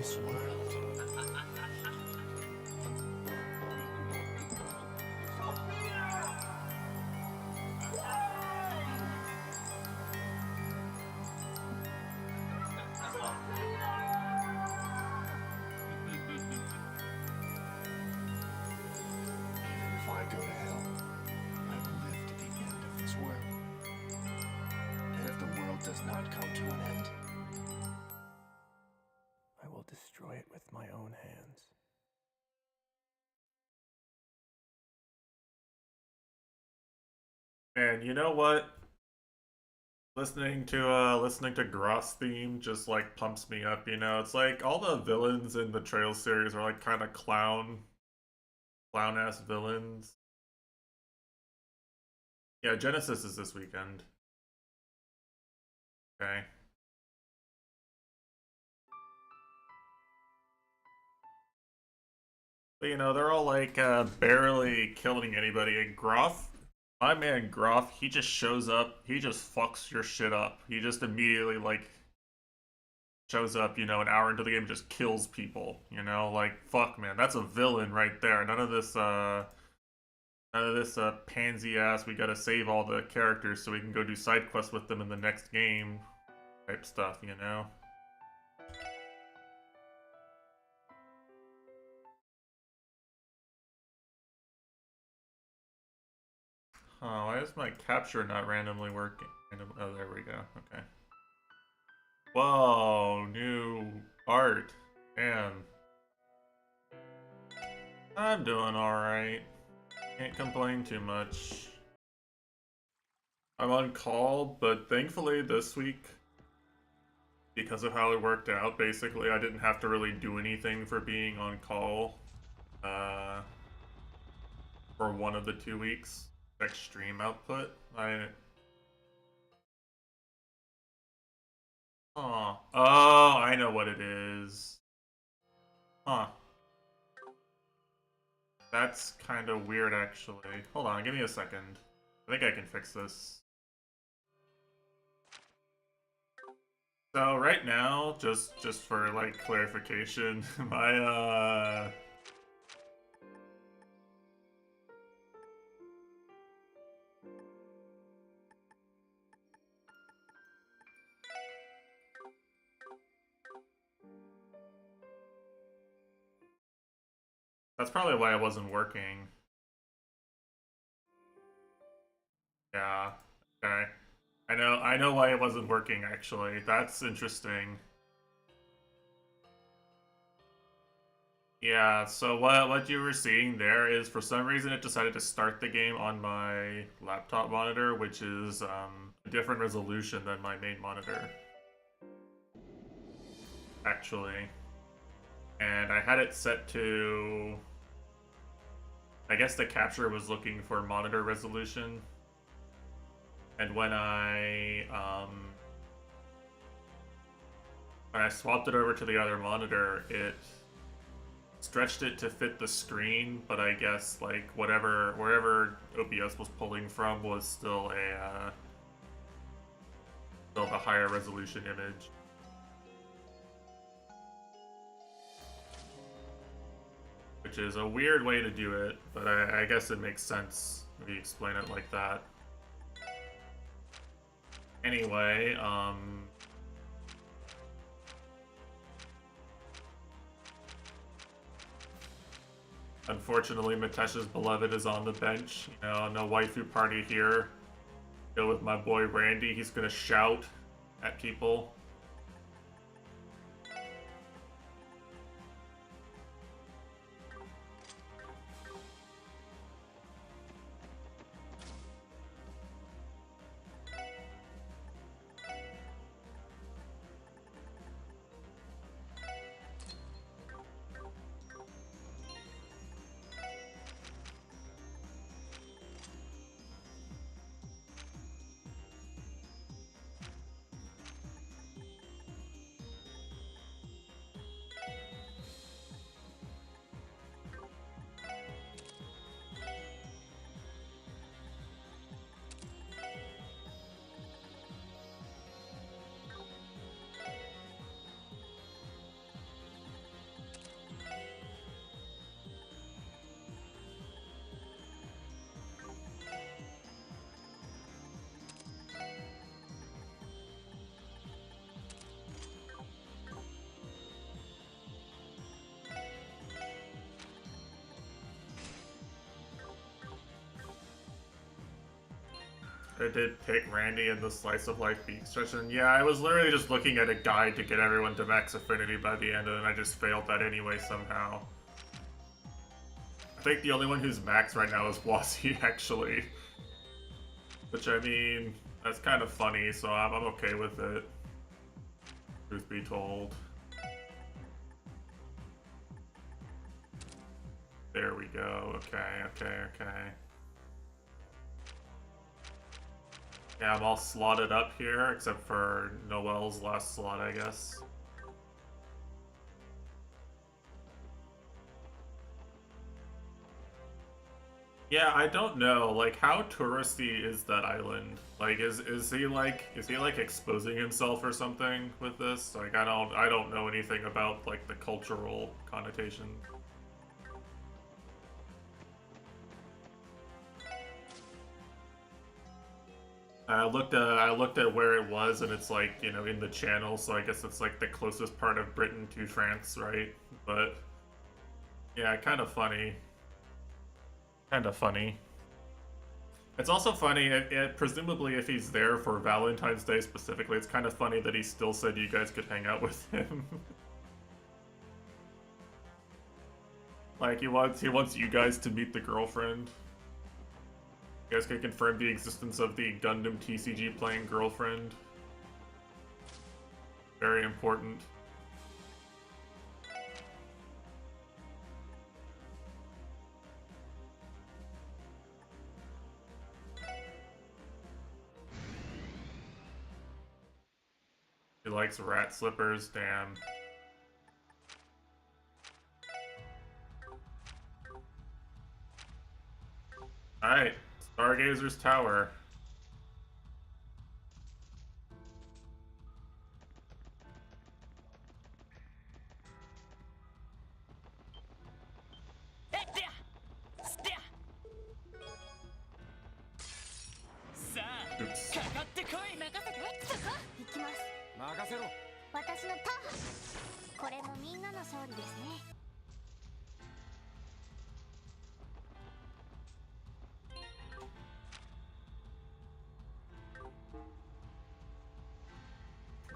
this world. Even if I go to hell, I will live to the end of this world. And if the world does not come to an end, I will destroy it with my own hands. And you know what? Listening to Gross theme just like pumps me up, you know? It's like all the villains in the Trail series are like kind of clown ass villains. Yeah, Genesis is this weekend. Okay. But you know, they're all like barely killing anybody. And Groff, my man Groff, he just shows up, he just fucks your shit up. He just immediately like shows up, you know, an hour into the game, just kills people, you know? Like, fuck, man, that's a villain right there. None of this pansy ass, we gotta save all the characters so we can go do side quests with them in the next game type stuff, you know? Oh, why is my capture not randomly working? Oh, there we go. Okay. Whoa, new art. Damn. I'm doing alright. Can't complain too much. I'm on call, but thankfully this week, because of how it worked out, basically I didn't have to really do anything for being on call uh, for one of the 2 weeks. Extreme output. Oh, I know what it is. Huh. That's kind of weird, actually. Hold on, give me a second. I think I can fix this. So right now, just for like clarification, my that's probably why it wasn't working. Yeah. Okay. I know why it wasn't working actually. That's interesting. Yeah, so what you were seeing there is for some reason it decided to start the game on my laptop monitor, which is a different resolution than my main monitor. Actually. And I had it set to I guess the capture was looking for monitor resolution. And when I swapped it over to the other monitor, it stretched it to fit the screen, but I guess like wherever OBS was pulling from was still the higher resolution image. Which is a weird way to do it, but I guess it makes sense if you explain it like that. Anyway, unfortunately, Mitesh's beloved is on the bench. You know, no waifu party here. Go with my boy Randy. He's gonna shout at people. I did pick Randy in the Slice of Life Beak session. Yeah, I was literally just looking at a guide to get everyone to max affinity by the end, and then I just failed that anyway somehow. I think the only one who's max right now is Wasi, actually. Which, I mean, that's kind of funny, so I'm okay with it. Truth be told. There we go. Okay. Yeah, I'm all slotted up here, except for Noel's last slot, I guess. Yeah, I don't know. Like, how touristy is that island? Like, is he like exposing himself or something with this? Like, I don't know anything about like the cultural connotation. I looked at where it was, and it's like, you know, in the Channel, so I guess it's like the closest part of Britain to France, right? But yeah, kind of funny. Kind of funny. It's also funny, presumably if he's there for Valentine's Day specifically, it's kind of funny that he still said you guys could hang out with him. Like, he wants you guys to meet the girlfriend. You guys can confirm the existence of the Gundam TCG playing girlfriend. Very important. He likes rat slippers, damn. Alright, Stargazer's Tower. Oops.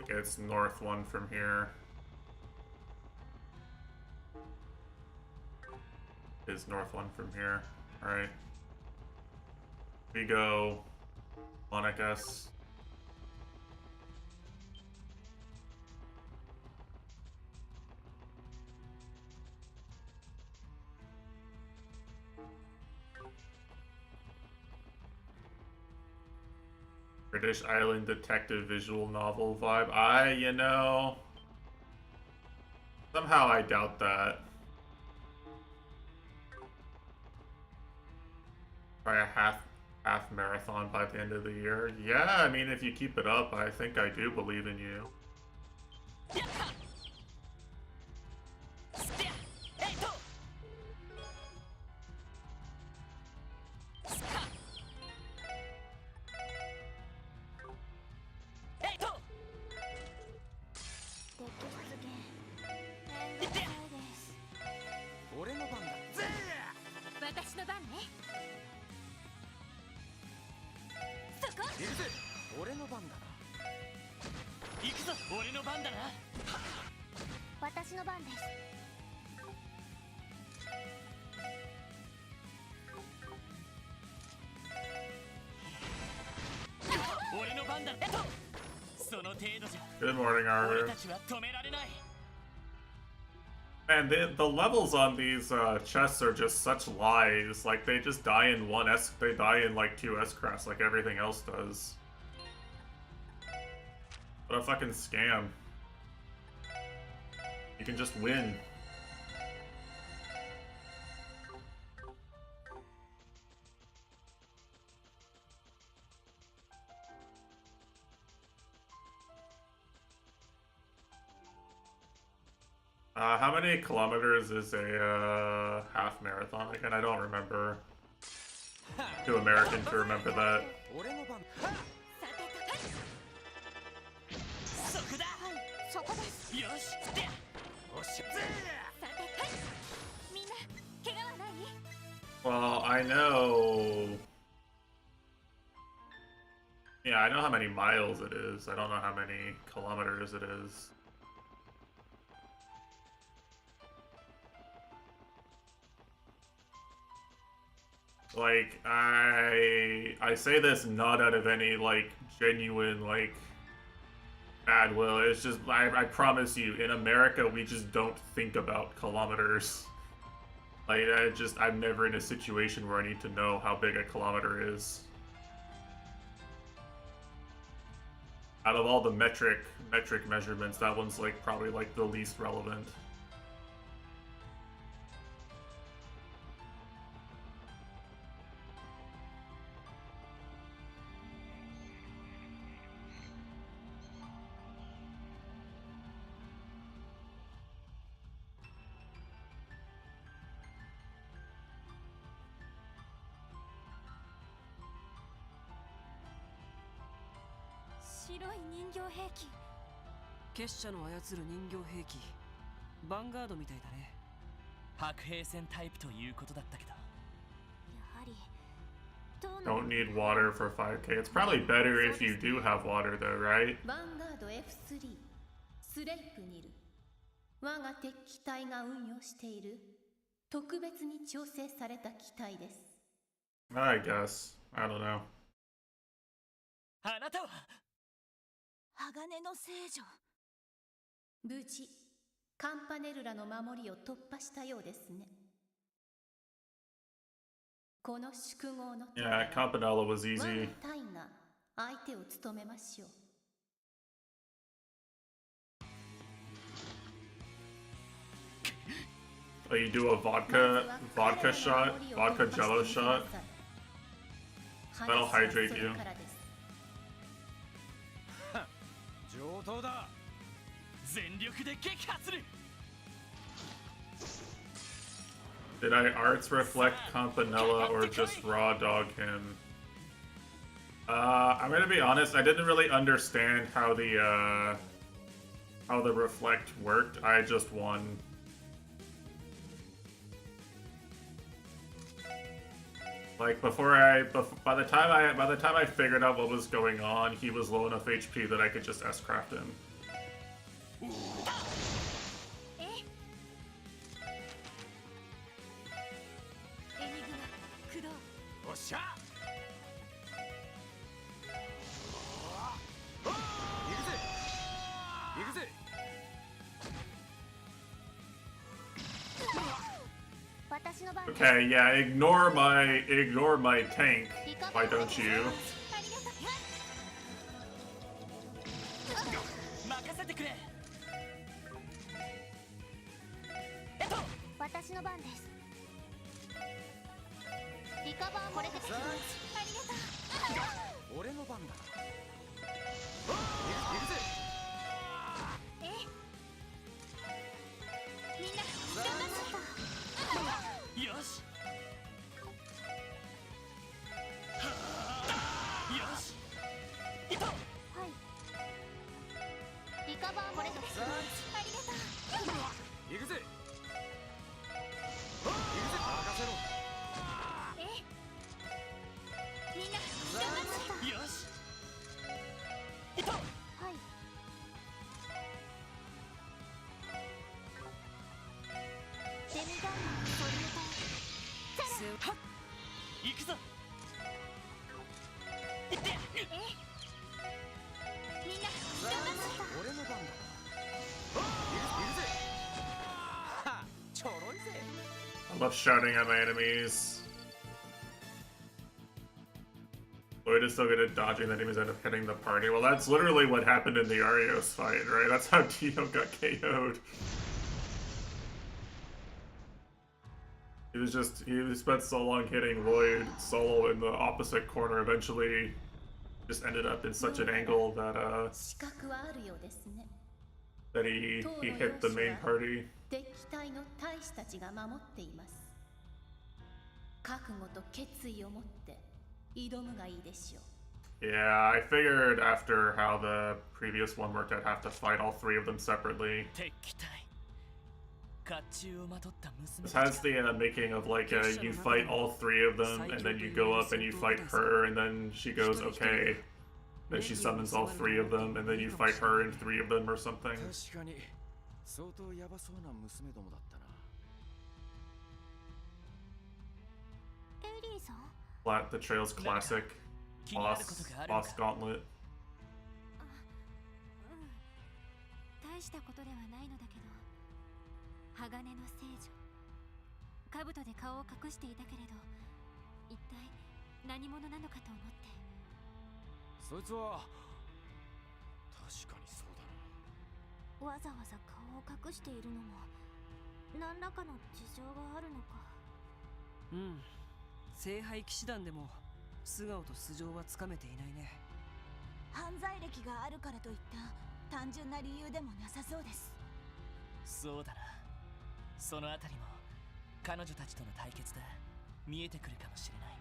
Okay, it's north one from here. Is north one from here. Alright. We go on, I guess. British Island detective visual novel vibe. You know, somehow I doubt that. Try a half marathon by the end of the year. Yeah, I mean, if you keep it up, I think I do believe in you. Good morning, Arthur. Man, the levels on these chests are just such lies. Like, they just die in they die in like 2 S-crafts like everything else does. What a fucking scam. You can just win. How many kilometers is a half marathon again? I don't remember. Too American to remember that. Well, I know Yeah, I know how many miles it is. I don't know how many kilometers it is. Like, I say this not out of any, like, genuine, like, bad will. It's just, I promise you, in America, we just don't think about kilometers. Like, I'm never in a situation where I need to know how big a kilometer is. Out of all the metric measurements, that one's, like, probably, like, the least relevant. Don't need water for 5K. It's probably better if you do have water though, right? I guess. I don't know. あなたは鋼の聖女。無事カンパネルラの守りを突破したようですね。この宿号の Yeah, Campanella was easy. 我が隊が相手を務めましょう。Oh, you do a vodka shot, vodka jello shot. That'll hydrate you. 上等だ。全力で撃破する。 Did I arts reflect Campanella or just raw dog him? I'm gonna be honest, I didn't really understand how the reflect worked. I just won. Like by the time I figured out what was going on, he was low enough HP that I could just S-craft him. おっしゃ。行くぜ。行くぜ。 Okay, yeah, ignore my tank. Why don't you? 任せてくれ。私の番です。リカバーこれで。ありがとう。俺の番だ。行くぜ。みんな頑張った。よし。よし。行こう。はい。リカバーこれで。ありがとう。行くぜ。行くぜ。任せろ。みんな頑張った。よし。行こう。はい。デミガンマンソリューター。行くぞ。行って。みんな頑張った。俺の番だ。行くぜ。は、ちょろいぜ。 I love shouting at my enemies. Lloyd is so good at dodging that enemies end up hitting the party. Well, that's literally what happened in the Arios fight, right? That's how Dio got KO'd. He spent so long hitting Lloyd solo in the opposite corner, eventually just ended up in such an angle that he hit the main party. 敵対の大使たちが守っています。覚悟と決意を持って挑むがいいでしょう。 Yeah, I figured after how the previous one worked, I'd have to fight all three of them separately. This has the making of like you fight all three of them, and then you go up and you fight her, and then she goes, okay, Then she summons all 3 of them, and then you fight her and 3 of them or something. 確かに相当ヤバそうな娘どもだったな。エリーさん Flat the Trails classic boss gauntlet. 大したことではないのだけど、鋼の聖女兜で顔を隠していたけれど、一体何者なのかと思って。そいつは確かにそうだな。わざわざ顔を隠しているのも何らかの事情があるのか。うん、聖杯騎士団でも素顔と素性はつかめていないね。犯罪歴があるからといった単純な理由でもなさそうです。そうだな。そのあたりも彼女たちとの対決で見えてくるかもしれない。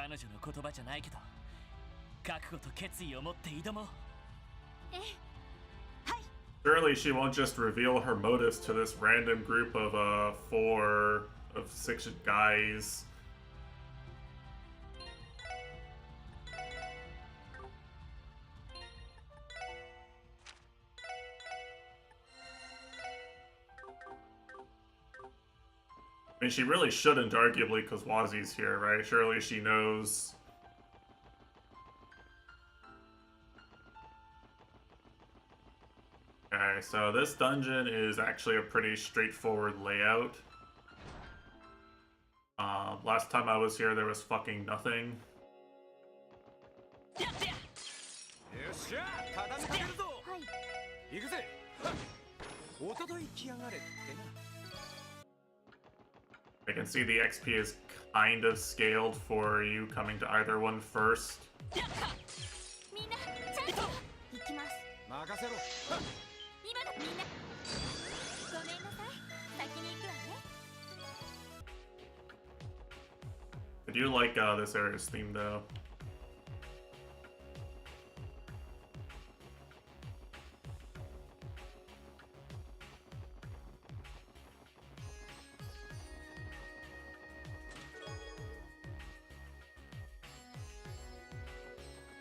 彼女の言葉じゃないけど、覚悟と決意を持って挑もう。Surely she won't just reveal her motives to this random group of 6 guys. I mean, she really shouldn't, arguably, because Wazi's here, right? Surely she knows. Okay, so this dungeon is actually a pretty straightforward layout. Last time I was here, there was fucking nothing. よっしゃ畳みかけるぞ。はい。行くぜ。おととい来やがれってな。I can see the XP is kind of scaled for you coming to either one first. みんなチャンス行きます。任せろ。今だみんな。ごめんなさい。先に行くわね。I do like this area's theme though.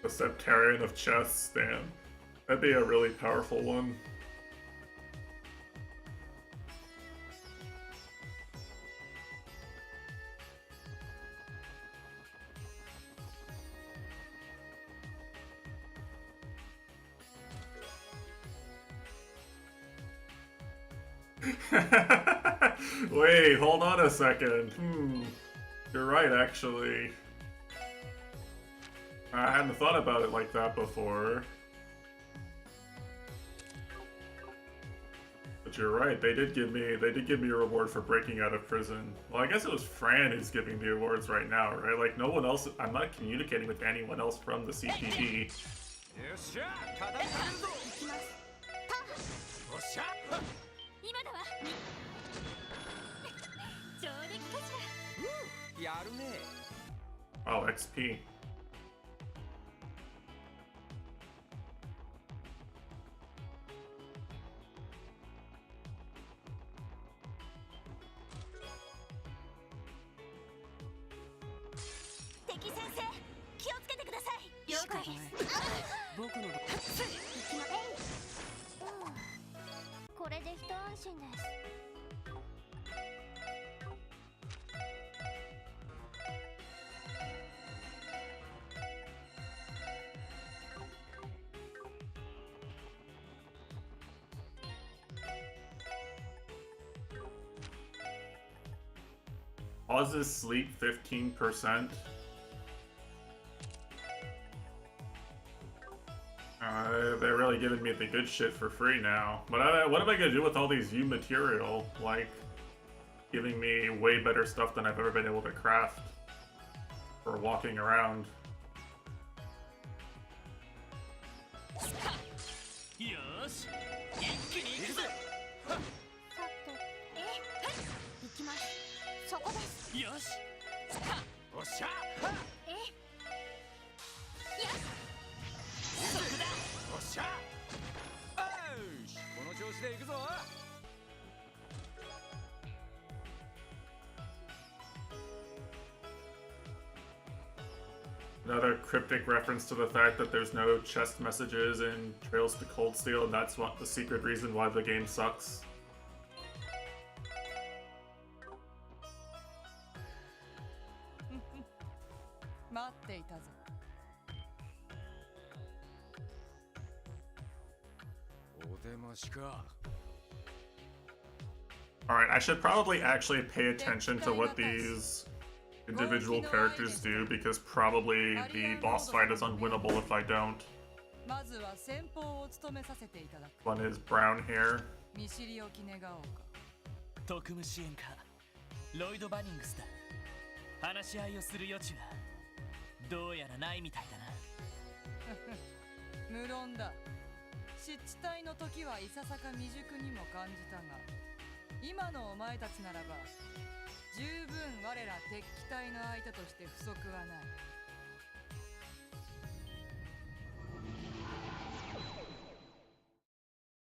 The Septarian of Chess, damn. That'd be a really powerful one. Wait, hold on a second. You're right, actually. I hadn't thought about it like that before. But you're right, they did give me a reward for breaking out of prison. Well, I guess it was Fran who's giving the awards right now, right? Like, no one else, I'm not communicating with anyone else from the CPD. よっしゃ畳みかけるぞ。行きます。おっしゃ。今だわ。上出来かしら。やるね。 Oh, XP. Pauses sleep 15%. They're really giving me the good shit for free now. But what am I gonna do with all these U material? Like, giving me way better stuff than I've ever been able to craft for walking around. よし、一気に行くぜ。さて、行きます。そこです。よし。おっしゃ。そこだ。おっしゃ。よし、この調子で行くぞ。Another cryptic reference to the fact that there's no chest messages in Trails to Cold Steel, and that's what the secret reason why the game sucks. 待っていたぞ。お出ましか。 Alright, I should probably actually pay attention to what these individual characters do, because probably the boss fight is unwinnable if I don't. まずは先方を務めさせていただく。 One is brown hair. 見知りおき願おうか。特務支援課ロイド・バニングスだ。話し合いをする余地はどうやらないみたいだな。無論だ。湿地帯の時はいささか未熟にも感じたが、今のお前たちならば十分我ら敵機隊の相手として不足はない。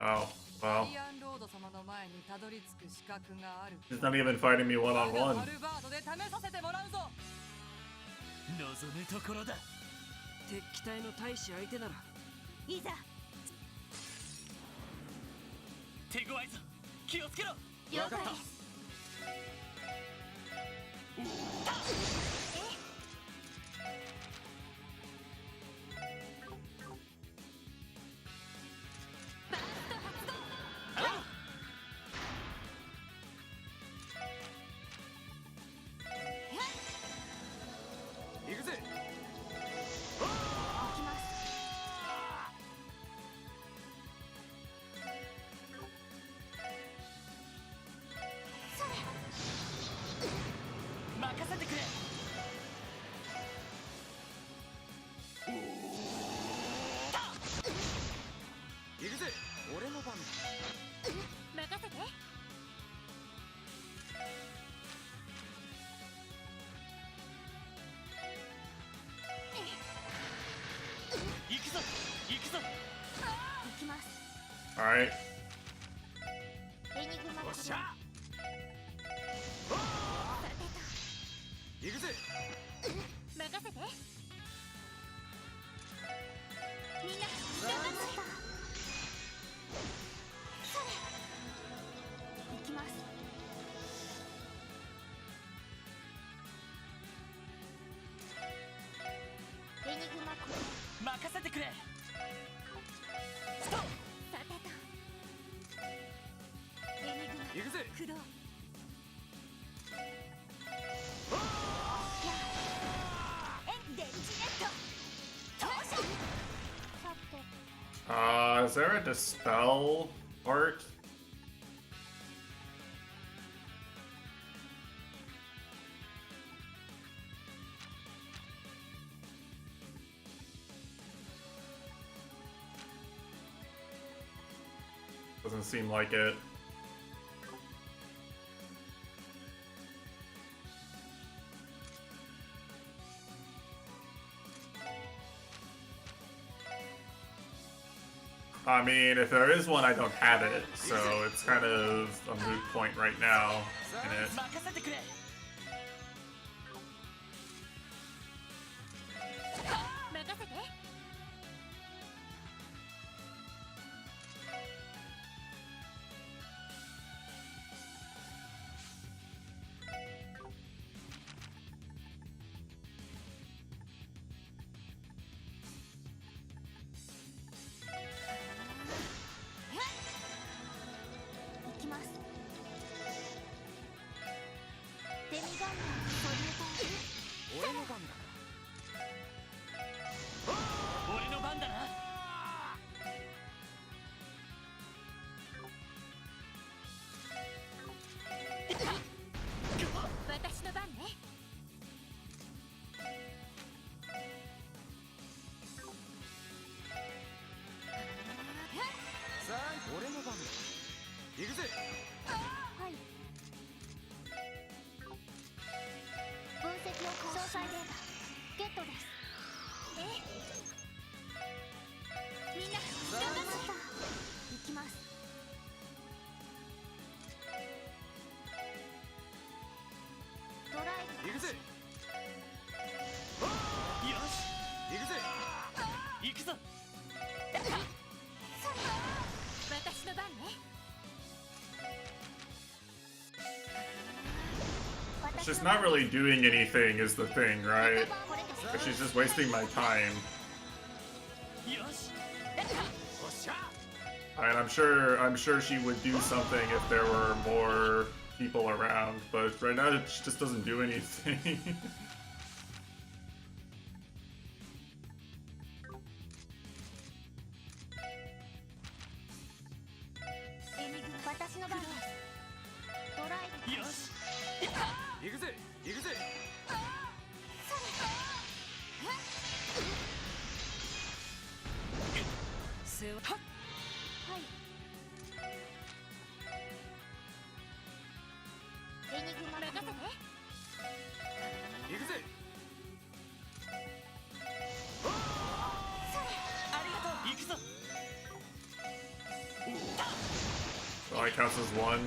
Oh, ア well. リアンロード様の前にたどり着く資格がある。 He's not even fighting me one on 我が one. ハルバードで試させてもらうぞ。望むところだ。敵機体の大使相手ならいざ。手強いぞ。気をつけろ。了解です。 行くぜ。行きます。 任せてくれ。行くぜ。俺の番だ。任せて。 行くぞ行くぞ。行きます。 Alright. エニグマおっしゃ。行くぜ。任せて。みんな頑張った。それ。行きます。 エニグマコ任せてくれ。ストップ。さてと。エニグマ行くぜ。駆動。 電池ネット。投射。さて。 Is there a dispel part? Doesn't seem like it. I mean, if there is one, I don't have it, so it's kind of a moot point right now in it. 任せてくれ。 任せて。 行きます。デミガンマン保留体。俺の番だ。俺の番だな。私の番ね。さあ、俺の番だ。行くぜ。はい。分析を詳細データゲットです。みんな頑張った。行きます。ドライブ。行くぜ。よし She's not really doing anything is the thing, right? But she's just wasting my time. よし And I'm sure she would do something if there were more people around, but right now she just doesn't do anything. エニグマ私の番ですドライブよし行くぜ行くぜ世話はいエニグマ任せて行くぜありがとう行くぞ So I counts as one. はい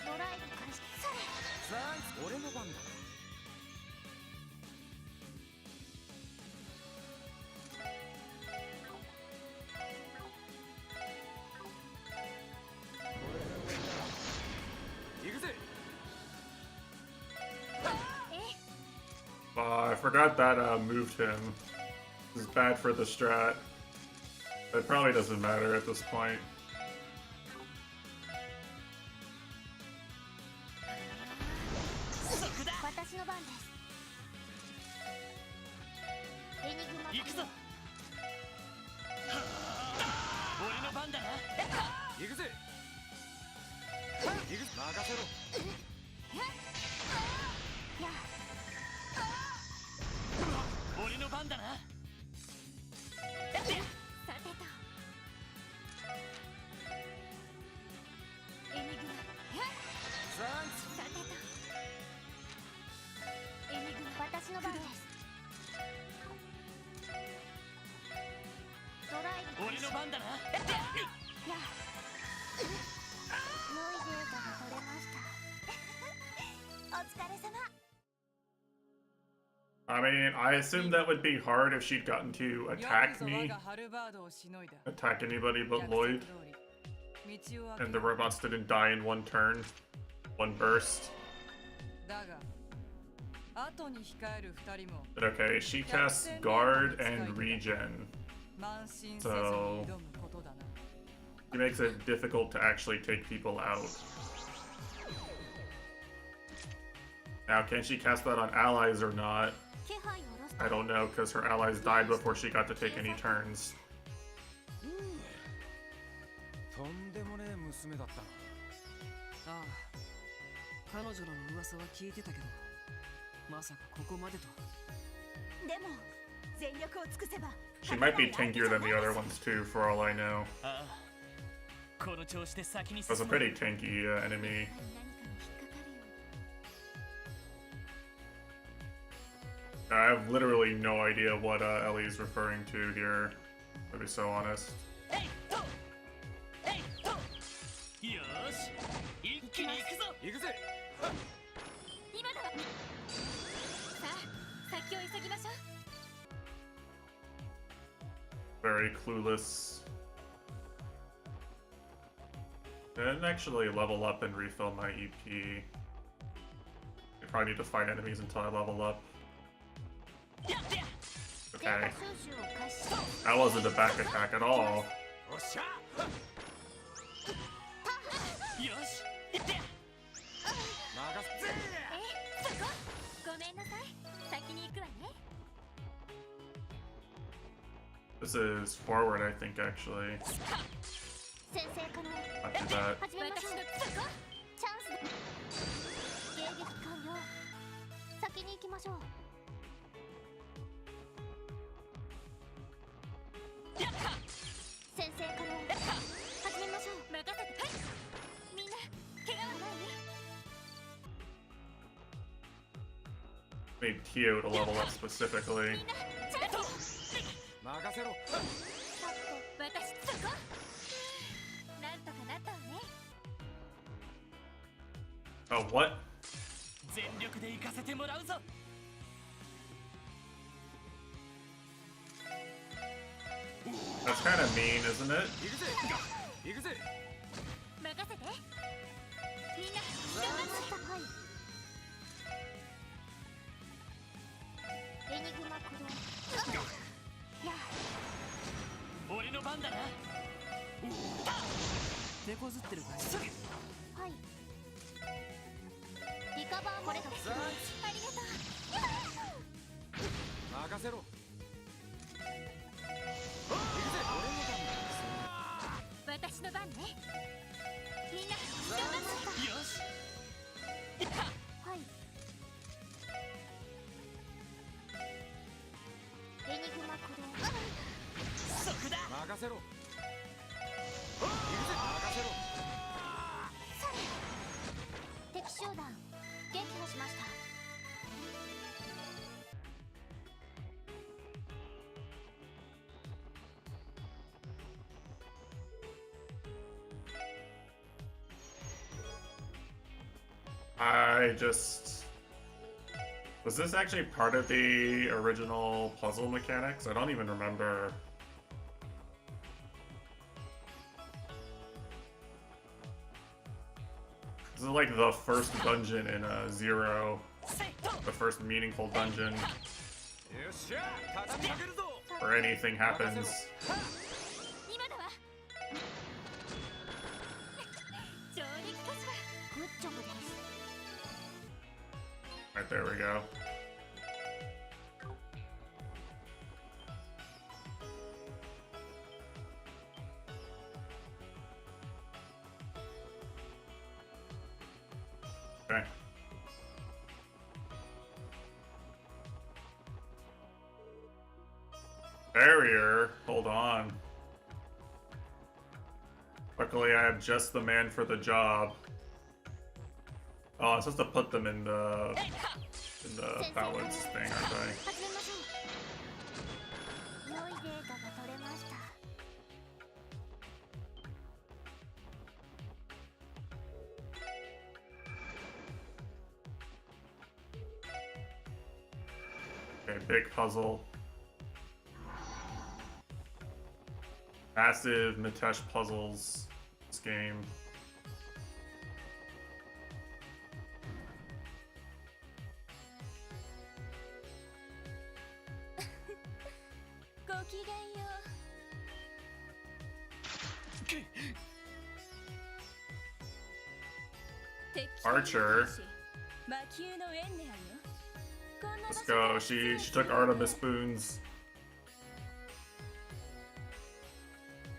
ドライブ開始それさあ俺の番だ行くぜ I forgot that moved him. This is bad for the strat. It probably doesn't matter at this point. そこだ私の番ですエニグマ行くぞ俺の番だな行くぜ行く任せろや俺の番だなさてとエニグマさあさてとエニグマ私の番ですドライブ俺の番だなや良いデータが取れましたお疲れ様 I mean, I assumed that would be hard if she'd gotten to attack me, ハルバードをしのいだ attack anybody but Lloyd, 道を開け and the robots didn't die in one turn, one burst. だが後に控える二人も But okay, she casts guard and regen. 慢心せずに挑むことだな She makes it difficult to actually take people out. Now, can she cast that on allies or not? 気配を下ろす I don't know, because her allies died before she got to take any turns. とんでもねえ娘だったなああ彼女らの噂は聞いてたけどまさかここまでとでも全力を尽くせば She might be tankier than the other ones too, for all I know. ああこの調子で先に That's 進 a む pretty tanky enemy. 何かに引っかかるよう I have literally no idea what Ellie's referring to here, to be so honest. えいとえいとよーし一気に行くぞ行くぜに今ださあ先を急ぎましょう Very clueless. Didn't actually level up and refill my EP. I probably need to fight enemies until I level up. やってや デー Okay, タ収集を開始 that wasn't a back attack at all. おっしゃよし行ってや任せそこごめんなさい先に行くわね This is forward, I think, actually. 先生可能 Not too bad. 始めましょうそこチャンスだ迎撃完了先に行きましょうやった先生可能始めましょう任せてはいみんな怪我はない Made Tio to level up specifically. みんなチャンス任せろさっと私そこなんとかなったわね Oh, what? 全力で行かせてもらうぞ I kind of mean, isn't it? 行くぜ行くぜ任せて。みんな頑張って。はい。エニグマ駆動。や俺の番だな。手こずってるかい？はい。リカバーこれだ。ありがとう。任せろ私の番ね。みんな頑張って。よしはい。エニグマ駆動。そこだ。任せろ行くぜ任せろ敵集団撃破しました。I just... Was this actually part of the original puzzle mechanics? I don't even remember. This is like the first dungeon in Zero. The first meaningful dungeon よっしゃ立ち上げるぞ where anything happens. 今だわ。上陸かしら。グッジョブです。 Right, there we go. Okay. Barrier? Hold on. Luckily, I have just the man for the job. Oh, I'm supposed to put them in the balance thing, aren't I? 始めましょう。良いデータが取れました。Okay, big puzzle. Massive Mitesh puzzles. This game. ごきげんよう。 Archer. 魔球のエンネアよ。こんな場 Let's 所 go. She took Artemis spoons.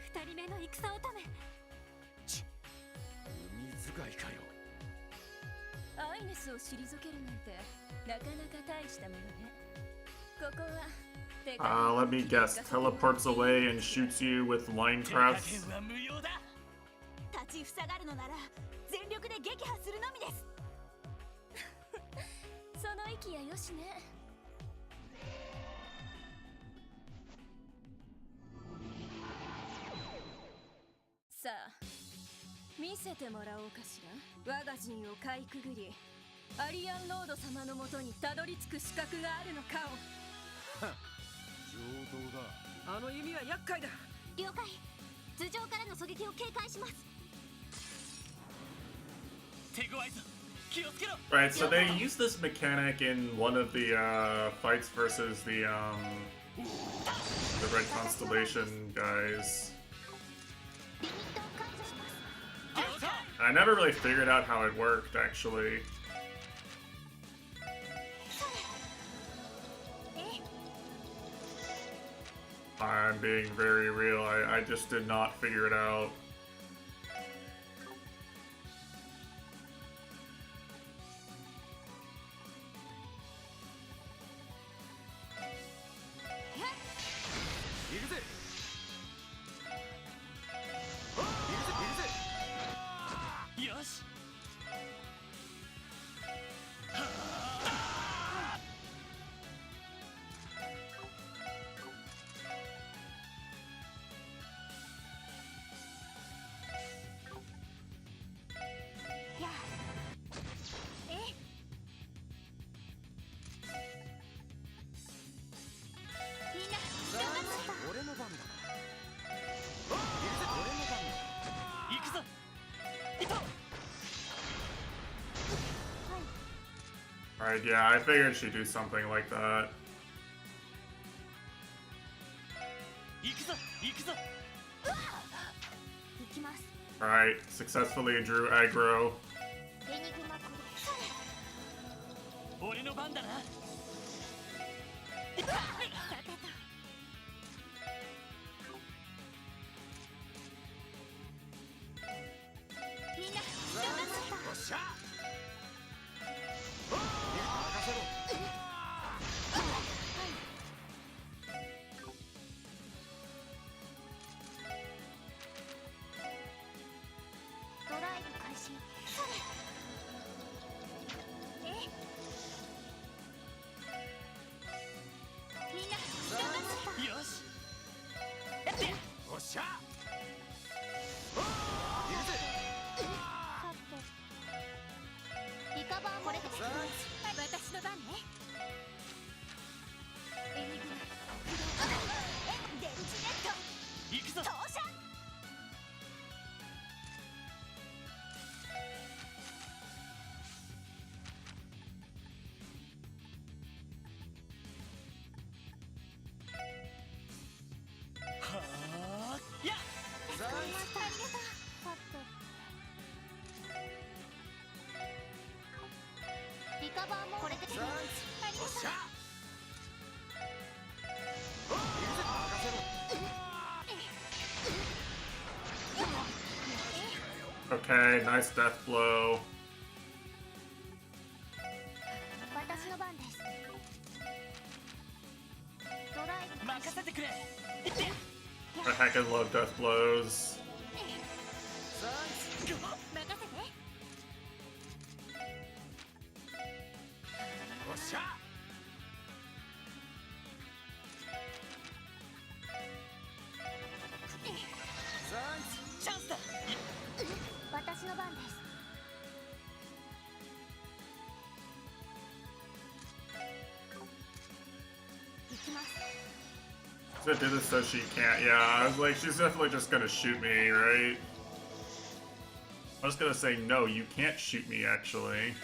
二人目の戦乙女。海使いかよアイネスを退けるなんてなかなか大したものね。ここは Let me guess. Teleports away and shoots you with line 手 traps. 加減は無用だ。立ちふさがるのなら全力で撃破するのみです。その息やよしね。さあ見せてもらおうかしら。我が陣をかいくぐりアリアンロード様のもとにたどり着く資格があるのかを。上等だあの弓は厄介だ。了解。頭上からの狙撃を警戒します。手強いぞ。気をつけろ。 Right, so they use this mechanic in one of the fights versus the Red Constellation guys. リミットを解除します。 I never really figured out how it worked, actually. え I'm being very real. I just did not figure it out. Alright, yeah, I figured she'd do something like that. 行くぞ行くぞ行きます。 Alright, successfully drew aggro. エニグマコ俺の番だなさてと。みんな人がよっしゃドライブ開始。え、みんな人がよしよっしゃリカバーこれで私の番ね。エニグマ電磁ネット行くぞ投射。はあやっありがとう。さてリカバーもこれでありがとう。 Okay, nice death blow. 私の番です。ドライブ任せてくれ I heckin' love death blows. 任せて。 よっしゃチャンスだ私の番です。行きます。 So did this so she can't. Yeah, I was like, she's definitely just gonna shoot me, right? I was gonna say, no, you can't shoot me, actually.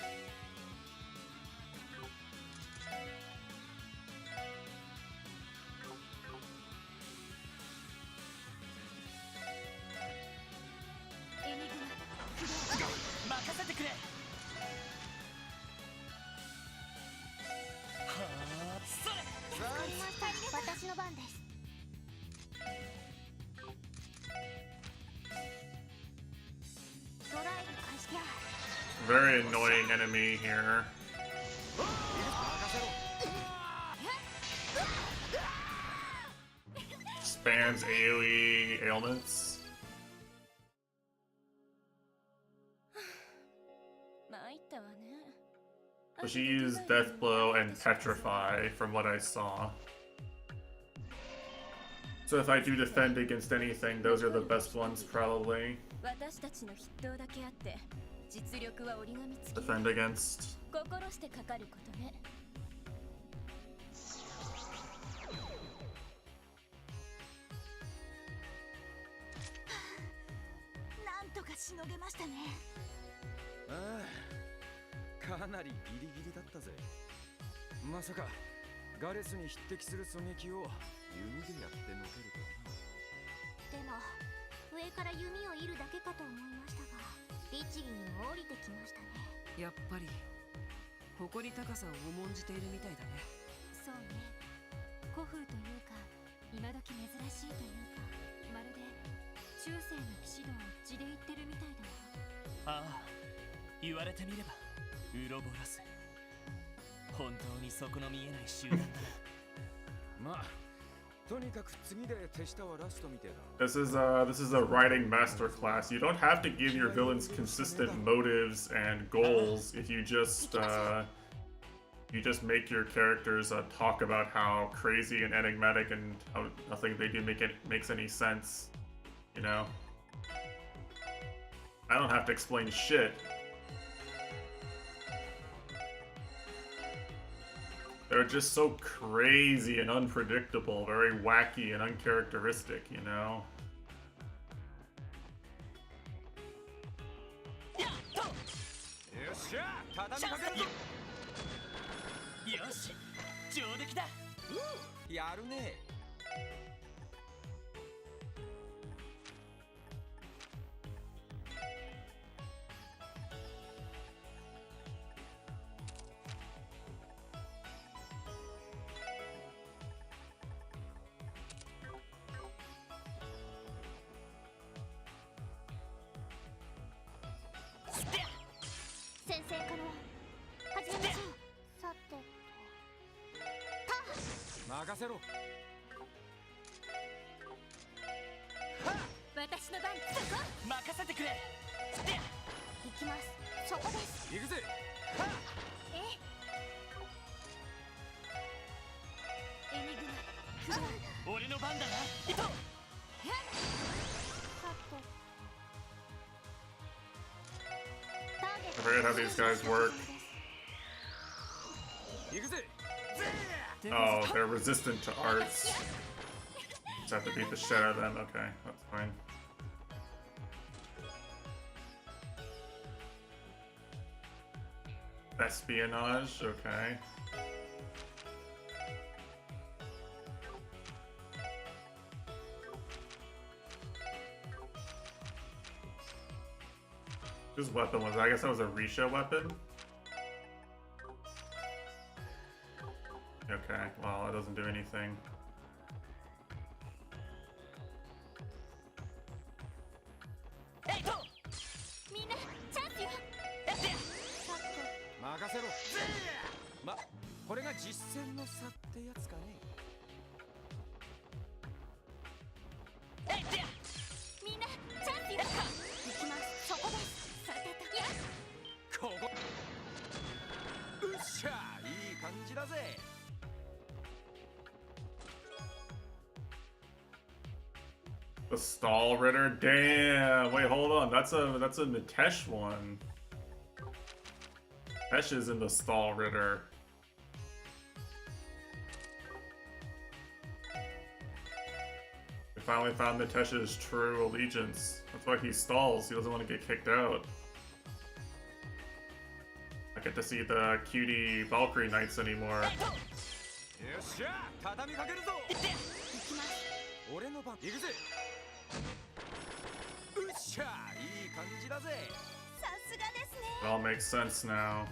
Very annoying enemy here. Spams AoE ailments. So she used Death Blow and Petrify from what I saw. So if I do defend against anything, those are the best ones probably. Defend against. なんとかしのげましたね。ああ、かなりギリギリだったぜ。まさかガレスに匹敵する狙撃を弓でやってのけるとはな。でも上から弓を射るだけかと思いましたが、律儀にも降りてきましたね。やっぱり誇り高さを重んじているみたいだね。そうね。古風というか今時珍しいというか、まるで中世の騎士道を地で言ってるみたいだわ。ああ言われてみればウロボロス本当に底の見えない集団だまあとにかく次で手下はラストみてえだ。 This is a writing masterclass. You don't have to give your villains consistent motives and goals if you just make your characters talk about how crazy and enigmatic and how nothing they do makes any sense. You know? I don't have to explain shit. They're just so crazy and unpredictable, very wacky and uncharacteristic, you know? よっしゃ、畳みかけるぞ。よし上出来だ。やるね。先生から始めましょう。さて任せろ。私の番。そこ任せてくれ。行きます。そこです。行くぜ。えエニグマクロ俺の番だな。いとさてターゲッ I ト forget how these guys work. 行くぜ。 Oh, they're resistant to arts. Just have to beat the shit out of them. Okay, that's fine. Espionage, okay. Whose weapon was that? I guess that was a Risha weapon? Okay, well, it doesn't do anything. Hey, go! みんなチャンスよ。さて任せろ。ま、これが実戦の差ってやつかね。みんなチャンスよ。行きます。そこです。さてとやここ。うっしゃ、いい感じだぜ。The Stall Ritter? Damn! Wait, hold on. That's a Mitesh one. Mitesh is in the Stall Ritter. We finally found Mitesh's true allegiance. That's why he stalls. He doesn't want to get kicked out. I get to see the cutie Valkyrie Knights anymore. よっしゃ、畳みかけるぞ。行きます。俺の番。行くぜ。うっしゃ、いい感じだぜ。さすがですね。 It all makes sense now.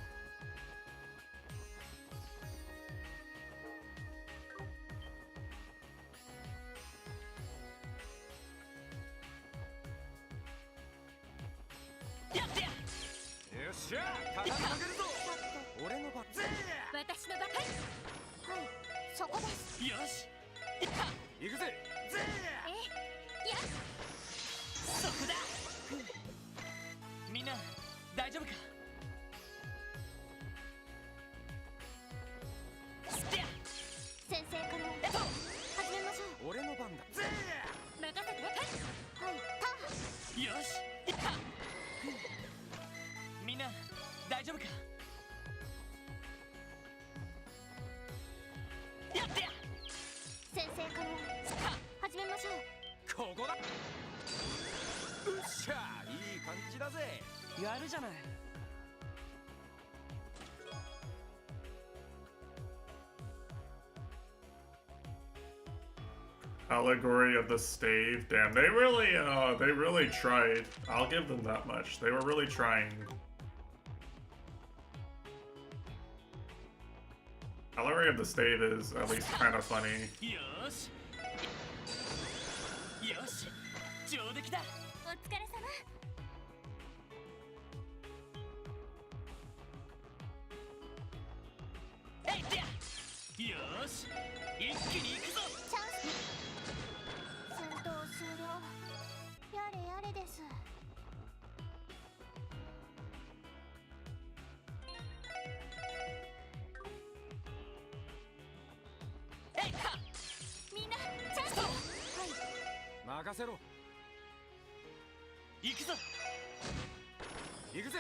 よっしゃ、畳みかけるぞ。俺の番。私の番。はい、そこです。よし行くぜ。やそこだ。みんな大丈夫か。先生から始めましょう。俺の番だ。任せて。はい、よしみんな大丈夫か。やってや。先生から始めましょう。ここだ。うっしゃ、いい感じだぜ。やるじゃない。 Allegory of the Stave. Damn, they really tried. I'll give them that much. They were really trying. Allegory of the Stave is at least kind of funny. よしよし上出来だ。お疲れ様。えいってや。よし一気に行くぞ。チャンス。戦闘終了。やれやれです。えいか。みんなチャンス。はい。任せろ。行くぞ。行くぜ。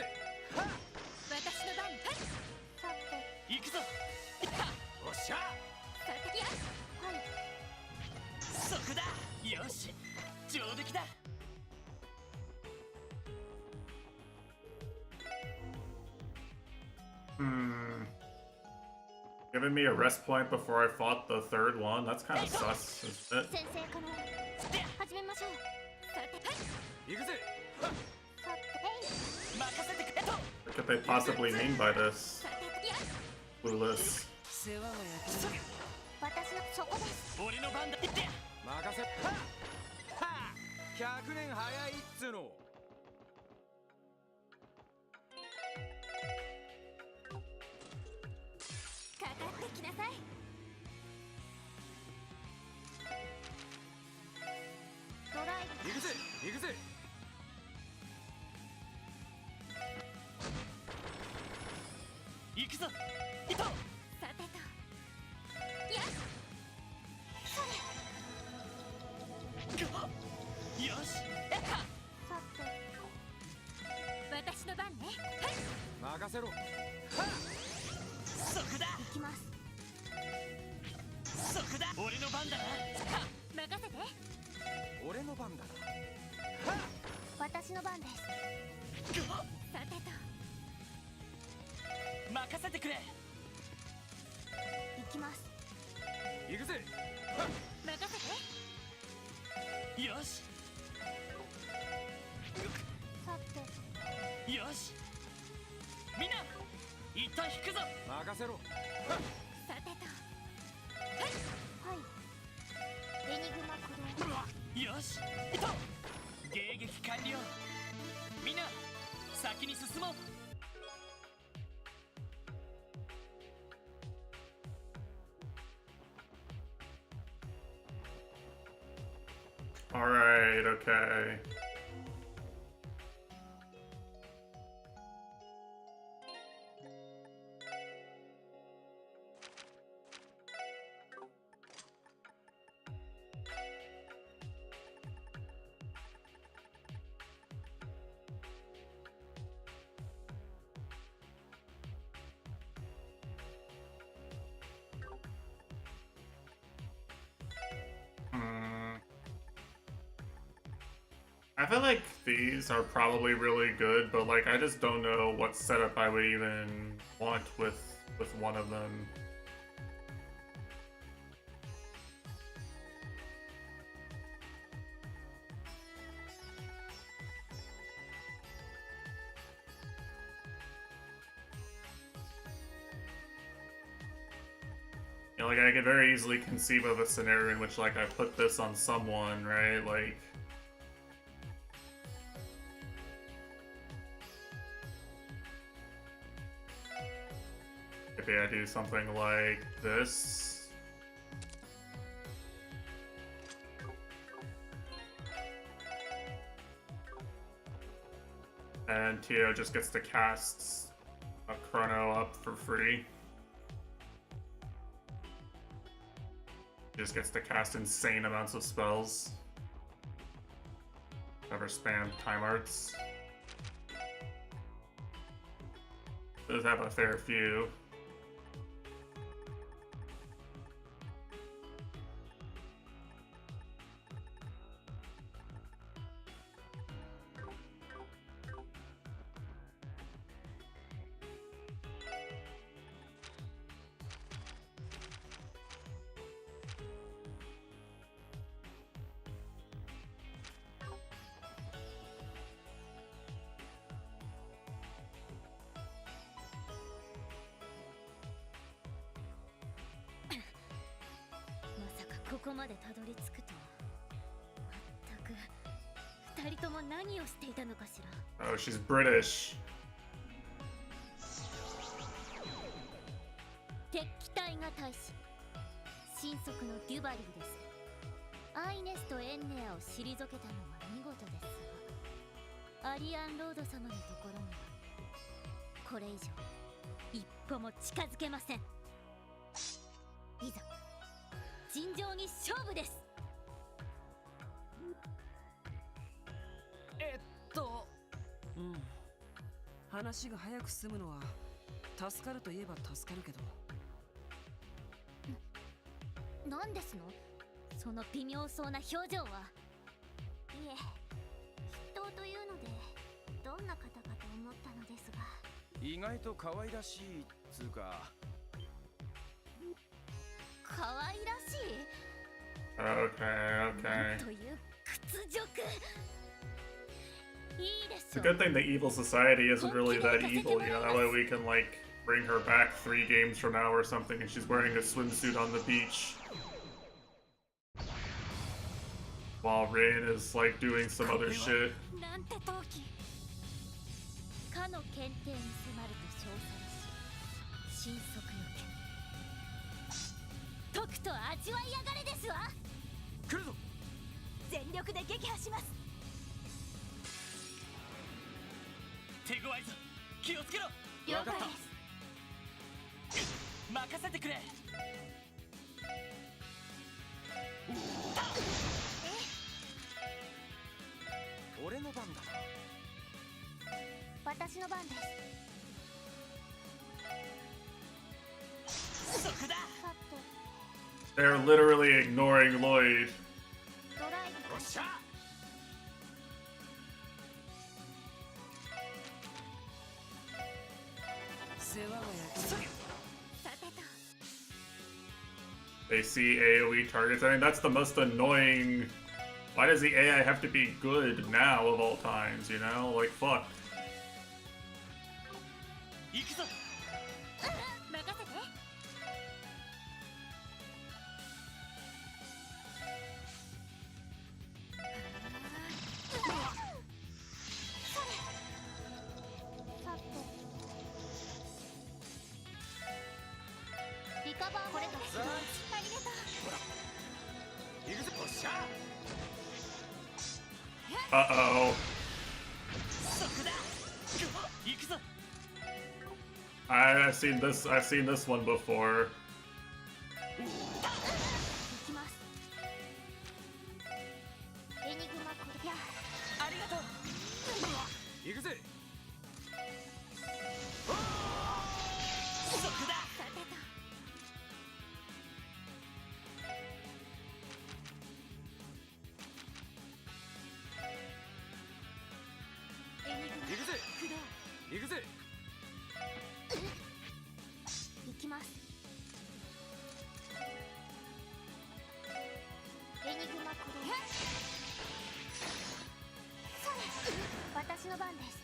私の番。はい。さて。行くぞ。おっしゃ。さてや。はい。そこだ。よし上出来だ。Giving me a rest point before I fought the third one? That's kind of sus, isn't it? 先生可能始めましょう。さて行くぜ。さて任せてくれと。 What could they possibly mean by this? さていや Clueless. 世話が焼ける。私のそこです。俺の番だ。任せ。はっ100年早いっつうの。かかってきなさい。ドライブ行くぜ行くぜ。行くぞ。いと。さてといやそれよし。さて私の番ね。はい任せろ。はっそこだ。行きます。そこだ。俺の番だな。任せて。俺の番だな。私の番です。さてと任せてくれ。行きます。行くぜ。任せて。よし。さてよし。みんな一旦引くぞ。任せろ。さてとはいエニグマクロよし。いと。迎撃完了。みんな先に進もう。Alright, okay. I feel like these are probably really good, but like I just don't know what setup I would even want with one of them. You know, like I could very easily conceive of a scenario in which like I put this on someone, right? Like maybe I do something like this. And Tio just gets to cast a Chrono up for free. He just gets to cast insane amounts of spells. Never spam time arts. Does have a fair few.ここまでたどり着くとは。全く二人とも何をしていたのかしら。 Oh, she's British. 敵機体が大使神速のデュバリーです。アイネスとエンネアを退けたのは見事ですが、アリアンロード様のところにはこれ以上一歩も近づけません。いざ尋常に勝負です。話が早く済むのは助かるといえば助かるけど。何ですのその微妙そうな表情は。いえ、筆頭というのでどんな方かと思ったのですが。意外と可愛らしいつうか可愛らしい Okay, okay. という屈辱いいで It's し a ょ good thing the evil society isn't really that evil, you know, that way we can, like, bring her back 3 games from now or something and she's wearing a swimsuit on the beach. While Rain is, like, doing some other shit. なんて陶器かの検定に迫ると称されし神速の剣とくと味わいやがれですわ来るぞ。全力で撃破します。手強いぞ。気をつけろ。了解です。任せてくれ。俺の番だな。私の番です。そこだ。さて They're literally ignoring Lloyd. ドライブよっしゃ。世話が焼ける。さてと They see AoE targets. I mean, that's the most annoying. Why does the AI have to be good now of all times, you know? Like, fuck. 行くぞ。任せて さてリカバーこれださあありがとう行くぞ。よっしゃ。 Uh-oh. そこだ。行くぞ。 I've seen this one before. 行きますエニグマコリアありがとう。行くぜ。そこだ。さてとエニグマ行くぜ。駆動行くぜ。行きますエニグマコリアそれ私の番です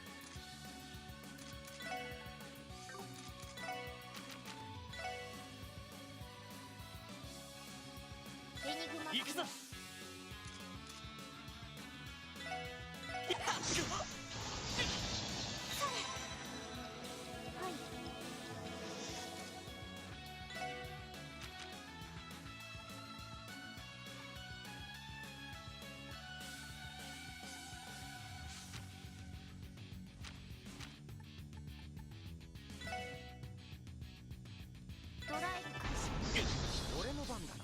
エニグマコリア行くぞ。はいドライブ開始俺の番だな。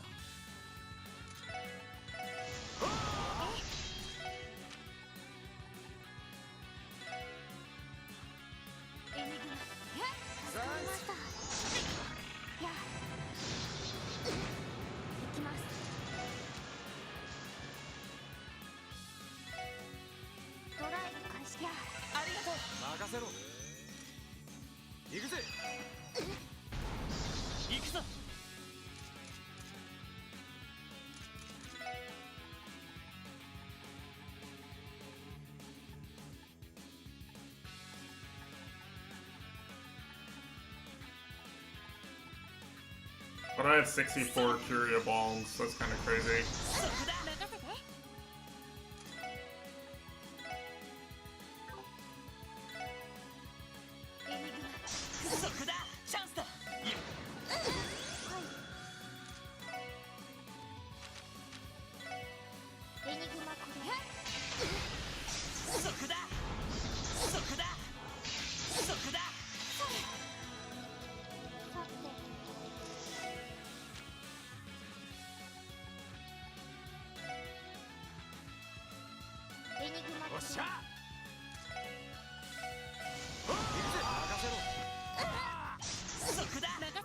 エニグマ助かりましたやあ行きますドライブ開始やあありがとう。任せろ。行くぜ。行くぞ。 But I have 64 Curia Bombs, so that's kind of crazy. そこだ。任せてエニグマそこだ。チャンスだ。はいエニグマコリアそこだ。そこだ。そこだ。さてエニグマコリよっしゃ。ア行くぜ。任せろ。そこだ。任せて助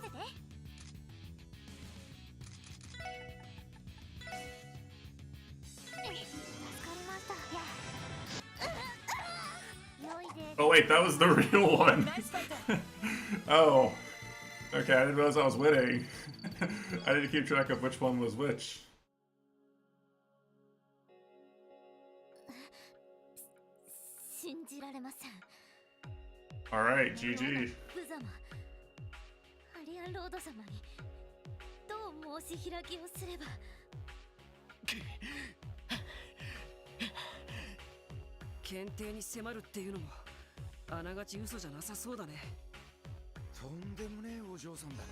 かりましたやあ良いです Oh wait, that was the real one. ナイスファイト。 Oh. Okay, I didn't realize I was winning. I need to keep track of which one was which. Alright, GG. 無様アリアンロード様にどう申し開きをすれば。検定に迫るっていうのもあながち嘘じゃなさそうだね。とんでもねえお嬢さんだな。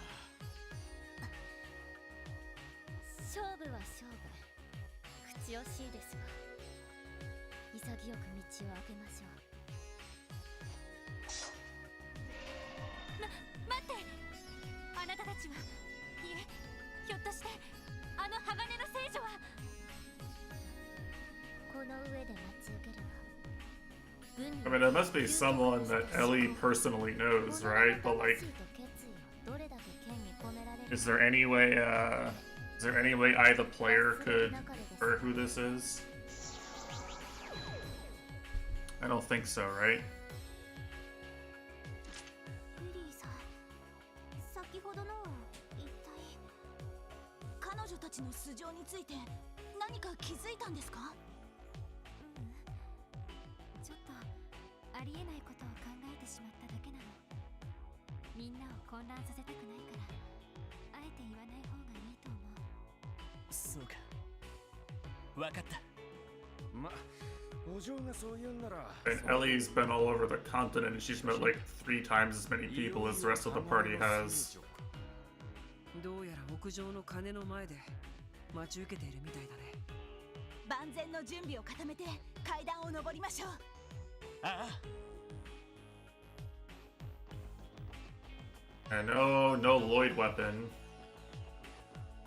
勝負は勝負、口惜しいですが潔く道を開けましょう。待って、あなたたちは、いえ、ひょっとしてあの鋼の聖女は。この上で待ち受けるわ。 I mean, there must be someone that Ellie personally knows, right? But like, is there any way I, the player, could infer who this is? I don't think so, right? 先ほどのは一体彼女たちの素性について何か気づいたんですか？ちょっとありえないことを考えてしまっただけなの。みんなを混乱させたくないからあえて言わない方がいいと思う。そうか、わかった。ま、お嬢がそう言うんなら。 And Ellie's been all over the continent and she's met like 3 times as many people as the rest of the party has. どうやら屋上の鐘の前で待ち受けているみたいだね。万全の準備を固めて階段を登りましょう。ああ。 And no Lloyd weapon.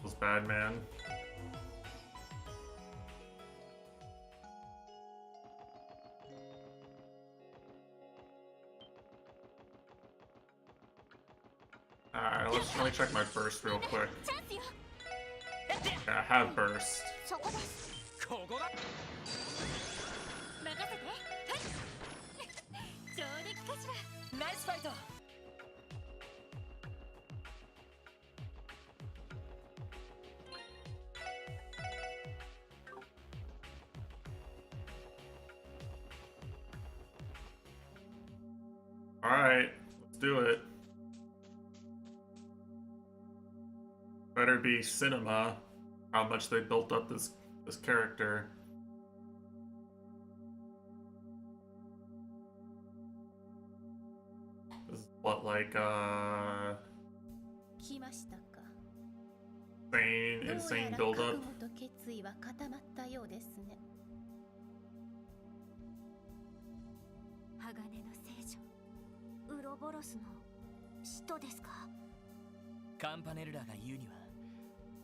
Was bad, man. Alright, let me check my burst real quick. Yeah, I have burst. そこです。ここだ。任せて。上出来かしら。ナイスファイト。 Alright, let's do it. Better be cinema. How much they built up this character. This is what, like, 来ましたか。 insane build 覚 up. 悟と決意は固まったようですね。鋼の聖女、ウロボロスの使徒ですか？カンパネルラが言うには、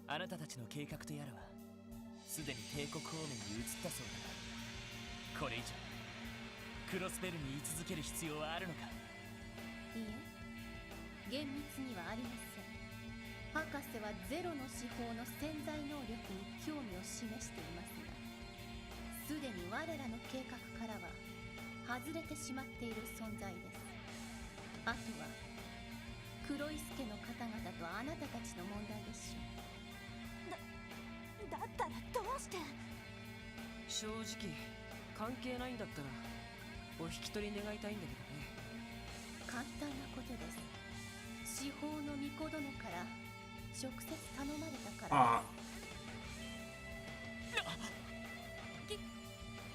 あなたたちの計画とやらはすでに帝国方面に移ったそうだが、これ以上クロスベルに居続ける必要はあるのか？いいえ、厳密にはありません。博士はゼロの司法の潜在能力に興味を示していますが、すでに我らの計画からは外れてしまっている存在です。あとは黒い助の方々とあなたたちの問題でしょう。だったらどうして？正直関係ないんだったらお引き取り願いたいんだけどね。簡単なことです。司法の巫女殿から直接頼まれたからです。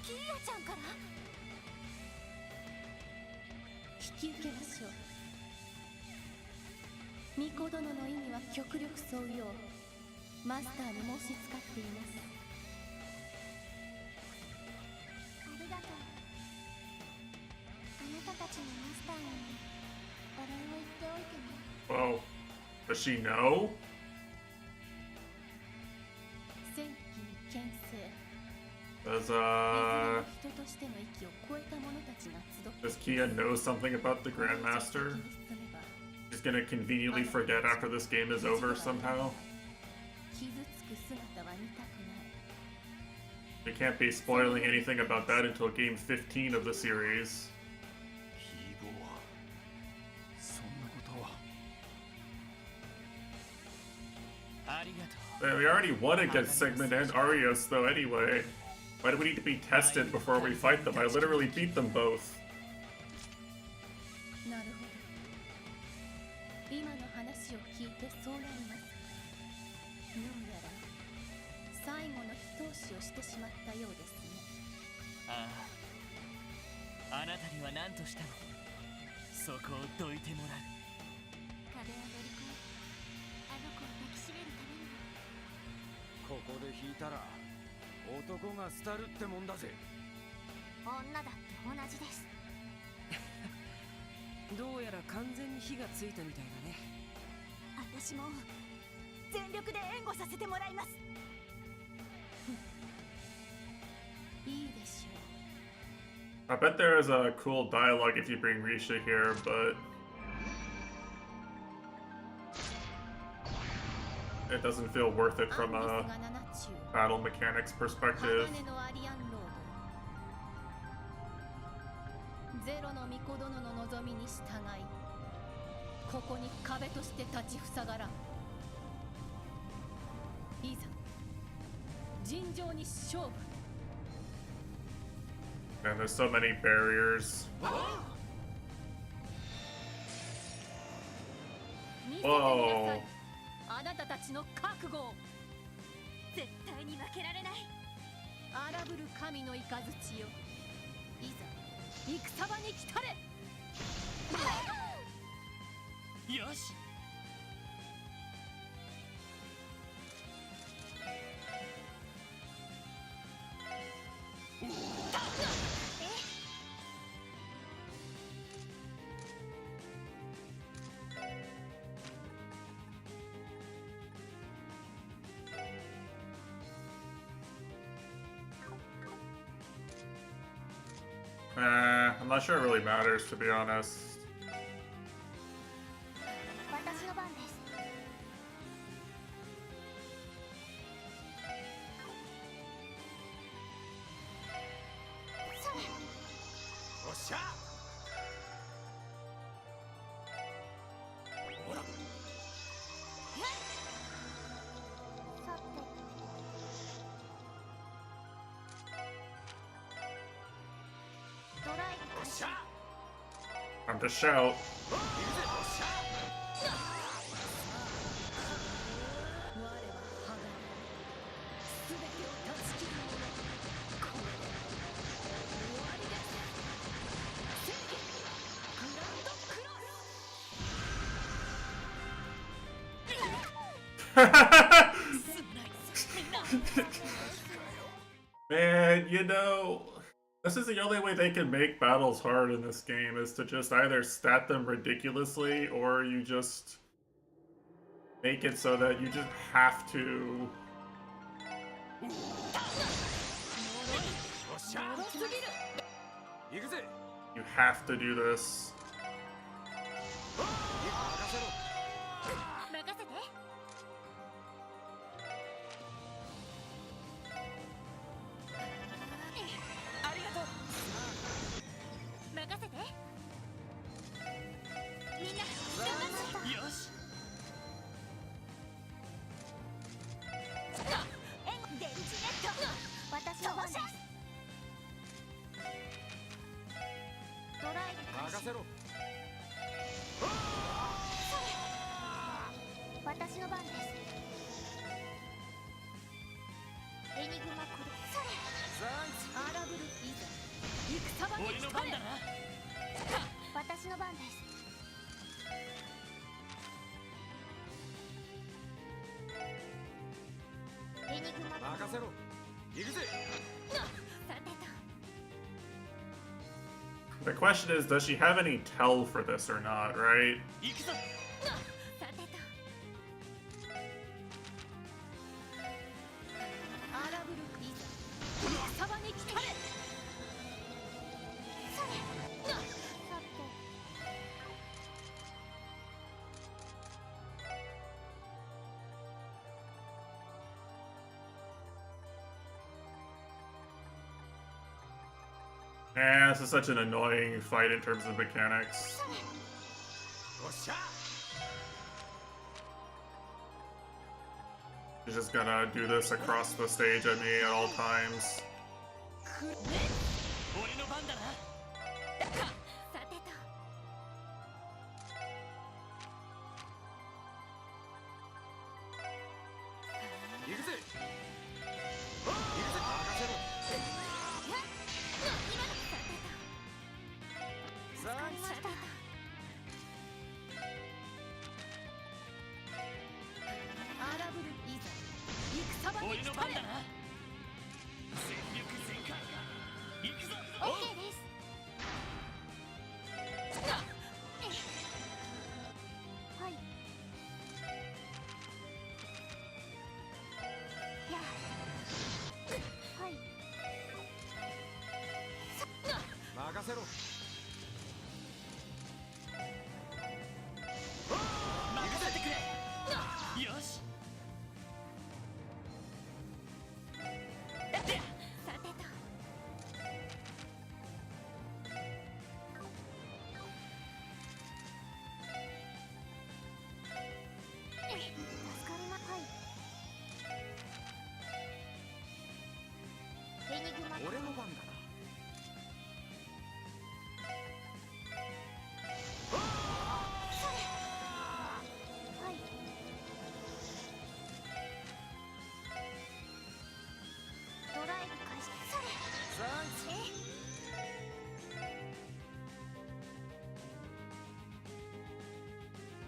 キーヤちゃんから？引き受けましょう。巫女殿の意には極力沿うようマスターに申し使っています。ありがとう。あなたたちのマスターにお礼を言っておいてね。 Well, does she know? 戦機に牽制。 Does 人としての域を超えた者たちが集って does Kia know something about the Grandmaster? She's gonna conveniently forget after this game is over somehow. 傷つく姿は見たくない。 We can't be spoiling anything about that until game 15 of the series. ヒーボーはそんなことは。We already won against Sigmund and Arios, though, anyway. Why do we need to be tested before we fight them? I literally beat them both. なるほど。今の話を聞いてそうなります。どうやら最後の一押しをしてしまったようですね。ああ、あなたには何としたの？そこをどいてもらう。壁を乗り越えあの子を抱きしめるためにも。ここで引いたら男が廃るってもんだぜ。女だって同じです。どうやら完全に火がついたみたいだね。私も全力で援護させてもらいます。いいでしょう。 I bet there is a cool dialogue if you bring Risha here, but it doesn't feel worth it from a battle mechanics perspective. ゼロの巫女殿の望みに従い、ここに壁として立ちふさがらん。いざ尋常に勝負。 And there's so many barriers. 見せてみなさ Whoa. い。あなたたちの覚悟を。絶対に負けられない。荒ぶる神の雷よ。いざ戦場に来たれ。よし。I'm not sure it really matters, to be honest. 私の番です。それ。おっしゃ。ほら。さて。 Time to shout. Man, you know, this is the only way they can make battles hard in this game, is to just either stat them ridiculously, or you just make it so that you just have to. You have to do this. 任せて。ありがとう。任せて。みんな、よし。電池ネット。私の番です。ドライブ開始。任せろ。私の番です。エニグマコル。それ。荒ぶるいざ戦場に俺の来たれ。番だな。私の番です。エニグマコル。任せろ。行くぜ。さてと。 The question is, does she have any tell for this or not, right? 行くぞ。さてと。荒ぶるいざ戦場に来たれ。それ。さて。 Yeah, this is such an annoying fight in terms of mechanics. おっしゃ。She's just gonna do this across the stage at me at all times. 俺の番だな。さてと行くぜ。さてとアラブルいざ戦場に俺の来たれ。番だな。全力全開行くぞ。 OK ですはいやはい任せろ。任せてくれ。よし。さてと助かりまはいエニグマ俺の番だな。はいドライブ開始それサンクス。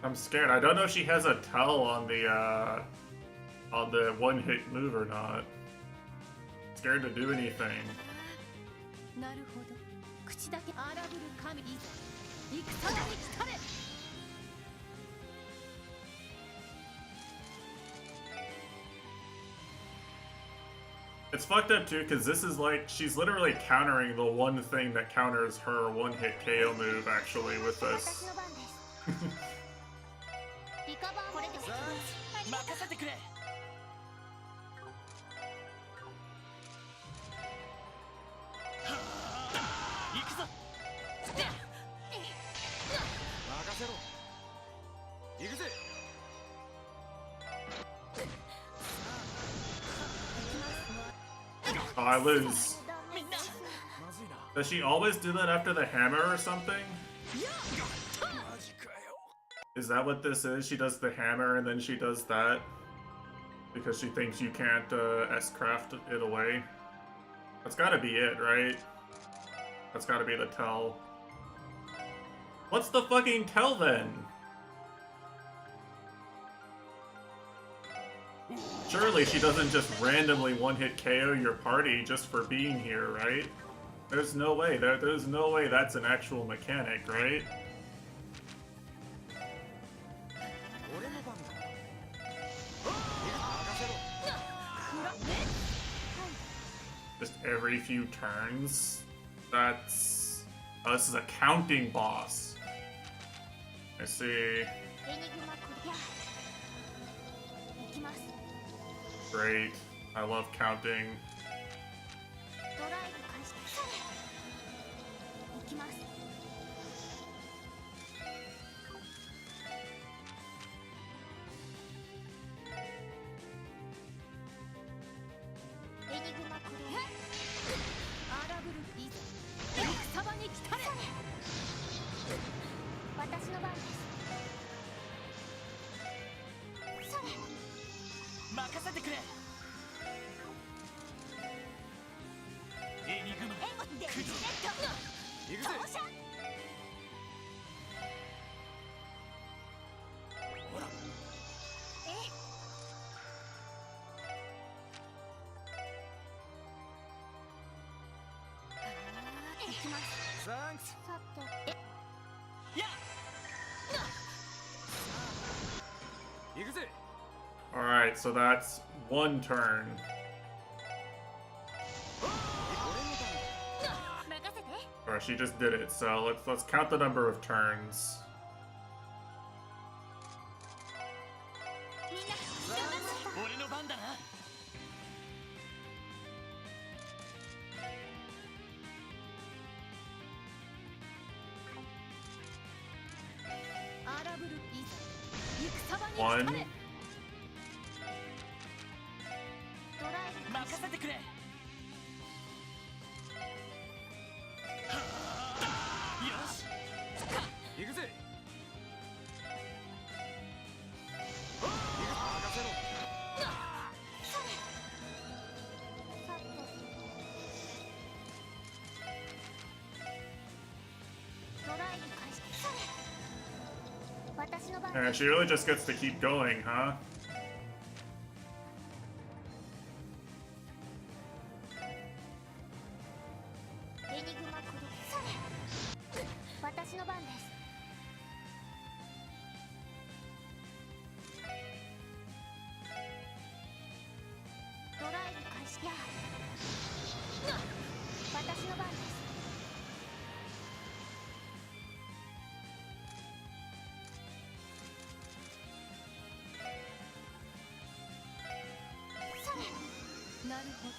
I'm scared. I don't know if she has a tell on the one-hit move or not. Scared to do anything. なるほど。口だけアラブル神いざ戦場に来たれ。 It's fucked up too, because this is like, she's literally countering the one thing that counters her one-hit KO move, actually, with 私 this. の番ですリカバーこれで任せてくれ。行くぞ。任せろ。行くぜ。 Oh, I lose. みんな。まずいな。 Does she always do that after the hammer or something? マジかよ。 Is that what this is? She does the hammer and then she does that? Because she thinks you can't S-craft it away? That's gotta be it, right? That's gotta be the tell. What's the fucking tell then? Surely she doesn't just randomly one-hit KO your party just for being here, right? There's no way. There's no way that's an actual mechanic, right? 俺の番だな。任せろ。 Just every few turns? That's... Oh, this is a counting boss. I see. エニグマクリア行きます Great. I love counting. ドライブ開始それ行きますエニグマクリアアラブルいざ戦場に来たれ。私の番ですそれ任せてくれ。エニグマ。デクリ行くぜ。投射ほら。行きますサンクス。さてや。行くぜ。 Alright, so that's one turn. 俺の番だ。任せて Or she just did it, so let's count the number of turns. みんな頑張った俺の番だな。アラブルいざ戦場に来 One, たれ。任せてくれ。よし行くぜ。Yeah, she really just gets to keep going, huh? エニグマクロそれ私の番です。ドライブ開始や私の番です。なるほど。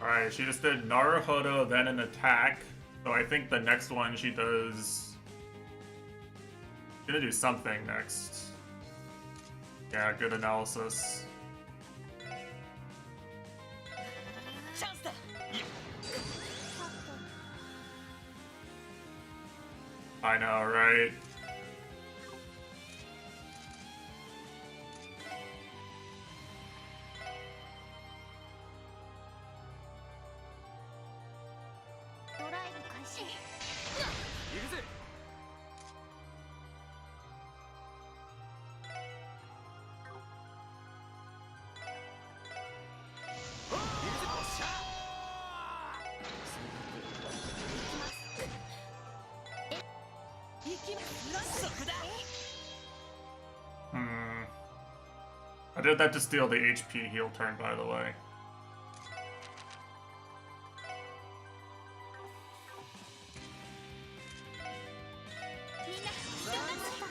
Alright, she just did Naruhodo, then an attack. So I think the next one she does... She's gonna do something next. Yeah, good analysis. チャンスだ。 I know, right? ドライブ開始。行くぜ。I did that to steal the HP heal turn, by the way.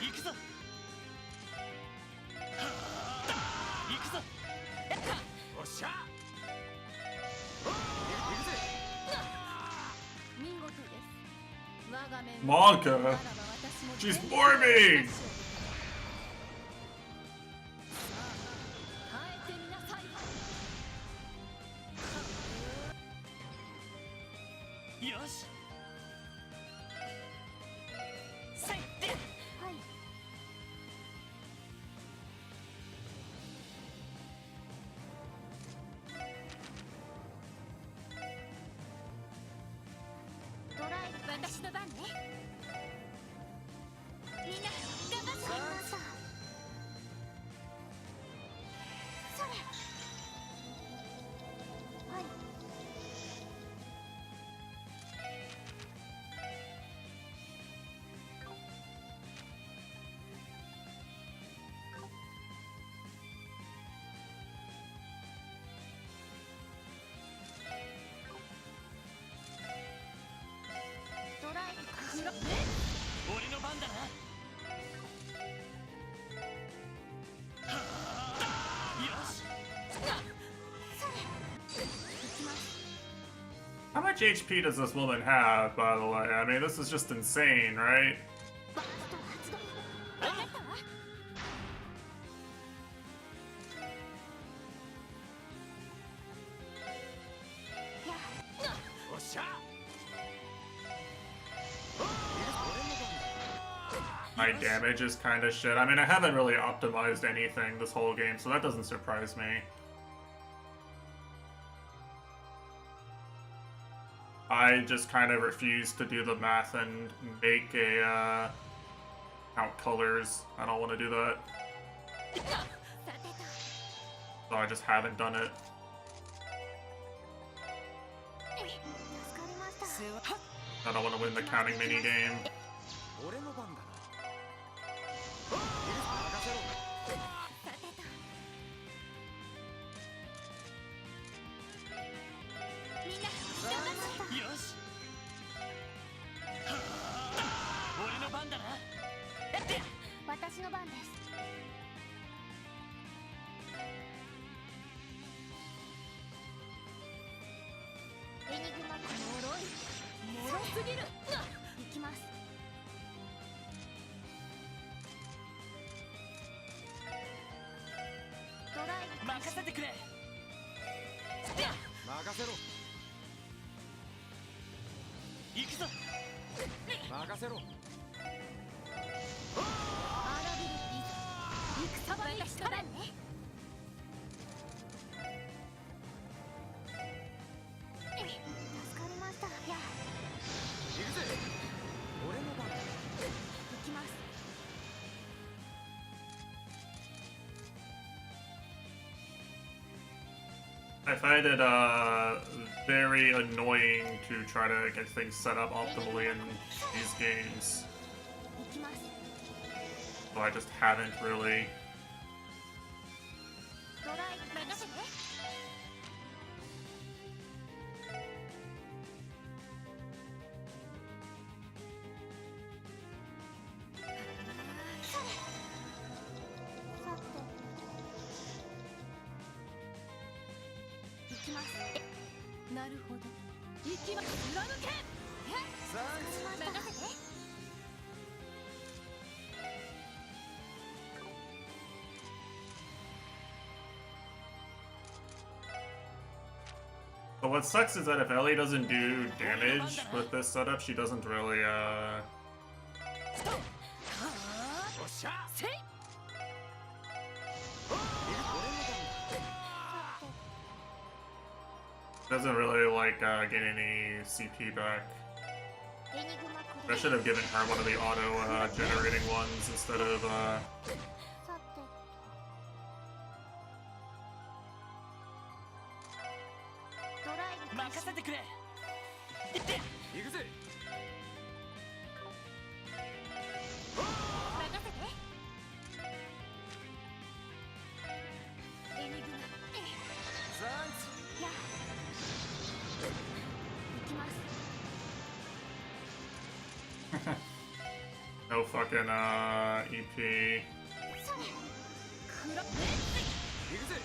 行くぞ。行くぞ。おっしゃ。見事です。我が面 Monka! ならば私も She's 全力 forming! で耐えてみなさい。よし。せいで。はい。ドライブ私の番ね。みんな頑張ってください。それ。はい。ドライブ開始。俺の番だな。よし。 How much HP does this woman have, by the way? I mean, this is just insane, right? バースト発動。分かったわ。やおっしゃ。 My damage is kind of shit. I mean, I haven't really optimized anything this whole game, so that doesn't surprise me. I just kind of refuse to do the math and make a, count colors. I don't want to do that. さてと。 So I just haven't done it. 助かりました。 世話 I don't want to win the counting minigame. 俺の番だな。任せろ。さてと。みんな頑張った。よし。俺の番だな。私の番です。エニグマクロ脆い。脆すぎる。行きます。ドライブ開始。任せてくれ。任せろ行くぞ任せろ荒ぶるいざ戦場に来たらね。助かりました。や行くぜ俺の番行きます。 I find it very annoying to try to get things set up optimally in these games. 行きます。 So I just haven't really. ドライブ任せて。さて行きます。なるほど。行きます。裏抜け。サン任せて。 But what sucks is that if Ellie doesn't do damage with this setup, she doesn't really doesn't really like get any CP back. エニグマク I ル should have given her one of the auto generating ones instead of さてドライブ開始。任せてくれ行くぜ任せて。エニグマサンや行きます。 no fucking EP. クラ行くぜ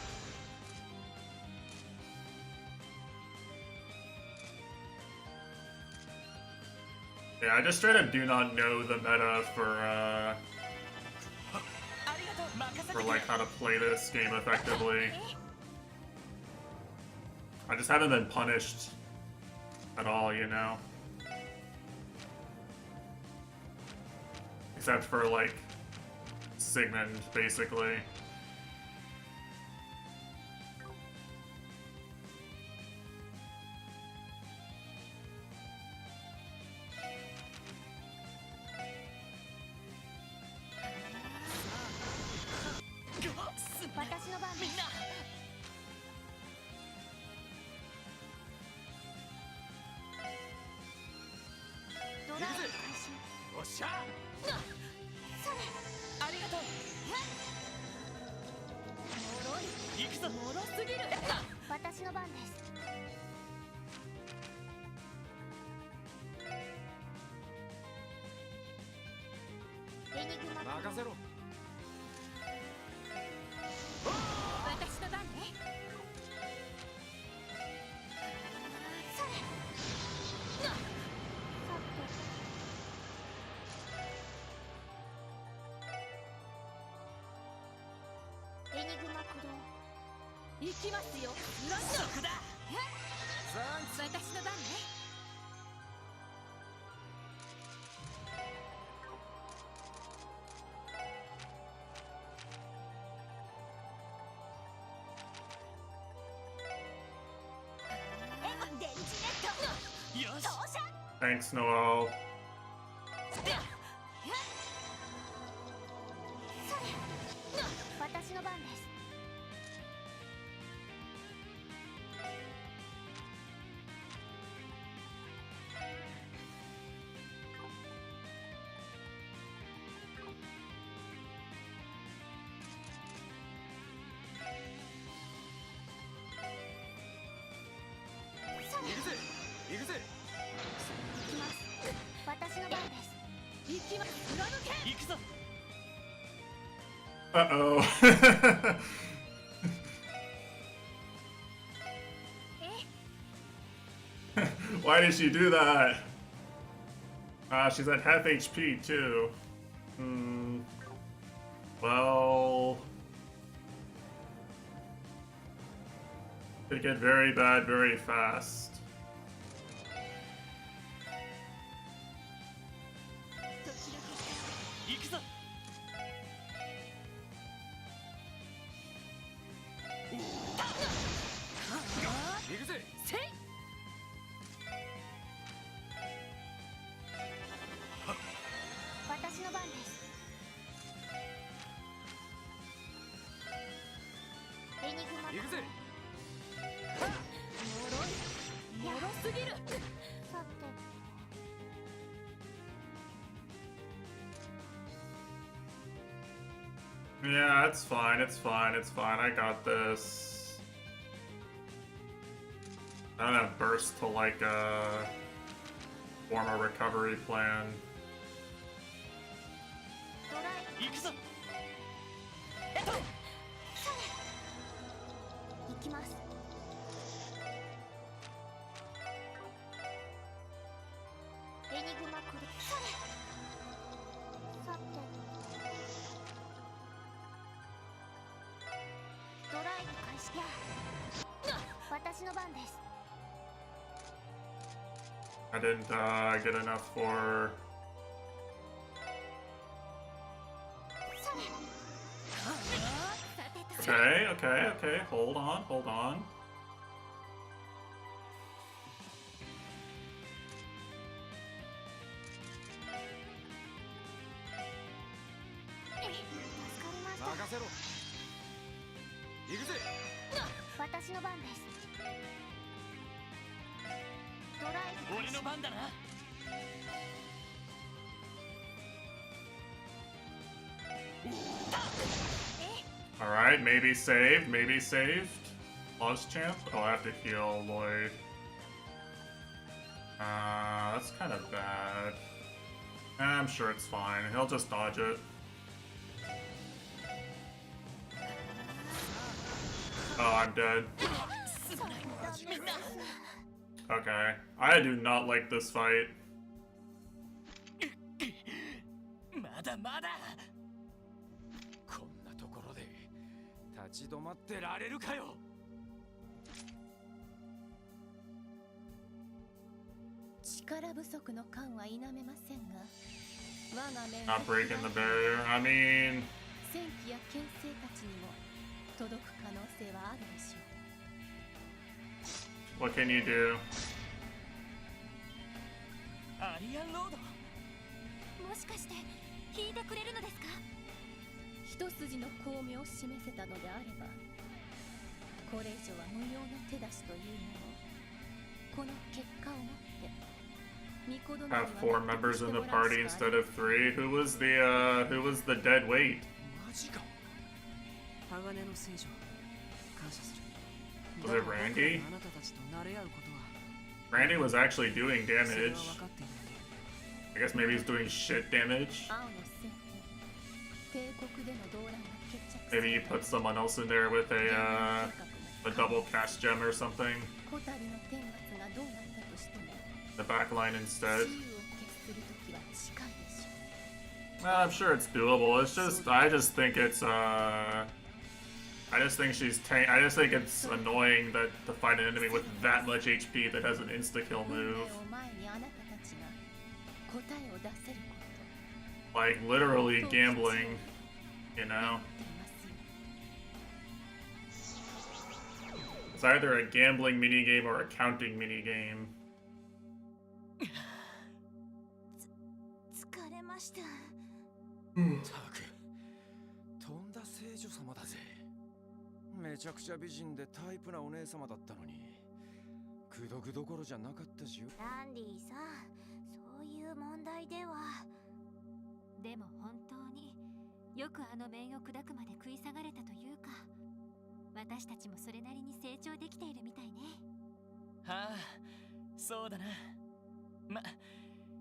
Yeah, I just straight up do not know the meta ありがとう任せて for くれ like how to play this game effectively. I just haven't been punished at all, you know? Except for like Sigmund, basically. Watashi no ban みんなドライブ開始。おっしゃそれありがとうもろい。行くぞもろすぎる。私の番です。エニグマクル任せろ私の番ね。それさてエニグマ駆動行きますよ。そこだサン私の番ね。電池ネットよし投射。 Thanks, Noel. 私の番です。行くぜ行くぜ行きます。私の番です。行きます。裏抜け。行くぞ Uh-oh. Why did she do that? She's at half HP too. Well... Could get very bad very fast. 行くぞ。行くぜ。せい。私の番です。エニグマ。行くぜ。もろすぎる。さて。Yeah, it's fine, it's fine, it's fine. I got this. I don't have burst to like form a recovery plan. ドライ。行くぞ。行きます。エニグマクリ。それ。さて。ドライブ開始や。私の番です。 I didn't get enough for. Okay, okay, okay. Hold on, hold on. Alright, maybe saved, maybe saved. Lost champ? Oh, I have to heal Lloyd. That's kind of bad. I'm sure it's fine. He'll just dodge it. Oh, I'm dead. Okay. I do not like this fight. まだまだ。こんなところで立ち止まってられるかよ。力不足の感は否めませんが、我が面 Not breaking the barrier. I mean, 戦機や牽制たちにも届く可能性はあるでしょう。 what can you do? アリアンロード。もしかして引いてくれるのですか？一筋の巧妙を示せたのであれば、これ以上は無用の手出しというのも、この結果をもって Have 4 members in the party instead of 3. Who was the dead weight? マジか。鋼の聖女、感謝する。 Was it Randy? あなたたちと慣れ合うことは Randy was actually doing それは damage. 分かっている。 I guess maybe he's doing shit damage. 青の戦法、帝国での動乱が決着。 Maybe you put someone else in there with a double cast gem or something. 小谷の天罰がどうなったとしても、 The back line instead. 自由を決する時は近いでしょう。 I'm sure it's doable. It's just, I just think it's, I just think I just think it's annoying that to fight an enemy with that much HP that has an insta-kill 運命 move. を前にあなたたちが答えを出せるこ Like, literally gambling, you と know? っていますよ。 It's either a gambling minigame or a counting minigame. 疲れました。たく、とんだ聖女様だぜ。めちゃくちゃ美人でタイプなお姉様だったのに、口説くどころじゃなかったしよ。ランディさん、そういう問題では。でも本当によくあの面を砕くまで食い下がれたというか、私たちもそれなりに成長できているみたいね。はあ、そうだな。ま、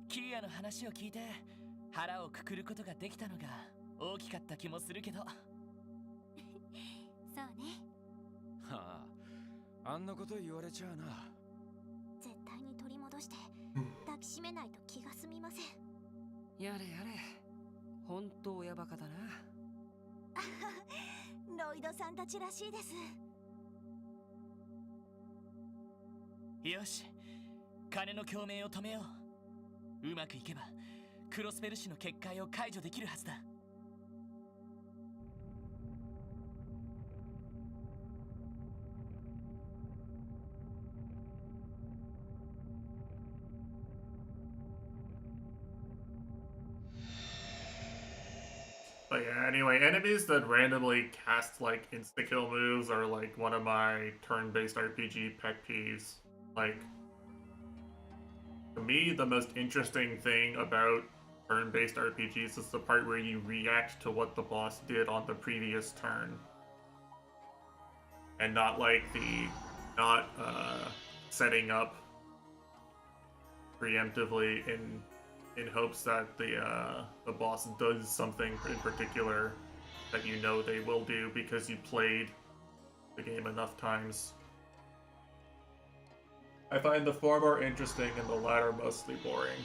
キーヤの話を聞いて腹をくくることができたのが大きかった気もするけど。そうね。はあ、あんなこと言われちゃうな。絶対に取り戻して抱きしめないと気が済みません。やれやれ、本当親バカだな。ロイドさんたちらしいです。よし、金の共鳴を止めよう。うまくいけばクロスベル氏の結界を解除できるはずだ。But yeah, anyway, enemies that randomly cast like insta-kill moves are like one of my turn-based RPG pet peeves. Like, to me, the most interesting thing about turn-based RPGs is the part where you react to what the boss did on the previous turn. And not like not setting up preemptively in hopes that the boss does something in particular that you know they will do because you played the game enough times. I find the former interesting and the latter mostly boring.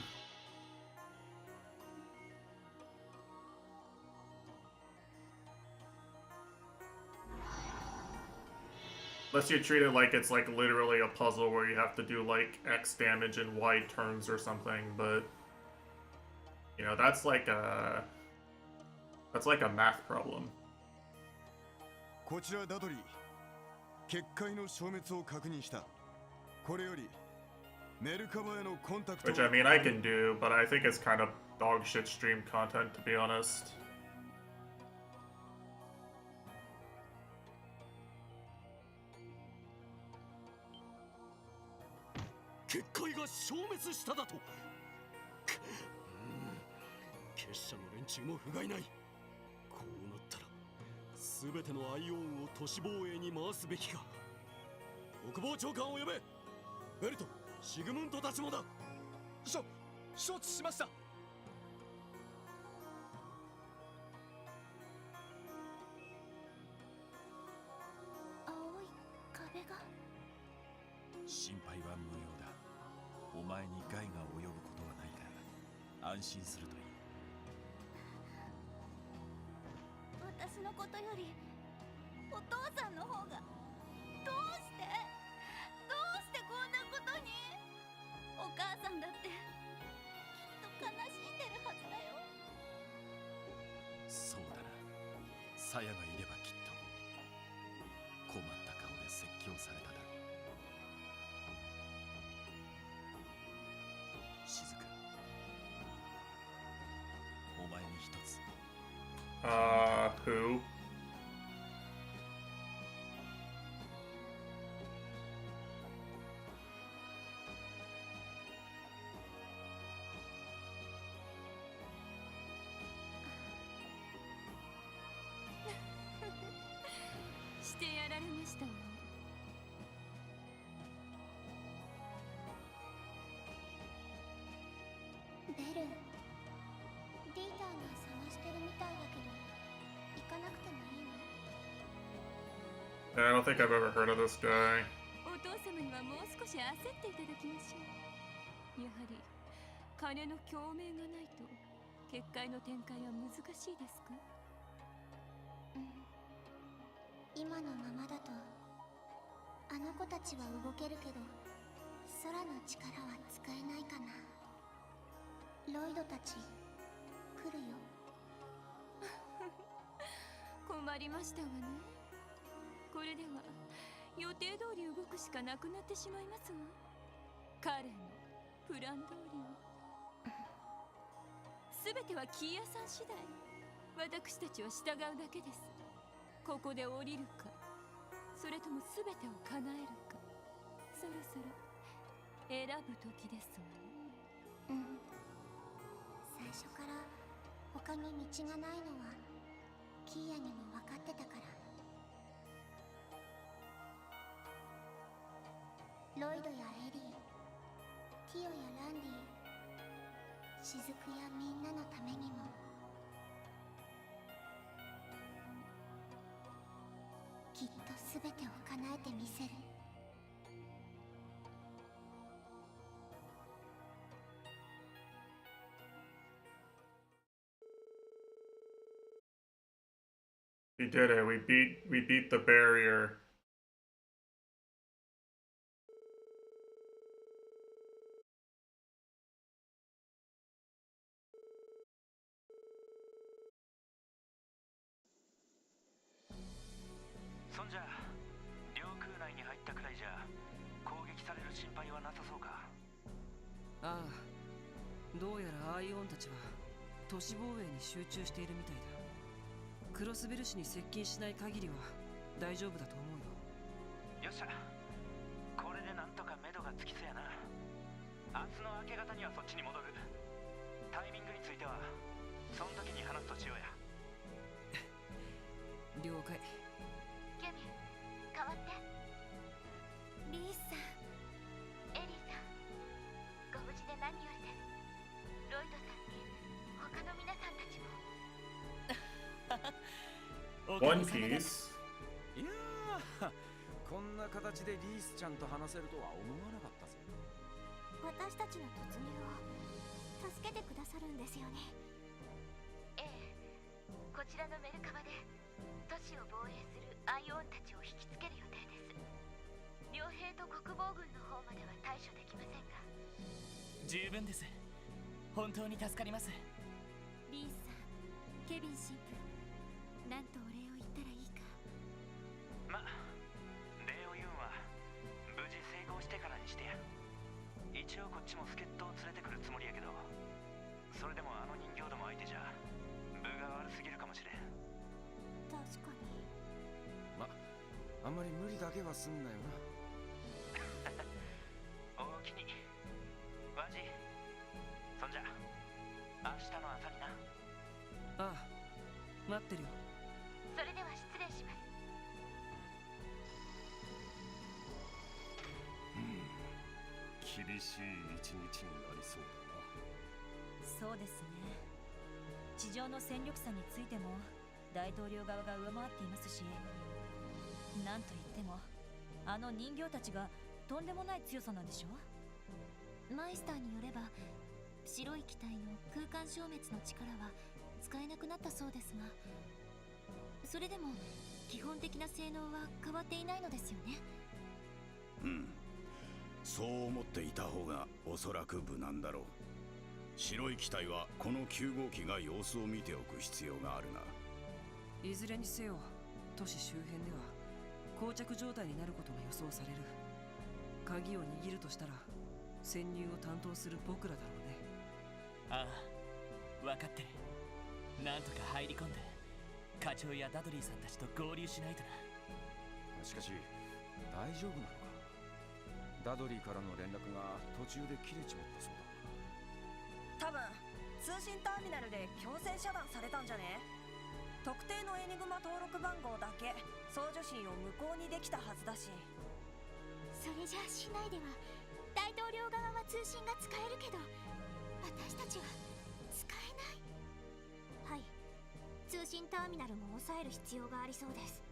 Unless you treat it like it's like literally a puzzle where you have to do like X damage in Y turns or something, but you know, that's like a math problem. こちらダドリー、結界の消滅を確認した。これよりメルカバへのコンタクト。 Which I mean I can do, but I think it's kind of dog shit stream content to be honest. 結界が消滅しただと。結社の連中も不甲斐ない。こうなったら全てのアイオンを都市防衛に回すべきか。国防長官を呼べ。ベルト、シグムントたちもだ。承知しました。青い壁が。心配は無用だ。お前に害が及ぶことはないから安心するといい。私のことよりお父さんの方が。どうしてこんなことに。お母さんだってきっと悲しんでるはずだよ。そうだな。鞘がいればきっと困った顔で説教されただろう。雫、お前に一つ。Who? してやられましたわね。ベル、ディーターが探してるみたいだけど行かなくてもいいの。 I don't think I've ever heard of this guy. お父様にはもう少し焦っていただきましょう。やはり金の共鳴がないと結界の展開は難しいですか。今のままだとあの子たちは動けるけど空の力は使えないかな。ロイドたち来るよ。困りましたわね。これでは予定通り動くしかなくなってしまいますわ。彼のプラン通りに。全てはキーヤさん次第。私たちは従うだけです。ここで降りるか、それとも全てを叶えるか、そろそろ選ぶ時ですわね。最初から他に道がないのはキーヤにも分かってたから。ロイドやエリー、ティオやランディ、雫やみんなのためにも。きっと全てを叶えてみせる。We did it. We beat the barrier. 心配はなさそうか。ああ、どうやらアイオンたちは都市防衛に集中しているみたいだ。クロスベル市に接近しない限りは大丈夫だと思うよ。よっしゃ、これでなんとか目処がつきそうやな。明日の明け方にはそっちに戻る。タイミングについてはその時に話すとしようや。了解。ケビン、代わって。リースさん、エリーさん、ご無事で何よりです。ロイドさんに他の皆さんたちも。One Piece. いやー、こんな形でリースちゃんと話せるとは思わなかったぜ。私たちの突入を助けてくださるんですよね。ええ、こちらのメルカバで都市を防衛するアイオンたちを引きつける予定です。両兵と国防軍の方までは対処できませんが。十分です。本当に助かります。リースさん、ケビン神父、なんとお礼を言ったらいいか。ま、礼を言うんは無事成功してからにしてや。一応こっちも助っ人を連れてくるつもりやけど、それでもあの人形ども相手じゃ分が悪すぎるかもしれん。確かに。ま、あんまり無理だけはすんなよな。おおきに。ワジ、そんじゃ明日の朝にな。ああ、待ってるよ。それでは失礼します。厳しい一日になりそうだな。そうですね。地上の戦力差についても大統領側が上回っていますし、なんといってもあの人形たちがとんでもない強さなんでしょ。マイスターによれば白い機体の空間消滅の力は使えなくなったそうですが、それでも基本的な性能は変わっていないのですよね。うん、そう思っていた方がおそらく無難だろう。白い機体はこの9号機が様子を見ておく必要があるな。いずれにせよ都市周辺では膠着状態になることが予想される。鍵を握るとしたら潜入を担当する僕らだろうね。ああ、分かってる。なんとか入り込んで課長やダドリーさんたちと合流しないとな。しかし大丈夫なのか。ダドリーからの連絡が途中で切れちまったそうだ。多分通信ターミナルで強制遮断されたんじゃね。特定のエニグマ登録番号だけ送受信を無効にできたはずだし。それじゃあ市内では大統領側は通信が使えるけど私たちは使えない。はい、通信ターミナルも抑える必要がありそうです。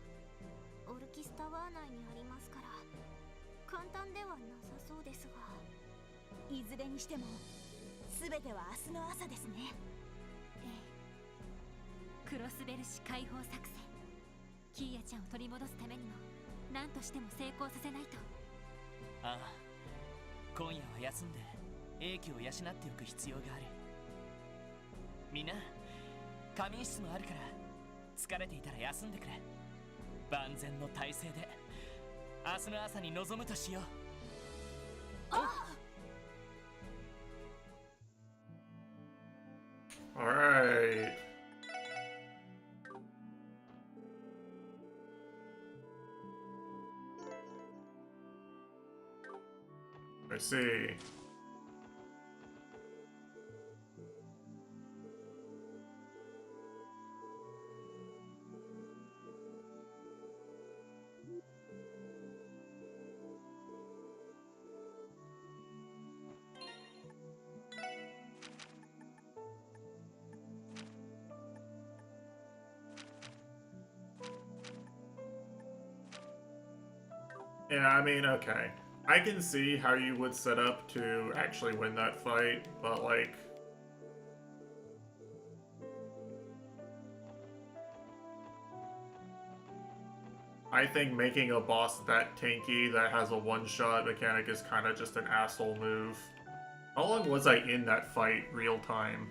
オルキスタワー内にありますから簡単ではなさそうですが。いずれにしても全ては明日の朝ですね。ええ、クロスベル市解放作戦、キーヤちゃんを取り戻すためにも何としても成功させないと。ああ、今夜は休んで英気を養っておく必要がある。みんな仮眠室もあるから疲れていたら休んでくれ。万全の体制で明日の朝に臨むとしよう。Alright. I see. Yeah, I mean, okay. I can see how you would set up to actually win that fight, but like... I think making a boss that tanky that has a one-shot mechanic is kind of just an asshole move. How long was I in that fight real time?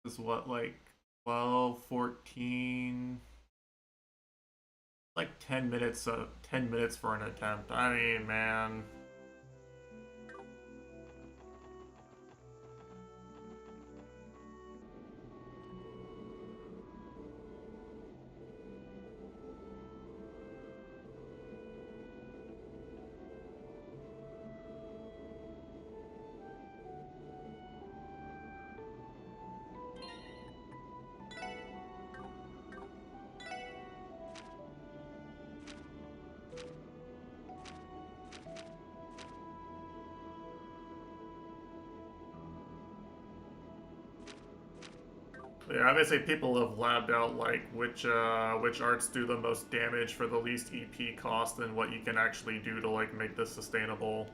is what, like 12, 14, like 10 minutes 10 minutes for an attempt. I mean, man. Yeah, obviously people have labbed out like which arts do the most damage for the least EP cost and what you can actually do to like make this sustainable.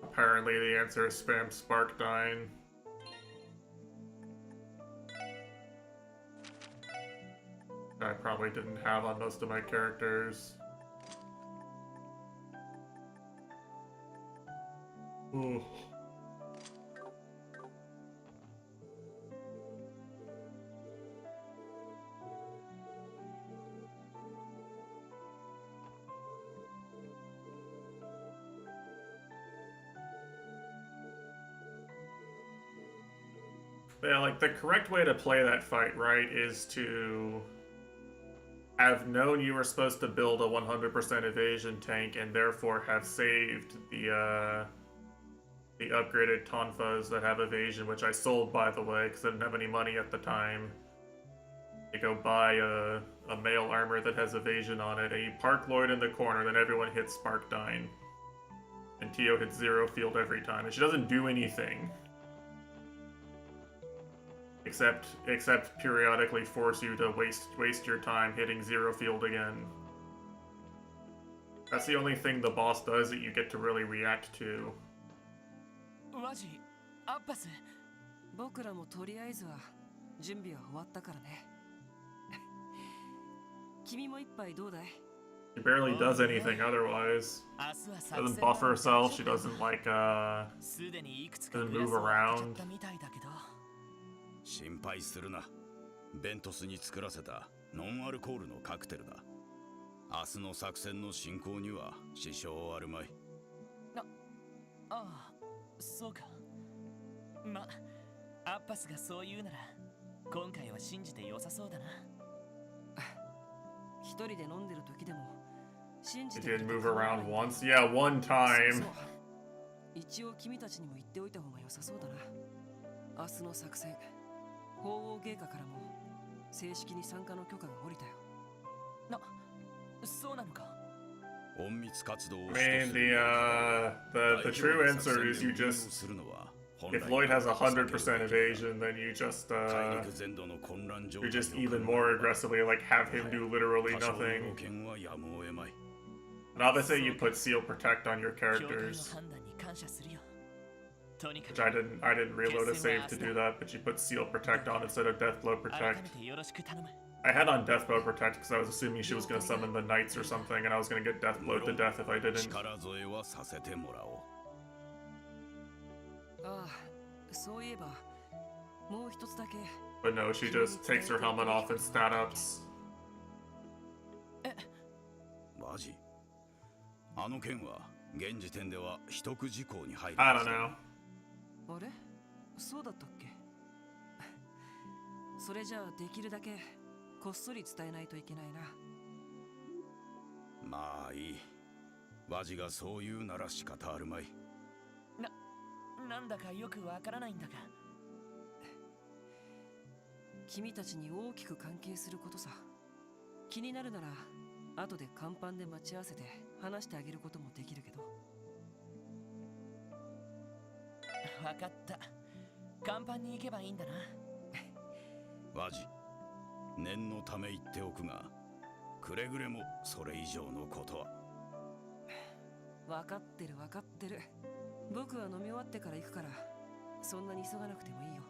Apparently the answer is spam Spark Dyne. I probably didn't have on most of my characters. Ooh. Yeah, like the correct way to play that fight, right, is to have known you were supposed to build a 100% evasion tank and therefore have saved the upgraded tonfas that have evasion, which I sold, by the way, because I didn't have any money at the time. You go buy a male armor that has evasion on it, and you park Lloyd in the corner, then everyone hits Spark Dyne. And Tio hits 0 field every time, and she doesn't do anything. Except periodically force you to waste your time hitting 0 field again. That's the only thing the boss does that you get to really react to. マジ、アッパス。僕らもとりあえずは準備は終わったからね。君も一杯どうだい? She barely does anything otherwise. Doesn't buff herself, she doesn't like doesn't move around. 心配するな。ベントスに作らせたノンアルコールのカクテルだ。明日の作戦の進行には支障あるまい。ああ、そうか。ま、アッパスがそう言うなら、今回は信じて良さそうだな。一人で飲んでる時でも信じ She て did move around once. Yeah, one time. 一応君たちにも言っておいた方が良さそうだな。明日の作戦、鳳凰芸家からも正式に参加の許可が下りたよ。そうなのか。 I mean, the true answer is you just, if Lloyd has 100% evasion, then you just even more aggressively like have him do literally nothing. And obviously you put Seal Protect on your characters, which I didn't reload a save to do that, but you put Seal Protect on instead of Deathblow Protect. I had on Deathblow Protect because I was assuming she was going to summon the Knights or something, and I was going to get Deathblowed to death if I didn't. ああ、そういえばもう一つだけ。 But no, she just takes her helmet off and stat ups. マジ? あの件は現時点では秘匿事項に入る。 I don't know. あれ? そうだったっけ? それじゃあできるだけこっそり伝えないといけないな。まあいい。ワジがそう言うなら仕方あるまい。なんだかよくわからないんだが。君たちに大きく関係することさ。気になるなら後で甲板で待ち合わせて話してあげることもできるけど。わかった。甲板に行けばいいんだな。ワジ、念のため言っておくが、くれぐれもそれ以上のことは。分かってる分かってる。僕は飲み終わってから行くから、そんなに急がなくてもいいよ。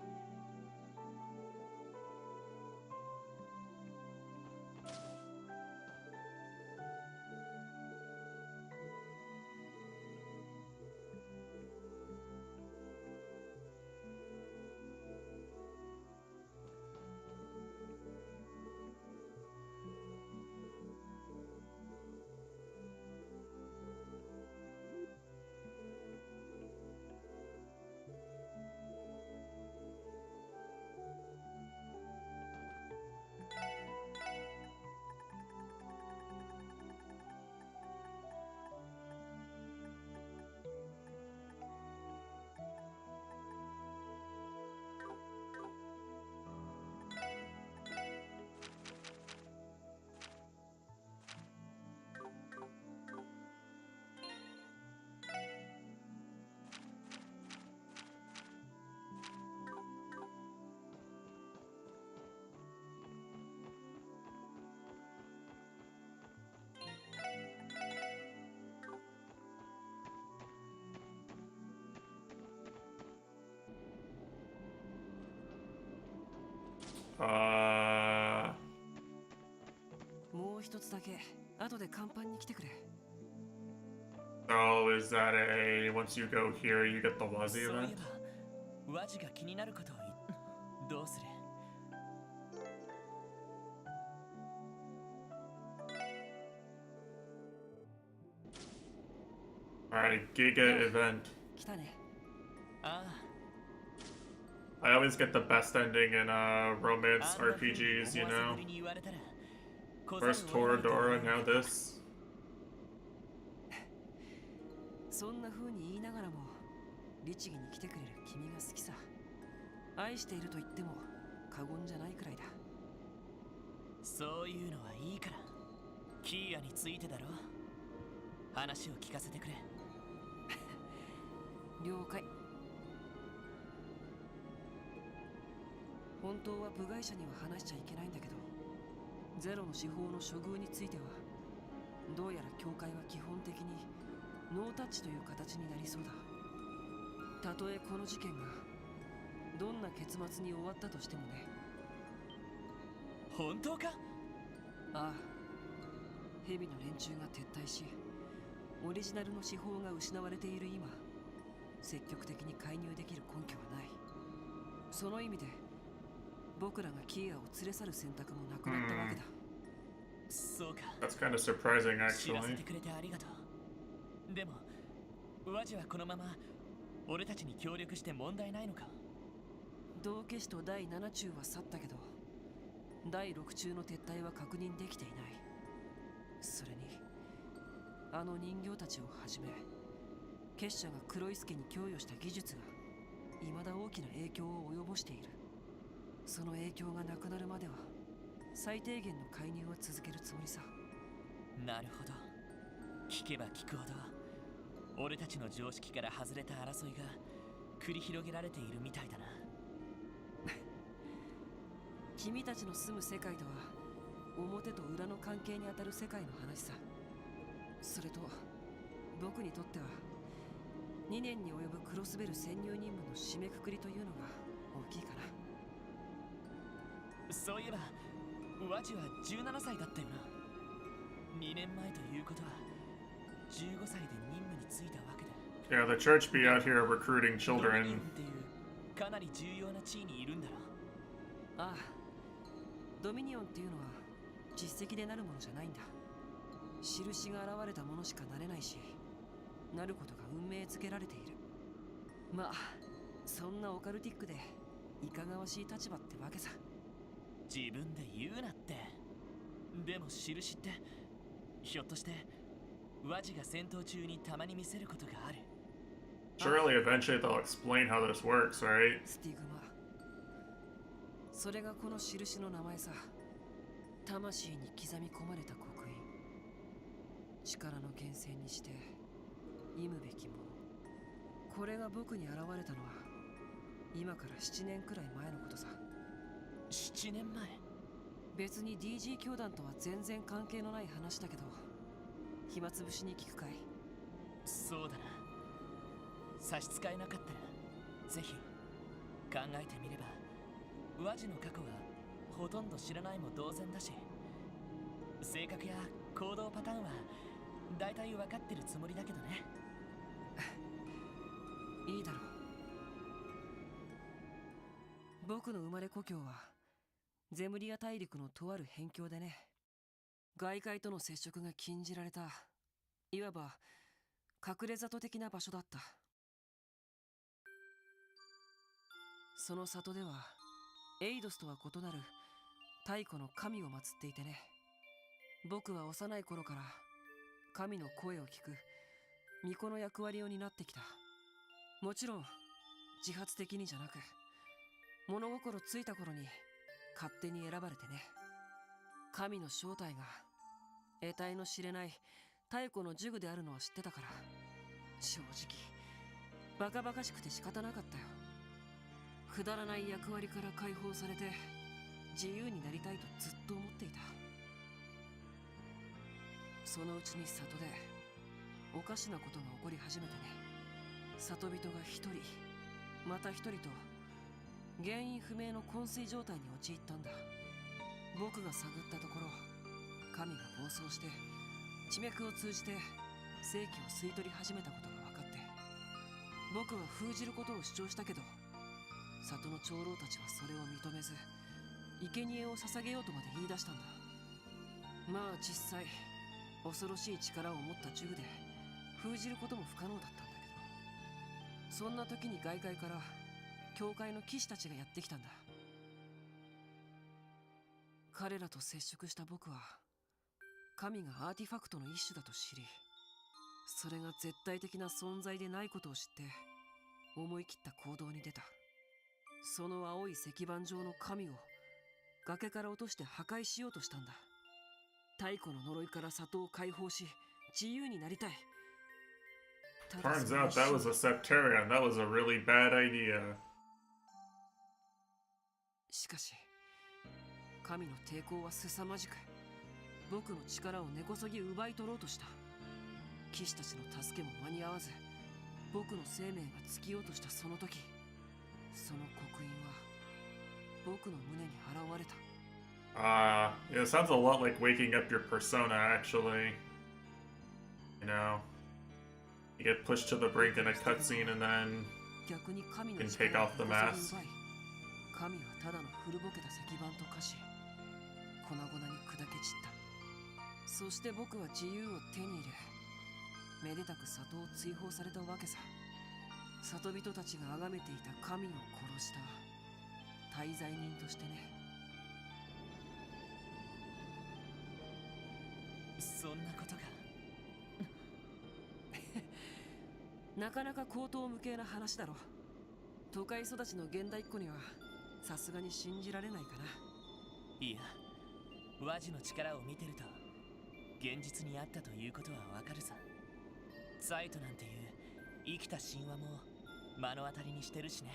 もう一つだけ後で甲板に来てくれ。Oh, is that a once you go here you get the Wazzy そうい event? えばワジが気になることをどうする？ Alright, Giga event. 来たね。あ I always get the best ending in romance あ、 RPGs, you 思わ know? せぶりに言われたら First Toradora, now this. そんな風に言いながらも律儀に来てくれる君が好きさ。愛していると言っても過言じゃないくらいだ。そういうのはいいから。キーヤについてだろ。話を聞かせてくれ。了解。本当は部外者には話しちゃいけないんだけど、ゼロの司法の処遇についてはどうやら教会は基本的にノータッチという形になりそうだ。たとえこの事件がどんな結末に終わったとしてもね。本当か？ああ、蛇の連中が撤退し、オリジナルの司法が失われている今、積極的に介入できる根拠はない。その意味で僕らがキーヤを連れ去る選択もなくなったわけだ。そうか。 That's kind of surprising, 知らせ actually. てくれてありがとう。でもワジはこのまま俺たちに協力して問題ないのか？道化師と第7中は去ったけど、第6中の撤退は確認できていない。それにあの人形たちをはじめ、結社が黒い助に供与した技術が未だ大きな影響を及ぼしている。その影響がなくなるまでは最低限の介入を続けるつもりさ。なるほど。聞けば聞くほど俺たちの常識から外れた争いが繰り広げられているみたいだな。君たちの住む世界とは表と裏の関係にあたる世界の話さ。それと僕にとっては2年に及ぶクロスベル潜入任務の締めくくりというのが大きいかな。そういえばワジは17歳だったよな。2年前ということは15歳で任務に就いたわけだ。 Yeah, the church be out here recruiting ドミニオン children. っていうかなり重要な地位にいるんだろ。ああ、ドミニオンっていうのは実績でなるものじゃないんだ。印が現れたものしかなれないし、なることが運命づけられている。まあそんなオカルティックでいかがわしい立場ってわけさ。自分で言うなって。でも印ってひょっとしてワジが戦闘中にたまに見せることがある？ Surely eventually they'll explain how this works, right? スティグマ、それがこの印の名前さ。魂に刻み込まれた刻印、力の源泉にして忌むべきもの。これが僕に現れたのは今から7年くらい前のことさ。7年前？別に DG 教団とは全然関係のない話だけど、暇つぶしに聞くかい？そうだな。差し支えなかったらぜひ考えてみれば、ワジの過去はほとんど知らないも同然だし、性格や行動パターンは大体分かってるつもりだけどね。いいだろう。僕の生まれ故郷はゼムリア大陸のとある辺境でね、外界との接触が禁じられた、いわば隠れ里的な場所だった。その里ではエイドスとは異なる太古の神を祀っていてね、僕は幼い頃から神の声を聞く巫女の役割を担ってきた。もちろん自発的にじゃなく、物心ついた頃に勝手に選ばれてね。神の正体が得体の知れない太古の呪具であるのは知ってたから、正直バカバカしくて仕方なかったよ。くだらない役割から解放されて自由になりたいとずっと思っていた。そのうちに里でおかしなことが起こり始めてね、里人が一人また一人と原因不明の昏睡状態に陥ったんだ。僕が探ったところ、神が暴走して地脈を通じて生気を吸い取り始めたことが分かって、僕は封じることを主張したけど、里の長老たちはそれを認めず、生贄を捧げようとまで言い出したんだ。まあ実際恐ろしい力を持った呪具で封じることも不可能だったんだけど、そんな時に外界から教会の騎士たちがやってきたんだ。彼らと接触した僕は、神がアーティファクトの一種だと知り、それが絶対的な存在でないことを知って思い切った行動に出た。その青い石板状の神を崖から落として破壊しようとしたんだ。太古の呪いから里を解放し自由になりたい。 Turns out that was a Septarian. That was a really bad idea. しかし神の抵抗は凄まじく、僕の力を根こそぎ奪い取ろうとした。騎士たちの助けも間に合わず、僕の生命が尽きようとしたその時、その刻印は僕の胸に現れた。Yeah, it sounds a lot like waking up your persona, actually. You know, you get pushed to the brink in a cutscene and then you can take off the mask. 神はただの古ぼけた石板と化し、粉々に砕け散った。そして僕は自由を手に入れ、めでたく里を追放されたわけさ。里人たちが崇めていた神を殺した大罪人としてね。そんなことがなかなか荒唐無稽な話だろ。都会育ちの現代っ子にはさすがに信じられないかな。いや、ワジの力を見てると現実にあったということはわかるさ。ザイトなんていう生きた神話も目の当たりにしてるしね。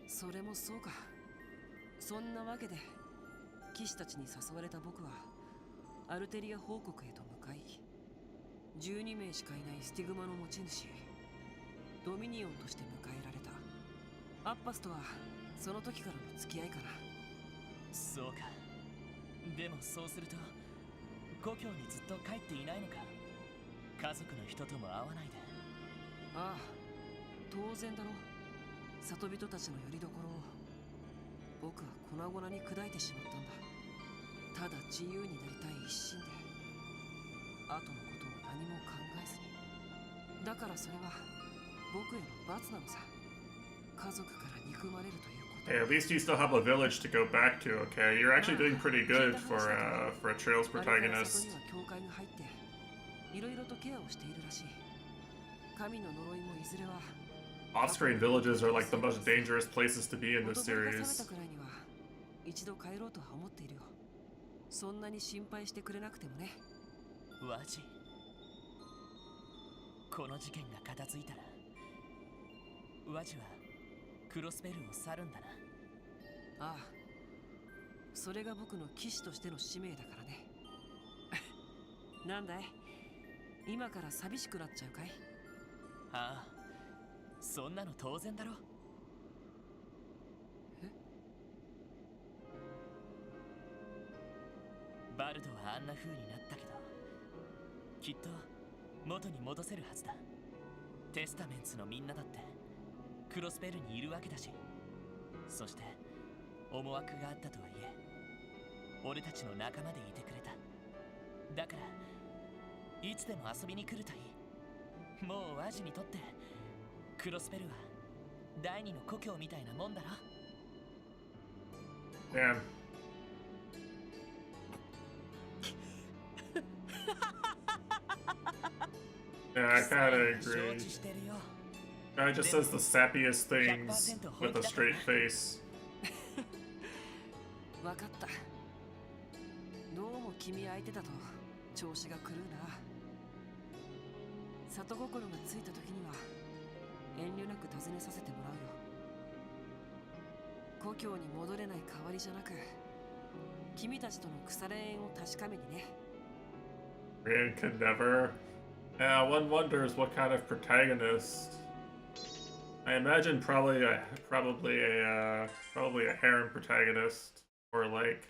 それもそうか。そんなわけで騎士たちに誘われた僕はアルテリア報国へと向かい、12名しかいないスティグマの持ち主ドミニオンとして迎えられた。アッパスとはその時からの付き合いかな。そうか。でもそうすると故郷にずっと帰っていないのか。家族の人とも会わないで。ああ、当然だろ。里人たちの拠り所を僕は粉々に砕いてしまったんだ。ただ自由になりたい一心で、後のことを何も考えずに。だからそれは僕への罰なのさ。家族から憎まれるということ。Hey, at least you still have a village to go back to, okay? You're actually doing pretty good for a Trails protagonist. 教会が入っていろいろとケアをしているらしい。神の呪いもいずれは Off-screen villages are like the most dangerous places to be in this series. 一度帰ろうとは思っているよ。そんなに心配してくれなくてもね。ワジ、この事件が片付いたらワジはクロスベルを去るんだな。ああ、それが僕の騎士としての使命だからね。なんだい、今から寂しくなっちゃうかい？ああ、そんなの当然だろ。バルドはあんな風になったけど、きっと元に戻せるはずだ。テスタメンツのみんなだってクロスベルにいるわけだし、そして思惑があったとはいえ俺たちの仲間でいてくれた。だからいつでも遊びに来るといい。もうワジにとってクロスベルは第二の故郷みたいなもんだろ。Damn. Yeah, I kinda agree. Guy just says the sappiest things with a straight face. わかった。どうも君相手だと調子が狂うな。里心がついた時には遠慮なく尋ねさせてもらうよ。故郷に戻れない代わりじゃなく、君たちとの腐れ縁を確かめにね。Ryan could never. Yeah, one wonders what kind of protagonist. I imagine probably a harem protagonist, or like.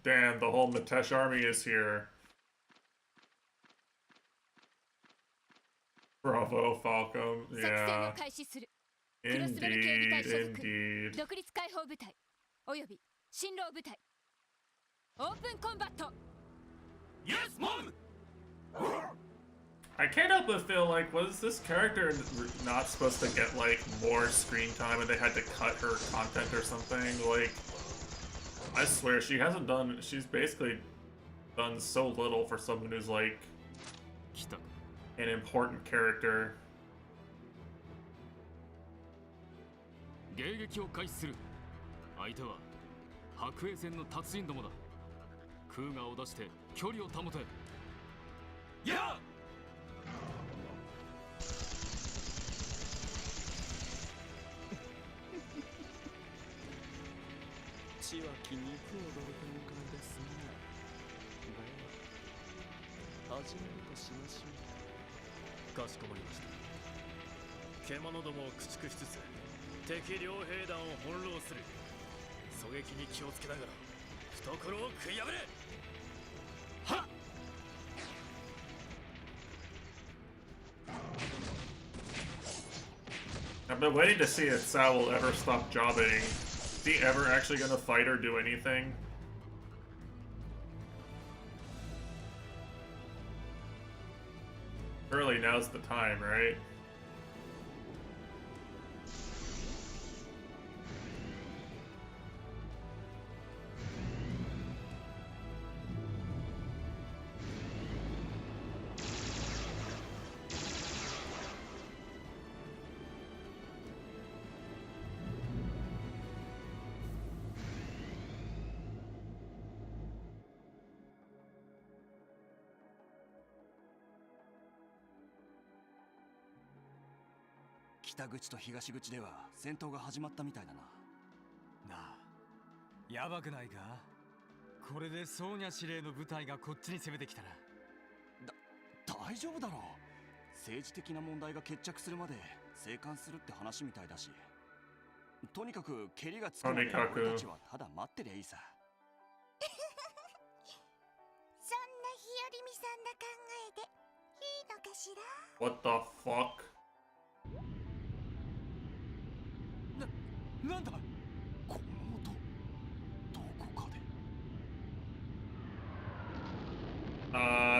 Damn, the whole Matesh army is here. Bravo, Falcom. Yeah. Indeed, indeed. 独立解放部隊および新郎部隊オープンコンバット Yes, Mom! I can't help but feel like, was this character not supposed to get like more screen time and they had to cut her content or something? Like, I swear she's basically done so little for someone who's like an important character. 迎撃を開始する。相手は白衛戦の達人どもだ。クーガを出して距離を保て。やあ！血は気に食う驚くのかですね。では始めるとしましょう。かしこまりました。獣どもを駆逐しつつ敵両兵団を翻弄する。狙撃に気をつけながら懐を食い破れ。はっ。I've been waiting to see if Sal will ever stop jobbing. Is he ever actually gonna fight or do anything? Surely now's the time, right?「北口と東口では戦闘が始まったみたいだな。なあ、やばくないか？これでソーニャ司令の部隊がこっちに攻めてきたら。大丈夫だろう。政治的な問題が決着するまで静観するって話みたいだし。とにかく蹴りがつくまで俺たちはただ待ってりゃいいさ。そんな日和美さんな考えでいいのかしら？ What the fuck? なんだこの音。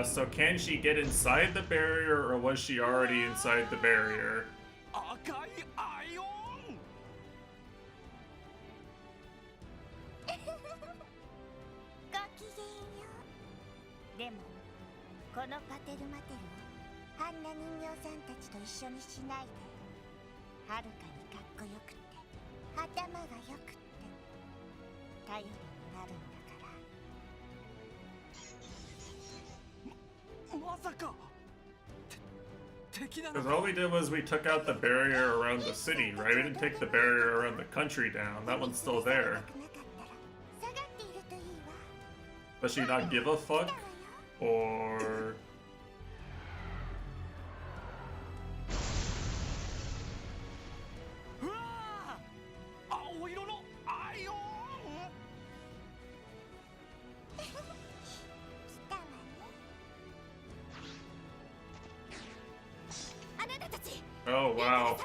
So can she get inside the barrier, or was she already inside the barrier? 赤いアイオン。ごきげんよう。でもこのパテルマテルをあんな人形さんたちと一緒にしないで。はるかにかっこよくて頭がよくて頼りになるんだから。まさか。 Because all we did was we took out the barrier around the city, right? We didn't take the barrier around the country down. That one's still there. Does she not give a fuck? Or... Oh, wow.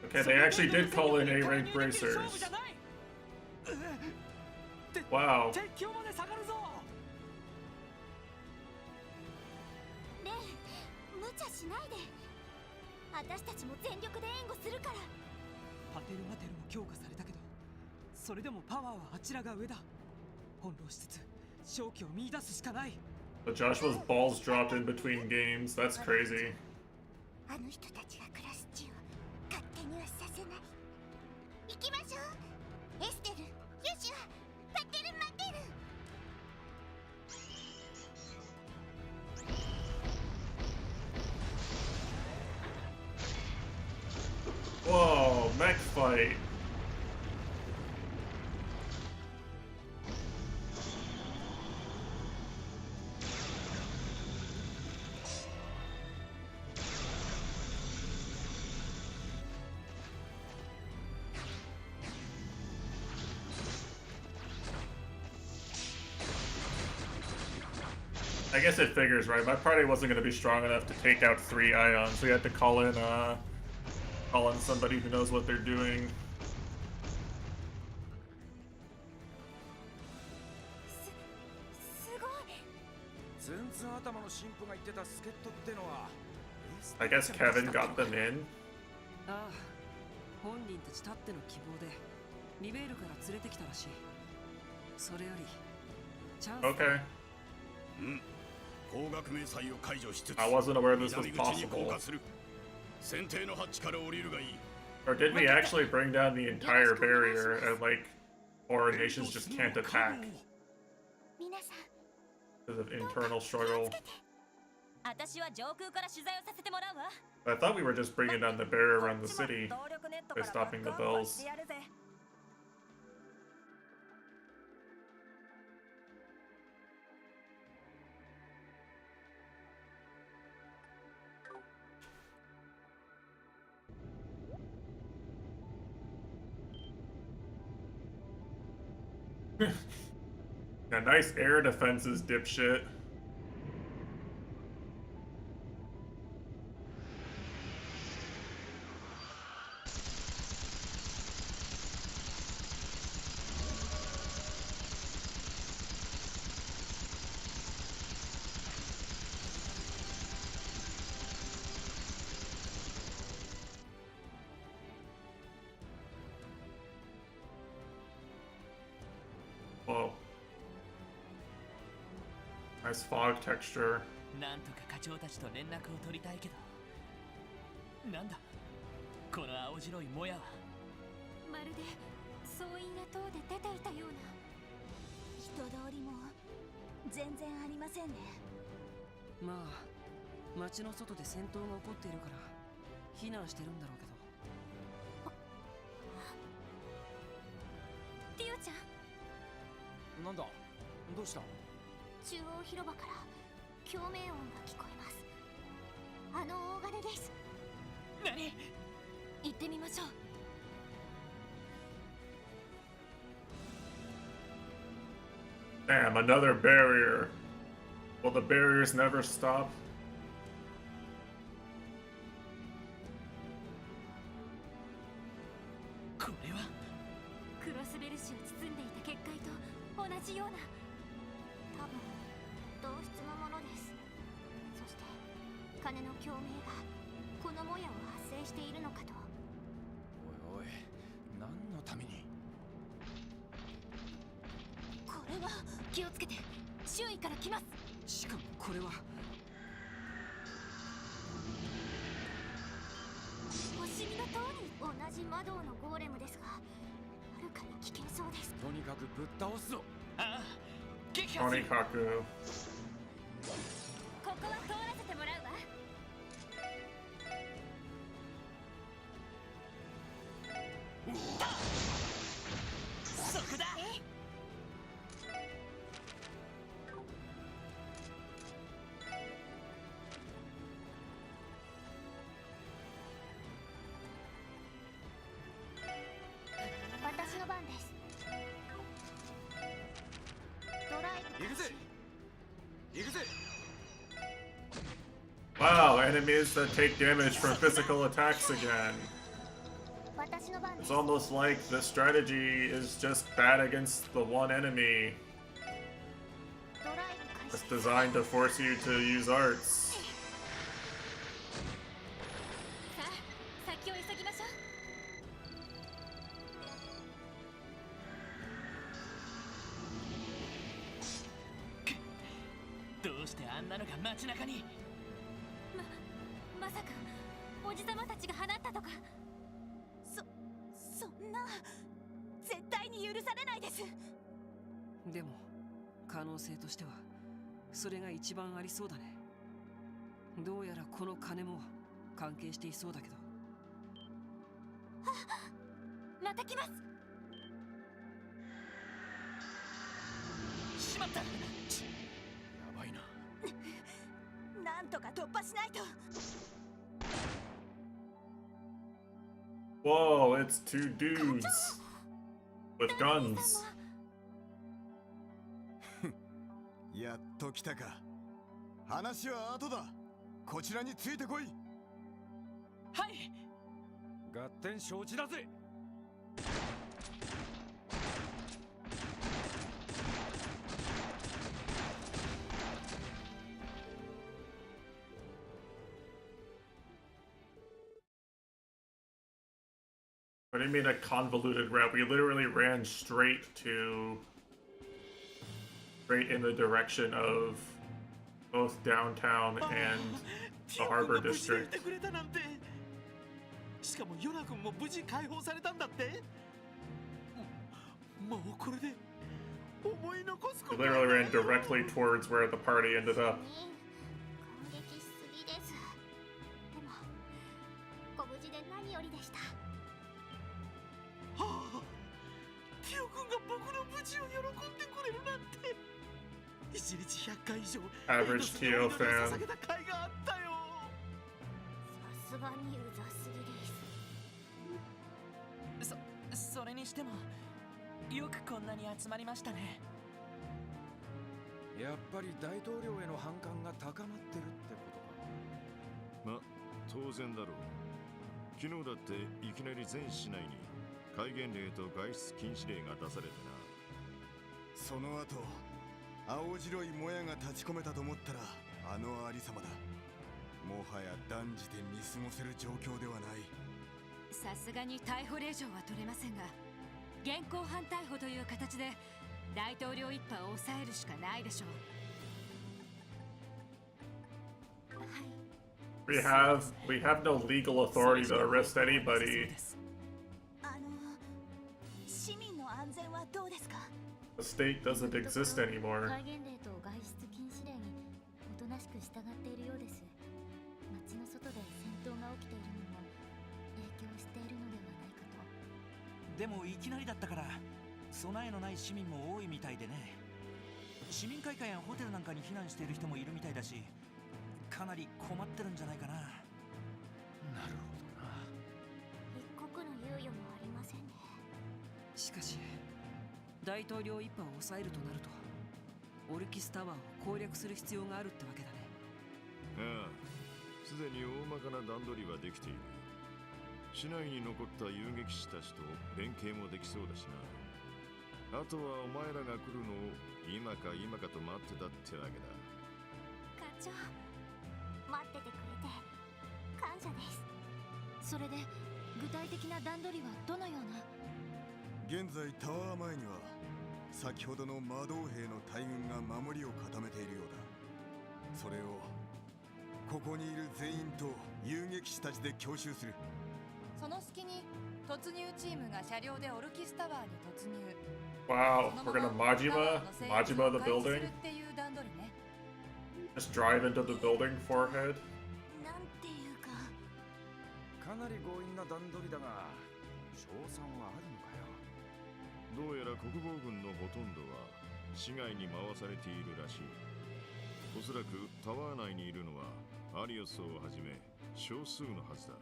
Okay, they actually did call in A-rank bracers. Wow. レイ、無茶しないで。私たちも全力で援護するから。パテルマテルも強化されたけど、それでもパワーはあちらが上だ。翻弄しつつ勝機を見出すしかない。 But Joshua's balls dropped in between games. That's crazy. あの人たちが暮らす地を勝手にはさせない。行きましょう。エステル、ヨシュア、パテルマテル。 Whoa, mech fight. I guess it figures, right? My party wasn't going to be strong enough to take out 3 ions. We had to call in somebody who knows what they're doing. すごい。ツンツン頭の神父が言ってた助っ人ってのは I guess Kevin got them in. ああ、本人たちたっての希望でリベールから連れてきたらしい。それよりチャンス。 Okay. 高学明祭を解除しつつ I wasn't aware this was 南口に降 possible. 下する。船艇のハッチから降りるがいい。 Or did we actually bring down the entire barrier and like foreign nations just can't attack 皆さん、 because of internal struggle? 私は上空から取材をさせてもらうわ。 I thought we were just bringing down the barrier around the city by stopping the bells. Yeah, nice air defenses, dipshit. Whoa. Nice fog texture. なんとか課長たちと連絡を取りたいけど、なんだこの青白いもやは。まるで総員や塔で出ていたような。人通りも全然ありませんね。まあ街の外で戦闘が起こっているから避難してるんだろうけど。ティオちゃん、なんだどうした。中央広場から共鳴音が聞こえます。あの大金です。何？行ってみましょう。Damn, another barrier. Will the barriers never stop? これはクロスベルシを包んでいた結界と同じような。多分同質のものです。そして金の共鳴がこのもやを発生しているのかと。おいおい、何のために。これは気をつけて、周囲から来ます。しかもこれは星見の塔に同じ魔導のゴーレムですが、はるかに危険そうです。とにかくぶっ倒すぞ。ああ、撃と破する。にかく。ここは通らせてもらうわ。そこだ。私の番です。ドライブ。行くぜ行くぜ。 Wow, enemies that take damage from physical attacks again. 私の番で It's す。 almost like the strategy is just bad against the one enemy. ドライブ開 It's 始。 designed to force you to use arts. さあ、先を急ぎましょう。どうしてあんなのが街中に。まさかおじさまたちが放ったとか。そんな絶対に許されないです。でも可能性としてはそれが一番ありそうだね。どうやらこの金も関係していそうだけど。また来ます。しまった。やばいな。なんとか突破しないと。 Whoa, it's two dudes with guns. やっと来たか。話は後だ。こちらについてこい。はい。合点承知だぜ。 What do you mean a convoluted route? We literally ran straight in the direction of both downtown and the harbor district. しかもヨナ君も無事解放されたんだって。もうこれで思い残すこ We と literally ran directly towards where the party ended up. 攻撃しすぎです。でもご無事で何よりでした。はあ、ティオ君が僕の無事を喜んでくれるなんて。一日100回以上 Average Tio fan. 捧げた甲斐があったよ。さすがにうざすぎです。それにしてもよくこんなに集まりましたね。やっぱり大統領への反感が高まってるってことか。ま、当然だろう。昨日だっていきなり全市内に戒厳令と外出禁止令が出されてな。その後青白いもやが立ち込めたと思ったらあのありさまだ。もはや断じて見過ごせる状況ではない。さすがに逮捕令状は取れませんが、現行犯逮捕という形で大統領一派を抑えるしかないでしょう。 We have no legal authority to arrest anybody. 市民の安全はどうですか？ The state doesn't exist anymore. 戒厳令と外出禁止令におとなしく従っているようです。街の外で戦闘が起きているのも影響しているのではないかと。でもいきなりだったから備えのない市民も多いみたいでね。市民会館やホテルなんかに避難している人もいるみたいだし、かなり困ってるんじゃないかな。なるほどな。一刻の猶予もありませんね。しかし大統領一派を抑えるとなるとオルキスタワーを攻略する必要があるってわけだね。ああ、すでに大まかな段取りはできている。市内に残った遊撃士たちと連携もできそうだしな。あとはお前らが来るのを今か今かと待ってたってわけだ。長、待っててくれて感謝です。それで具体的な段取りはどのような？現在タワー前には先ほどの魔導兵の大軍が守りを固めているようだ。それをここにいる全員と遊撃士たちで強襲する。その隙に突入チームが車両でオルキスタワーに突入。 Wow, we're gonna Majima the building? っていう段取りね。 Just drive into the building forehead? なんていうか、かなり強引な段取りだが勝算はあるのかよ。どうやら国防軍のほとんどは市外に回されているらしい。おそらくタワー内にいるのはアリオスをはじめ少数のはずだ。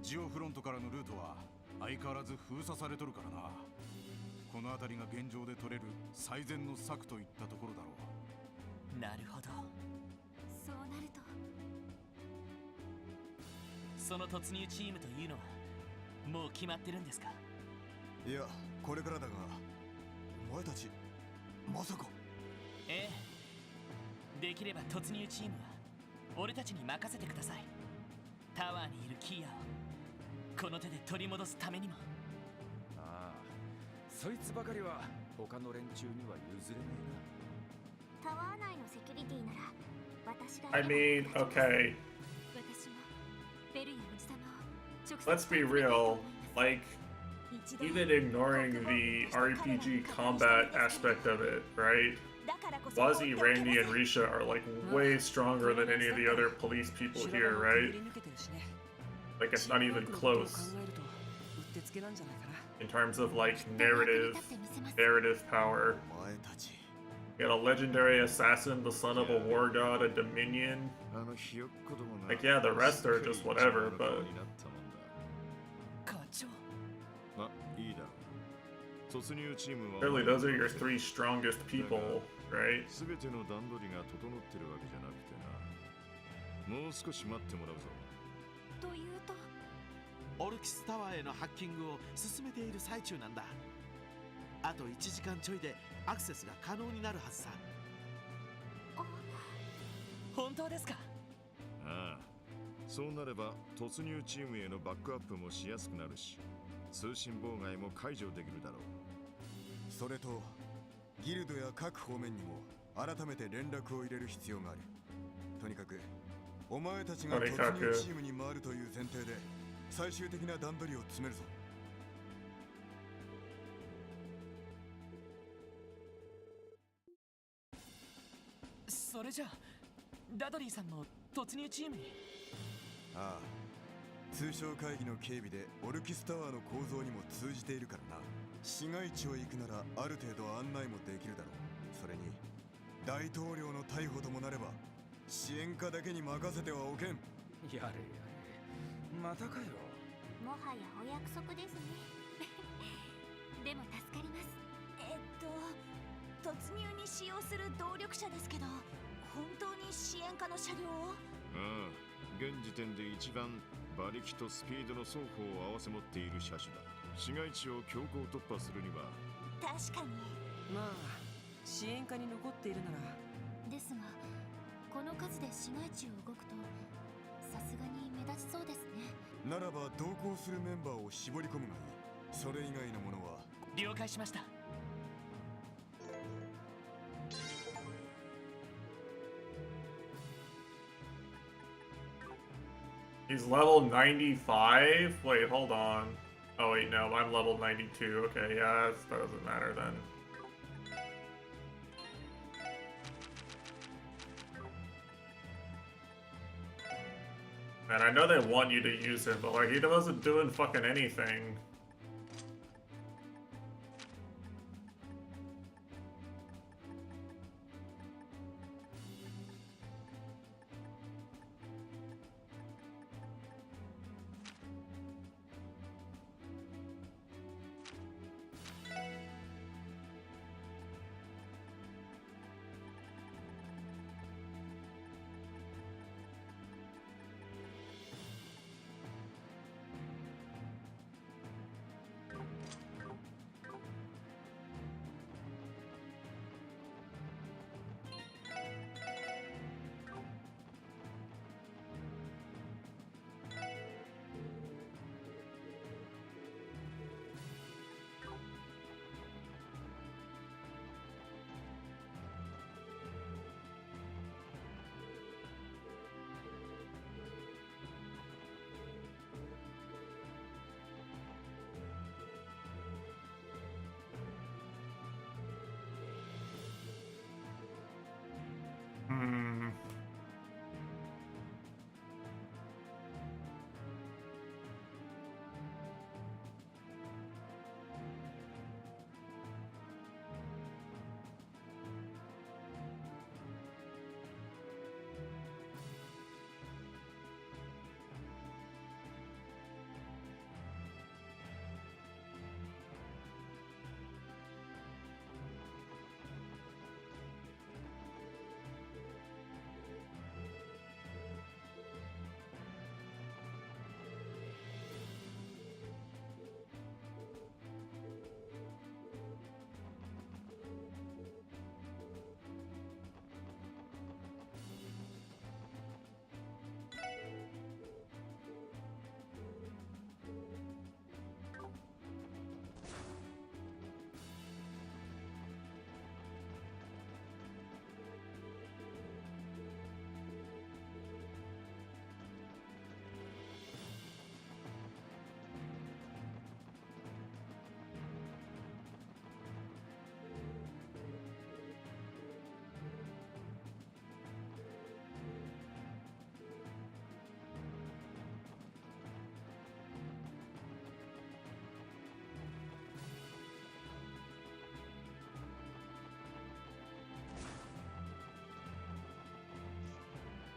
ジオフロントからのルートは相変わらず封鎖されとるからな。この辺りが現状で取れる最善の策といったところだろう。なるほど。そうなるとその突入チームというのはもう決まってるんですか？いや、これからだが、お前たちまさか。ええ、できれば突入チームは俺たちに任せてください。タワーにいるキーヤをこの手で取り戻すためにも。ああ、そいつばかりは他の連中には譲れないな。タワー内のセキュリティなら私が I mean, okay. 私もベルやおじさまを直接 Let's be real. Like, even ignoring the RPG combat aspect of it, right? Wazzy, Randy, and Risha are like way stronger than any of the other police people here, right? Like, it's not even close. In terms of like narrative power. You got a legendary assassin, the son of a war god, a dominion. Like, yeah, the rest are just whatever, but clearly those are your three strongest people, right? 全ての段取りが整ってるわけじゃなくてな。もう少し待ってもらうぞ。というと、オルキスタワーへのハッキングを進めている最中なんだ。あと1時間ちょいでアクセスが可能になるはずさ。本当ですか？ああ、そうなれば突入チームへのバックアップもしやすくなるし、通信妨害も解除できるだろう。それとギルドや各方面にも改めて連絡を入れる必要がある。とにかくお前たちが突入チームに回るという前提で最終的な段取りを詰めるぞ。それじゃあダドリーさんも突入チームに？ああ、通商会議の警備でオルキスタワーの構造にも通じているからな。市街地を行くならある程度案内もできるだろう。それに大統領の逮捕ともなれば支援家だけに任せてはおけん。やれやれ、またかよ。もはやお約束ですね。でも助かります。突入に使用する動力車ですけど、本当に支援家の車両を？ああ、現時点で一番馬力とスピードの双方を併せ持っている車種だ。市街地を強行突破するには確かに。まあ支援下に残っているなら。ですが、この数で市街地を動くとさすがに目立ちそうですね。ならば同行するメンバーを絞り込むがいい。それ以外のものは了解しました。He's level 95? Wait, hold on. Oh wait, no, I'm level 92. Okay, yeah, that doesn't matter then. Man, I know they want you to use him, but like, he wasn't doing fucking anything.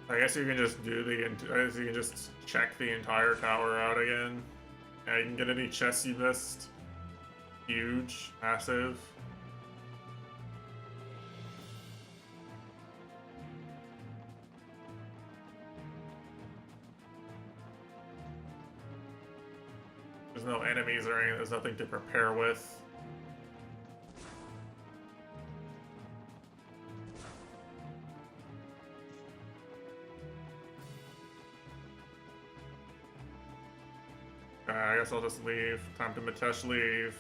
I guess you can just do I guess you can just check the entire tower out again. Yeah, you can get any chests you missed. Huge, massive. There's no enemies or anything, there's nothing to prepare with. I guess I'll just leave. Time to Matesh leave.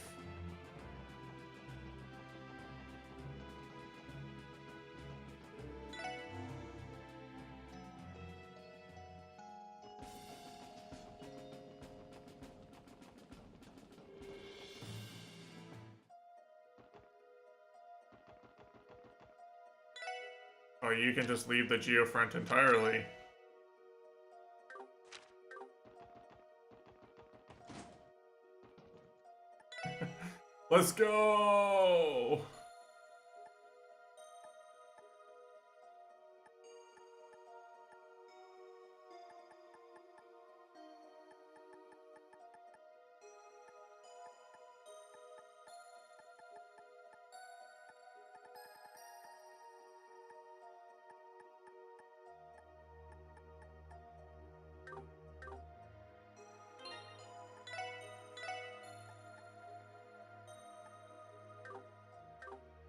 Oh, you can just leave the geofront entirely. Let's go!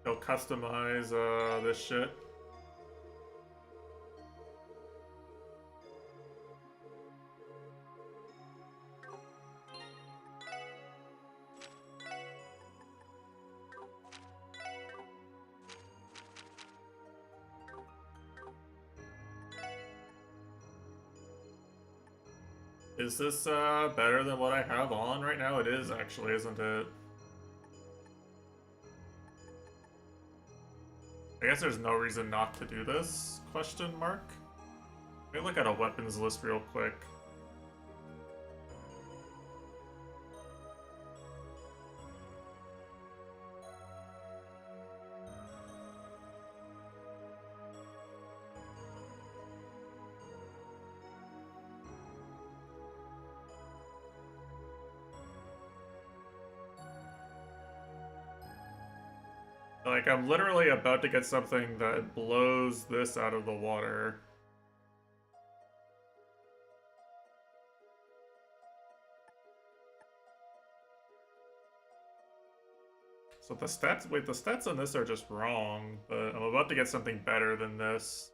They'll customize this shit. Is this better than what I have on right now? It is actually, isn't it? I guess there's no reason not to do this, question mark? Let me look at a weapons list real quick. Like, I'm literally about to get something that blows this out of the water. So the stats, wait, the stats on this are just wrong, but I'm about to get something better than this.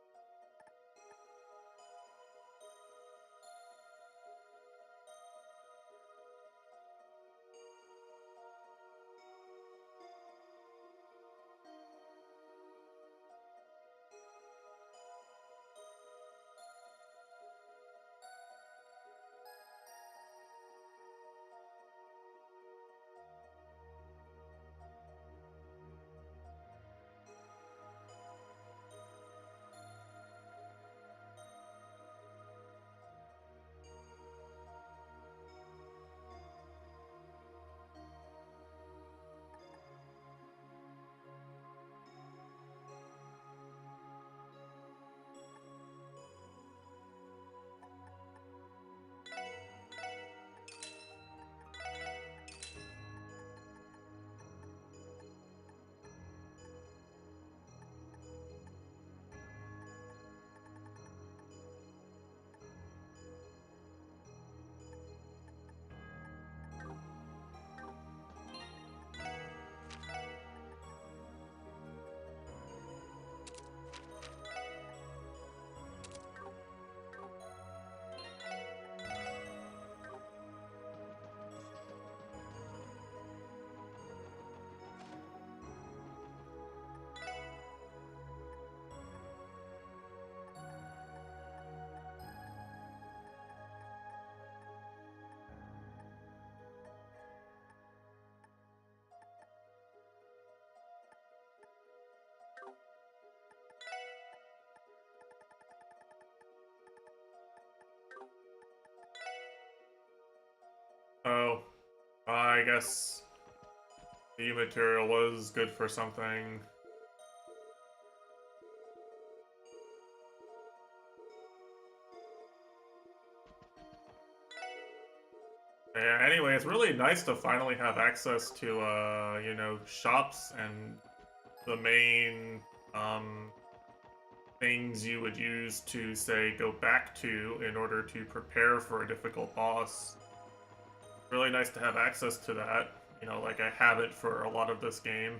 Oh, I guess the material was good for something. Yeah, anyway, it's really nice to finally have access to, you know, shops and the main, things you would use to, say, go back to in order to prepare for a difficult boss. Really nice to have access to that, you know, like I have it for a lot of this game.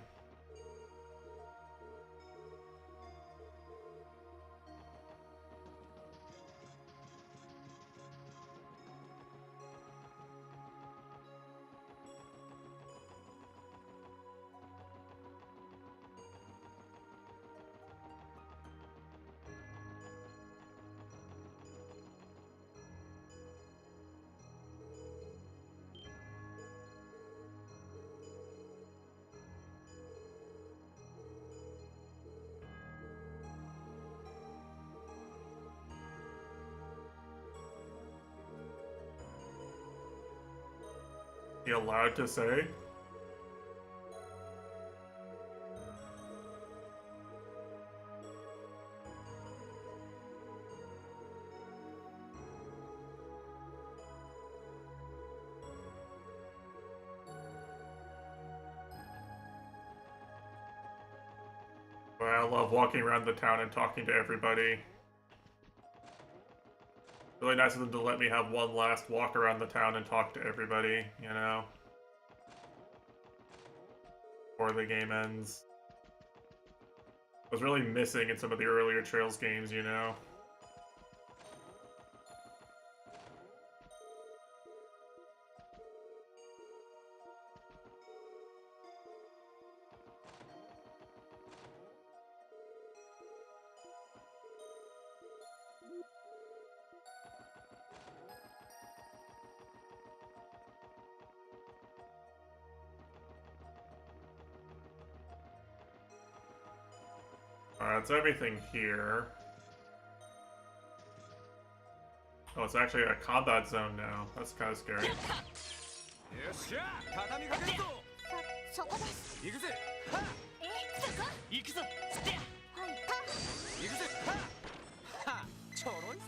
You allowed to say? But I love walking around the town and talking to everybody. Really nice of them to let me have one last walk around the town and talk to everybody, you know? Before the game ends. I was really missing in some of the earlier Trails games, you know? Alright, that's everything here. Oh, it's actually a combat zone now. That's kind of scary. よっしゃ畳みかけるぞそこです行くぜはっそこ行くぞつってはい行くぜはっはっちょろいぜ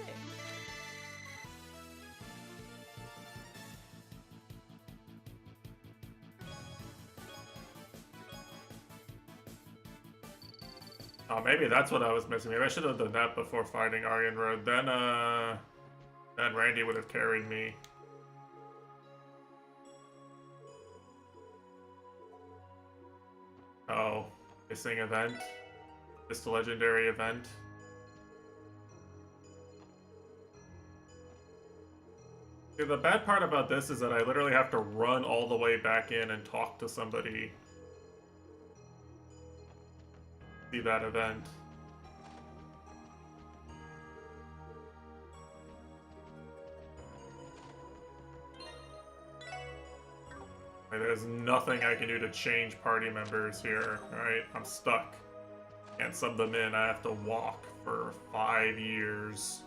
Oh, maybe that's what I was missing. Maybe I should have done that before fighting Aryan Road. Then Randy would have carried me. Oh, missing event? This legendary event? See, the bad part about this is that I literally have to run all the way back in and talk to somebody. See that event. Like, there's nothing I can do to change party members here, alright? I'm stuck. Can't sub them in, I have to walk for 5 years.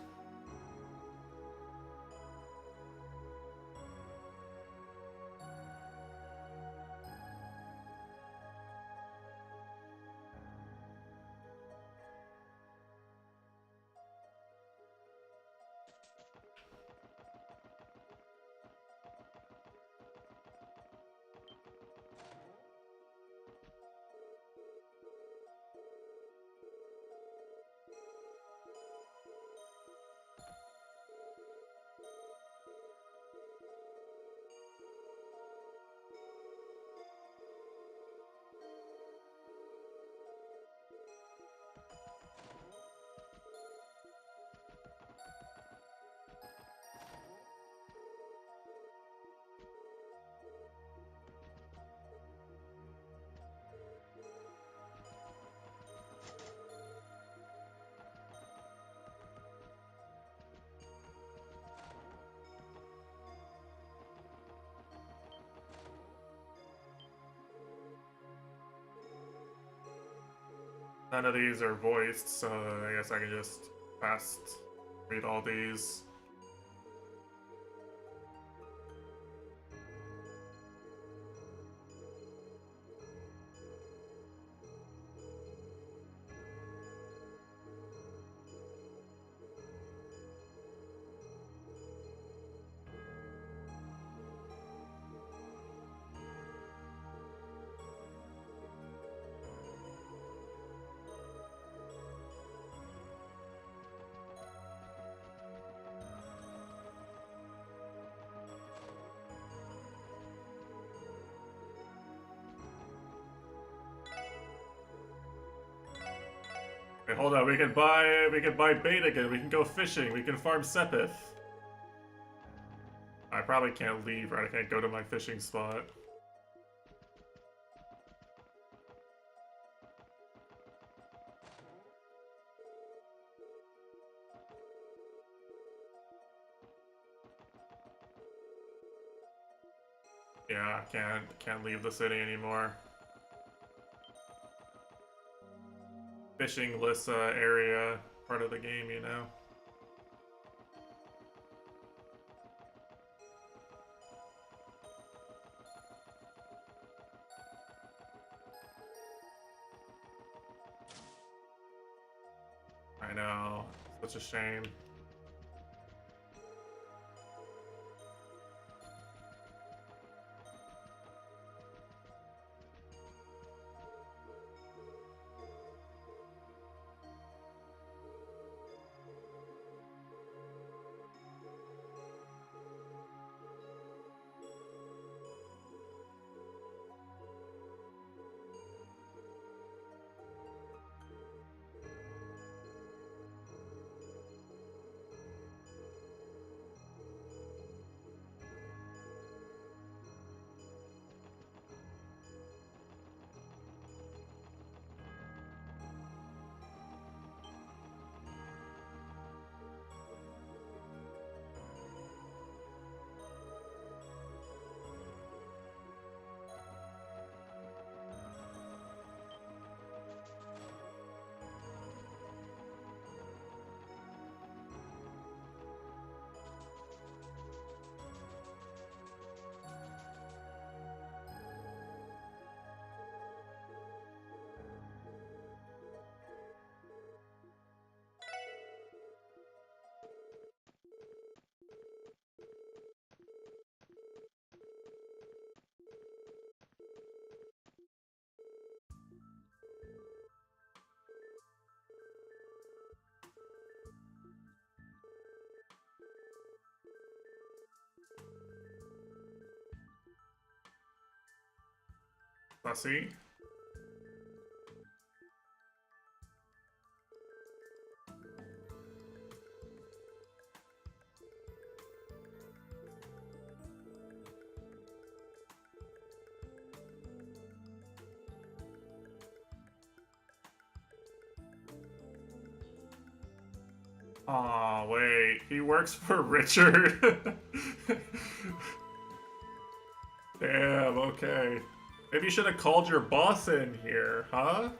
None of these are voiced, so I guess I can just read all these. Wait, hold on, we can buy bait again, we can go fishing, we can farm Sepith. I probably can't leave, right? I can't go to my fishing spot. Yeah, can't leave the city anymore. Fishing-less area, part of the game, you know? I know, such a shame. Fussy. Aw, wait, he works for Richard? Damn, okay. Maybe you should have called your boss in here, huh?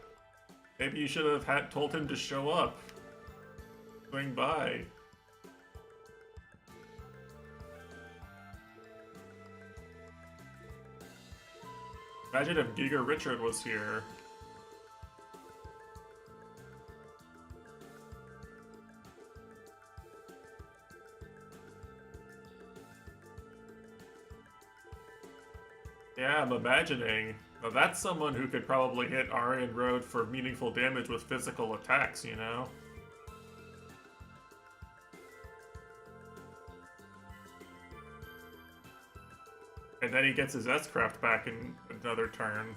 Maybe you should have told him to show up. Swing by. Imagine if Giga Richard was here. Yeah, I'm imagining. Now that's someone who could probably hit Aryan Road for meaningful damage with physical attacks, you know? And then he gets his S-Craft back in another turn.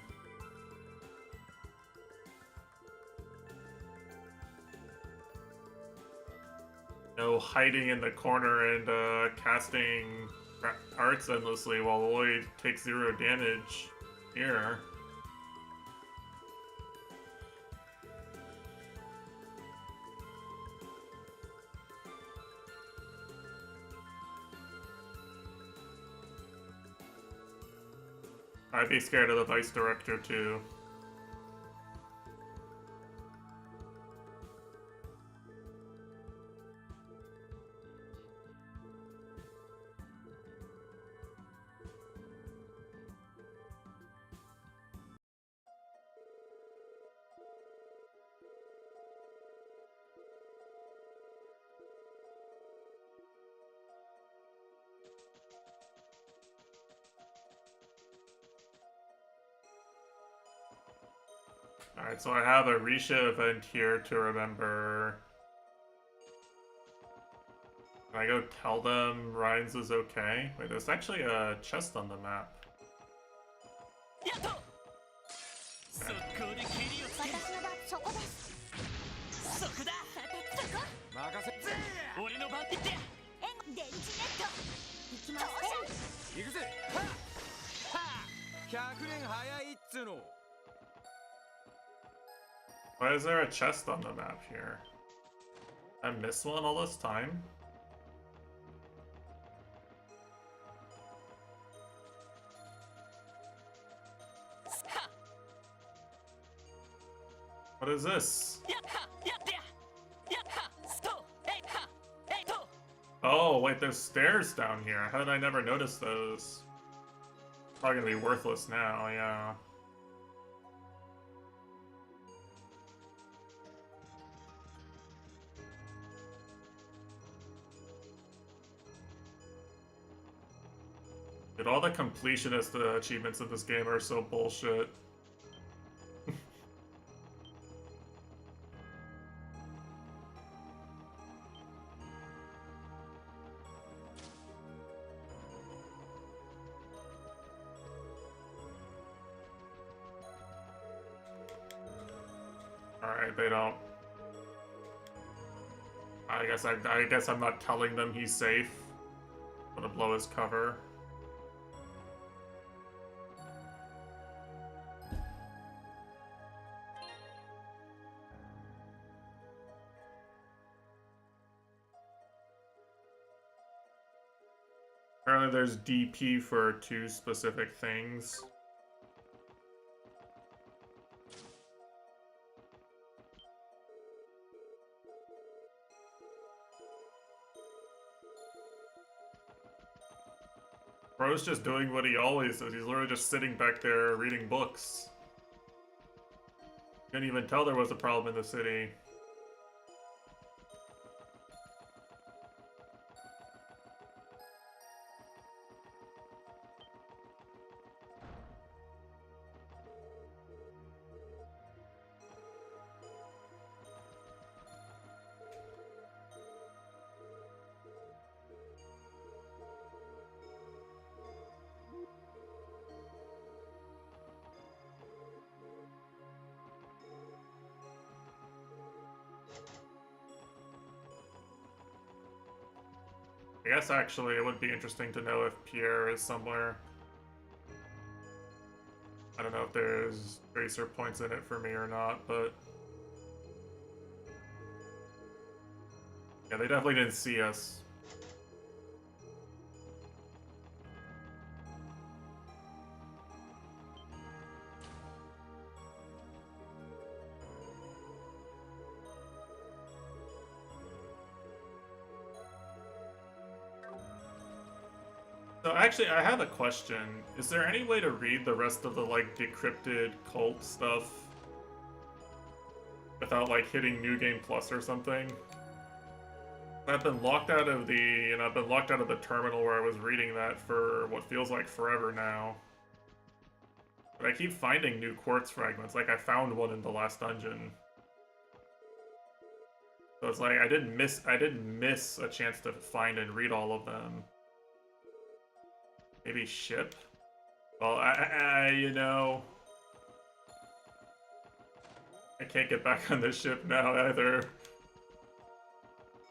No hiding in the corner and casting arts endlessly while Lloyd takes 0 damage here. I'd be scared of the Vice Director too. Alright, so I have a Risha event here to remember. Can I go tell them Ryan's is okay? Wait, there's actually a chest on the map. Okay. Why is there a chest on the map here? I missed one all this time? What is this? Oh, wait, there's stairs down here. How did I never notice those? Probably gonna be worthless now, yeah. Dude, all the completionist achievements in this game are so bullshit. Alright, they don't. I guess I'm not telling them he's safe. I'm gonna blow his cover. Apparently there's DP for 2 specific things. Bro's just doing what he always does. He's literally just sitting back there reading books. Couldn't even tell there was a problem in the city. I guess actually it would be interesting to know if Pierre is somewhere. I don't know if there's tracer points in it for me or not, but... yeah, they definitely didn't see us. So actually, I have a question. Is there any way to read the rest of the, like, decrypted cult stuff without, like, hitting New Game Plus or something? I've been locked out of the terminal where I was reading that for what feels like forever now. But I keep finding new quartz fragments, like I found one in the last dungeon. So it's like I didn't miss a chance to find and read all of them. Maybe ship? Well, you know... I can't get back on the ship now either.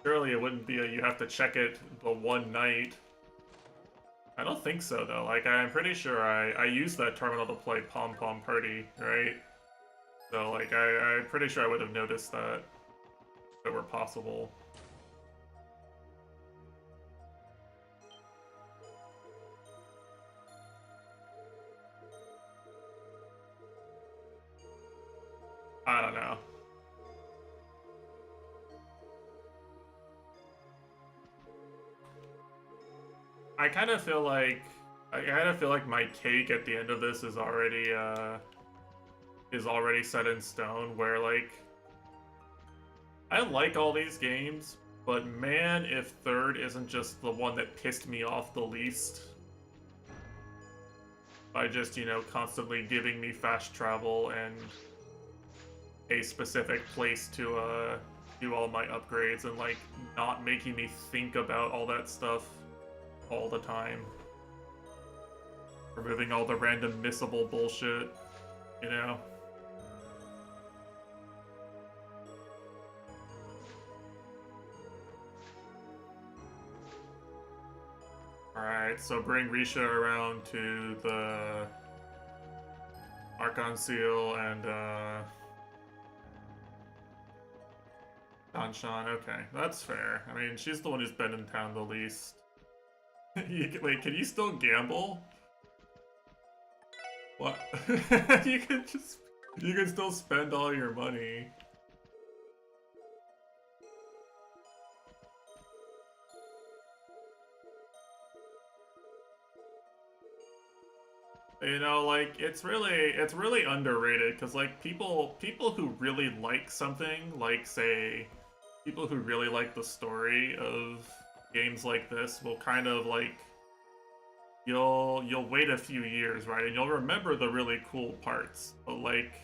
Surely it wouldn't be you have to check it the one night. I don't think so, though. Like, I'm pretty sure I used that terminal to play Pom Pom Party, right? So, like, I'm pretty sure I would have noticed that if it were possible. I don't know. I kind of feel like my cake at the end of this is already set in stone. Where like I like all these games, but man, if third isn't just the one that pissed me off the least by just, you know, constantly giving me fast travel and a specific place to do all my upgrades and like not making me think about all that stuff all the time. Removing all the random missable bullshit, you know? Alright, so bring Risha around to the Archon Seal and Danshan. Okay, that's fair. I mean, she's the one who's been in town the least. Wait, can you still gamble? What? you can still spend all your money. You know, like, it's really underrated, because, like, people who really like something, like, say, people who really like the story of games like this will kind of, like, you'll wait a few years, right, and you'll remember the really cool parts, but, like,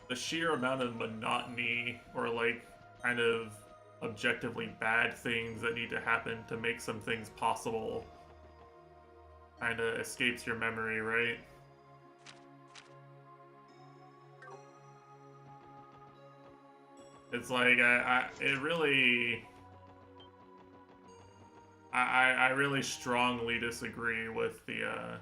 the sheer amount of monotony, or, like, kind of objectively bad things that need to happen to make some things possible kind of escapes your memory, right? It's like, I really strongly disagree with the,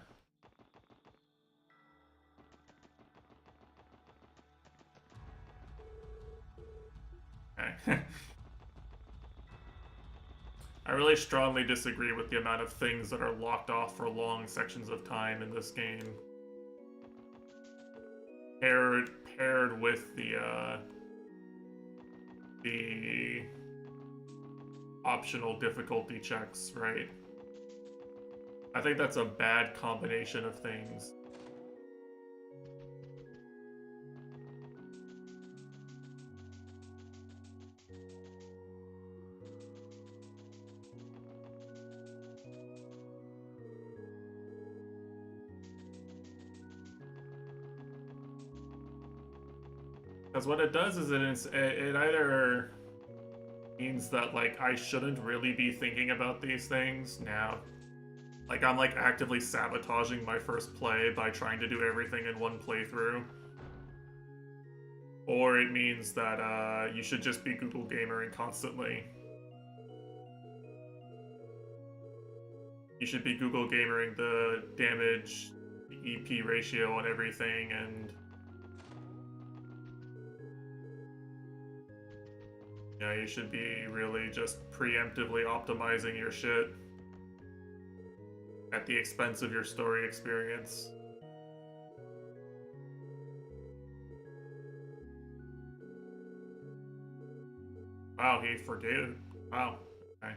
okay. I really strongly disagree with the amount of things that are locked off for long sections of time in this game. Paired with the optional difficulty checks, right? I think that's a bad combination of things. Because what it does is it either means that, like, I shouldn't really be thinking about these things now. Like, I'm, like, actively sabotaging my first play by trying to do everything in one playthrough. Or it means that you should just be Google Gamering constantly. You should be Google Gamering the damage, the EP ratio on everything, and yeah, you should be really just preemptively optimizing your shit at the expense of your story experience. Wow, he forgave. Wow. Okay.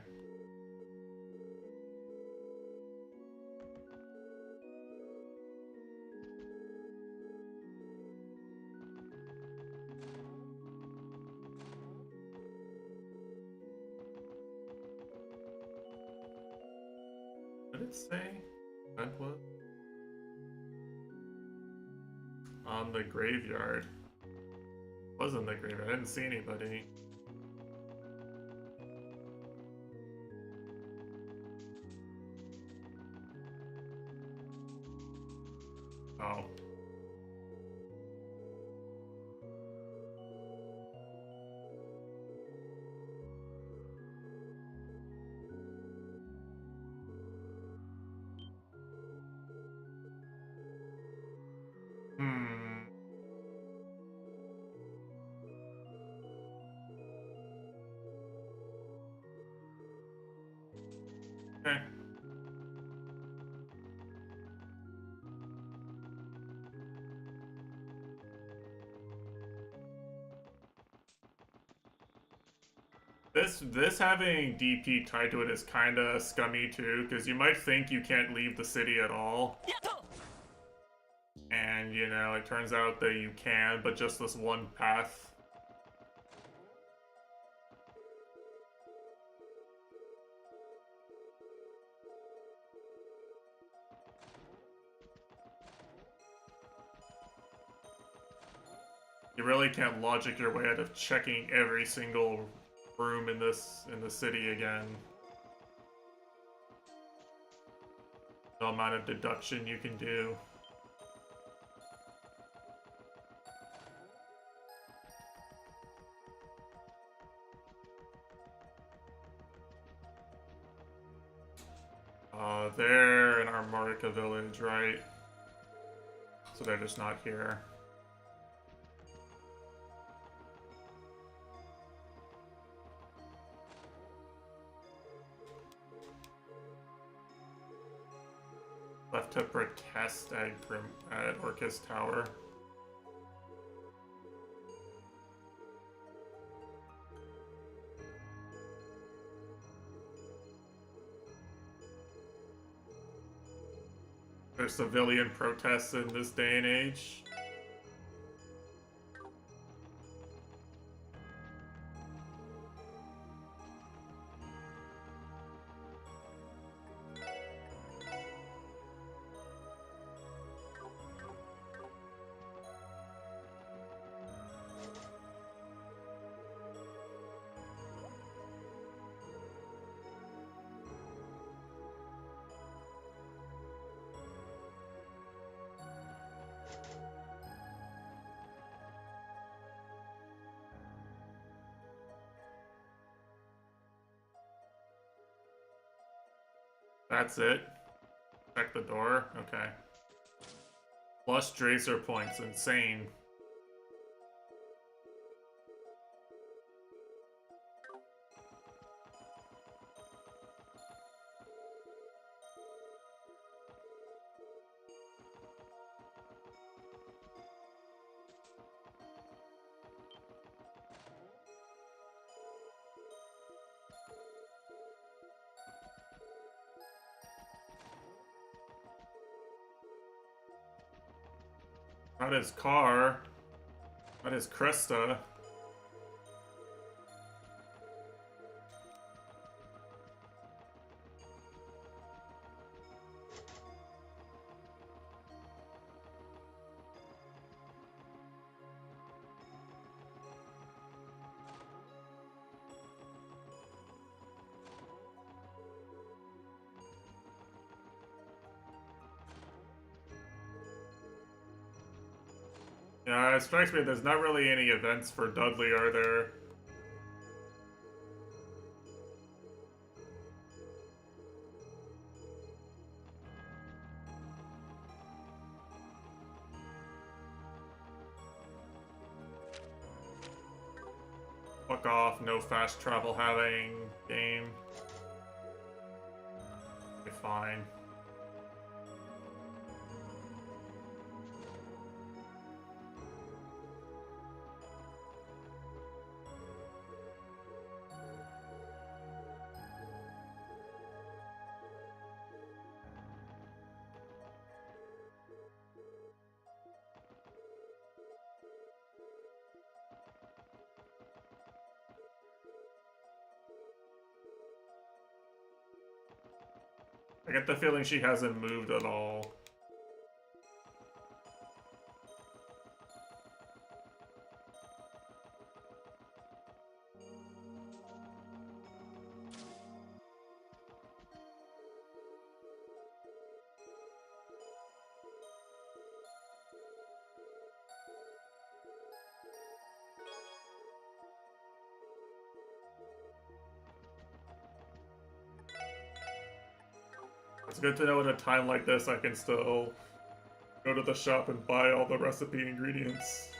What did it say? That was on the graveyard. Wasn't the graveyard. I didn't see anybody. Oh. Hmm. Okay. This having DP tied to it is kinda scummy too, because you might think you can't leave the city at all. And, you know, it turns out that you can, but just this one path. You really can't logic your way out of checking every single room in the city again. The amount of deduction you can do. They're in our Marika village, right? so they're just not here. Left to protest at Orcus Tower. There's civilian protests in this day and age. That's it. Check the door. Okay. Plus Tracer points. Insane. Not his car. Not his Cresta. Yeah, it strikes me there's not really any events for Dudley, are there? Fuck off, no fast travel having game. Okay, fine. I get the feeling she hasn't moved at all. It's good to know at a time like this I can still go to the shop and buy all the recipe ingredients.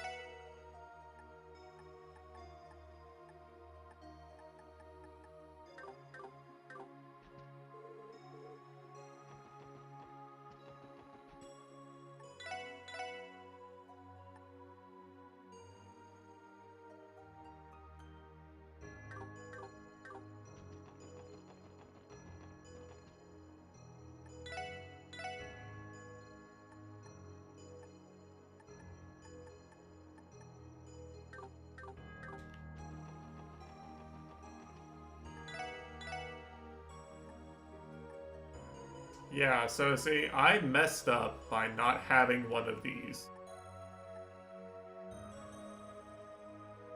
Yeah, so see, I messed up by not having one of these.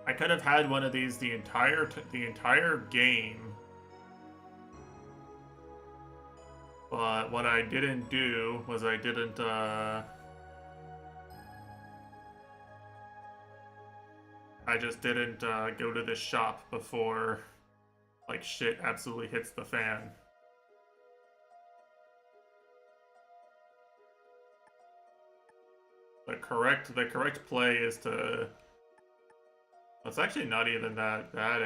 I could have had one of these the entire game. But what I didn't do was I didn't I just didn't go to the shop before like shit absolutely hits the fan. The correct play is to... It's actually not even that bad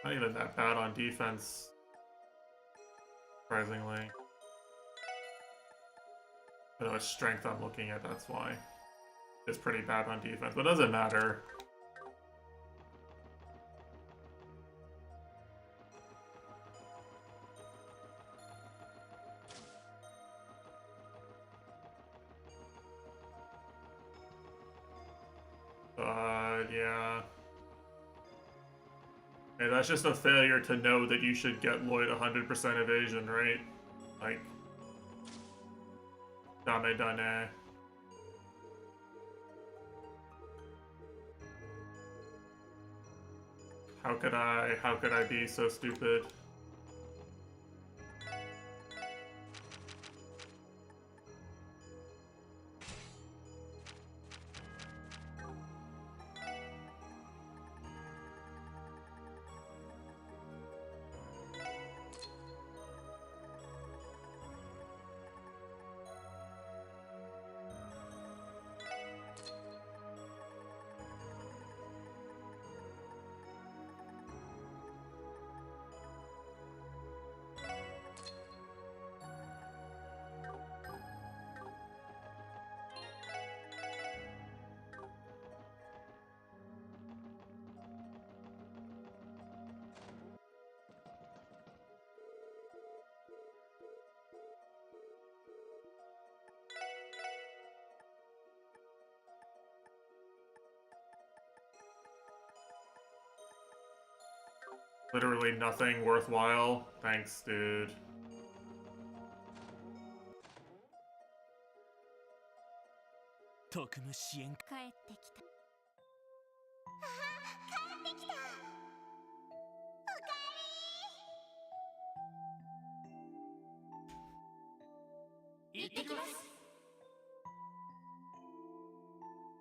not even that bad on defense, surprisingly. But it's strength I'm looking at, that's why. It's pretty bad on defense, but it doesn't matter. Yeah. Hey, that's just a failure to know that you should get Lloyd 100% evasion, right? Like... Dame dane. How could I be so stupid? Literally nothing worthwhile. Thanks, dude.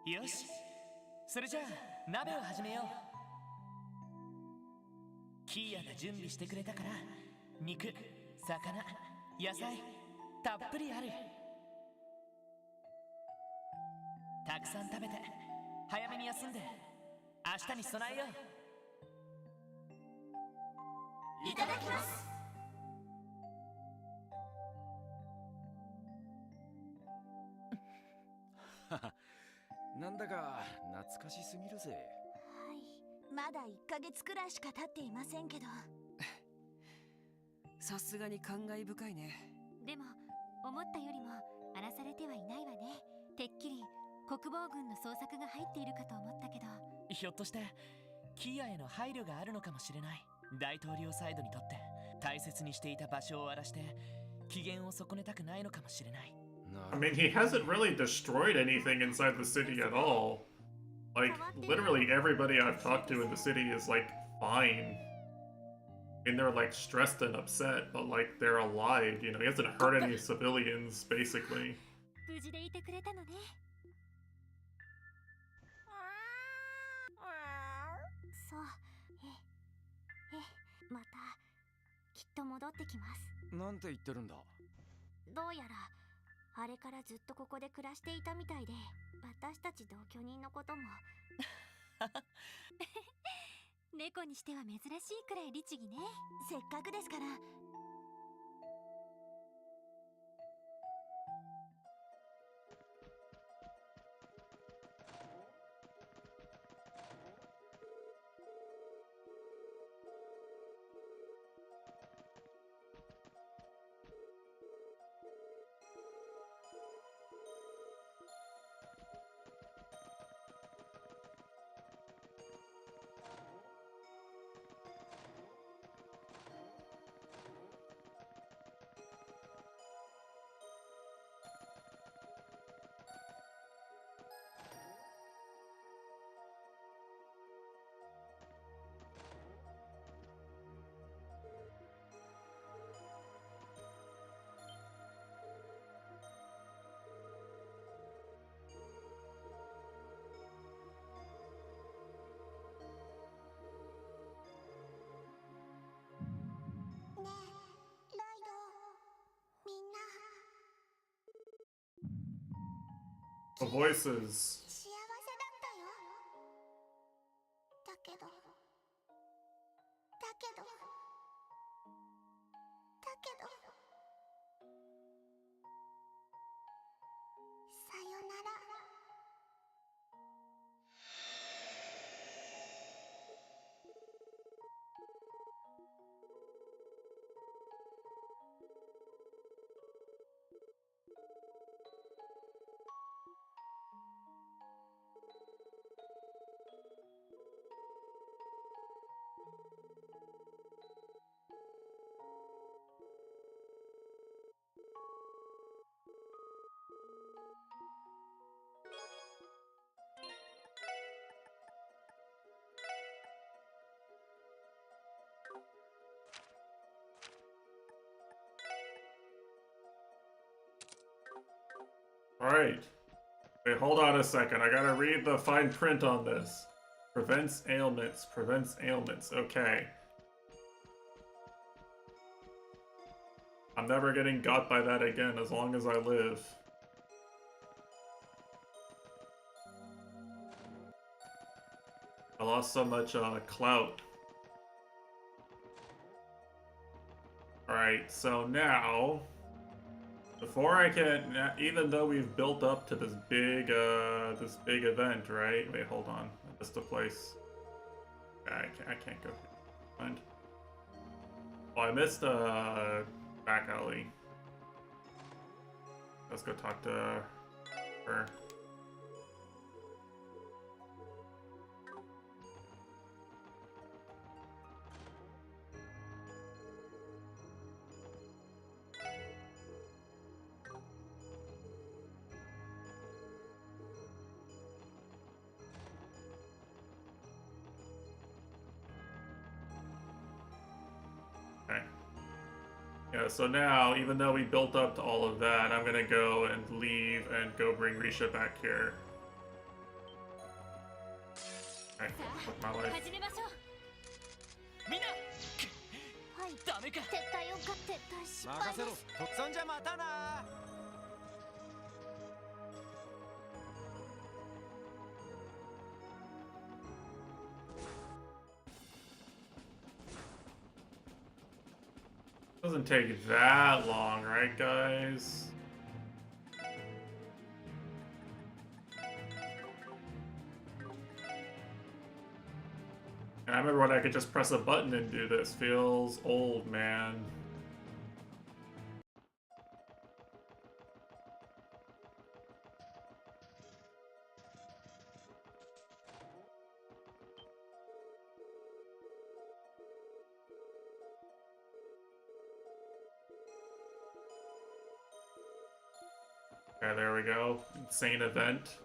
よし、それじゃあ鍋を始めよう。キーヤが準備してくれたから肉、魚、野菜たっぷりある。たくさん食べて早めに休んで明日に備えよう。いただきます。なんだか懐かしすぎるぜ。はい、まだ1ヶ月くらいしか経っていませんけど。さすがに感慨深いね。でも思ったよりも荒らされてはいないわね。てっきり国防軍の捜索が入っているかと思ったけど。ひょっとしてキーヤへの配慮があるのかもしれない。大統領サイドにとって大切にしていた場所を荒らして機嫌を損ねたくないのかもしれない。I mean, he hasn't really destroyed anything inside the city at all. Like, literally everybody I've talked to in the city is, like, fine. I mean, they're, like, stressed and upset, but, like, they're alive, you know? He hasn't hurt any civilians, basically. 無事でいてくれたのね。そう。またきっと戻ってきます。なんて言ってるんだ。どうやらあれからずっとここで暮らしていたみたいで、私たち同居人のことも猫にしては珍しいくらい律儀ね。せっかくですから。The voices. 幸せだったよ。だけどさよなら。Alright. Wait, hold on a second. I gotta read the fine print on this. Prevents ailments. Prevents ailments. Okay. I'm never getting got by that again as long as I live. I lost so much clout. Alright, so now... Before I can, even though we've built up to this big event, right? Wait, hold on. I missed a place. I can't go here. Find. Oh, I missed back alley. Let's go talk to her. Yeah, so now, even though we built up to all of that, I'm gonna go and leave and go bring Risha back here. Okay, fuck my life. みんなはいダメか撤退を撤退失敗任せろそんじゃまたな Doesn't take that long, right, guys? I remember when I could just press a button and do this. Feels old, man. Okay, there we go. Insane event.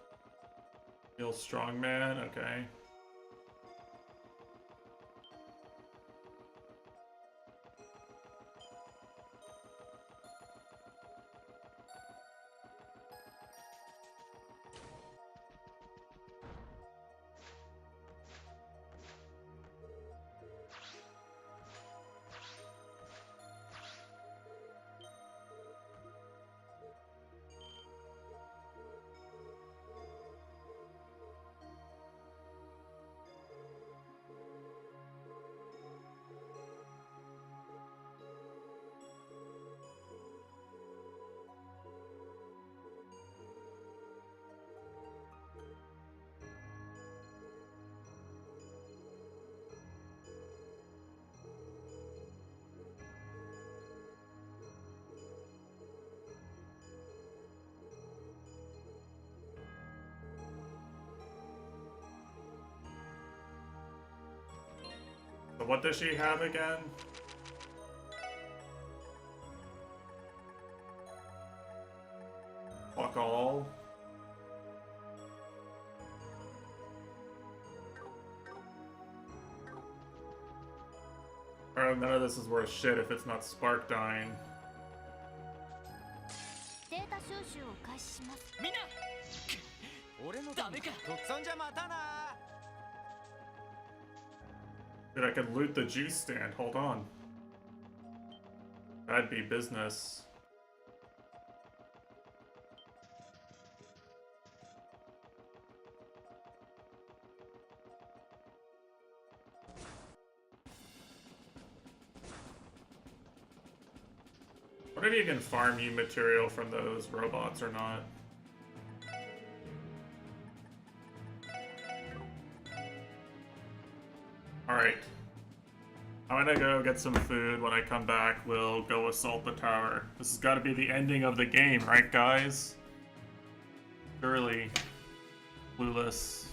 Feel strong, man. Okay. So what does she have again? Fuck all. Alright, none of this is worth shit if it's not spark dying. データ収集を開始します。みんな俺のダメかそんじゃまたな Dude, I could loot the juice stand. Hold on. That'd be business. What if you can farm you material from those robots or not? Alright. I'm gonna go get some food. When I come back, we'll go assault the tower. This has got to be the ending of the game, right, guys? Surely. Clueless.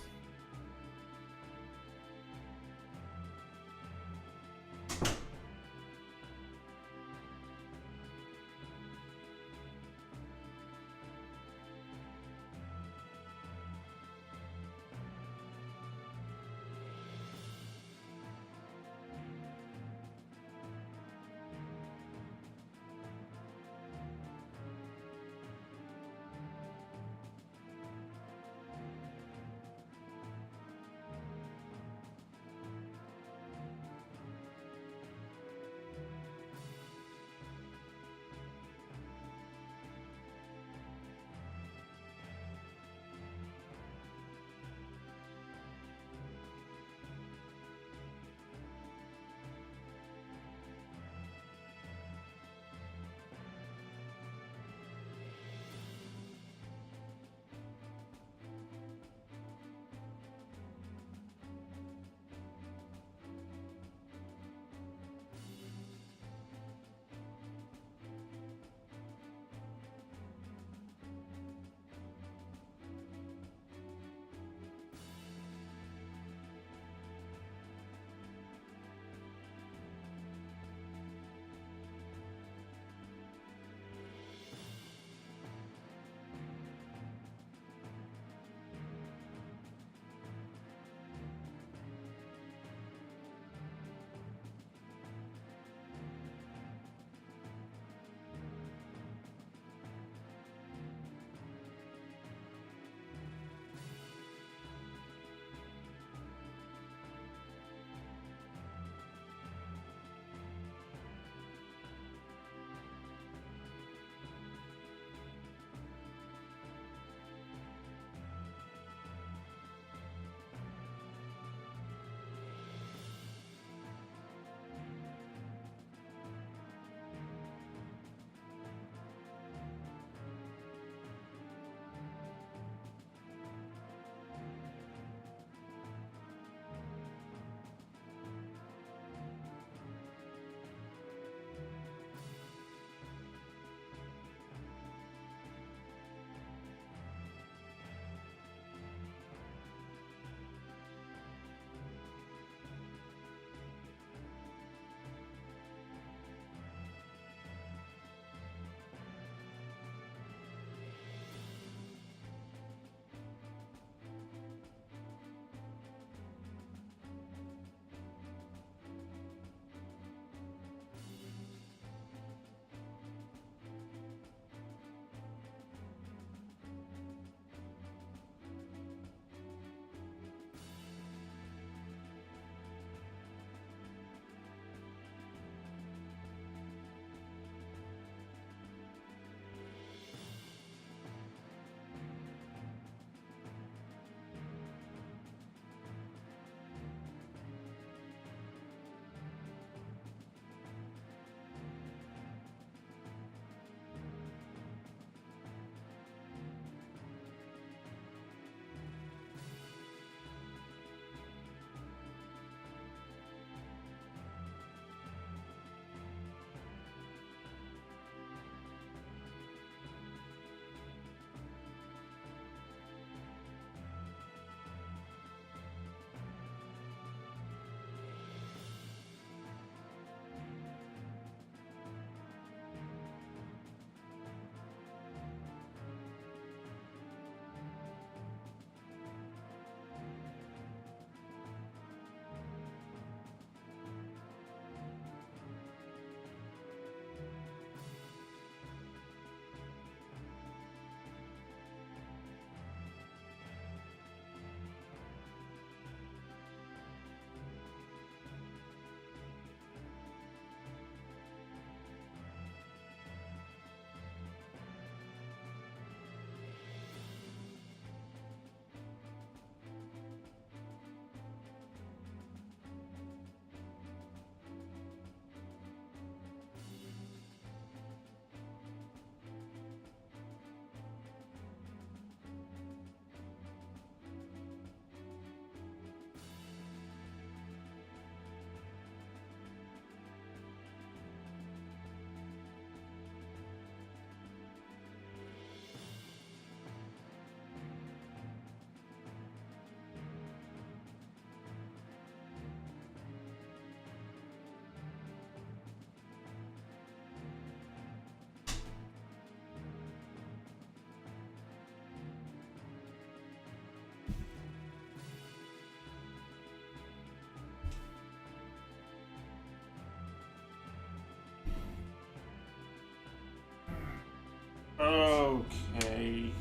Okay.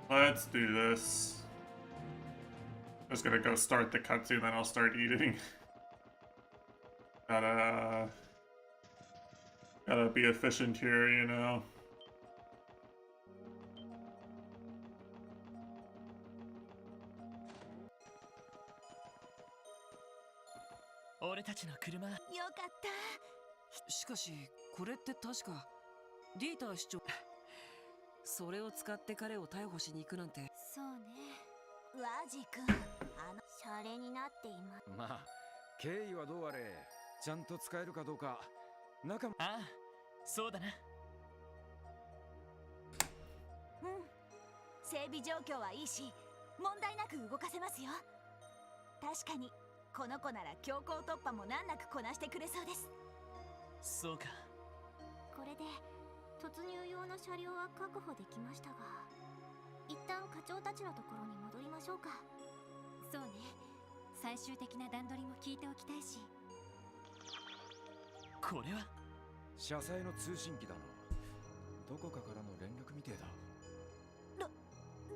Let's do this. Just gonna go start the cutscene, then I'll start eating. Gotta be efficient here, you know.しかしこれって確かディーター市長それを使って彼を逮捕しに行くなんて。そうね、ワジ君、シャレになっています。まあ経緯はどうあれちゃんと使えるかどうか中も。ああ、そうだな。うん、整備状況はいいし問題なく動かせますよ。確かにこの子なら強行突破も難なくこなしてくれそうです。そうか。これで突入用の車両は確保できましたが、一旦課長たちのところに戻りましょうか。そうね、最終的な段取りも聞いておきたいし。これは車載の通信機だな。どこかからの連絡みてえだ。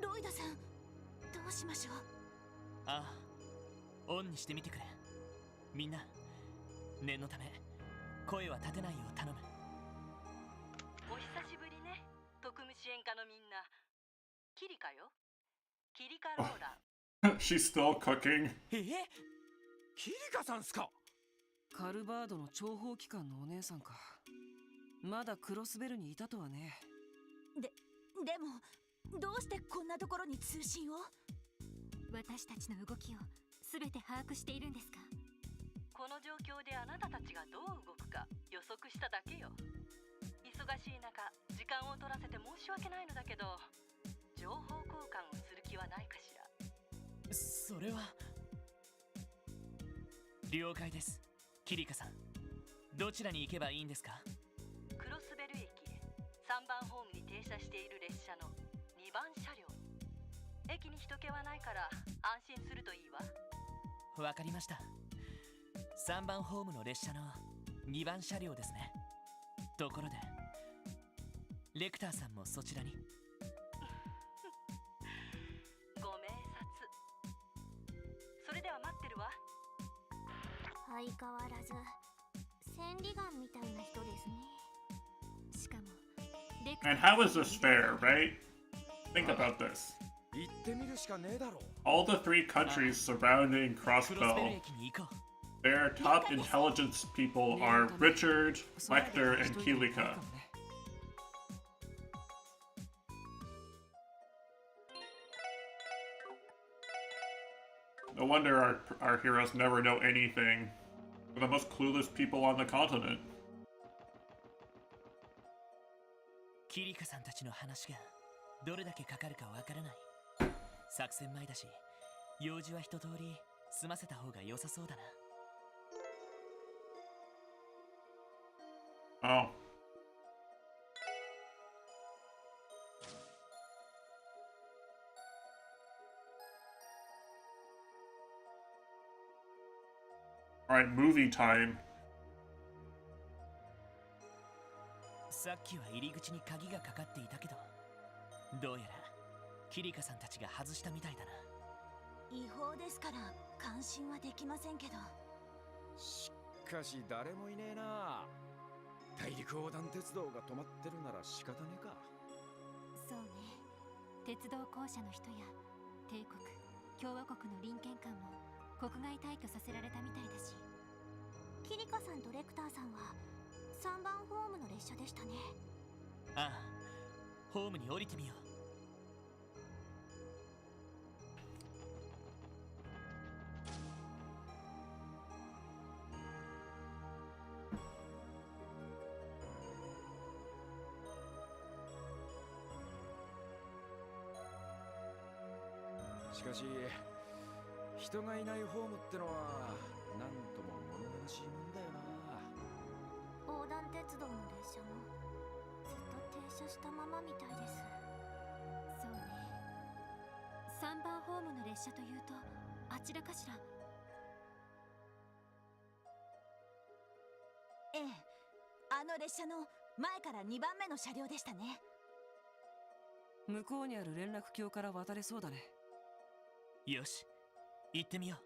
ロイドさん、どうしましょう。ああ、オンにしてみてくれ。みんな念のため声は立てないよう頼む。お久しぶりね、特務支援課のみんな。キリカよ、キリカローラン。She's still cooking. キリカさんすか。カルバードの諜報機関のお姉さんか。まだクロスベルにいたとはね。でもどうしてこんなところに通信を。私たちの動きを全て把握しているんですか。この状況であなたたちがどう動くか予測しただけよ。忙しい中時間を取らせて申し訳ないのだけど、情報交換をする気はないかしら。それは了解です。キリカさん、どちらに行けばいいんですか。クロスベル駅3番ホームに停車している列車の2番車両。駅に人気はないから安心するといいわ。わかりました。3番ホームの列車の2番車両ですね。ところでレクターさんもそちらに。ご明察。それでは待ってるわ。相変わらず千里眼みたいな人ですね。しかも And how is this fair, right? Think about this. 行ってみるしかねえだろ。 All the three countries surrounding Crossbell, their top intelligence people are Richard, Lecter, and Kilika. No wonder our heroes never know anything. They're the most clueless people on the continent. キリカさんたちの話がどれだけかかるかわからない。作戦前だし、用事は一通り済ませた方が良さそうだな。Oh. Alright, movie time. さっきは入り口に鍵がかかっていたけど、どうやらキリカさんたちが外したみたいだな。違法ですから監視はできませんけど。しかし誰もいねえな。大陸横断鉄道が止まってるなら仕方ねえか。そうね、鉄道公社の人や帝国、共和国の臨権官も国外退去させられたみたいだし。キリカさんとレクターさんは3番ホームの列車でしたね。ああ、ホームに降りてみよう。しかし人がいないホームってのはなんとも物悲しいもんだよな。横断鉄道の列車もずっと停車したままみたいです。そうね。3番ホームの列車というとあちらかしら。ええ、あの列車の前から2番目の車両でしたね。向こうにある連絡橋から渡れそうだね。よし、行ってみよう。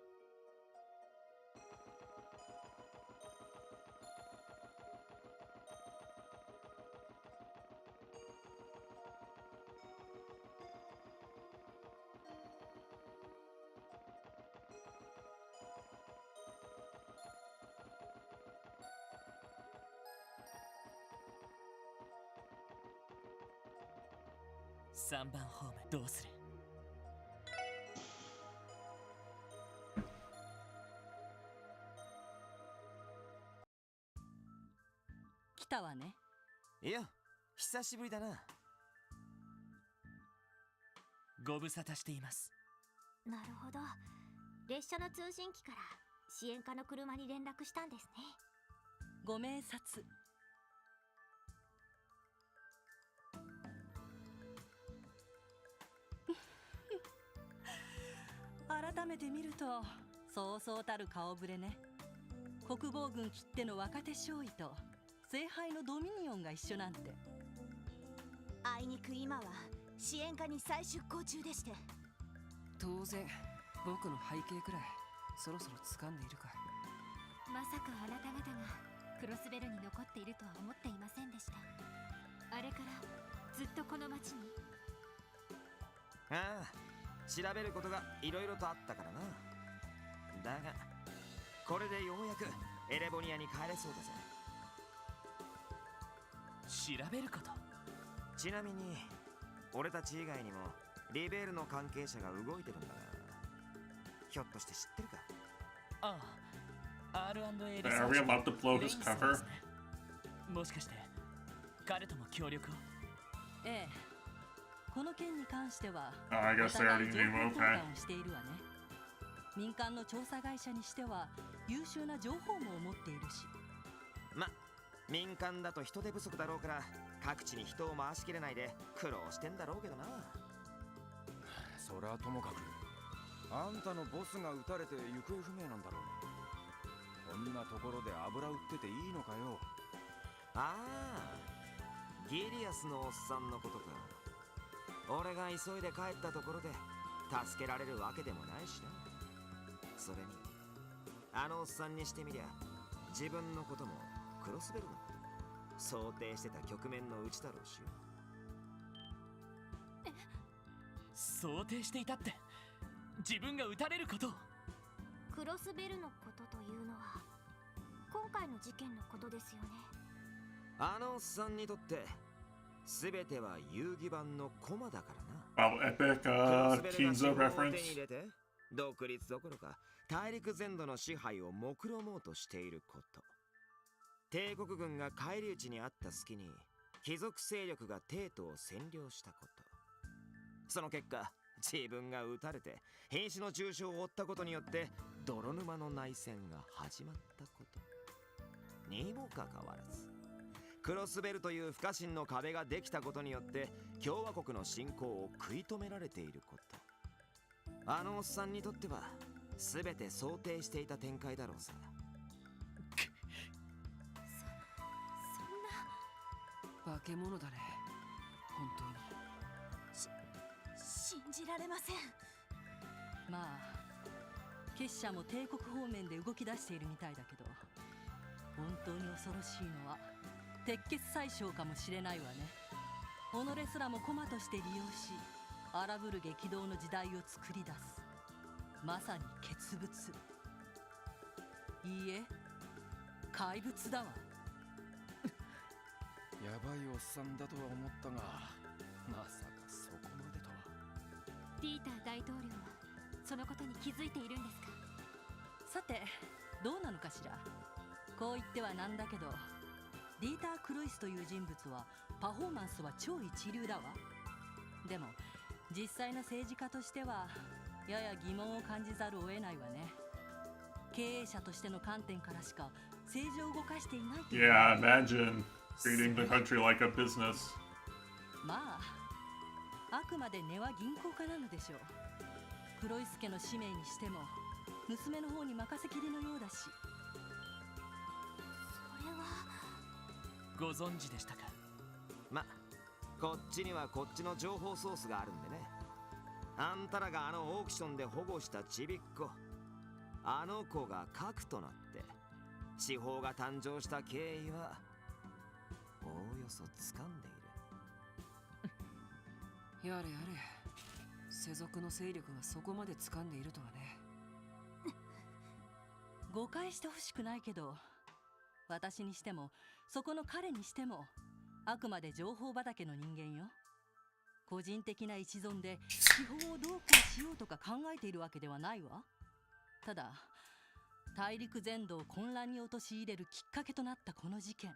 3番ホームどうする？来たわね。いや、久しぶりだな。ご無沙汰しています。なるほど。列車の通信機から支援課の車に連絡したんですね。ご明察。改めて見るとそうそうたる顔ぶれね。国防軍きっての若手少尉と聖杯のドミニオンが一緒なんて。あいにく今は支援課に再出向中でして。当然僕の背景くらいそろそろ掴んでいるか。まさかあなた方がクロスベルに残っているとは思っていませんでした。あれからずっとこの町に。ああ、調べることがいろいろとあったからな。だがこれでようやくエレボニアに帰れそうだぜ。調べること？ちなみに俺たち以外にもリベールの関係者が動いてるんだが、ひょっとして知ってるか？ああ、R&A リサ Are ー we チ allowed to blow his レインさんで cover? すね。もしかして彼とも協力を？ええ、この件に関しては I guess お they 互 already い情報 knew, 交 okay. 換をしているわね。民間の調査会社にしては優秀な情報網を持っているし。ま、民間だと人手不足だろうから各地に人を回しきれないで苦労してんだろうけどな。それはともかくあんたのボスが撃たれて行方不明なんだろう。こんなところで油売ってていいのかよ。ああ、ギリアスのおっさんのことか。俺が急いで帰ったところで助けられるわけでもないしな。それにあのおっさんにしてみりゃ自分のこともクロスベルのこと想定してた局面のうちだろうし。想定していたって自分が撃たれることを。クロスベルのことというのは今回の事件のことですよね。あのおっさんにとって全ては遊戯版のコマだからな。Wow, epic クロスベルが Kinzo 資本を手 reference. に入れて独立どころか大陸全土の支配を目論もうとしていること。帝国軍が返り討ちにあった隙に貴族勢力が帝都を占領したこと。その結果自分が撃たれて瀕死の重傷を負ったことによって泥沼の内戦が始まったことにもかかわらず、クロスベルという不可侵の壁ができたことによって共和国の侵攻を食い止められていること。あのおっさんにとっては全て想定していた展開だろうさ。化け物だね、本当に。信じられません。まあ結社も帝国方面で動き出しているみたいだけど、本当に恐ろしいのは鉄血宰相かもしれないわね。己すらも駒として利用し荒ぶる激動の時代を作り出す、まさに傑物。いいえ、怪物だわ。やばいおっさんだとは思ったが、まさかそこまでとは。ピーター大統領はそのことに気づいているんですか？さてどうなのかしら。こう言ってはなんだけど、ディーター・クロイスという人物はパフォーマンスは超一流だわ。でも実際の政治家としてはやや疑問を感じざるを得ないわね。経営者としての観点からしか政治を動かしていないという。 Yeah, imagine treating the country like a business. まあ、あくまで根は銀行家なのでしょう。黒井助の使命にしても娘の方に任せきりのようだし。それはご存知でしたか。ま、こっちにはこっちの情報ソースがあるんでね。あんたらがあのオークションで保護したちびっこ、あの子が核となって司法が誕生した経緯はおおよそ掴んでいる。やれやれ、世俗の勢力がそこまで掴んでいるとはね。誤解してほしくないけど、私にしてもそこの彼にしてもあくまで情報畑の人間よ。個人的な一存で司法をどうこうしようとか考えているわけではないわ。ただ大陸全土を混乱に陥れるきっかけとなったこの事件、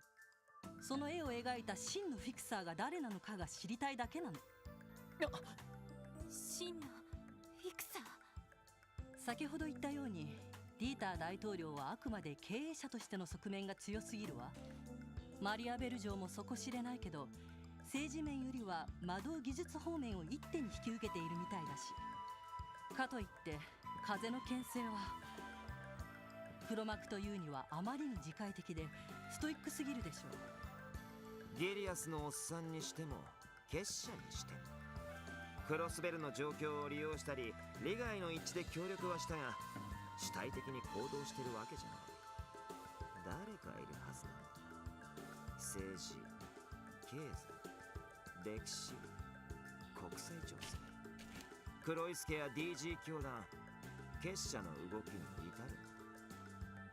その絵を描いた真のフィクサーが誰なのかが知りたいだけなの。真のフィクサー。先ほど言ったようにディーター大統領はあくまで経営者としての側面が強すぎるわ。マリアベル城も底知れないけど、政治面よりは魔導技術方面を一手に引き受けているみたいだし。かといって風の牽制は、黒幕というにはあまりに自戒的でストイックすぎるでしょう。ギリアスのおっさんにしても結社にしても、クロスベルの状況を利用したり利害の一致で協力はしたが、主体的に行動してるわけじゃない。誰かいるはずなんだ。政治、経済、歴史、国際情勢、黒井助や DG 教団、結社の動きに至る。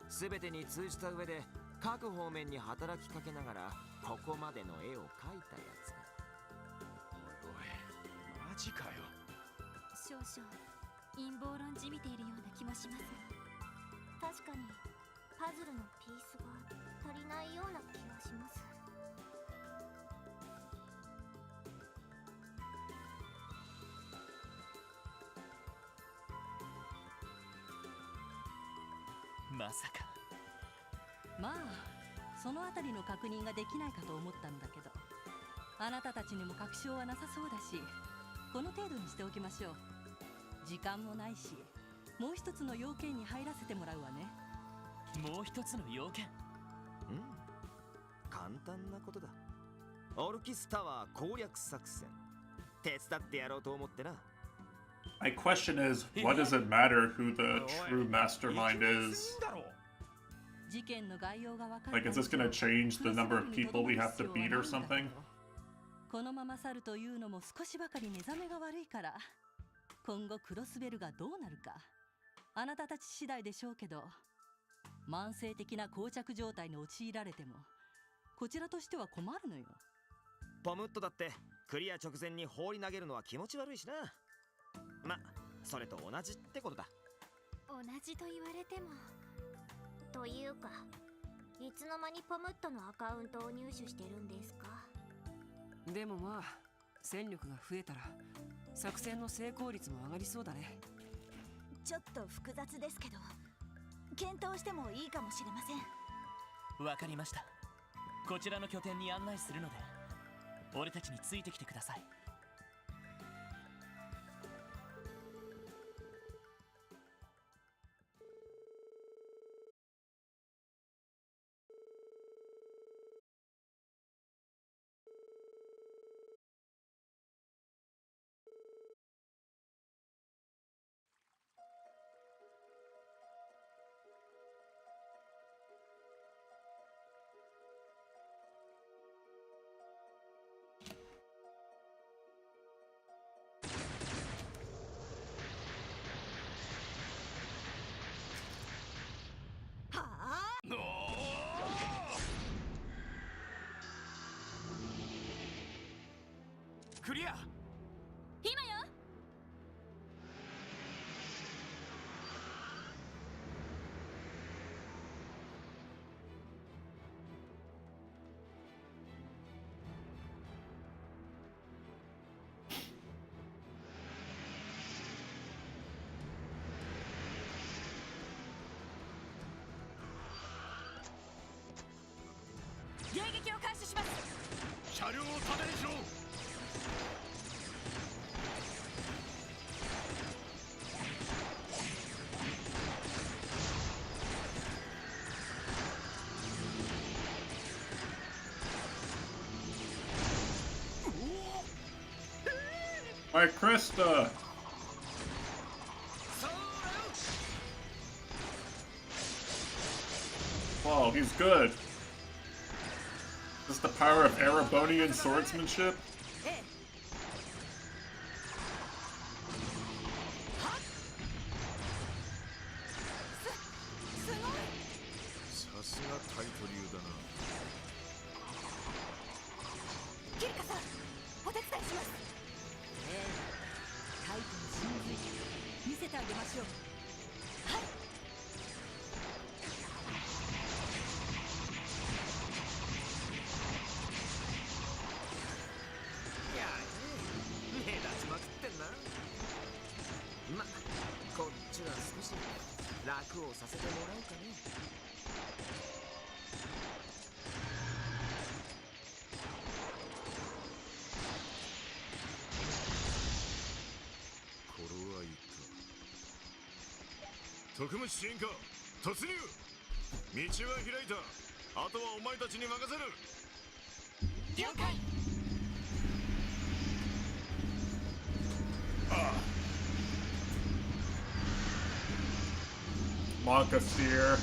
全てに通じた上で各方面に働きかけながらここまでの絵を描いたやつが。おいおい、マジかよ。少々陰謀論じみているような気もしますが、確かにパズルのピースが足りないような気がします。まさか。まあそのあたりの確認ができないかと思ったんだけど、あなたたちにも確証はなさそうだし、この程度にしておきましょう。時間もないし、もう一つの要件に入らせてもらうわね。もう一つの要件？うん、簡単なことだ。オルキスタワー攻略作戦手伝ってやろうと思ってな。My question is, what does it matter who the true mastermind is? 事件の概要が分かる。 Like, is this gonna change the number of people we have to beat or something? このまま去るというのも少しばかり目覚めが悪いから、今後クロスベルがどうなるかあなたたち次第でしょうけど、慢性的な膠着状態に陥られてもこちらとしては困るのよ。ポムットだってクリア直前に放り投げるのは気持ち悪いしな。ま、それと同じってことだ。同じと言われても。というか、いつの間にポムットのアカウントを入手してるんですか？でもまあ、戦力が増えたら作戦の成功率も上がりそうだね。ちょっと複雑ですけど、検討してもいいかもしれません。わかりました。こちらの拠点に案内するので、俺たちについてきてください。クリア。今よ。迎撃を開始します。車両を縦にしろ。My Krista! Wow, he's good. Is this the power of Erebonian swordsmanship?楽をさせてもらおうかね。頃合いか。特務支援課突入。道は開いた。あとはお前たちに任せる。了解。Monkasphere.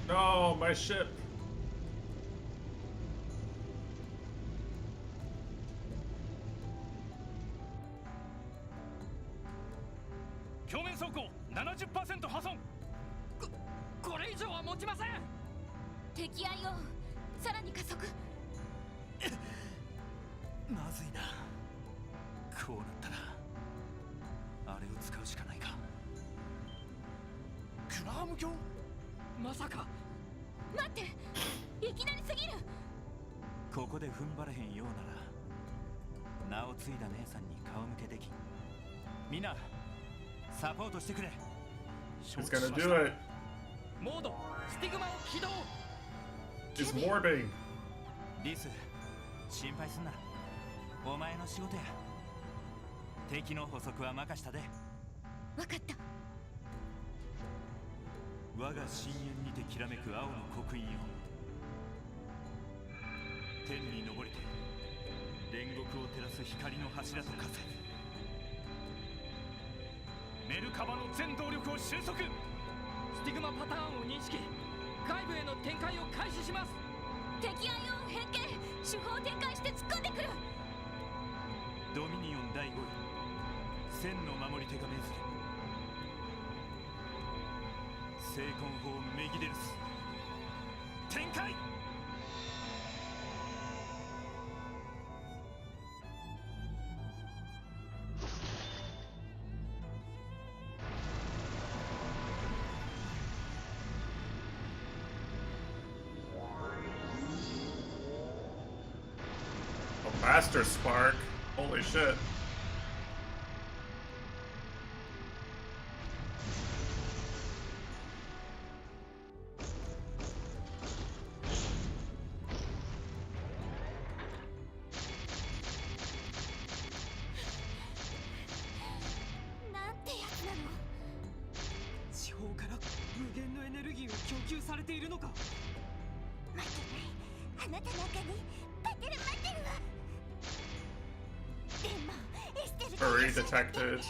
No, my ship. 表面走行 70% 破損。これ以上は持ちません。敵愛をさらに加速。まずいな。こうなったらあれを使うしかないか。クラーム卿、まさか。待って、いきなりすぎる。ここで踏ん張れへんようなら名を継いだ姉さんに顔向けでき。みんなサポートしてくれ。 He's gonna do it. モードスティグマを起動。 He's morbing. リス、心配すんな。お前の仕事や。敵の捕捉は任したで。わかった。我が深淵にてきらめく青の刻印よ。天に昇りて煉獄を照らす光の柱と化せ。メルカバの全動力を収束。スティグマパターンを認識。外部への展開を開始します。敵アイオン変形。手法を展開して突っ込んでくる。ドミニオン第5位千の守り手が命ずる。聖魂法メギデルス展開。Master Spark. Holy shit. Furry detected.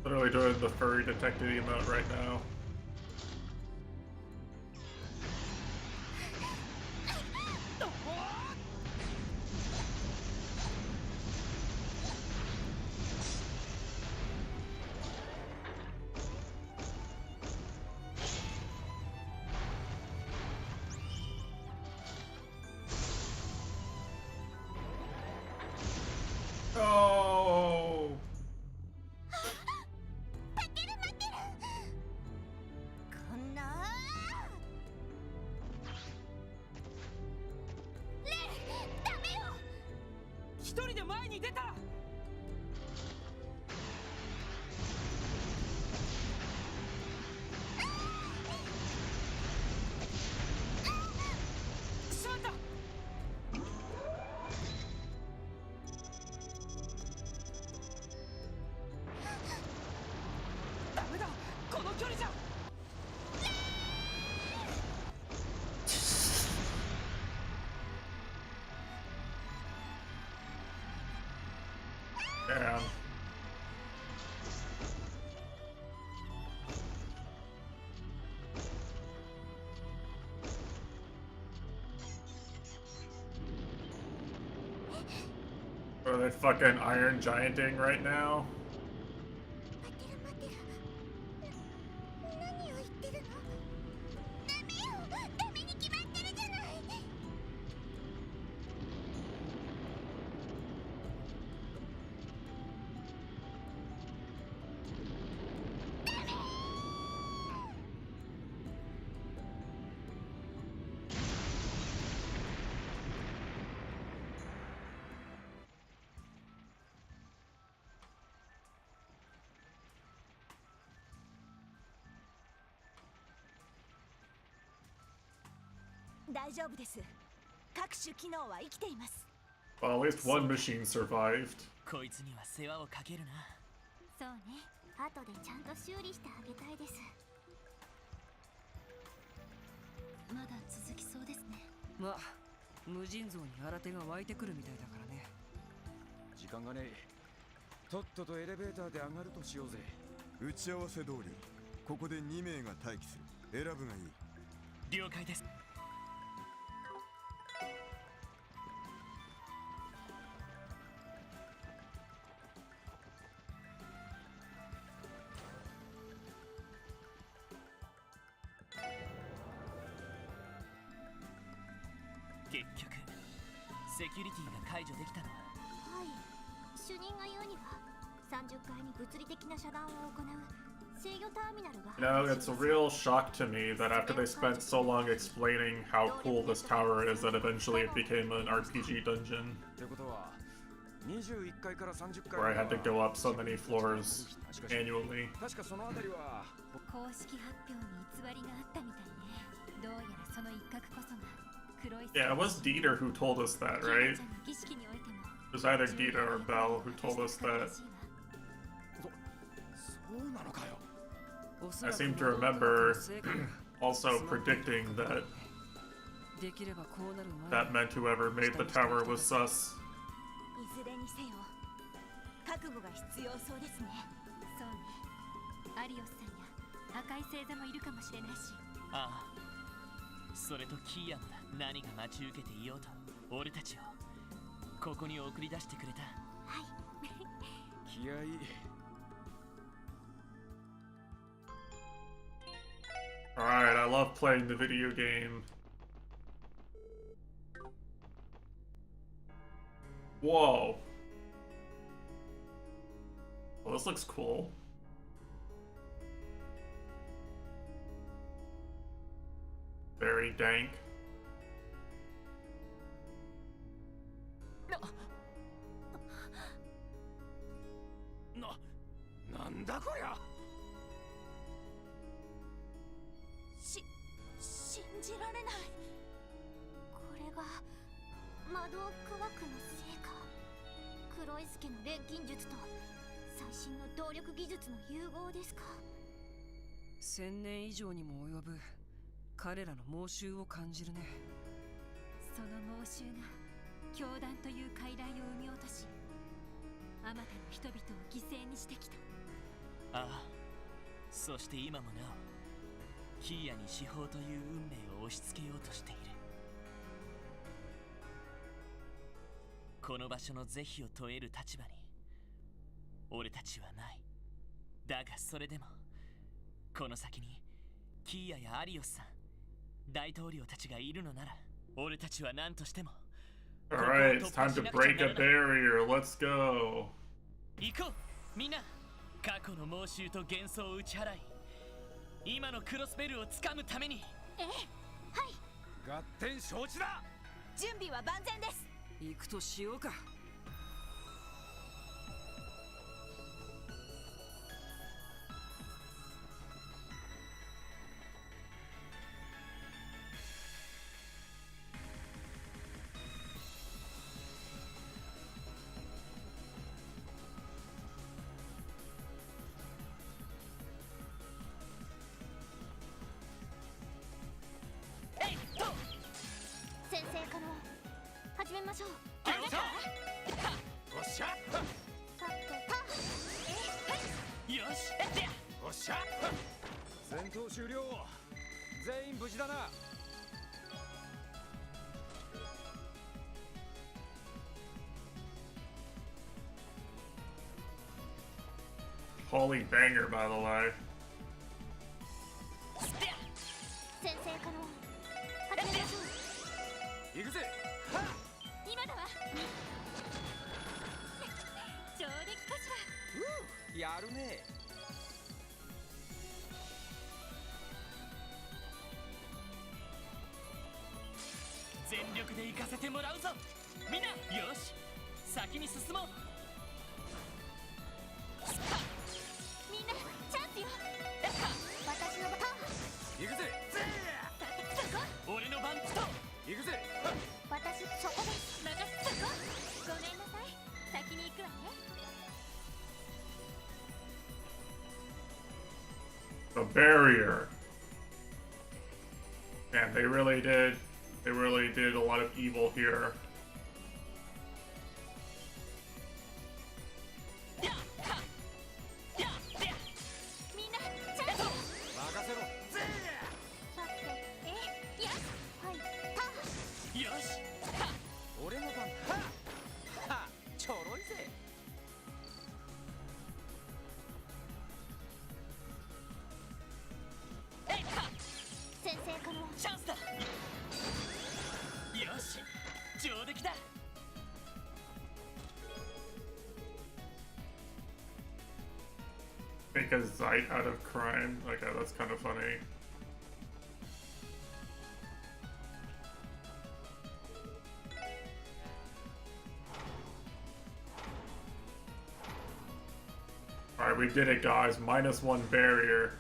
Literally doing the furry detected emote right now. they fucking Iron Gianting right now?大丈夫です。各種機能は生きています。Well, at least one machine survived. こいつには世話をかけるな。そうね。後でちゃんと修理してあげたいです。まだ続きそうですね。まあ、無尽蔵に新手が湧いてくるみたいだからね。時間がねえ。とっととエレベーターで上がるとしようぜ。打ち合わせ通り、ここで2名が待機する。選ぶがいい。了解です。結局セキュリティが解除できたのは。はい。主任が言うには30階に物理的な遮断を行う制御ターミナルが。You know, it's a real shock to me that after they spent so long explaining how cool this tower is, that eventually it became an RPG dungeon. ってことは21階から30階 Where I had to go up so many floors annually. 確かそのあたりは公式発表に偽りがあったみたいね。どうやらその一角こそが。Yeah, it was Dieter who told us that, right? It was either Dieter or Bell who told us that. I seem to remember also predicting that that meant whoever made the tower was sus. いずれにせよ、覚悟が必要そうですね。そうね。アリオスさんや破壊星座もいるかもしれないし。ああ。それとキーヤもだ。何が待ち受けていようと俺たちをここに送り出してくれた。はい。気合い。Alright, I love playing the video game. Whoa. Well, this looks cool. Very dank.なんだこりゃ。信じられない。これが魔導苦学のせいか。黒い助の錬金術と最新の動力技術の融合ですか。1000年以上にも及ぶ彼らの猛襲を感じるね。その猛襲が教団という傀儡を生み落とし、あまたの人々を犠牲にしてきた。ああ、そして今もなおキーヤに司法という運命を押し付けようとしている。この場所の是非を問える立場に俺たちはない。だがそれでもこの先にキーヤやアリオスさん、大統領たちがいるのなら俺たちは何としても。 Alright, it's time to break a barrier. Let's go. 行こうみんな。過去の猛襲と幻想を打ち払い、今のクロスベルをつかむために。ええ、はい。合点承知だ。準備は万全です。行くとしようか。先生可能。始めましょう。おっしゃ。さてと。よし。おっしゃ。戦闘終了。全員無事だな。Holy banger, by the way. 先生から始めましょう。行くぜ。今だわ。上出来かしら。やるね。全力で行かせてもらうぞ。みんなよし、先に進もう。みんなチャンスよ。私の番。行くぜ。俺の番と。行くぜ。私そこです。任せそこ。ごめんなさい。先に行くわね。The barrier. Man, they really did a lot of evil here. Make a Zeit out of crime. Okay, that's kind of funny. Alright, we did it, guys. -1 barrier.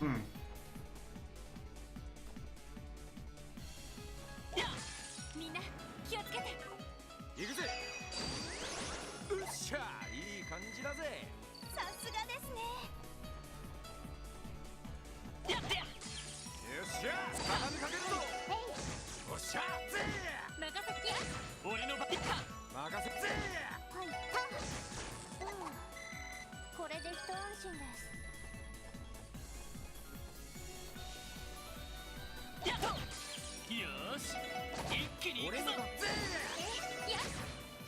みんな気をつけて。行くぜ。うっしゃ、いい感じだぜ。さすがですね。やってや。よっしゃ、畳みかけるぞ。おっしゃ、ぜ任せてや。俺のバッタ任せぜ。はい、これで一安心です。やっと。よーし、一気に行くぞ。よし、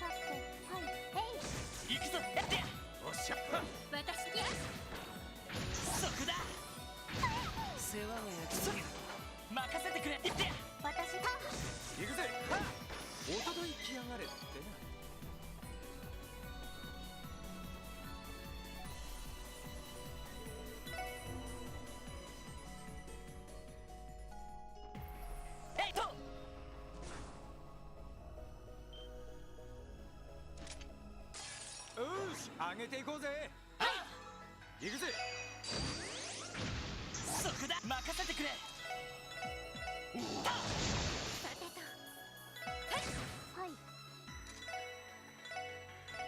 さて、はい、行くぞ。やってや。おっしゃ。私や。そこだ。世話が焼きそ任せてくれ。やってや。私行くぜ。おととい来やがれってな。上げていこうぜ。行くぜ。そこだ。任せてくれ。はい、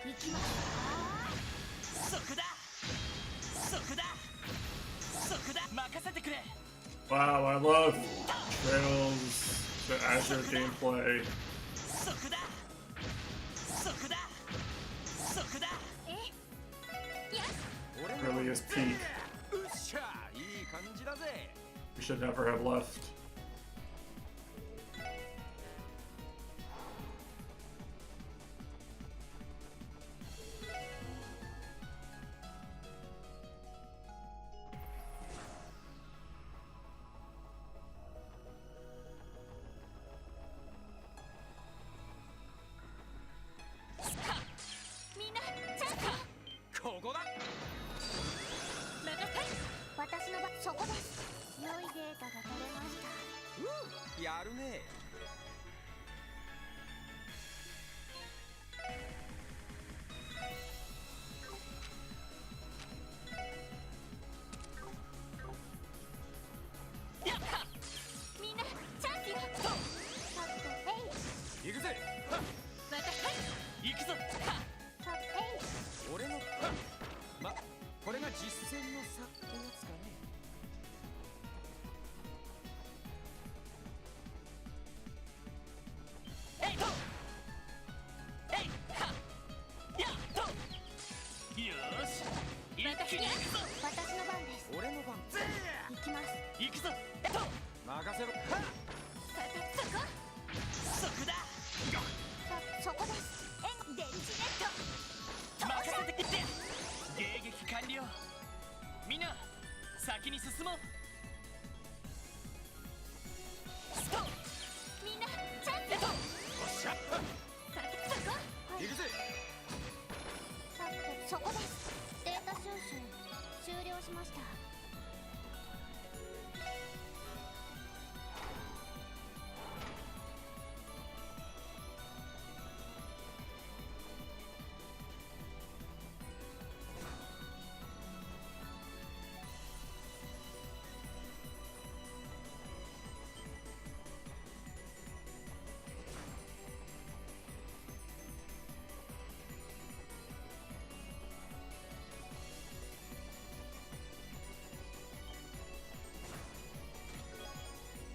行きます。そこだ。そこだ。そこだ。任せてくれ。 Wow, I love Trails, the Azure gameplay. そこだ。そこだ。そこだ。Really is peak. うっしゃ、いい感じだぜ。 We should never have left.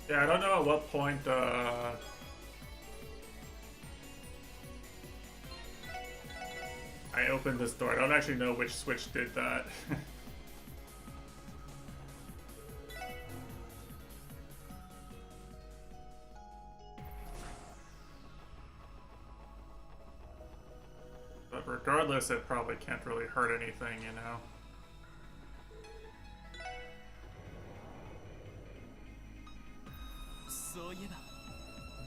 Yeah, I don't know at what point I opened this door. I don't actually know which switch did that. But regardless, it probably can't really hurt anything, you know? そういえば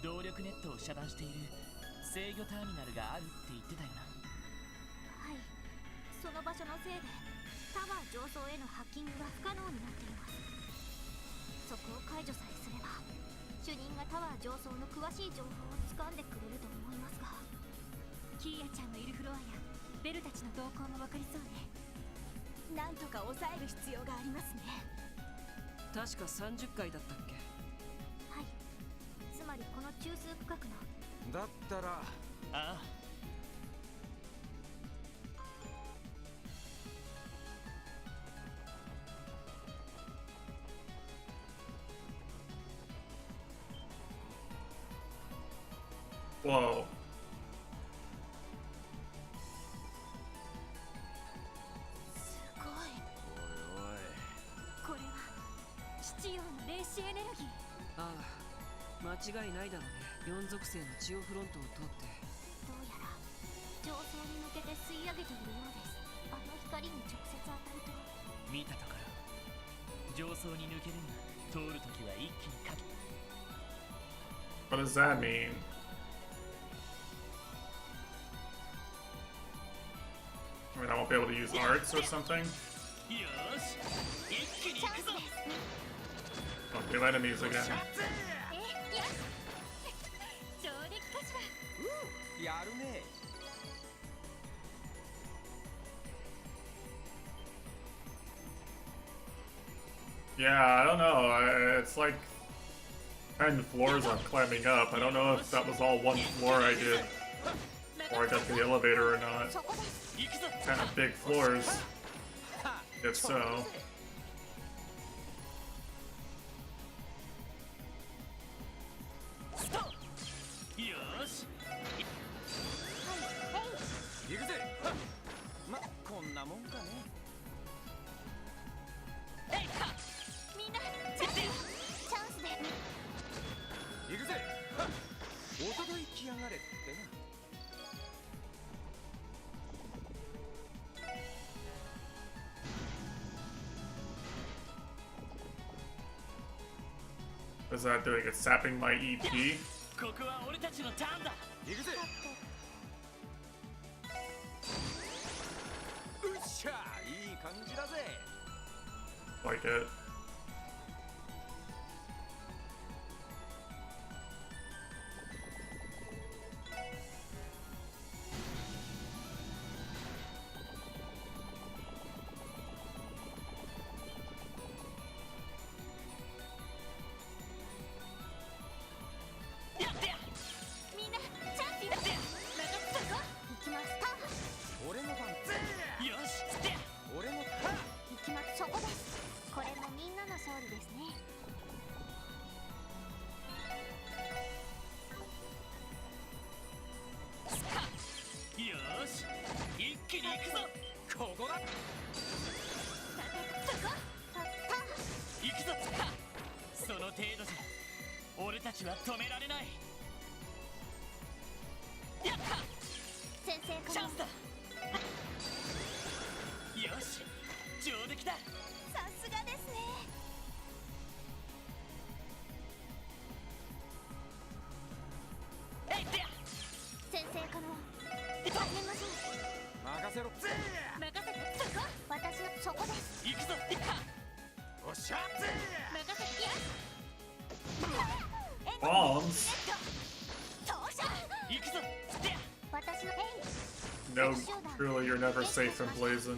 動力ネットを遮断している制御ターミナルがあるって言ってたよな。はい、その場所のせいでタワー上層へのハッキングが不可能になっています。そこを解除さえすれば主任がタワー上層の詳しい情報を掴んでくれると思いますが、キーヤちゃんのいるフロアやベルたちの動向も分かりそうね。なんとか抑える必要がありますね。確か30回だったっけ。はい、つまりこの中枢区画の。だったらああ、Whoa. これは七葉の霊視エネルギー。ああ、間違いないだろうね。4属性のジオフロントを通ってどうやら上層に向けて吸い上げているようです。あの光に直接当たると。見たところ上層に抜けるが通るときは一気にかけ。 What does that mean? I mean, I won't be able to use arts or something? I'll kill enemies again. やるね。Yeah, I don't know. It's like 10 floors I'm climbing up. I don't know if that was all one floor I did before I got the elevator or not. Kind of big floors. If so. What is that doing? It's sapping my EP? ここは俺たちのターンだ。行くぜ。うっしゃ、いい感じだぜ。 Like it. Bombs? No, truly, you're never safe in Blazon.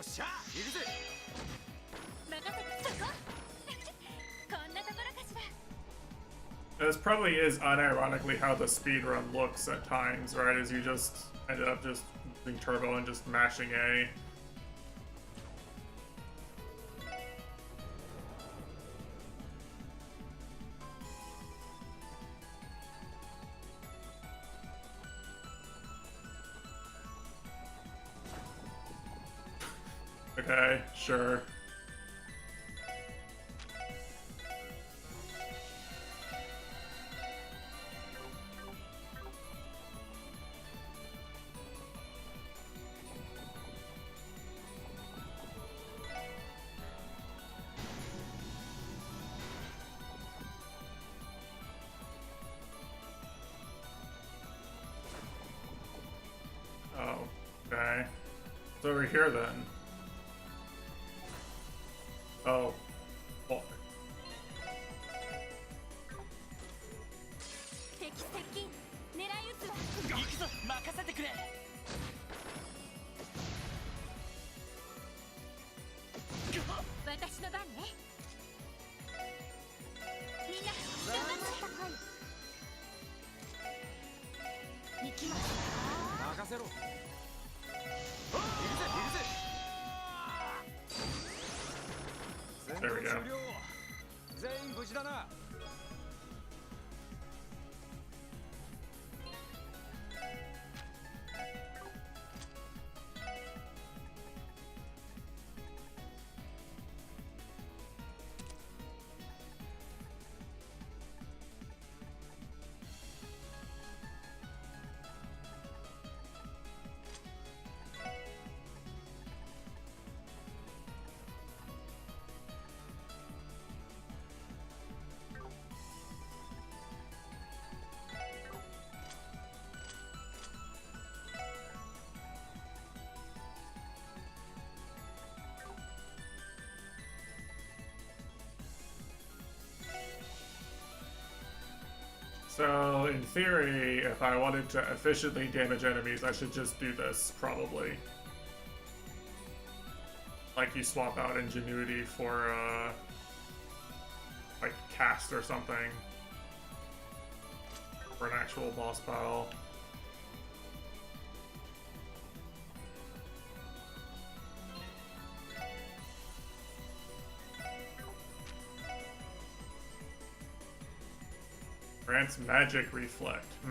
しゃ行くぜ。任せてそここんなところかしら。This probably is unironically how the speedrun looks at times, right? As you just ended up just using turbo and just mashing A. Okay, sure. Oh, okay. It's over here then. Oh, fuck. 敵接近、狙い撃つわ。行くぞ、任せてくれ。私の番ね。みんな頑張ってこい。行きます。任せろ。 There we go. 全員無事だな。So, in theory, if I wanted to efficiently damage enemies, I should just do this, probably. Like you swap out Ingenuity for, like, Cast or something. For an actual boss battle. Grants magic reflect. Is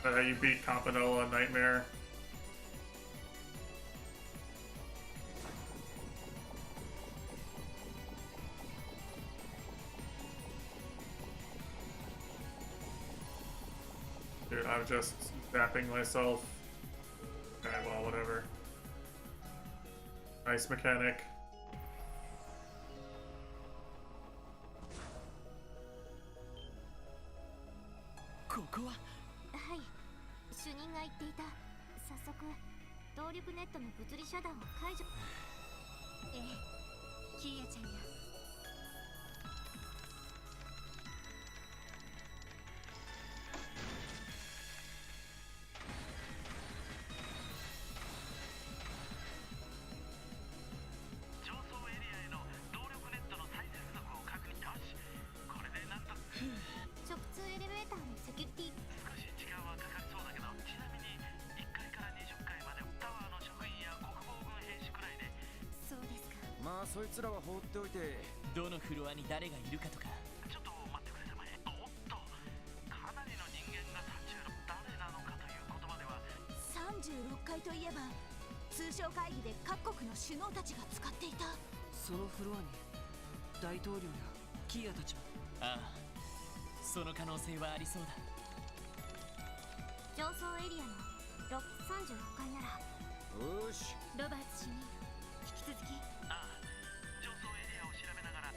that how you beat Campanella Nightmare? Dude, I'm just zapping myself. Okay, well, whatever. Nice mechanic. ここは。はい、主任が言っていた。早速動力ネットの物理遮断を解除。ええ、キーヤちゃんや。上層エリアへの動力ネットの再接続を確認。よし、これでなんと。直通エレベーターのセキュリティ。少し時間はかかりそうだけど、ちなみに1階から20階までタワーの職員や国防軍兵士くらいで。そうですか。まあそいつらは放っておいて。どのフロアに誰がいるかとか。ちょっと待ってくれたまえ。おっと、かなりの人間が36。誰なのかという言葉では。36階といえば通商会議で各国の首脳たちが使っていた。そのフロアに大統領やキーヤたちは。ああ、その可能性はありそうだ。上層エリアの36階なら。よし。ロバーツ主任、引き続き。ああ、上層エリアを調べながら。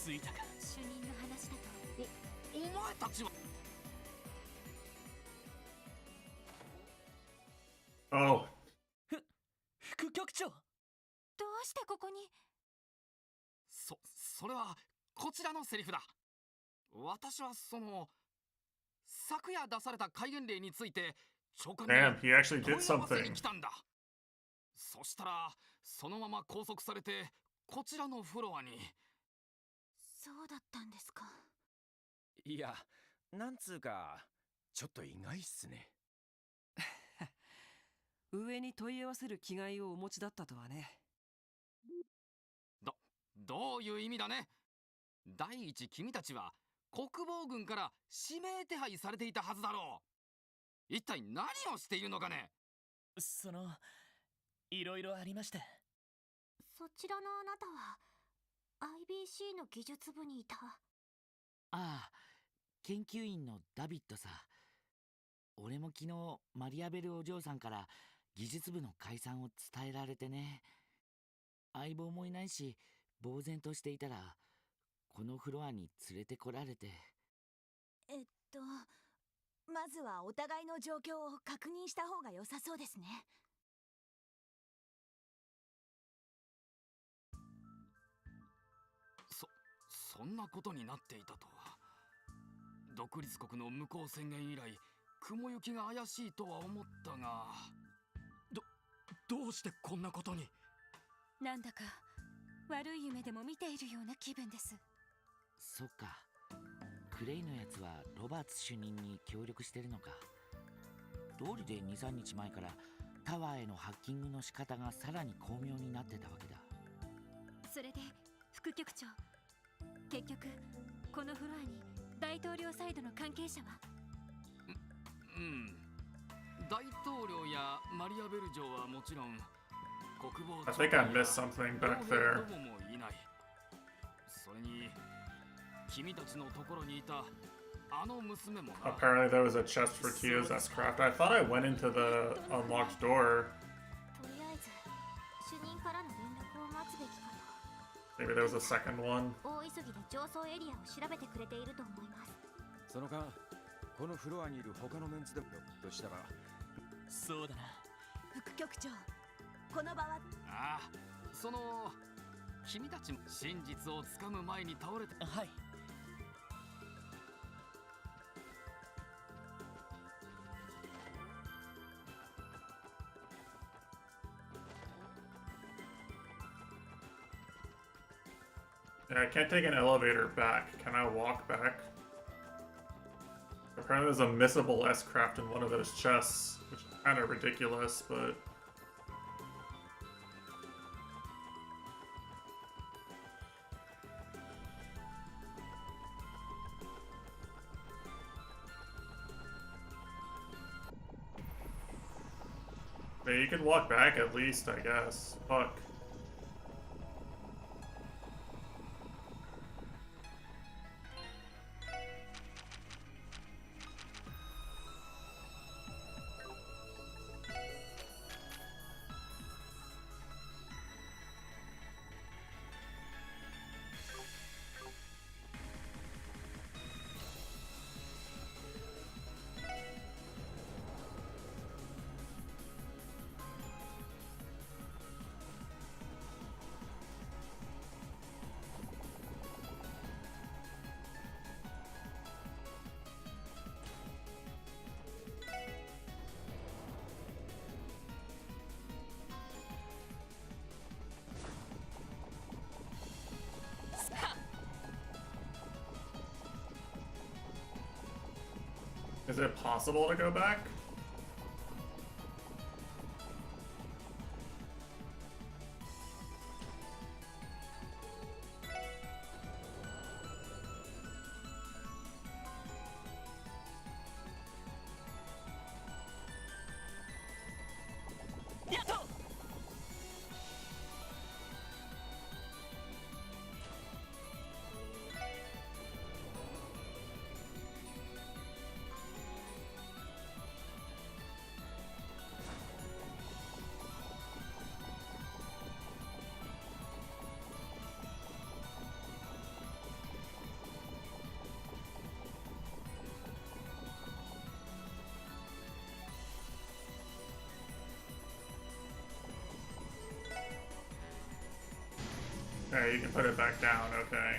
着いたか。主任の話だとお前たちは。Oh. 副局長。どうしてここに。それはこちらのセリフだ。私は昨夜出された戒厳令について長官に Damn, he actually 問 did い合わせに something. 来たんだ。そしたらそのまま拘束されてこちらのフロアに。そうだったんですか。いや、なんつうかちょっと意外っすね。上に問い合わせる気概をお持ちだったとはね。どういう意味だね。第一、君たちは国防軍から指名手配されていたはずだろう。一体何をしているのかね。いろいろありまして。そちらのあなたは IBC の技術部にいた。ああ、研究員のダビッドさ。俺も昨日マリアベルお嬢さんから技術部の解散を伝えられてね。相棒もいないし呆然としていたらこのフロアに連れてこられて。まずはお互いの状況を確認した方が良さそうですね。そんなことになっていたとは。独立国の無効宣言以来雲行きが怪しいとは思ったが、どうしてこんなことに。なんだか悪い夢でも見ているような気分です。そっか、クレイのやつはロバーツ主任に協力してるのか。道理で 2,3 日前からタワーへのハッキングの仕方がさらに巧妙になってたわけだ。それで副局長、結局このフロアに大統領サイドの関係者は。大統領やマリアベル嬢はもちろん、国防 I think I missed something back there. どももいない。それに君たちのところにいたあの娘もな。 Apparently there was a chest for Kiyo's S-Craft. I thought I went into the unlocked door. とりあえず主任からの連絡を待つべきかと。 Maybe there was a second one. 大急ぎで上層エリアを調べてくれていると思います。その間このフロアにいる他のメンツでもとしたら。そうだな。副局長、この場は。ああ、君たちも真実をつかむ前に倒れて。はい。Yeah, I can't take an elevator back. Can I walk back? Apparently there's a missable S-Craft in one of those chests, which is kind of ridiculous, but... Yeah, you can walk back at least, I guess. Fuck. Is it possible to go back? can put it back down, okay.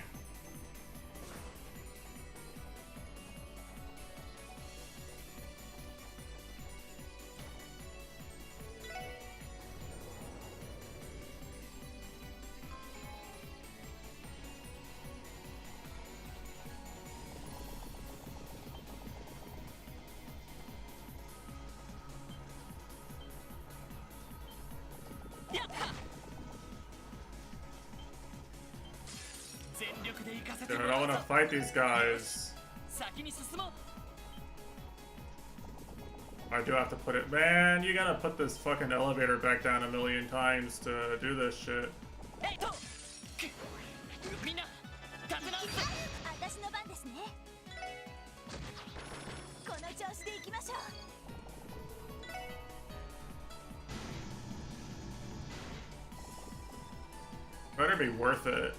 Dude, I don't want to fight these guys. I do have to put it. Man, you gotta put this fucking elevator back down a million times to do this shit. Better be worth it.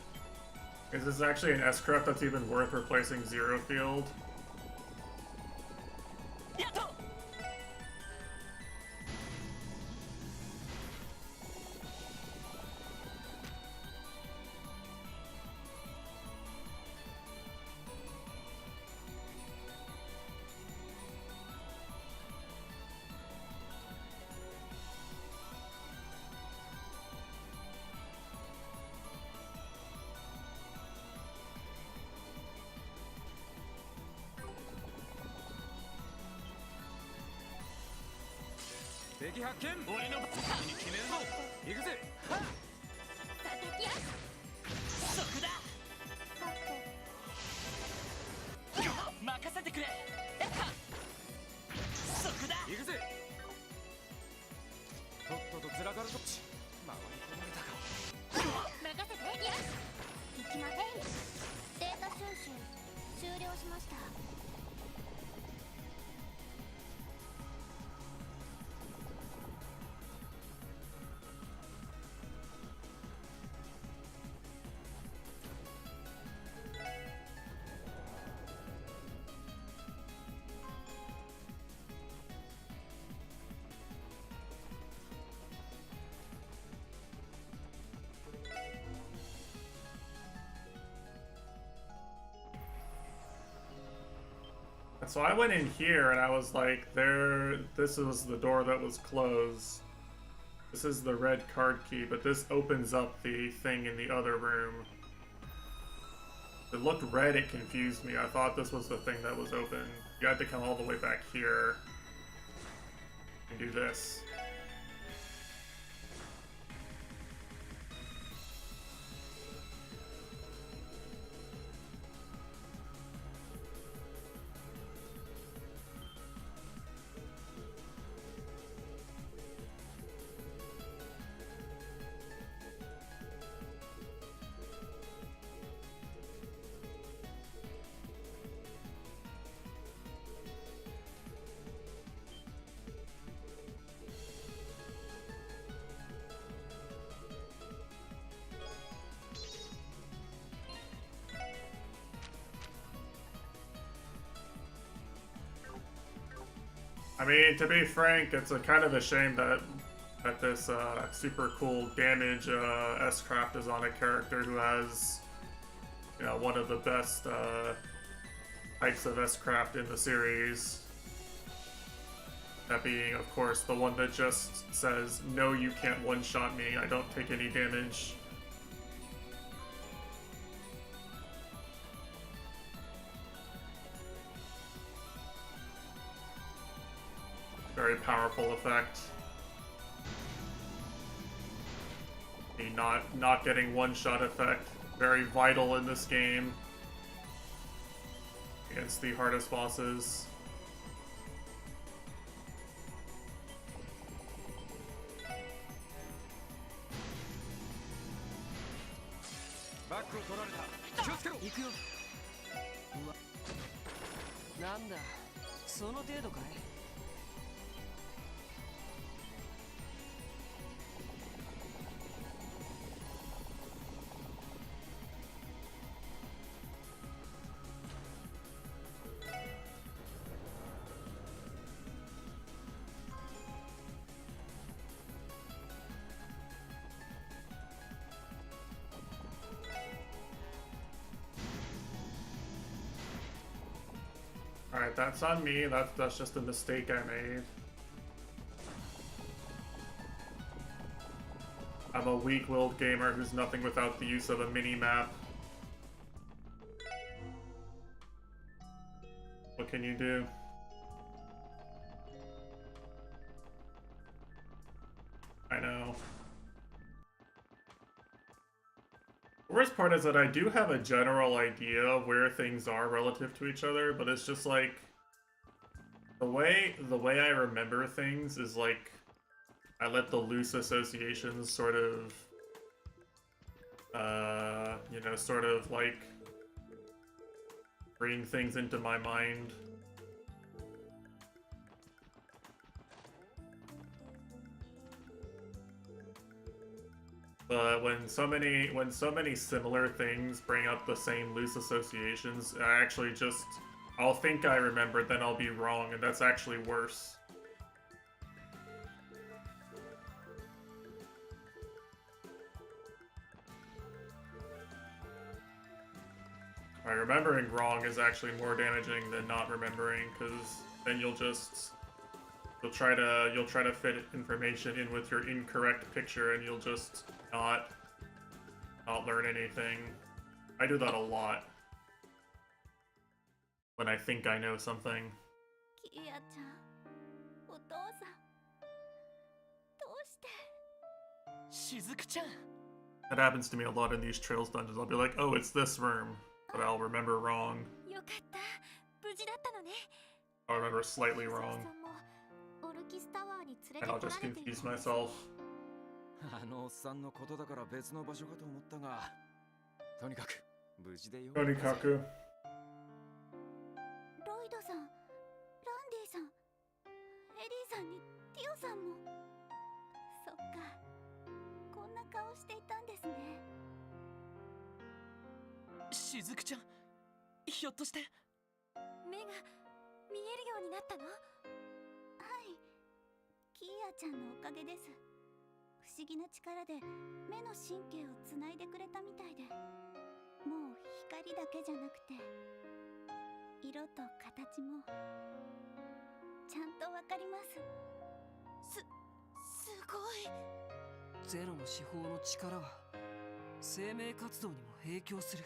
Is this actually an S-Craft that's even worth replacing Zero Field?敵発見。俺の先に決めるぞ。行くぜ。叩きや。そこだ。任せてくれ。そこだ。行くぜ。とっととずらがるぞ。回り込まれたか。任せて。行きません。データ収集終了しました。So I went in here and I was like, this was the door that was closed. This is the red card key, but this opens up the thing in the other room. It looked red, it confused me. I thought this was the thing that was open. You had to come all the way back here and do this. I mean, to be frank, it's a kind of a shame that this super cool damage S-Craft is on a character who has, you know, one of the best types of S-Craft in the series. That being, of course, the one that just says, no, you can't one-shot me, I don't take any damage. Very powerful effect. The not getting one-shot effect, very vital in this game against the hardest bosses. Backを取られた。気をつけろ。行くよ。なんだ、その程度かい。Alright, that's on me. That's just a mistake I made. I'm a weak-willed gamer who's nothing without the use of a mini-map. What can you do? I know. The worst part is that I do have a general idea of where things are relative to each other, but it's just like the way I remember things is like I let the loose associations sort of you know, sort of like bring things into my mind. But when so many similar things bring up the same loose associations, I actually just I'll think I remembered, then I'll be wrong, and that's actually worse. Remembering wrong is actually more damaging than not remembering, because then you'll try to fit information in with your incorrect picture, and you'll just not learn anything. I do that a lot when I think I know something. That happens to me a lot in these Trails dungeons. I'll be like, oh, it's this room, but I'll remember wrong. I'll remember slightly wrong. And I'll just confuse myself. あのおっさんのことだから別の場所かと思ったが、とにかく無事でよ。とにかく。ロイドさん、ランディさん、エリーさんにティオさんも。そっか、こんな顔していたんですね。しずくちゃん、ひょっとして目が見えるようになったの？はい、キーヤちゃんのおかげです。不思議な力で目の神経をつないでくれたみたいで、もう光だけじゃなくて色と形もちゃんとわかります。すごい。ゼロの司法の力は生命活動にも影響する。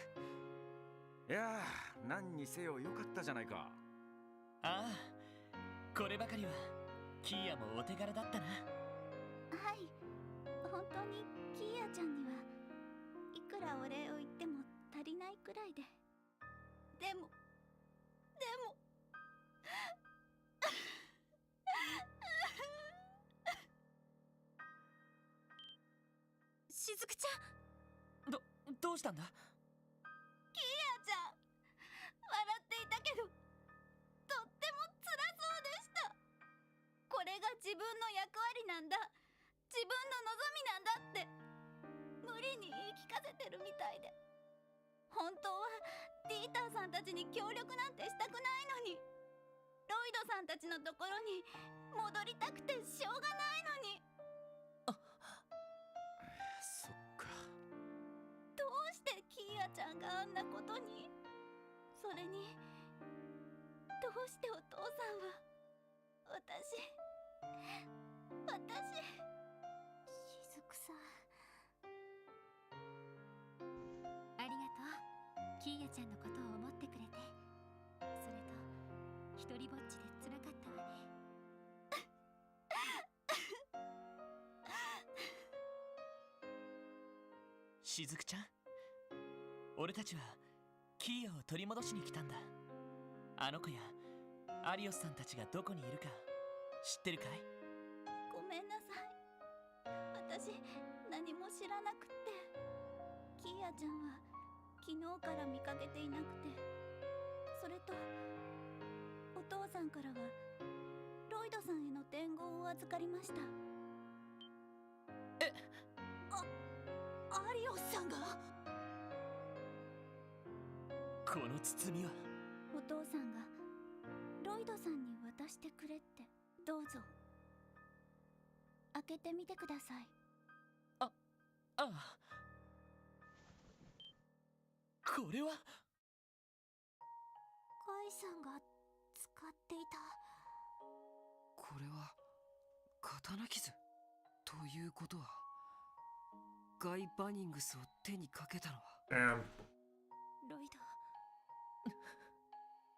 いやー、何にせよ良かったじゃないか。ああ、こればかりはキーヤもお手柄だったな。はい、本当にキーヤちゃんにはいくらお礼を言っても足りないくらいで。でもしずくちゃん、どうしたんだ？キーヤちゃん、笑っていたけどとっても辛そうでした。これが自分の役割なんだ、自分の望みなんだって無理に言い聞かせてるみたいで。本当はディーターさんたちに協力なんてしたくないのに、ロイドさんたちのところに戻りたくてしょうがないのに。そっか。どうしてキーヤちゃんがあんなことに。それにどうしてお父さんは私しずくさん。ありがとう、キーヤちゃんのことを思ってくれて。それと一人ぼっちで辛かったわね。しずくちゃん、俺たちはキーヤを取り戻しに来たんだ。あの子やアリオスさんたちがどこにいるか知ってるかい？ごめんなさい、私何も知らなくって。キーヤちゃんは昨日から見かけていなくて、それとお父さんからはロイドさんへの伝言を預かりました。アリオスさんが？この包みはお父さんがロイドさんに渡してくれって。どうぞ開けてみてください。ああ、これはカイさんが作っていた。これは刀傷ということは、ガイ・バニングスを手にかけたのは。ロイド、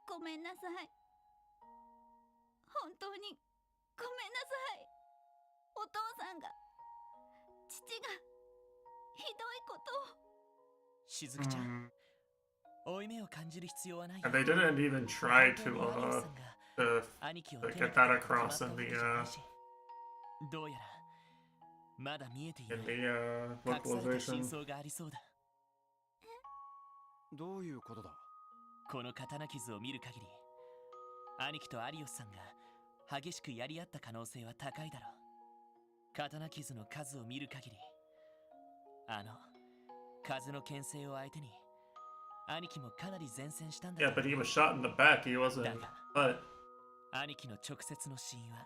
ごめんなさい。本当にごめんなさい。お父さんが、父がひどいことを。しずくちゃん、負い目を感じる必要はないよ。 And they didn't even try to get that across in the どうやらまだ見えていない in the 隠された真 localization. 相がありそうだ。どういうことだ？この刀傷を見る限り、兄貴とアリオスさんが激しくやり合った可能性は高いだろう。刀傷の数を見る限り、風の牽制を相手に兄貴もかなり前線したんだ。 Yeah, but he was shot in the back. He wasn't. But 兄貴の直接の死因は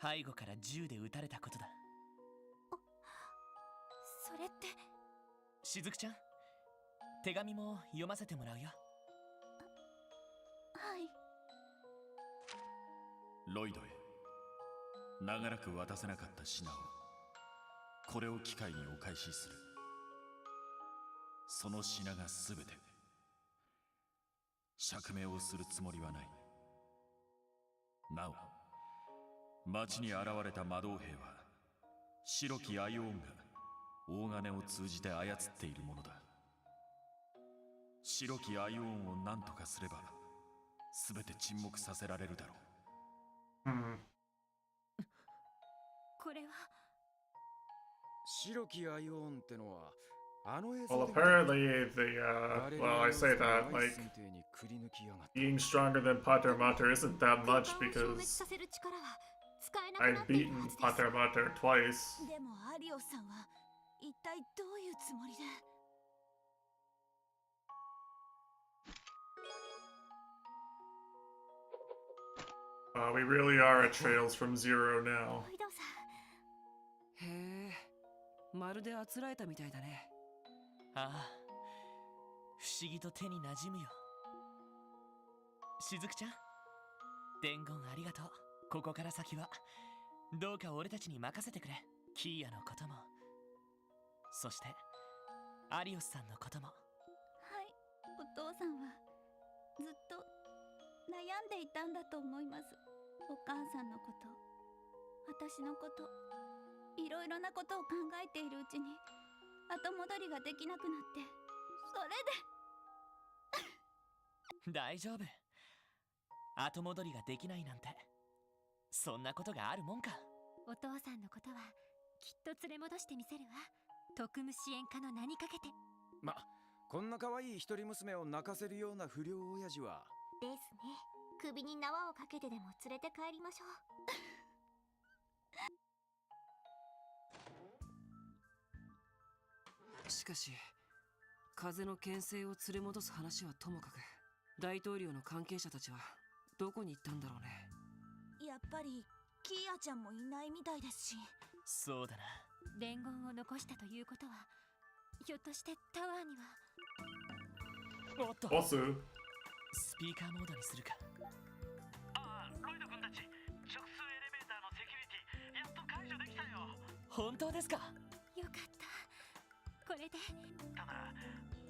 背後から銃で撃たれたことだ。それって。しずくちゃん、手紙も読ませてもらうよ。はい。ロイドへ、長らく渡せなかった品をこれを機会にお返しする。その品がすべて。釈明をするつもりはない。なお、町に現れた魔導兵は白きアイオンが大金を通じて操っているものだ。白きアイオンを何とかすればすべて沈黙させられるだろう。これは白きアイオンってのはあの映像 well, apparently well, I say that like being stronger than Pater Mater isn't that much because I've beaten Pater Mater twice. でもアリオスさんは一体どういうつもりで。We really are at Trails from Zero now. へえ、まるであつらえたみたいだね。ああ、不思議と手に馴染むよ。しずくちゃん、伝言ありがとう。ここから先はどうか俺たちに任せてくれ。キーヤのことも、そしてアリオスさんのことも。はい、お父さんはずっと悩んでいたんだと思います。お母さんのこと、私のこと、いろいろなことを考えているうちに後戻りができなくなって、それで大丈夫。後戻りができないなんて、そんなことがあるもんか。お父さんのことはきっと連れ戻してみせるわ。特務支援課の名にかけて。こんな可愛い一人娘を泣かせるような不良親父は。ですね。首に縄をかけてでも連れて帰りましょう。しかし、風の牽制を連れ戻す話はともかく、大統領の関係者たちはどこに行ったんだろうね。やっぱりキーヤちゃんもいないみたいですし。そうだな。伝言を残したということは、ひょっとしてタワーには。おっと、Also, スピーカーモードにするか。ああ、ロイド君たち、直通エレベーターのセキュリティやっと解除できたよ。本当ですか？よかった。これで。ただ、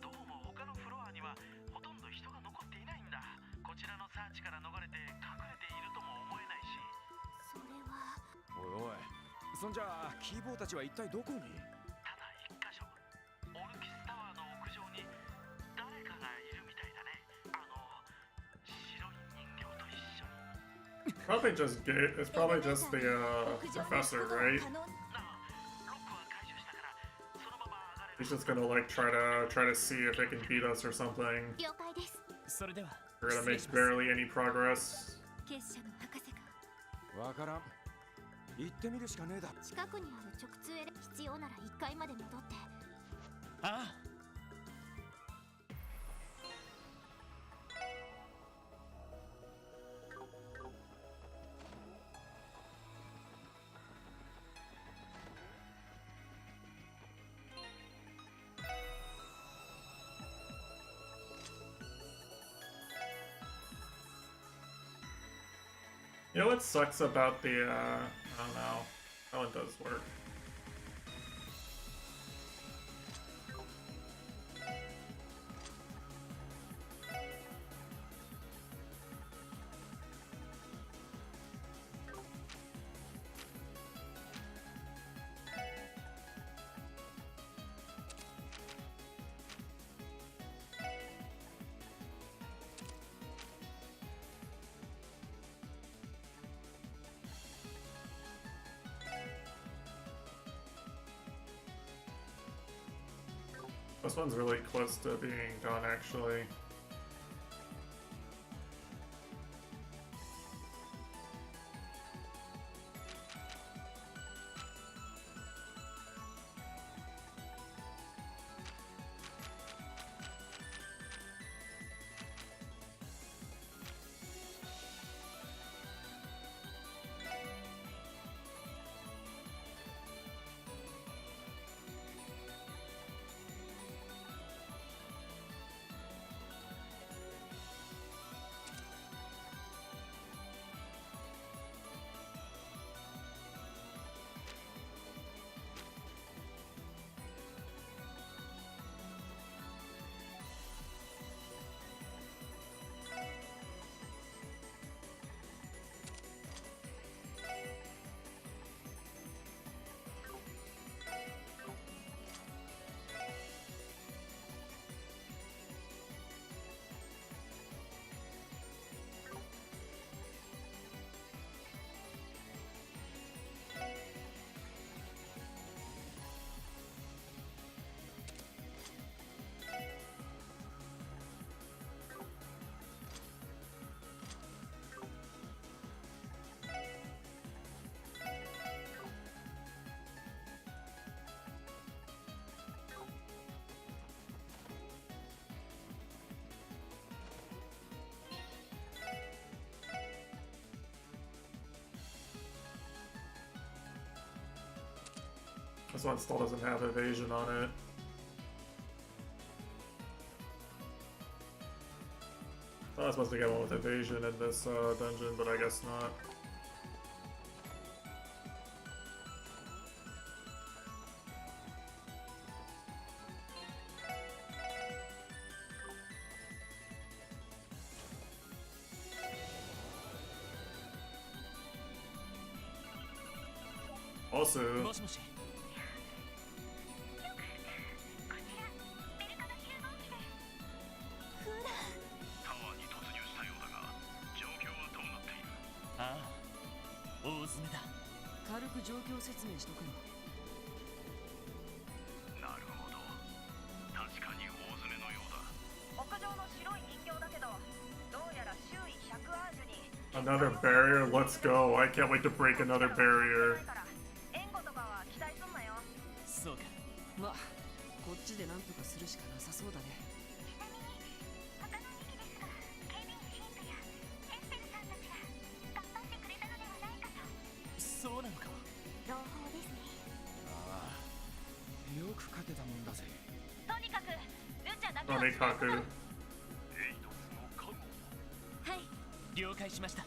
どうも他のフロアにはほとんど人が残っていないんだ。こちらのサーチから逃れて隠れているとも思えないし。それは。おいおい、そんじゃあキーボーたちは一体どこに？ただ一箇所、オルキスタワーの屋上に誰かがいるみたいだね。白い人形と一緒に。probably just it's probably just the professor, right? He's just gonna like try to see if it can beat us or something. 了解です。それでは We're gonna make barely any progress. 結社の博士が。わからん。行ってみるしかねえだ。近くにある直通エレ、必要なら1階まで戻って。ああ。You know what sucks about the, I don't know, how it does work. This one's really close to being done, actually. This one still doesn't have evasion on it. I was supposed to get one with evasion in this dungeon, but I guess not. Also, another barrier? Let's go. I can't wait to break another barrier. そうか。まあ、こっちでなんとかするしかなさそうだね。他の2機ですが、警備員ヒントやエステルさんたちが頑張ってくれたのではないかと。そうなのか。朗報ですね。ああ、よく勝てたもんだぜ。とにかく、ルチャだけとにかく。はい、了解しました。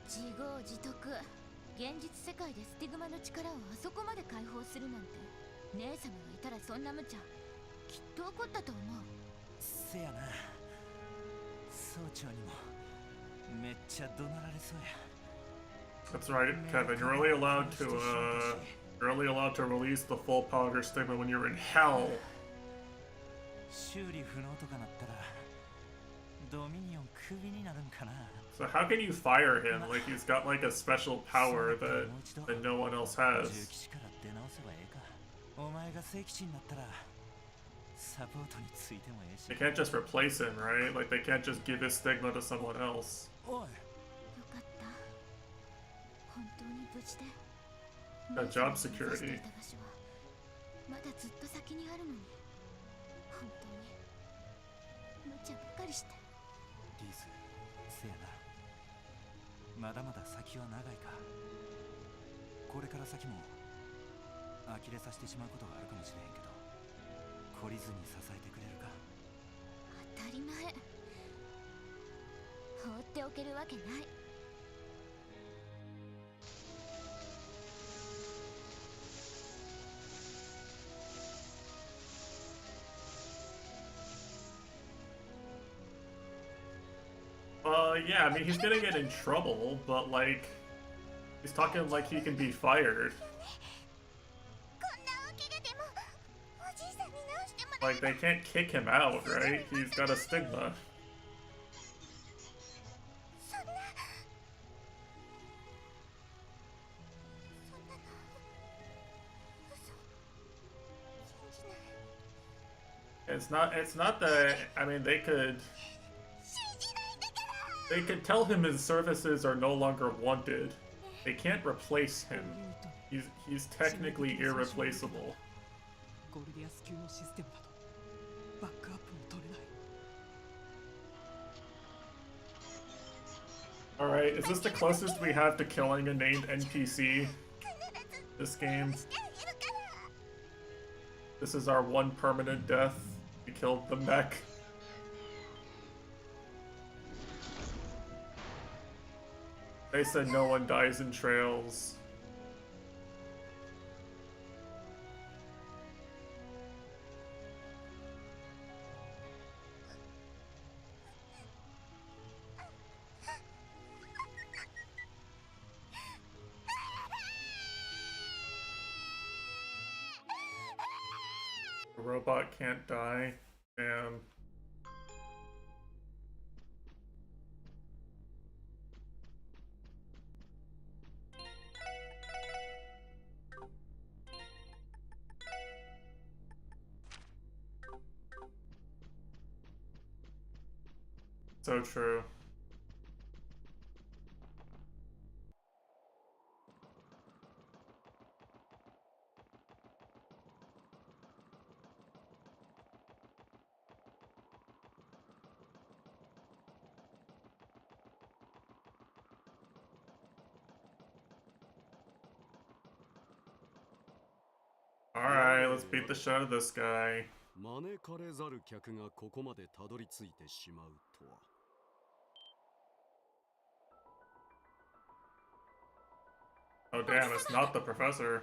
自業自得。現実世界でスティグマの力をあそこまで解放するなんて、姉様がいたらそんな無茶きっと怒ったと思う。せやな、総長にもめっちゃ怒鳴られそうや。 That's right, Kevin. You're only allowed to release the full powder stigma when you're in hell. 修理不能とかなったらドミニオンクビになるんかな。 So how can you fire him? Like he's got like a special power that no one else has. お前が聖騎士になったらサポートについてもええし。 They can't just replace him, right? Like they can't just give his stigma to someone else. おい。よかった。本当に無事で。 Got job security. まだずっと先にあるのに。本当にして。リース、せやな。まだまだ先は長いか。これから先も呆れさせてしまうことがあるかもしれへんけど、懲りずに支えてくれるか。当たり前。放っておけるわけない。Yeah, I mean, he's gonna get in trouble, but like, he's talking like he can be fired. Like, they can't kick him out, right? He's got a stigma. It's not that, I mean, they could tell him his services are no longer wanted. They can't replace him. He's technically irreplaceable. Alright, is this the closest we have to killing a named NPC this game? This is our one permanent death. We killed the mech. They said no one dies in trails. The robot can't die. Damn. So true. Alright, let's beat the shit out of this guy. 招かれざる客がここまでたどり着いてしまうとは。Oh damn, it's not the professor.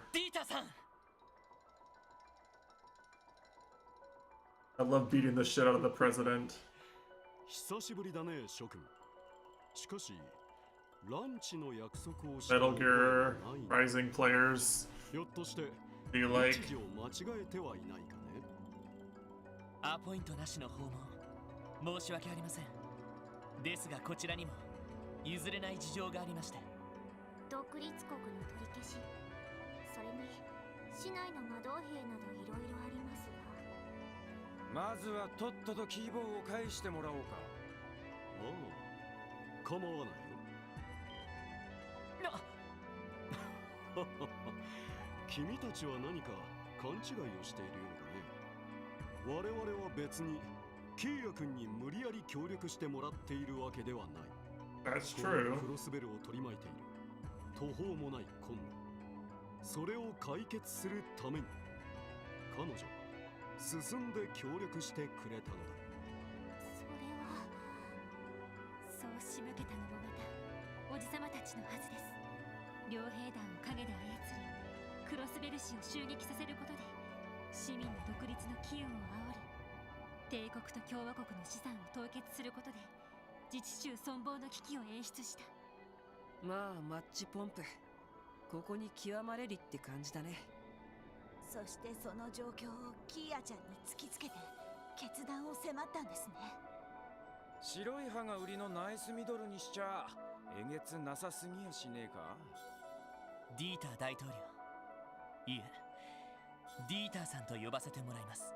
I love beating the shit out of the president. 久しぶりだね、諸君。しかし、ランチの約束をした Metal Gear Rising players. ひょっとして、 Do you like 日時を間違えてはいないかね。アポイントなしの訪問、申し訳ありません。ですがこちらにも譲れない事情がありまして。独立国の取り消し、それに市内の魔導兵などいろいろありますが、まずはとっととキーボーを返してもらおうか。ああ、構わないよ。君たちは何か勘違いをしているようだね。我々は別にケイヤ君に無理やり協力してもらっているわけではない。That's true. クロスベルを取り巻いている途方もない困難、それを解決するために彼女は進んで協力してくれたのだ。それはそう仕向けたのもまたおじさまたちのはずです。両兵団を陰で操りクロスベル市を襲撃させることで市民の独立の機運を煽り、帝国と共和国の資産を凍結することで自治州存亡の危機を演出した。まあマッチポンプ、ここに極まれりって感じだね。そしてその状況をキーヤちゃんに突きつけて決断を迫ったんですね。白い歯が売りのナイスミドルにしちゃえげつなさすぎやしねえか。ディーター大統領、いえ、ディーターさんと呼ばせてもらいます。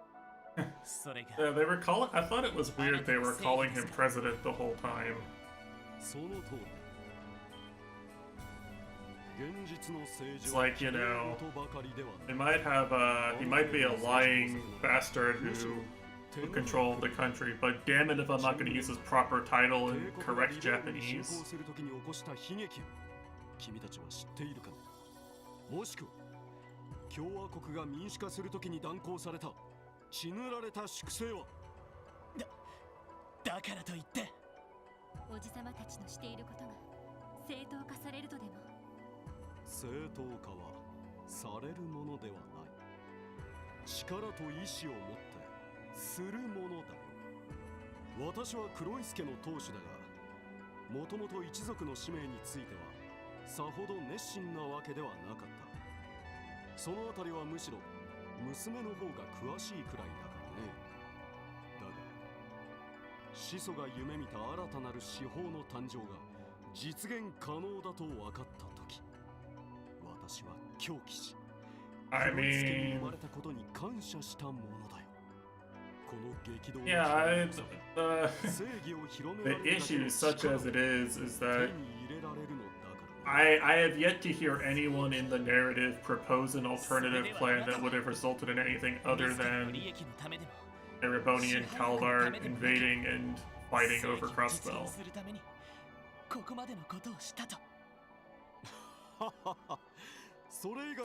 それが Yeah, they were calling. I thought it was weird they were calling him president the whole time. その通り。現実の政治 It's は like, you know, ことばかりではない。 he might have he might be a lying bastard who who control the country, but damn it if I'm not going to use his proper title in correct Japanese. 君たちは知っているかね。もしくは共和国が民主化するときに断行された血塗られた粛清はだからといっておじさまたちのしていることが正当化されるとでも。正当化はされるものではない。力と意志を持ってするものだよ。私は黒石家の当主だが、もともと一族の使命についてはさほど熱心なわけではなかった。そのあたりはむしろ娘の方が詳しいくらいだからね。だが始祖が夢見た新たなる司法の誕生が実現可能だと分かった時、私は狂気し、黒石家に生まれたことに感謝したものだよ。この激動の the issue, such as it is that I have yet to hear anyone in the narrative propose an alternative plan that would have resulted in anything other than Erebonian Kalvar invading and fighting over Crossbell.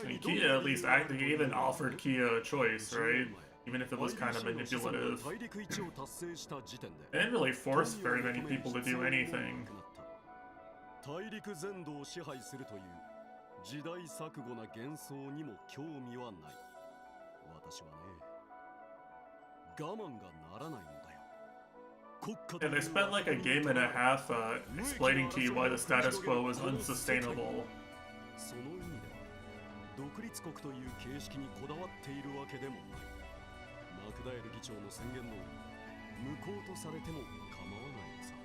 And Kia at least even offered Kia a choice, right? Even if it was kind of manipulative. They didn't really force very many people to do anything. 大陸全土を支配するという時代錯誤な幻想にも興味はない。私はね、我慢がならないのだよ。And they spent like a game and a half explaining to you why the status quo was unsustainable. その意味では独立国という形式にこだわっているわけでもない。マクダエル議長の宣言通り無効とされても構わないのさ。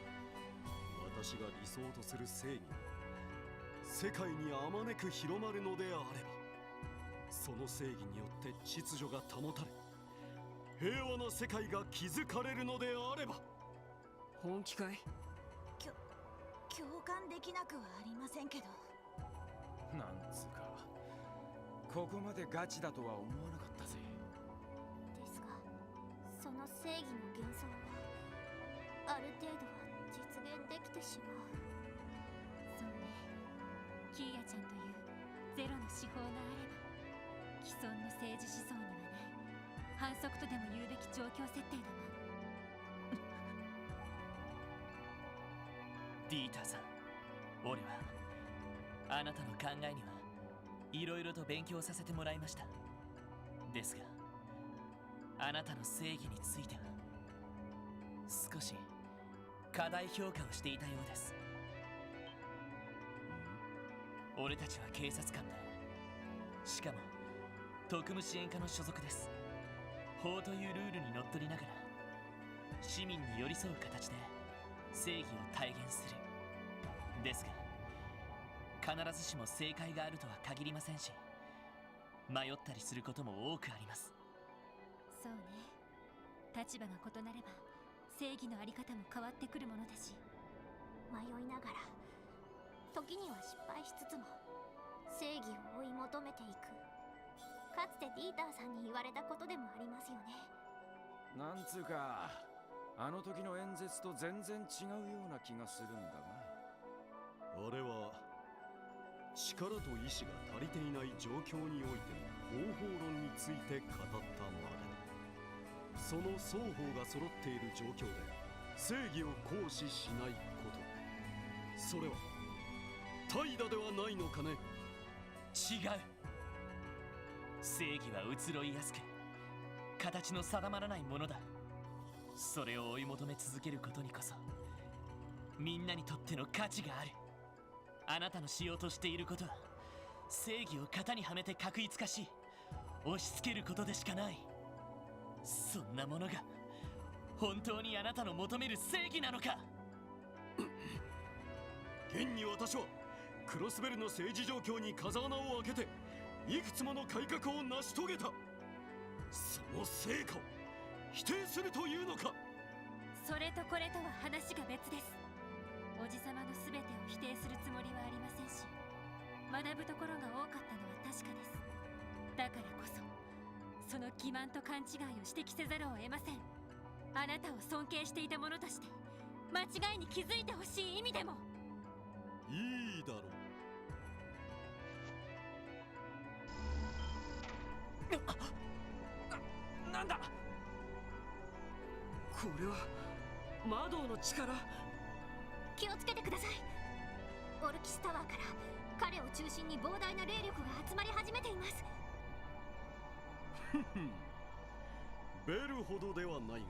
私が理想とする正義が世界にあまねく広まるのであれば、その正義によって秩序が保たれ、平和な世界が築かれるのであれば。本気かい？共感できなくはありませんけど。なんつうか、ここまでガチだとは思わなかったぜ。ですが、その正義の幻想はある程度は実現できてしまう。そうね、キーヤちゃんというゼロの司法があれば既存の政治思想にはない反則とでも言うべき状況設定だわ。ディーターさん、俺はあなたの考えにはいろいろと勉強させてもらいました。ですがあなたの正義については少し過大評価をしていたようです。俺たちは警察官だ。しかも特務支援課の所属です。法というルールにのっとりながら市民に寄り添う形で正義を体現する。ですが必ずしも正解があるとは限りませんし、迷ったりすることも多くあります。そうね、立場が異なれば正義のあり方も変わってくるものだし、迷いながら時には失敗しつつも正義を追い求めていく。かつてディーターさんに言われたことでもありますよね。なんつうか、あの時の演説と全然違うような気がするんだが。あれは力と意志が足りていない状況においての方法論について語ったまでだ。その双方が揃っている状況で正義を行使しないこと、それは怠惰ではないのかね。違う。正義は移ろいやすく形の定まらないものだ。それを追い求め続けることにこそみんなにとっての価値がある。あなたのしようとしていることは正義を型にはめて確一化し押し付けることでしかない。そんなものが本当にあなたの求める正義なのか。現に私はクロスベルの政治状況に風穴を開けていくつもの改革を成し遂げた。その成果を否定するというのか。それとこれとは話が別です。おじさまの全てを否定するつもりはありませんし、学ぶところが多かったのは確かです。だからこそその欺瞞と勘違いを指摘せざるを得ません。あなたを尊敬していた者として間違いに気づいてほしい意味でも。いいだろう。なんだこれは魔導の力。気をつけてください。オルキスタワーから彼を中心に膨大な霊力が集まり始めています。ベルほどではないが、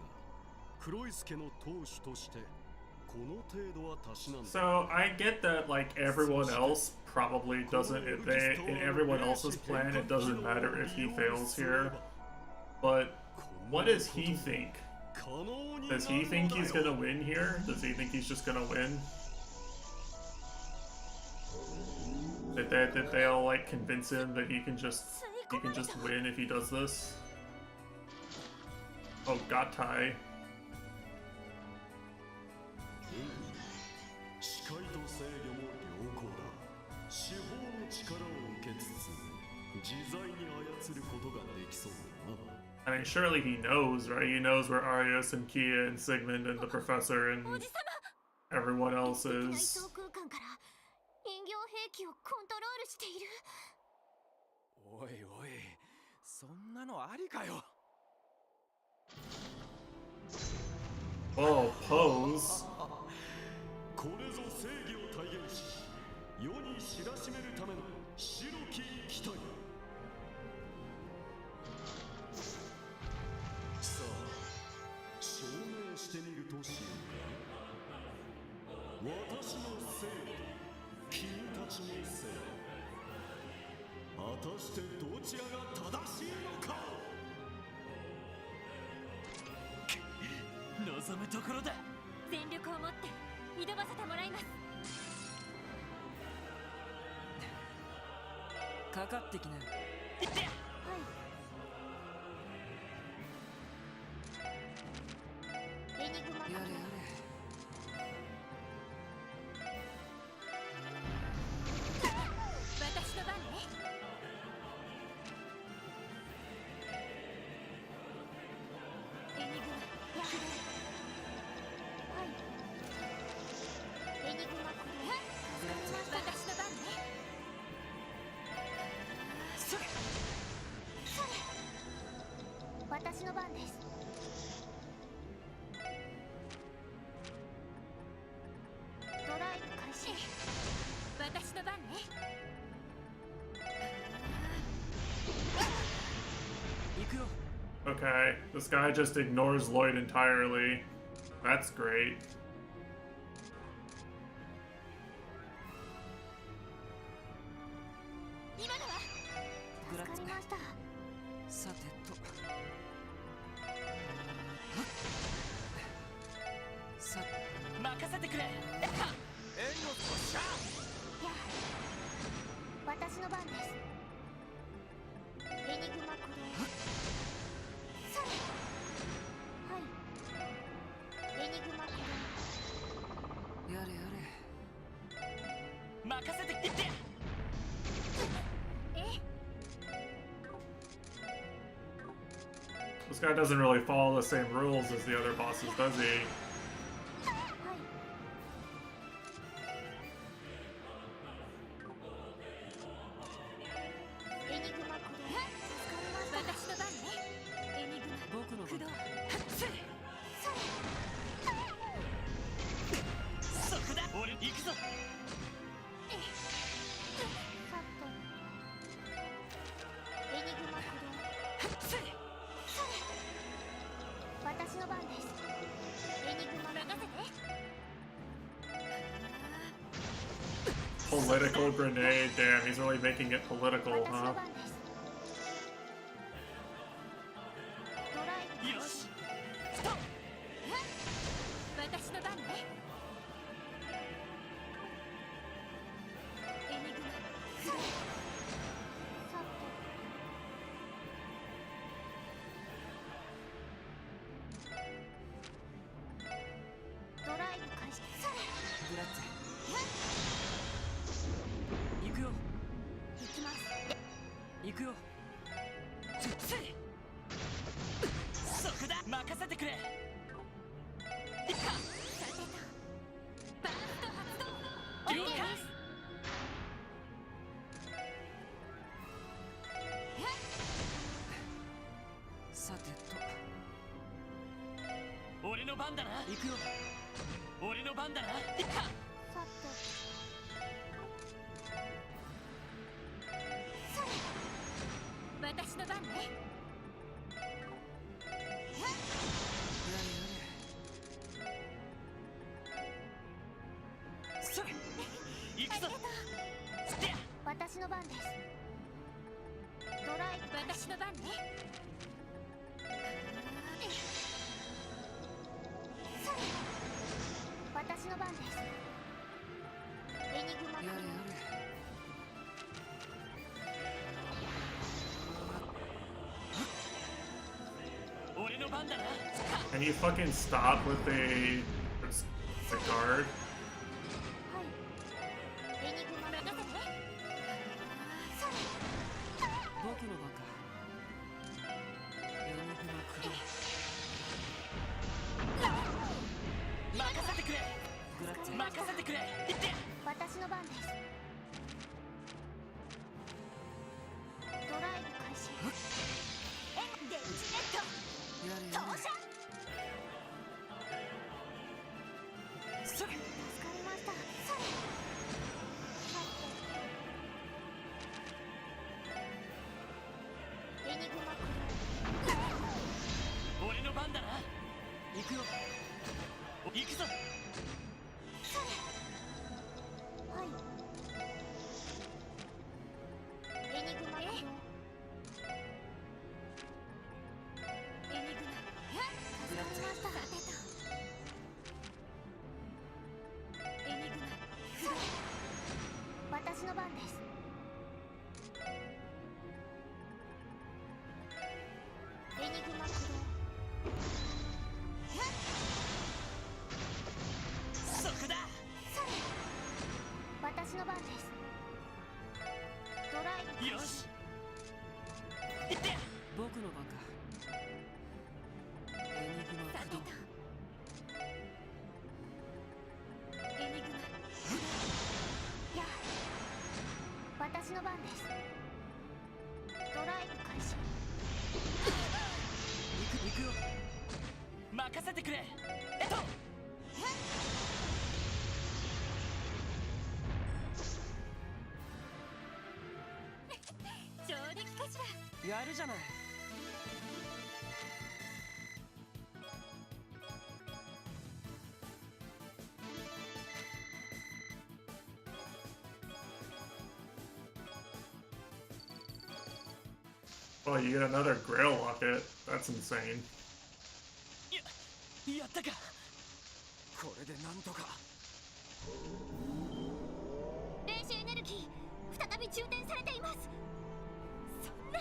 クロイス家の当主としてこの程度はたしなんだ。 So I get that like everyone else probably doesn't, if they, in everyone else's plan it doesn't matter if he fails here, but what does he think? Does he think he's gonna win here? Does he think he's just gonna win? Did they all like convince him that he can just win if he does this? Oh, Gatai. 視界と制御も良好だ。司法の力を受けつつ自在に操ることができそうだな。 I mean, surely he knows, right? He knows where Arius and Kia and Sigmund and the professor and everyone else is. おいおい、そんなのありかよ。Oh, pose. これぞ正義を体現し、世に知らしめるための白き機体。さあ、証明してみるとしようか。私の正義、君たちの正義。果たしてどちらが正しいのか。望むところだ。全力を持って挑ませてもらいます。かかってきな。はい。エニグマ。やれやれ。私の番ね。エニグマ。やれ。はい。エニグマクロ。私の番ね。それ。それ。私の番です。ドライブ開始。私の番ね。行くよ。 Okay, this guy just ignores Lloyd entirely. That's great. 今のは助かりました。さてと。さ任せてくれ。援護としゃ。やあ、私の番です。エニグマクロ。それ。はい。エニグマクロ。やれやれ。任せてきて。This guy doesn't really follow the same rules as the other bosses, does he? Political grenade, damn, he's really making it political, huh? の番だな。行くよ。俺の番だな。さて私の番ね。それ行くぞ。私の番です。ドライブ私の番ね。私の番です。エニグマやれやれ。俺の番だな。 Can you fucking stop with the guard? エニグマ任せて。僕の番か。エニグマ駆動。任せてくれ。グラッツェ。任せてくれ。行って。私の番です。ドライブ開始。電池ネットやれやれ。投射。それ。助かりました。エニグマ俺の番だな。行くよ。行くぞ。はい。エニグマ駆動。エニグマ。助かりました。エニグマ。私の番です。エニグマ駆動。そこだ。私の番です。ドライブ。よし。行って。僕の番か。エニグマ駆動。エニグマ。やあ、私の番です。ドライブ開始。行くよ。任せてくれ。上出来かしら。やるじゃない。Well, you get another Grail Locket. That's insane. やったか。これでなんとか。霊視エネルギー再び充填されています。そんな。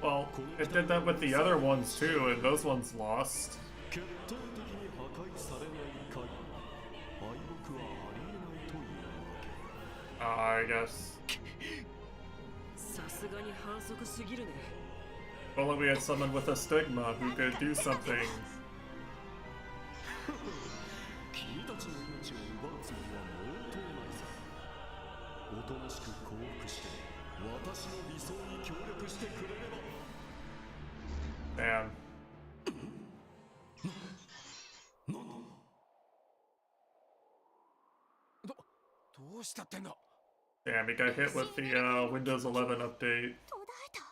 Well, it did that with the other ones too, and those ones lost. 決定的に破壊されない限り敗北はありえないというわけ。 I guess. さすがに反則すぎるね。 If only we had someone with a stigma who could do something. 君たちの命を奪うつもりは毛頭ないさ。おとなしく降伏して私の理想に協力してくれれば。 Damn. どうしたってんだ。 Damn, he got hit with the Windows 11 update. 途絶えた。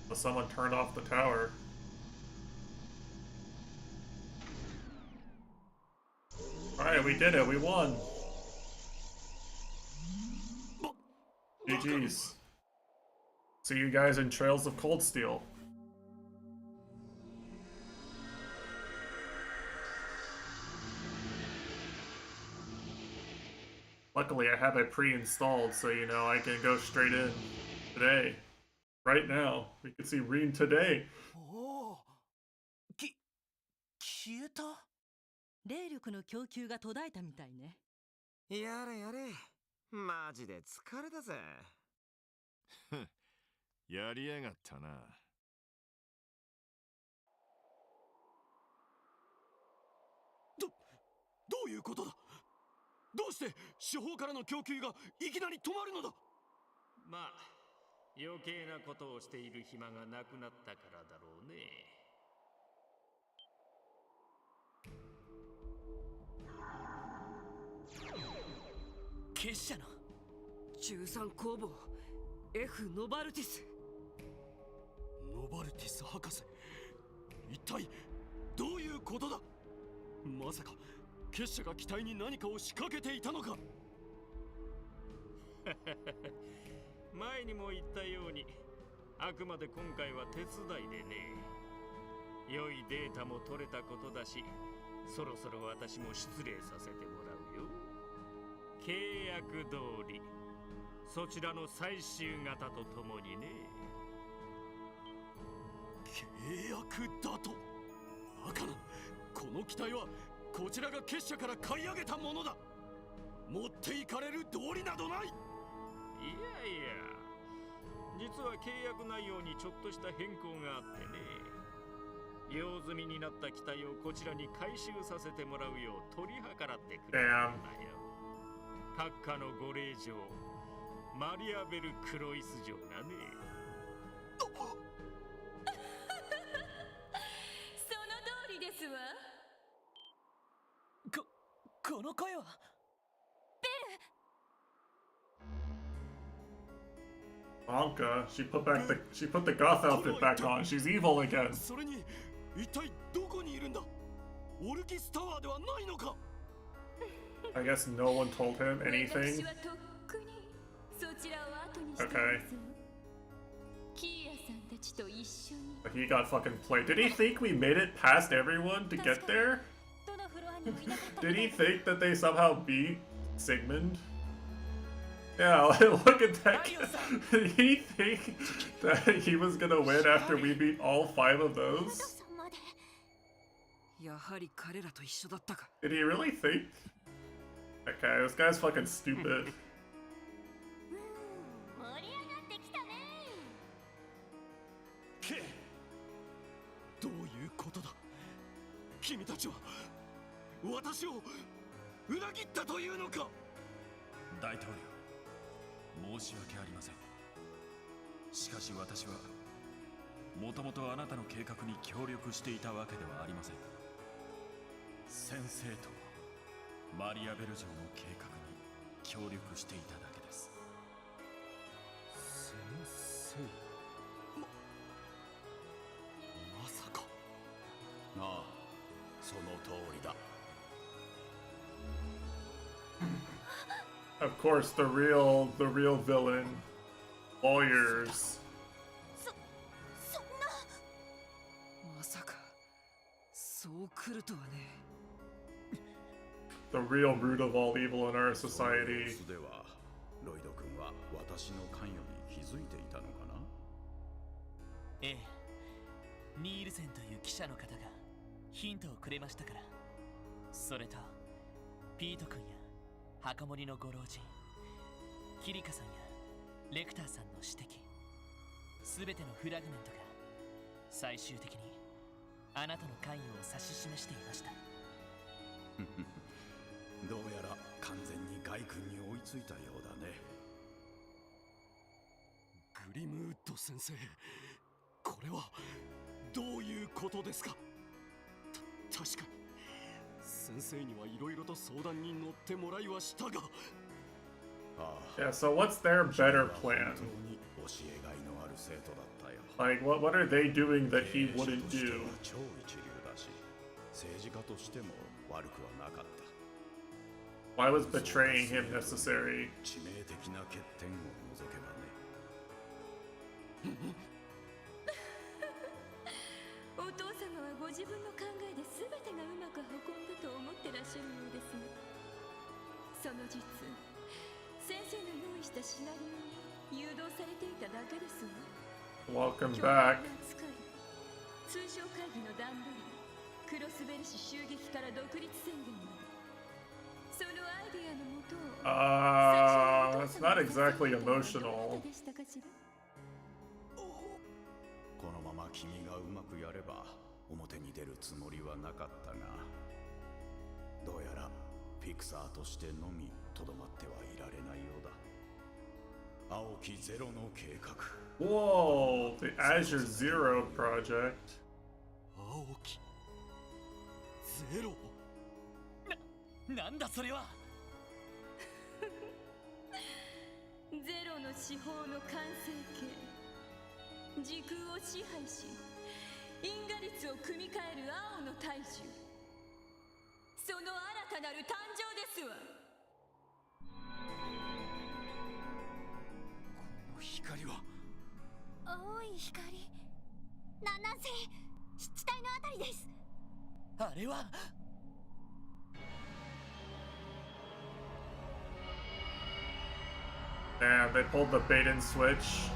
So someone turned off the tower. Alright, we did it. We won. GG's. See you guys in Trails of Cold Steel. Luckily, I have it pre-installed, so you know I can go straight in today. Right now. We can see Reen today. おお。消えた。霊力の供給が途絶えたみたいね。やれやれ。マジで疲れたぜ。やりやがったな。ういうことだ。どうして司法からの供給がいきなり止まるのだ。まあ余計なことをしている暇がなくなったからだろうね。結社の13工房 F ノバルティス。ノバルティス博士、一体どういうことだ。まさか結社が機体に何かを仕掛けていたのか。前にも言ったように、あくまで今回は手伝いでね。良いデータも取れたことだし、そろそろ私も失礼させてもらうよ。契約通りそちらの最終型とともにね。契約だと。バカな、この機体はこちらが結社から買い上げたものだ。持っていかれる道理などない。いやいや、実は契約内容にちょっとした変更があってね。用済みになった機体をこちらに回収させてもらうよう取り計らってくれたんだよ。閣下のご令嬢マリアベル・クロイス嬢がね。その通りですわ。この声はAnka, she put the goth outfit back on. She's evil again. それに一体どこにいるんだ。オルキスタワーではないのか。I guess no one told him anything. Okay. But he got fucking played. Did he think we made it past everyone to get there? Did he think that they somehow beat Sigmund? Yeah, look at that. Did he think that he was gonna win after we beat all 5 of those? やはり彼らと一緒だったか。 Did he really think? Okay, this guy's fucking stupid. 盛り上がってきたね。どういうことだ。君たちは私を裏切ったというのか。大統領、申し訳ありません。しかし私はもともとあなたの計画に協力していたわけではありません。先生とマリアベル城の計画に協力していただけです。先生、まさか。ああ、その通りだ。Of course, the real villain, lawyers. まさかそう来るとはね。The real root of all evil in our society. ではロイド君は私の関与に気づいていたのかな。ええ、ニールセンという記者の方がヒントをくれましたから。それとピート君や墓守のご老人キリカさんやレクターさんの指摘、すべてのフラグメントが最終的にあなたの関与を指し示していました。どうやら完全にガイ君に追いついたようだね。グリムウッド先生、これはどういうことですか。確かに先生にはいろいろと相談に乗ってもらいはしたが。Yeah, so what's their better plan? 教えがいのある生徒だったよ。 Like, what are they doing that he wouldn't do? 超一流だし、政治家としても悪くはなかった。 Why was betraying him necessary? 致命的な欠点を除けばね。お父様はご自分の考えで全てがうまく運んだと思ってらっしゃるようですが、その実先生の用意したシナリオに誘導されていただけですわ。 Welcome back. 通商会議の段取り、クロスベル市襲撃から独立宣言まで、そのアイデアのもとを That's not exactly emotional. このまま君がうまくやれば表に出るつもりはなかったが、どうやらフィクサーとしてのみとどまってはいられないようだ。青きゼロの計画。 Whoa, the Azure Zero project. 青きゼロ。なんだそれは。ゼロの司法の完成形、時空を支配し因果律を組み替える青の大樹、その新たなる誕生ですわ。この光は青い光、南西湿地帯のあたりです。あれはDamn, they pulled the bait and switch.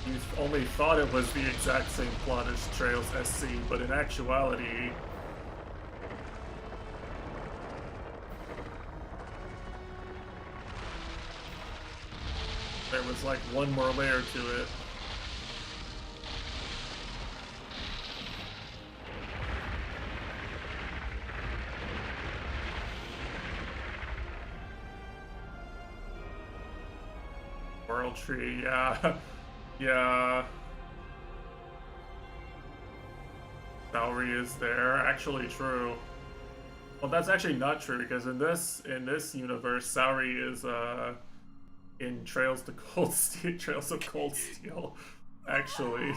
You only thought it was the exact same plot as Trails SC, but in actuality, there was like one more layer to it. World tree, yeah. Yeah. Salary is there. Actually true. Well, that's actually not true because in this universe, Salary is in Trails to Cold Steel, Trails of Cold Steel. Actually,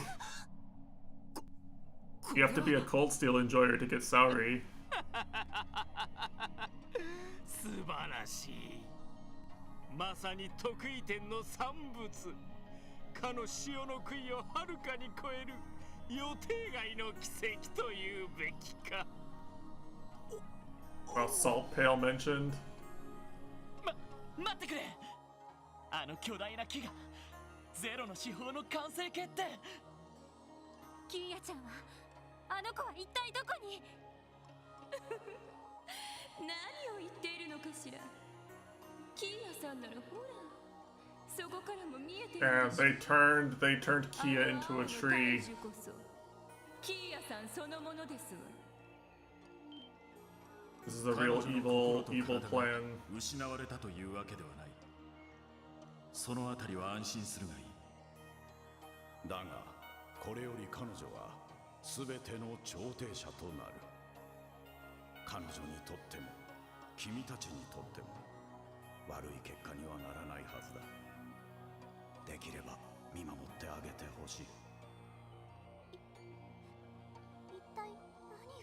you have to be a Cold Steel enjoyer to get Salary. 素晴らしい。まさに得意点の産物。かの潮の杭をはるかに超える予定外の奇跡というべきか。Well, Salt Pail mentioned. 待ってくれ。あの巨大な木がゼロの司法の完成形って。キーヤちゃんはあの子は一体どこに。何を言っているのかしら。キーヤさんならほら。And they turned Kia into a tree. This is a real evil plan. 失われたというわけではない。そのあたりは安心するがいい。だがこれより彼女は全ての調停者となる。彼女にとっても君たちにとっても悪い結果にはならないはずだ。できれば見守ってあげてほしい。一体何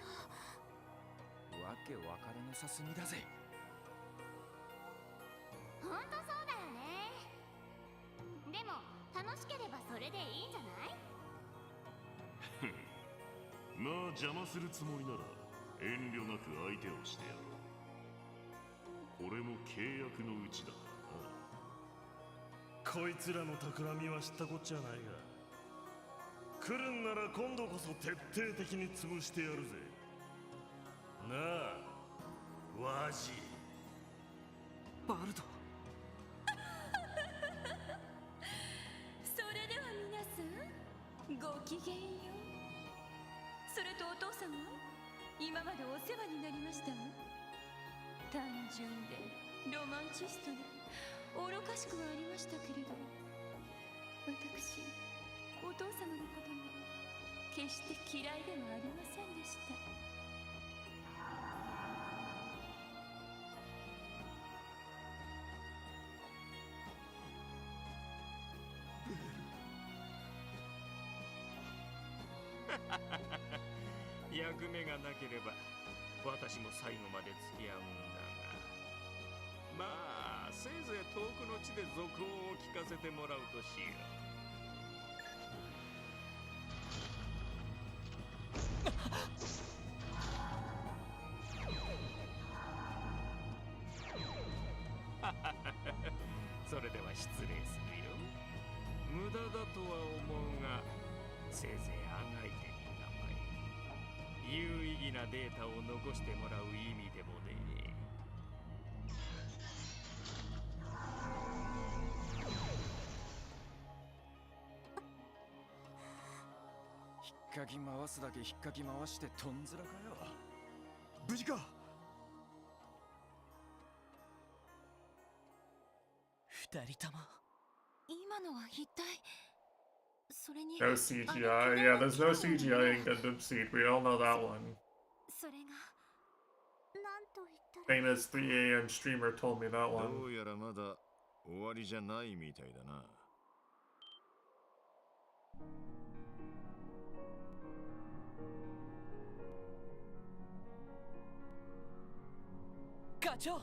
を。わけわからなさすぎだぜ。本当そうだよね。でも楽しければそれでいいんじゃない。まあ邪魔するつもりなら遠慮なく相手をしてやろう。これも契約のうちだ。こいつらの企みは知ったこっちゃないが、来るんなら今度こそ徹底的に潰してやるぜ。なあ、ワジ。バルト。それでは皆さん、ごきげんよう。それとお父様、今までお世話になりましたわ。単純でロマンチストで愚かしくはありましたけれど、私お父様のことも決して嫌いではありませんでした。役目がなければ私も最後まで付き合うんだが、まあせいぜい遠くの地で続報を聞かせてもらうとしよう。それでは失礼するよ。無駄だとは思うが、せいぜいあがいてみたまえ。有意義なデータを残してもらう意味でもね。かき回すだけ引っかき回してとんずらかよ。無事か。二人とも今のは一体それに No CGI. Yeah, there's no CGI in Gundam Seed. We all know that one. それがなんと言ったら Famous 3 a.m. streamer told me that ど one. うやらまだ終わりじゃないみたいだな。課長、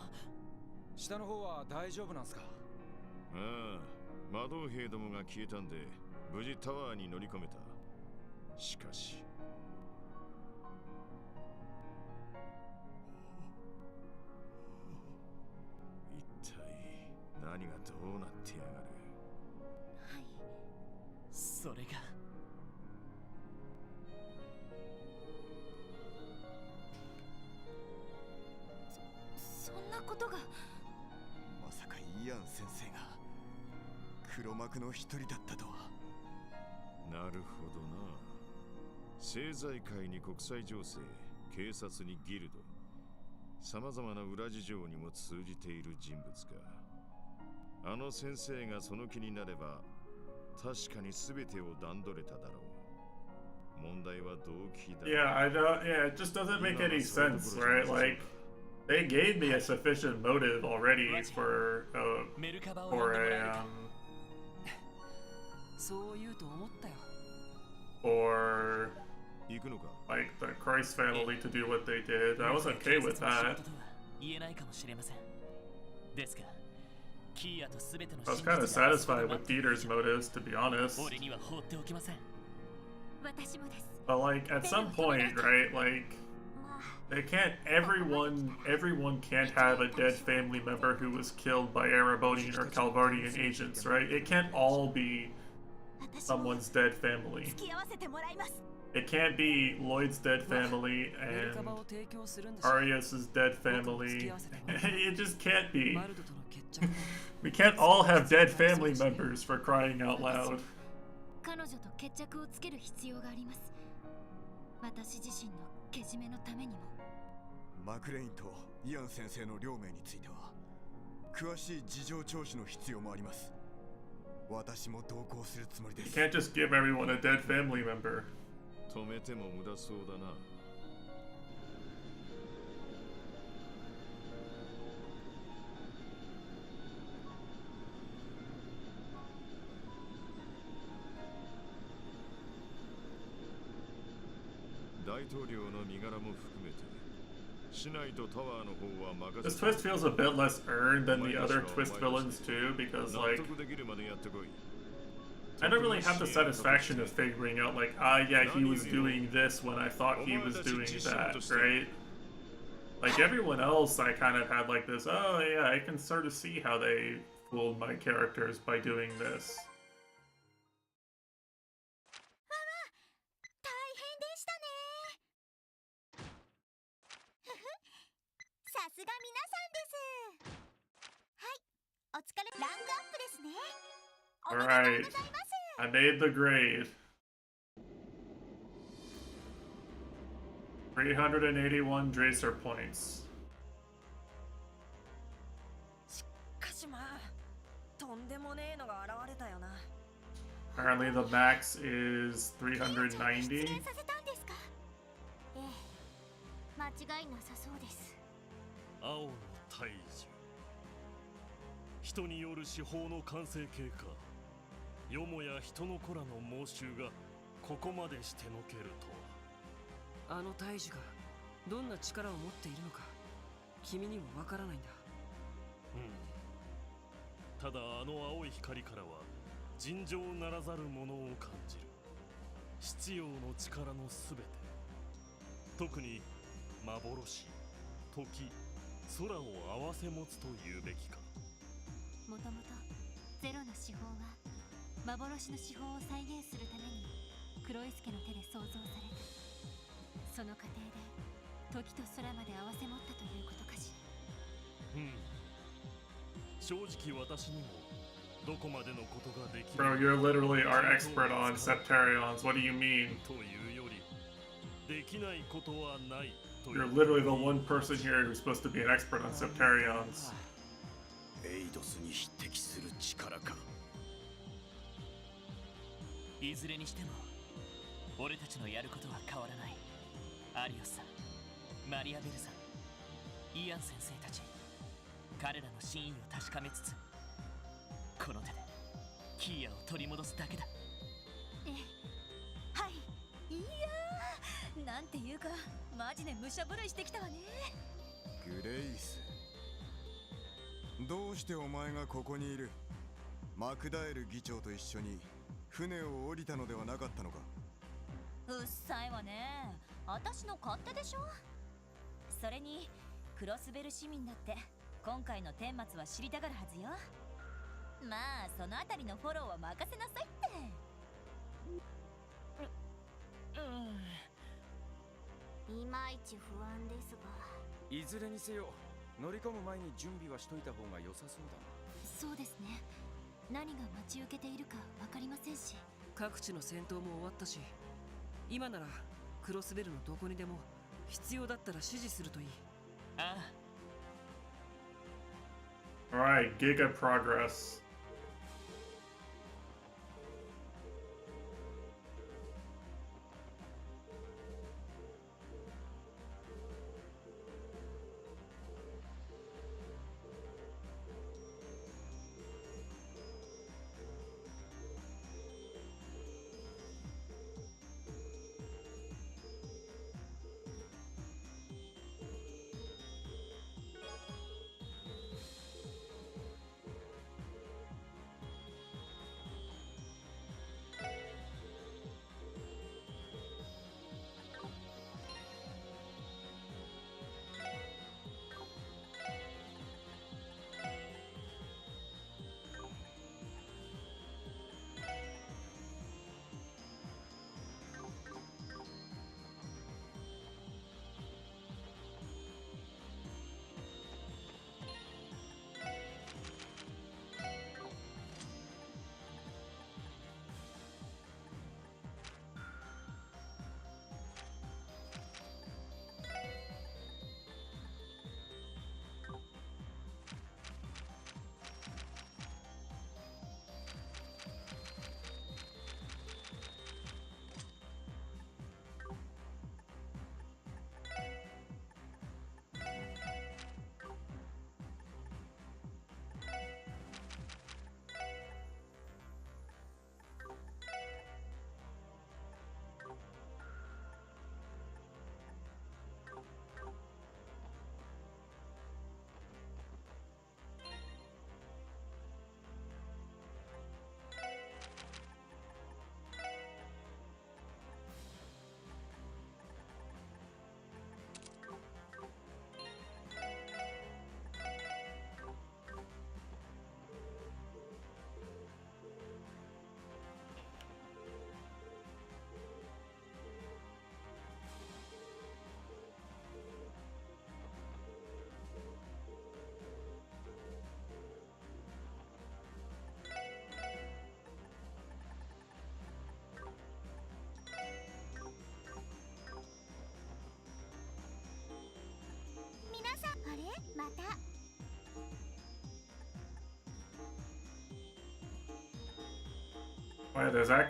下の方は大丈夫なんすか？ああ、魔導兵どもが消えたんで無事タワーに乗り込めた。しかし一体何がどうなってやがる。それがそんなことが。まさかイアン先生が黒幕の一人だったとは。なるほどな。政財界に国際情勢、警察にギルド、さまざまな裏事情にも通じている人物か。あの先生がその気になれば確かに全てを段取れただろう。問題は動機だ。Yeah, I don't. Yeah, it just doesn't make any sense, right? Like, they gave me a sufficient motive already for a そう言うと思ったよ。 for like the Christ family to do what they did. I was okay with that. 言えないかもしれません。ですが、キーヤとすべての I was kind of satisfied with Dieter's motives, to be honest. 俺には放っておきません。私もです。 But like at some point, right? Like they can't. Everyone can't have a dead family member who was killed by Erebonian or Calvardian agents, right? It can't all be someone's dead family. It can't be Lloyd's dead family and Arias's dead family. It just can't be. We can't all have dead family members, for crying out loud. 彼女と決着をつける必要があります。私自身のけじめのためにも。マクレインとイアン先生の両名については詳しい事情聴取の必要もあります。私も同行するつもりです。 You can't just give everyone a dead family member. 止めても無駄そうだな。大統領の身柄も含めて市内とタワーの方は任せ This twist feels a bit less earned than the other twist villains too, because like I don't really have the satisfaction of figuring out like, yeah, he was doing this when I thought he was doing that, right? Like everyone else, I kind of had like this, oh yeah, I can sort of see how they fooled my characters by doing this. 大変でしたね。さすが皆さんです。はい、お疲れ。ランクアップですね。 Alright, I made the grade. 381 Dracer points. しかしまあ、とんでもねえのが現れたよな。 Apparently the max is 390. 失礼させたんですか？ええ、間違いなさそうです。青の大樹、人による司法の完成経過、よもや人の子らの猛襲がここまでしてのけるとは。あの大樹がどんな力を持っているのか君にもわからないんだ。ただあの青い光からは尋常ならざるものを感じる。必要の力のすべて、特に幻、時、空を合わせ持つというべきか。もともとゼロの手法は幻の手法を再現するために黒い助の手で創造された。その過程で時と空まで合わせ持ったということかしら。正直私にもどこまでのことができる。 Bro, you're literally our expert on Septarions. What do you mean? というよりできないことはないと You're literally the one person here who's supposed to be an expert on Septarions. エイドスに匹敵する力か。いずれにしても俺たちのやることは変わらない。アリオスさん、マリアベルさん、イアン先生たち、彼らの真意を確かめつつ、この手でキーヤを取り戻すだけだ。はい。いやー、なんていうかマジで武者震いしてきたわね。グレイス、どうしてお前がここにいる？マクダエル議長と一緒に船を降りたのではなかったのか？うっさいわね。私の勝手でしょ。それにクロスベル市民だって今回の顛末は知りたがるはずよ。まあそのあたりのフォローは任せなさいって。いまいち不安ですが。いずれにせよ乗り込む前に準備はしといた方が良さそうだな。そうですね。何が待ち受けているか分かりませんし。各地の戦闘も終わったし、今ならクロスベルのどこにでも必要だったら指示するといい。ああ。Alright, Giga progress.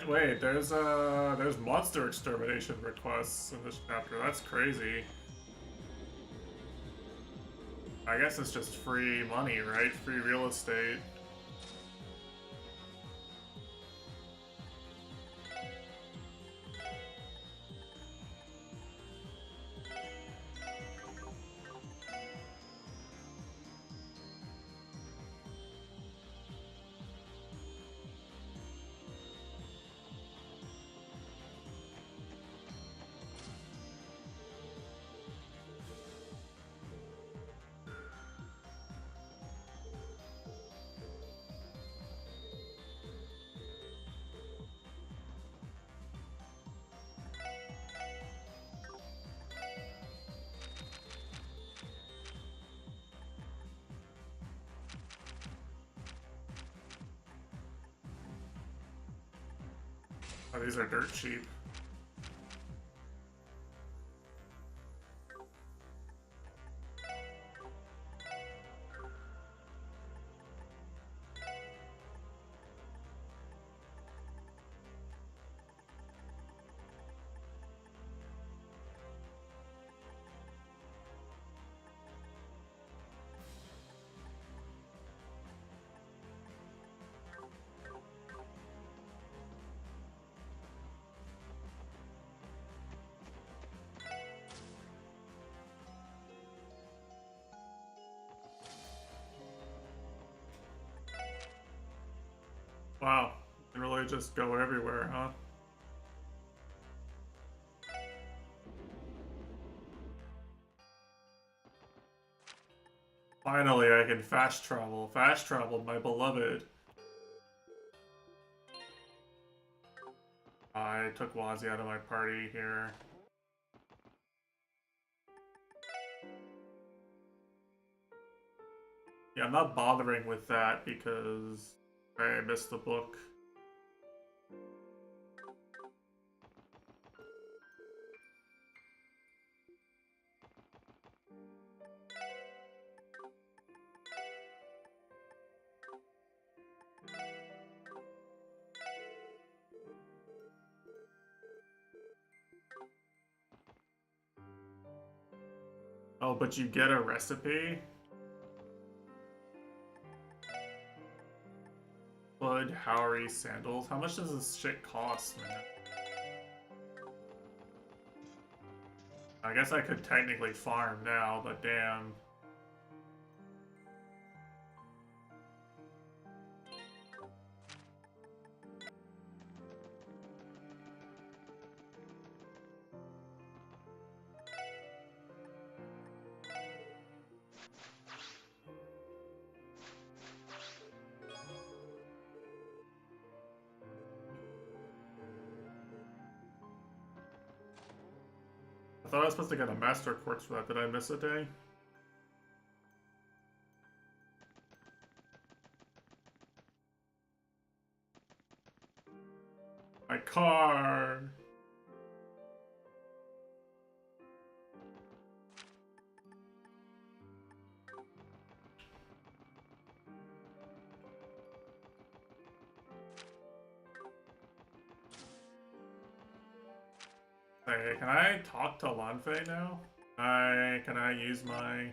Wait, there's monster extermination requests in this chapter. That's crazy. I guess it's just free money, right? Free real estate. Oh, these are dirt cheap. Wow, you can really just go everywhere, huh? Finally, I can fast travel. Fast travel, my beloved. I took Wazzy out of my party here. Yeah, I'm not bothering with that because I missed the book. Oh, but you get a recipe? Blood Howery sandals. How much does this shit cost, man? I guess I could technically farm now, but damn. I thought I was supposed to get a master quartz for that. Did I miss a day? My car! Hey, can I talk to Lanfei now? Can I use my...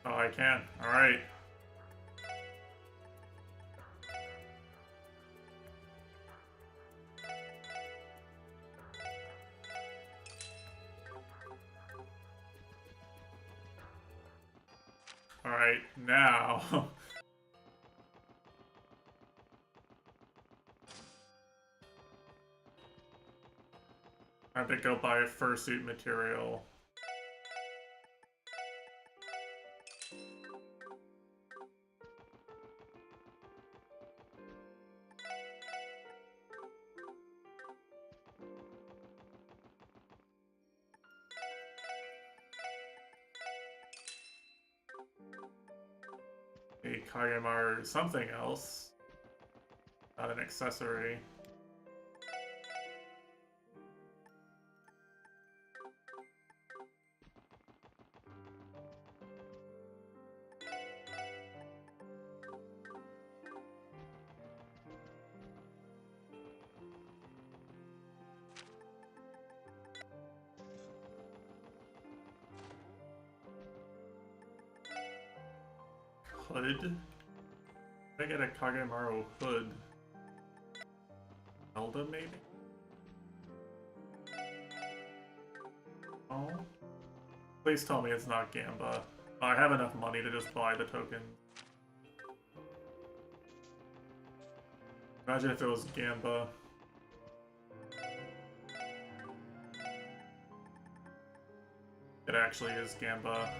Oh, I can. Alright. Alright, now... I have to go buy a fursuit material. A Kagemaru something else. Not an accessory. Hood? Can I get a Kagemaru hood? Zelda, maybe? Oh? Please tell me it's not Gamba. I have enough money to just buy the token. Imagine if it was Gamba. It actually is Gamba.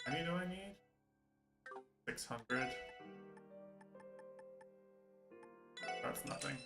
How many do I need? 600. that's nothing.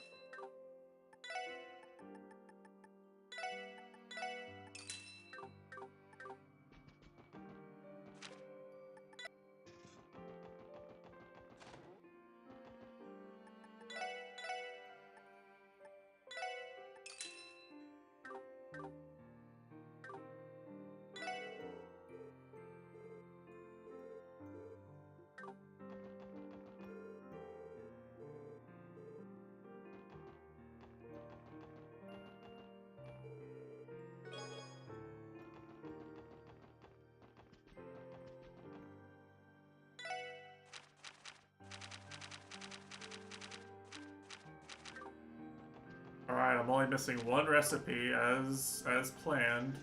Alright, I'm only missing one recipe as planned.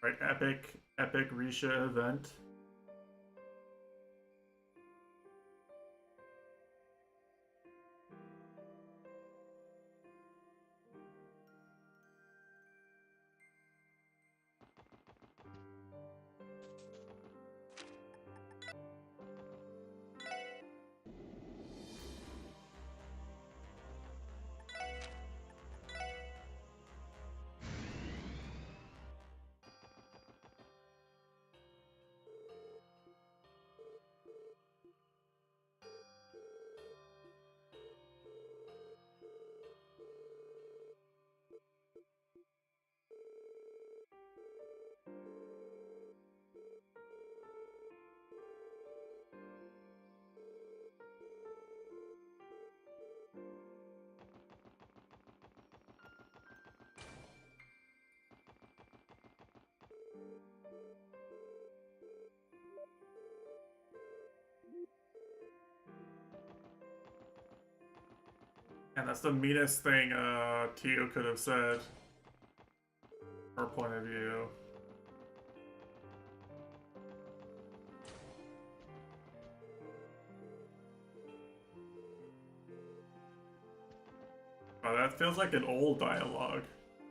Right, epic Risha event. And that's the meanest thing Tio could have said. Her point of view. Oh, that feels like an old dialogue.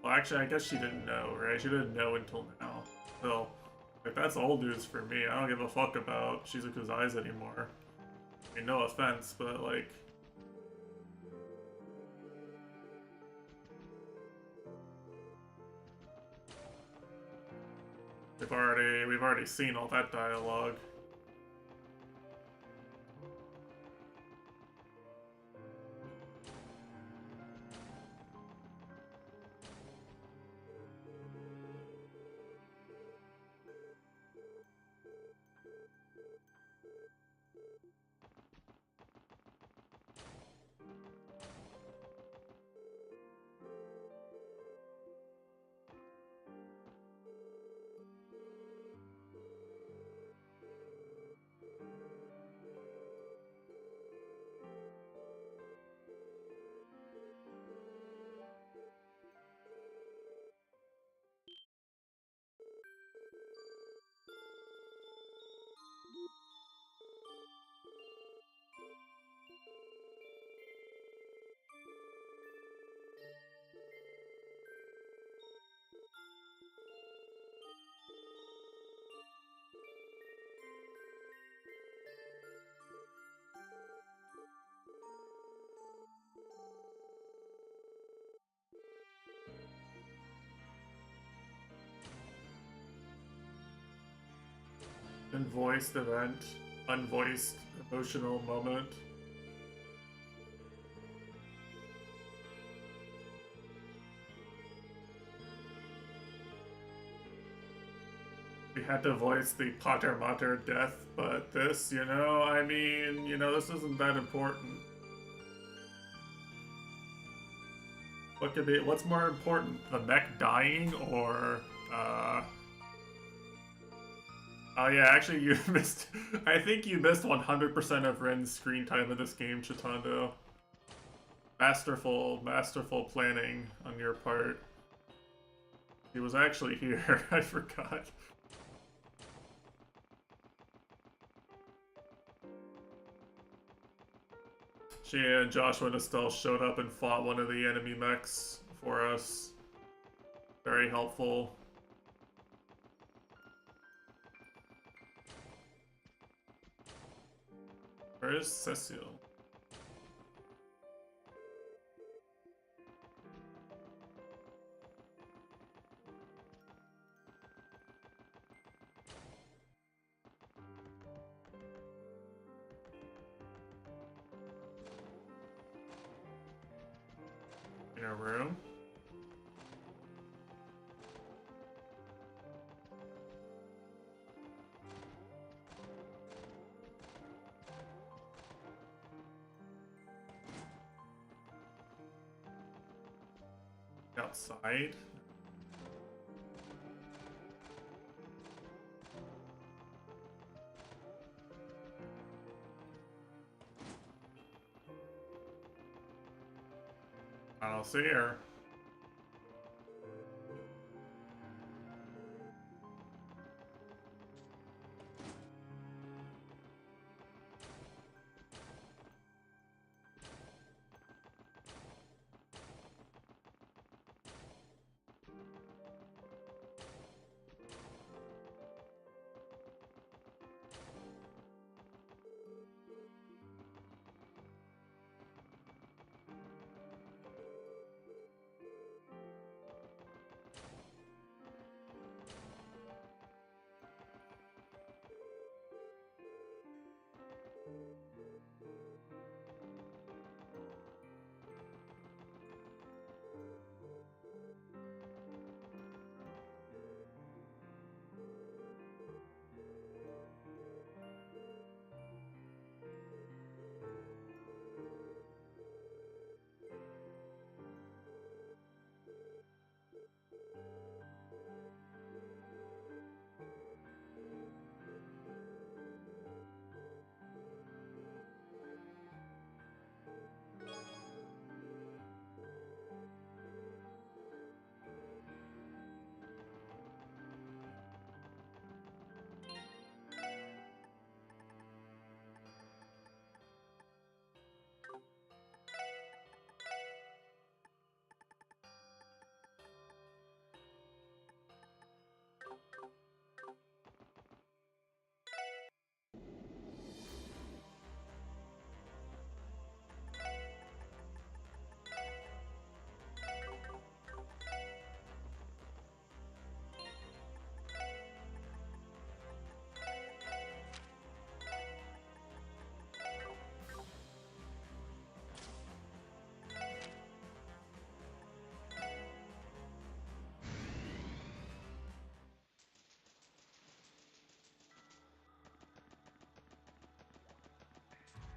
Well, actually, I guess she didn't know, right? She didn't know until now. Still, like, that's old news for me. I don't give a fuck about Shizuku's eyes anymore. I mean, no offense, but, like... We've already seen all that dialogue. Unvoiced event, unvoiced emotional moment. We had to voice the Pater Mater death, but this, you know, I mean, you know, this isn't that important. What could be? What's more important, the mech dying or? Oh yeah, actually you missed. I think you missed 100% of Ren's screen time in this game, Chitando. Masterful planning on your part. He was actually here. I forgot. She and Joshua and Estelle showed up and fought one of the enemy mechs for us. Very helpful. Where is Cecile? In her room? Outside? I don't see her.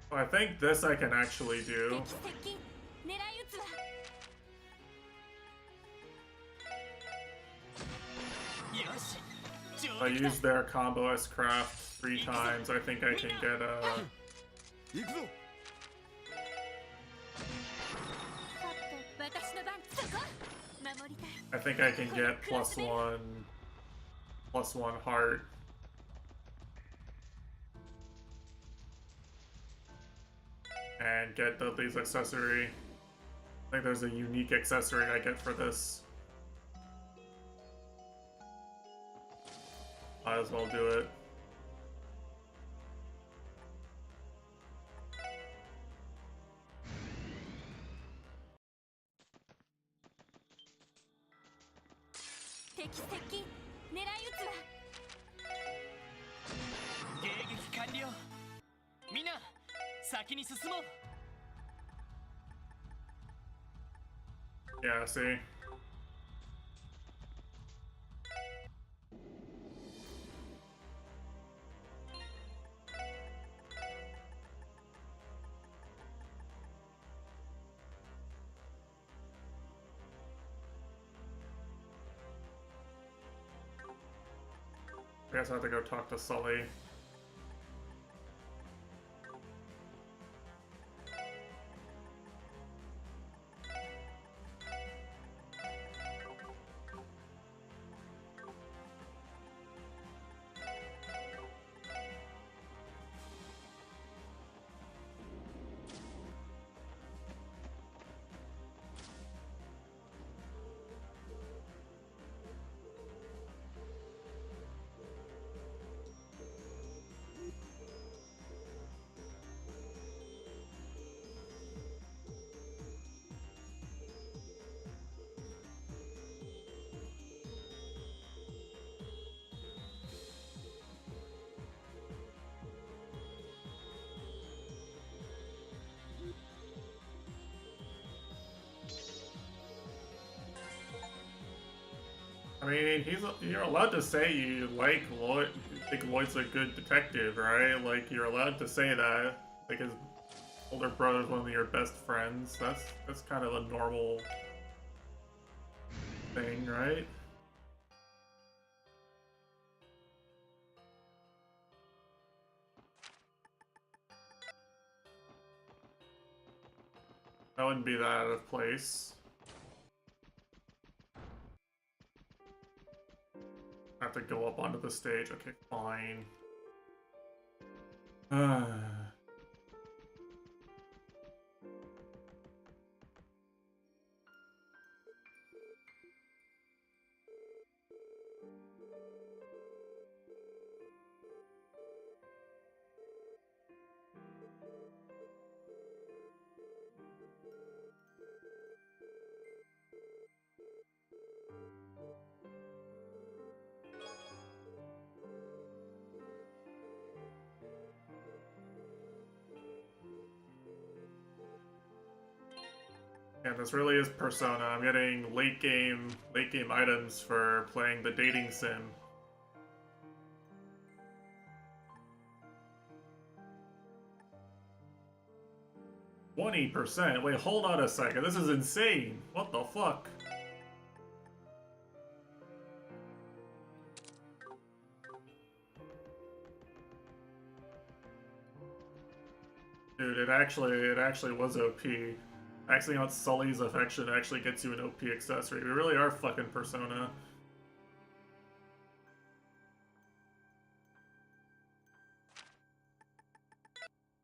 I think this I can actually do. I used their combo S craft 3 times. I think I can get a. I think I can get +1 heart. And get Dudley's accessory. I think there's a unique accessory I get for this. Might as well do it. Yeah, see? guess I have to go talk to Sully. I mean, you're allowed to say you like Lloyd, you think Lloyd's a good detective, right? Like, you're allowed to say that. Like, his older brother's one of your best friends. That's kind of a normal thing, right? That wouldn't be that out of place. I have to go up onto the stage. Okay, fine. Yeah, this really is Persona. I'm getting late game items for playing the dating sim. 20%? Wait, hold on a second. This is insane. What the fuck? Dude, it actually was OP. Maxing out Sully's affection actually gets you an OP accessory. We really are fucking Persona.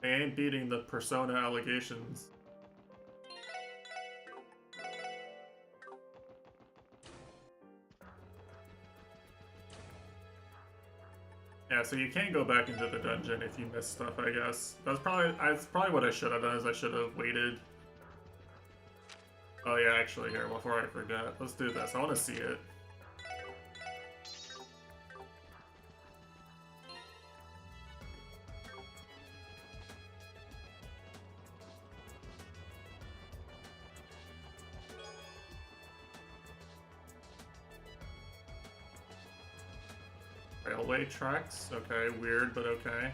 They ain't beating the Persona allegations. Yeah, so you can't go back into the dungeon if you miss stuff, I guess. That's probably what I should have done, is I should have waited. Oh yeah, actually, here, before I forget, let's do this. I want to see it. Railway tracks? Okay, weird, but okay.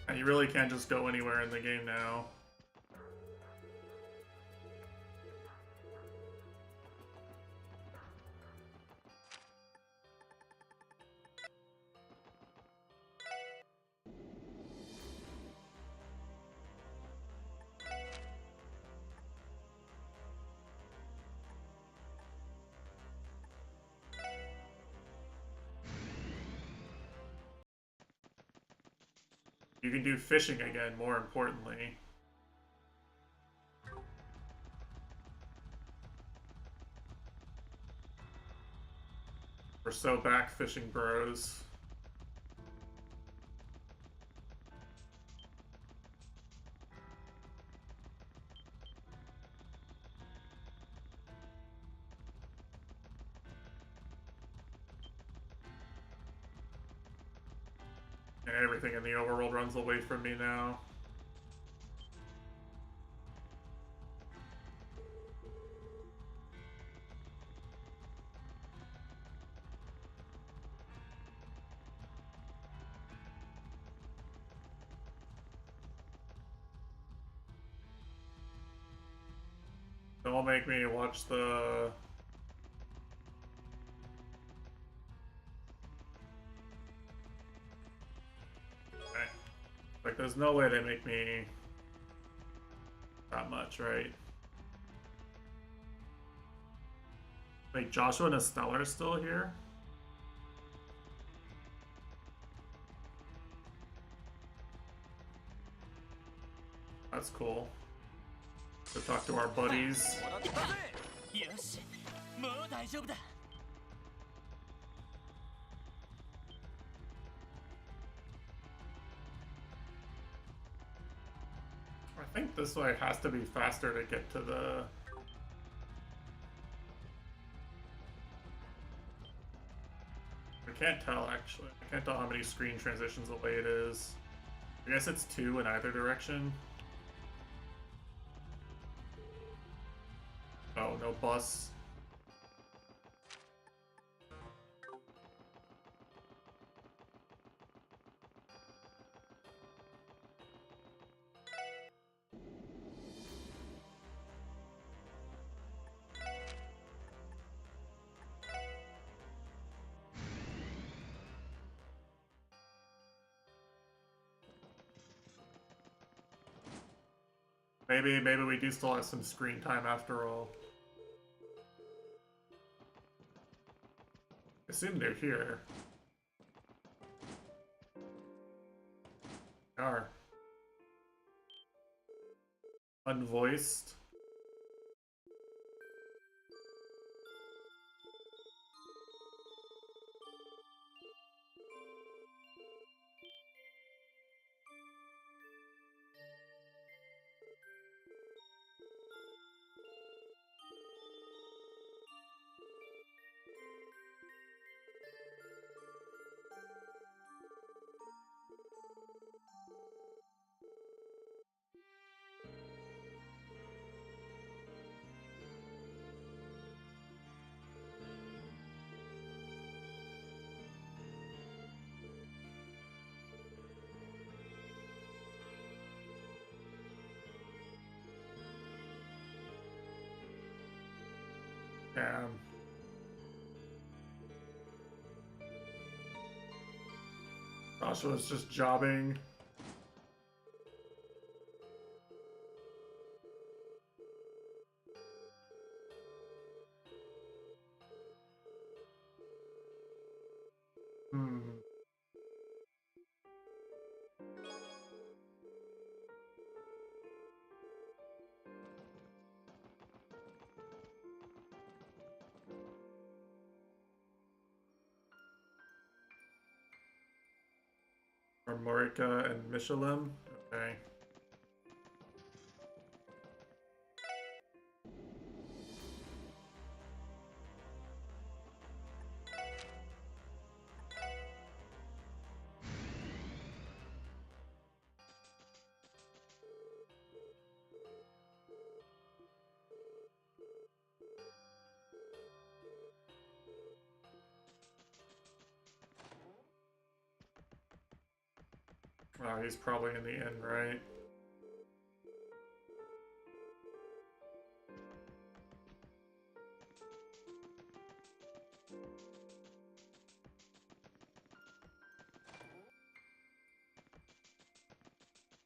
And you really can't just go anywhere in the game now. You can do fishing again, more importantly. We're so back, fishing bros. And everything in the overworld runs away from me now. Don't make me watch the... Okay. Like, there's no way they make me that much, right? Like, Joshua and Estella are still here? That's cool. To talk to our buddies. よし、もう大丈夫だ。I think this way has to be faster to get to the... I can't tell, actually. I can't tell how many screen transitions away it is. I guess it's 2 in either direction. Oh, no bus. Maybe we do still have some screen time after all. I assume they're here. They are. Unvoiced. Damn. Joshua's just jobbing. Or Morika and Michelin? Okay. Wow, he's probably in the inn, right?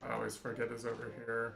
I always forget is over here.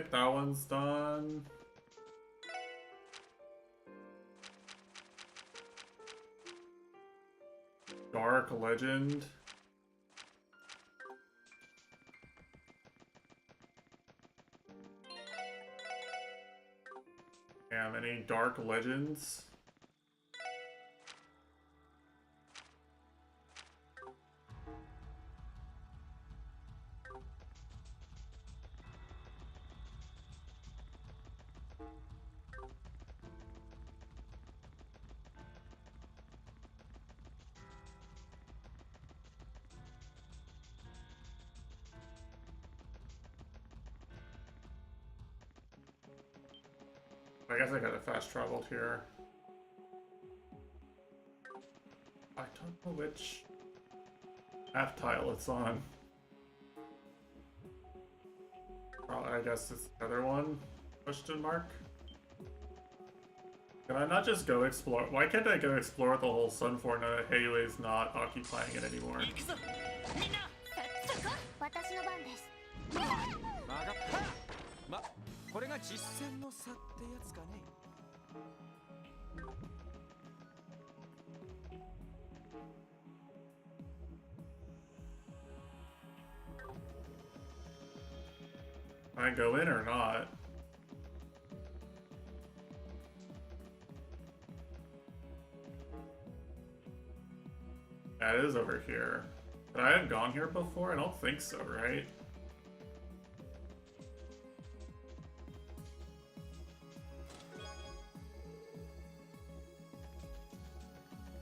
Alright, that one's done. Dark Legend. Damn, any Dark Legends? I guess I got a fast traveled here. I don't know which map tile it's on. Probably, I guess it's the other one? Question mark? Can I not just go explore? Why can't I go explore the whole Sunforn now that Heiyue is not occupying it anymore? これが実践の差ってやつかね。Can I go in or not? That is over here. But I have gone here before? I don't think so, right?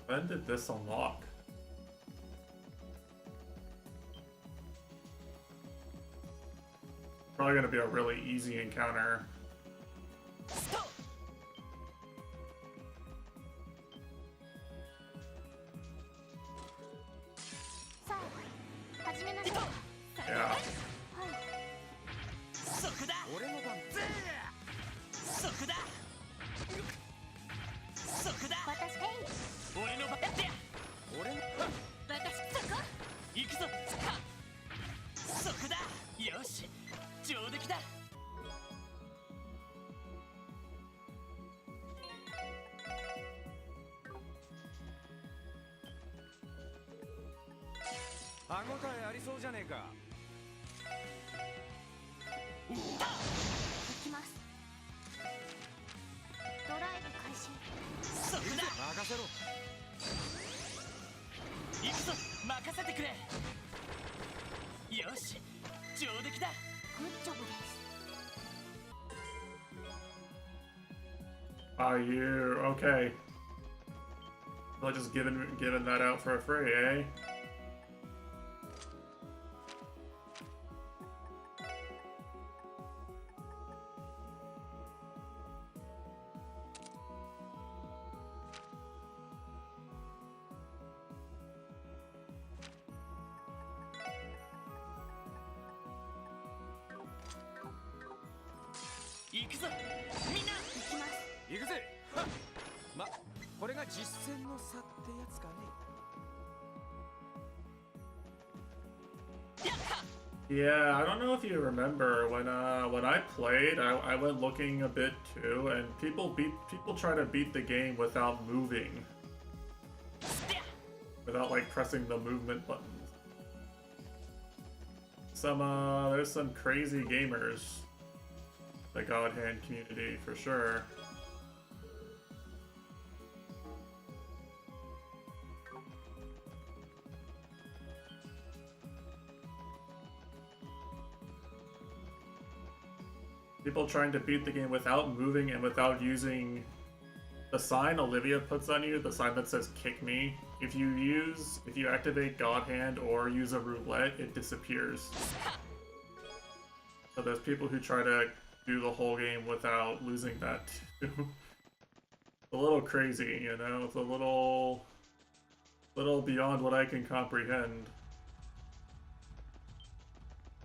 When did this unlock? Probably gonna be a really easy encounter. Yeah. そこだ。俺の番。そこだ。そこだ。俺の番。やってや。俺の。私そこ。行くぞ。そこだ。よし。上出来だ。歯応えありそうじゃねえか。行きます。ドライブ開始。そこだ。任せろ。行くぞ。任せてくれ。よし。上出来だ。グッジョブです。Ah, you okay? Well, just giving that out for free, eh? Yeah, I don't know if you remember when I played, I went looking a bit too, and people try to beat the game without moving, without like pressing the movement buttons. There's some crazy gamers, the God Hand community for sure. People trying to beat the game without moving and without using the sign Olivia puts on you, the sign that says kick me. If you activate God Hand or use a roulette, it disappears. So there's people who try to do the whole game without losing that too. It's a little crazy, you know? It's a little beyond what I can comprehend.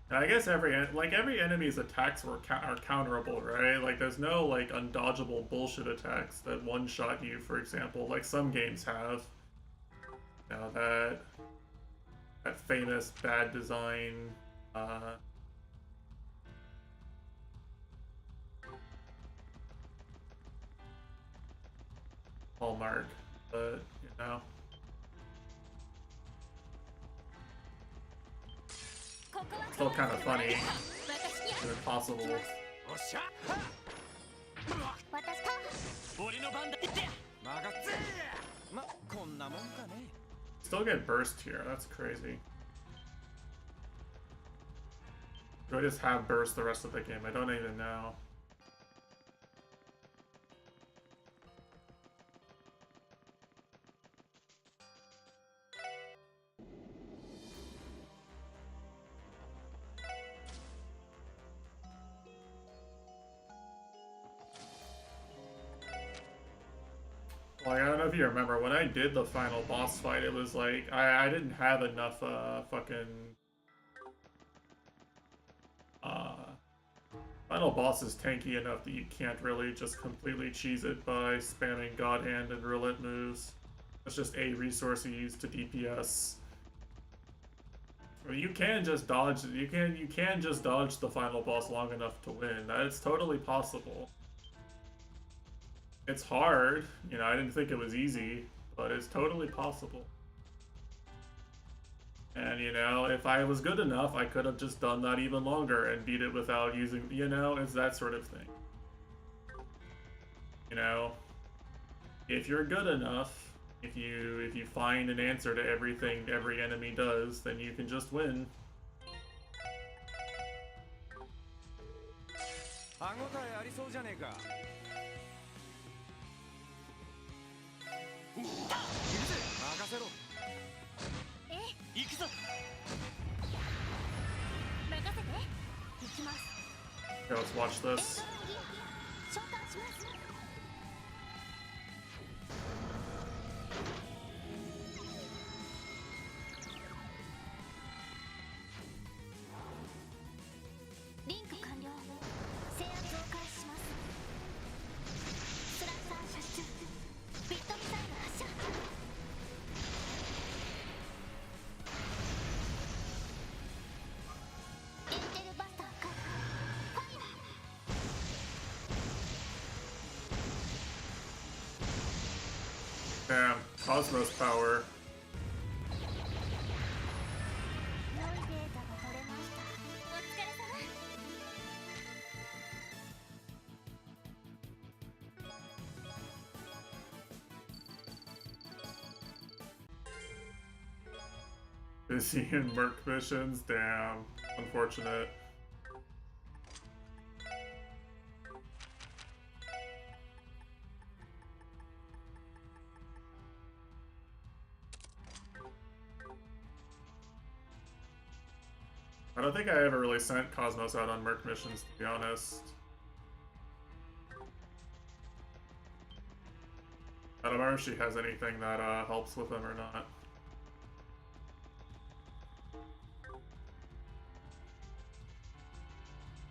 I guess every enemy's attacks are counterable, right? Like there's no like undodgeable bullshit attacks that one-shot you, for example, like some games have. Now that famous bad design Hallmark, but you know. Still kind of funny. If possible. Still get burst here, that's crazy. Do I just have burst the rest of the game? I don't even know. Like, I don't know if you remember, when I did the final boss fight, it was like, I didn't have enough, final boss is tanky enough that you can't really just completely cheese it by spamming God Hand and roulette moves. That's just a resource you use to DPS. I mean, you can just dodge, you can just dodge the final boss long enough to win. That's totally possible. It's hard, you know, I didn't think it was easy, but it's totally possible. And, you know, if I was good enough, I could have just done that even longer and beat it without using, you know, it's that sort of thing. You know, if you're good enough, if you find an answer to everything every enemy does, then you can just win. Okay, let's watch this. Damn, Cosmos power. Busy in Merc missions? Damn. Unfortunate. I don't think I ever really sent Cosmos out on Merc missions, to be honest. I don't remember if she has anything that helps with them or not.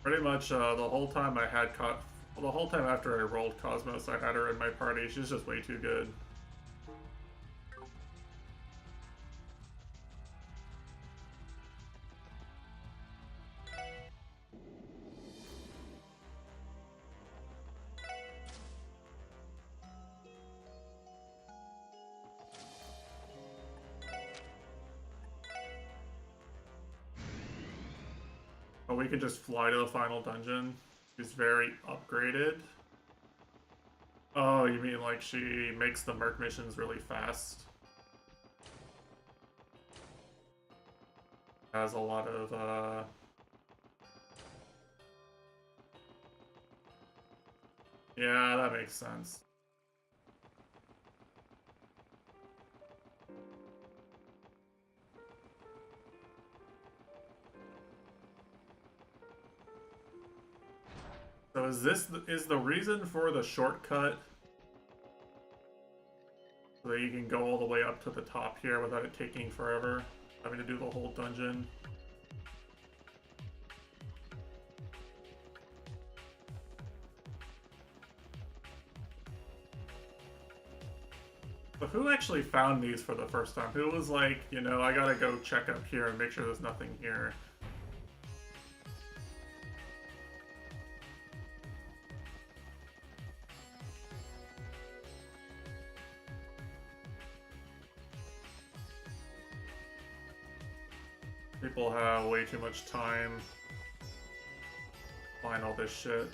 Pretty much the whole time I had the whole time after I rolled Cosmos, I had her in my party. She's just way too good. Oh, we can just fly to the final dungeon. She's very upgraded. Oh, you mean like she makes the Merc missions really fast? Has a lot of, yeah, that makes sense. So is the reason for the shortcut so that you can go all the way up to the top here without it taking forever, having to do the whole dungeon? But who actually found these for the first time? Who was like, you know, I gotta go check up here and make sure there's nothing here? People have way too much time to find all this shit.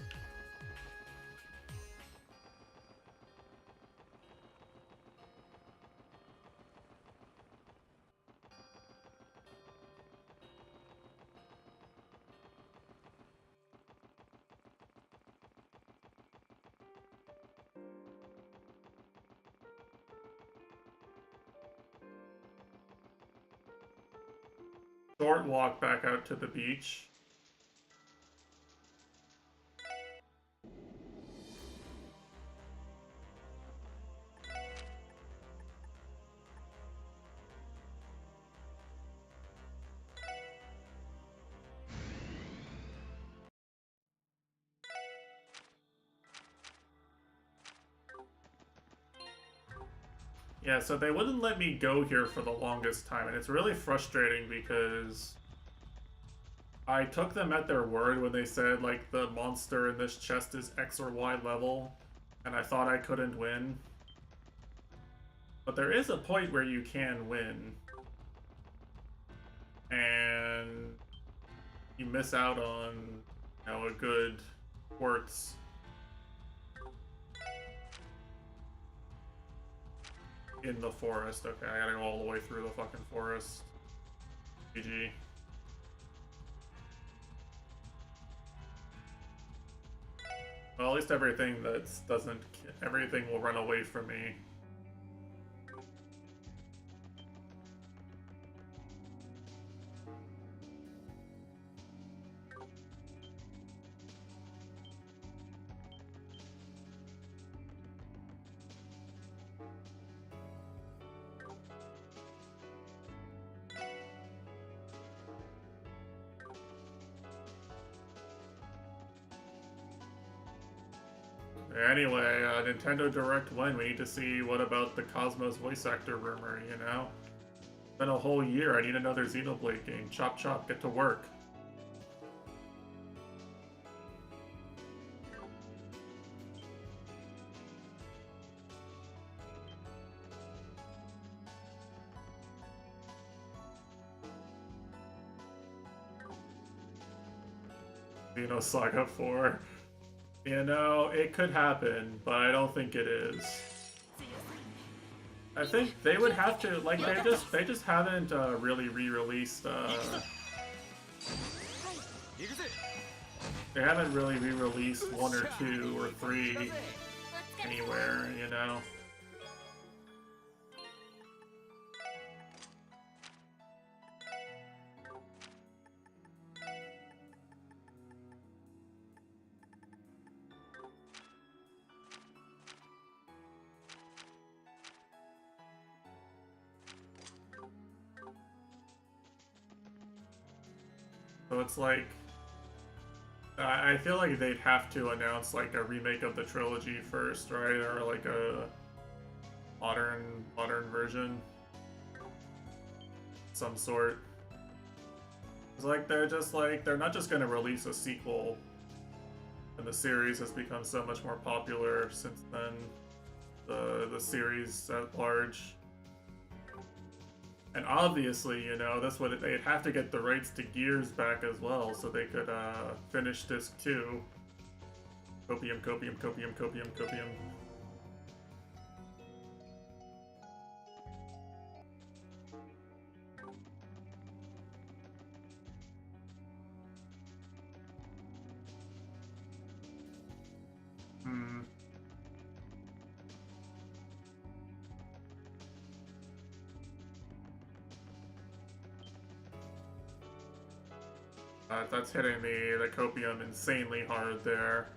Short walk back out to the beach. Yeah, so they wouldn't let me go here for the longest time, and it's really frustrating because I took them at their word when they said, like, the monster in this chest is X or Y level, and I thought I couldn't win. But there is a point where you can win, and you miss out on, you know, a good quartz. In the forest. Okay, I gotta go all the way through the fucking forest. GG. Well, at least everything everything will run away from me. Anyway, Nintendo Direct when? We need to see what about the Cosmos voice actor rumor, you know? It's been a whole year. I need another Xenoblade game. Chop chop, get to work. Xenosaga 4. You know, it could happen, but I don't think it is. I think they would have to, like, they just haven't really re-released. They haven't really re-released 1 or 2 or 3 anywhere, you know. So it's like, I feel like they'd have to announce like a remake of the trilogy first, right? Or like a modern version, some sort. It's like they're not just gonna release a sequel, and the series has become so much more popular since then. The series at large. And obviously, you know, that's what they'd have to get the rights to Gears back as well, so they could finish disc 2. Copium, copium, copium, copium, copium. That's hitting the copium insanely hard there.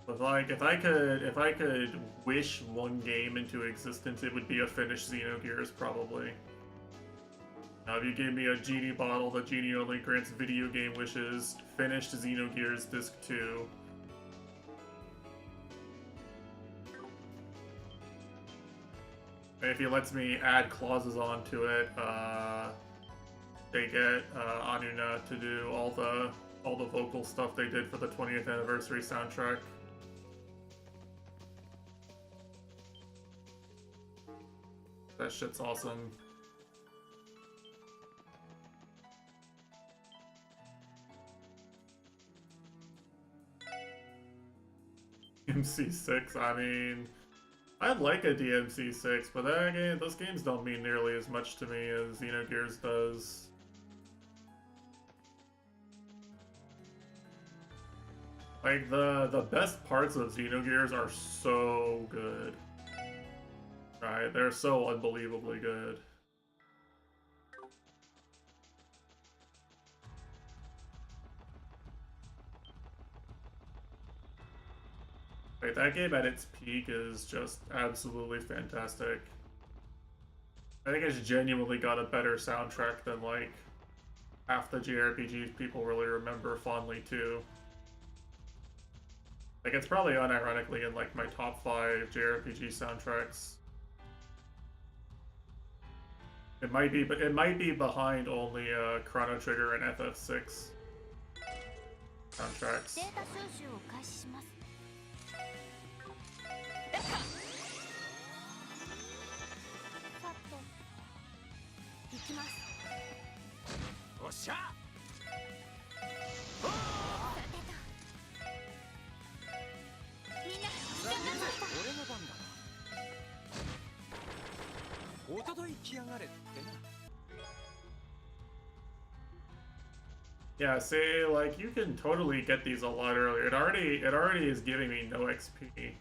But like, if I could wish one game into existence, it would be a finished Xenogears, probably. Now, if you gave me a genie bottle, the genie only grants video game wishes. Finished Xenogears Disc 2. And if he lets me add clauses onto it, they get Anuna to do all the vocal stuff they did for the 20th anniversary soundtrack. That shit's awesome. DMC6, I mean, I like a DMC6, but those games don't mean nearly as much to me as Xenogears does. Like, the best parts of Xenogears are so good. Right? They're so unbelievably good. Like, that game at its peak is just absolutely fantastic. I think it's genuinely got a better soundtrack than, like, half the JRPGs people really remember fondly, too. Like, it's probably unironically in, like, my top 5 JRPG soundtracks. It might be behind only Chrono Trigger and FF6 soundtracks. データ収集を開始します。さっと行きます。おっしゃ。みんな俺の番だ。おととい来やがれってな。 Yeah, say like you can totally get these a lot earlier. It already is giving me no XP.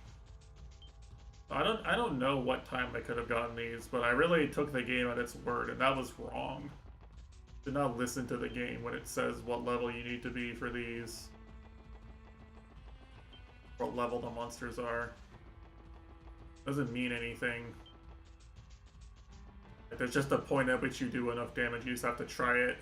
I don't know what time I could have gotten these, but I really took the game at its word, and that was wrong. Did not listen to the game when it says what level you need to be for these. What level the monsters are. Doesn't mean anything. Like, there's just a point at which you do enough damage, you just have to try it.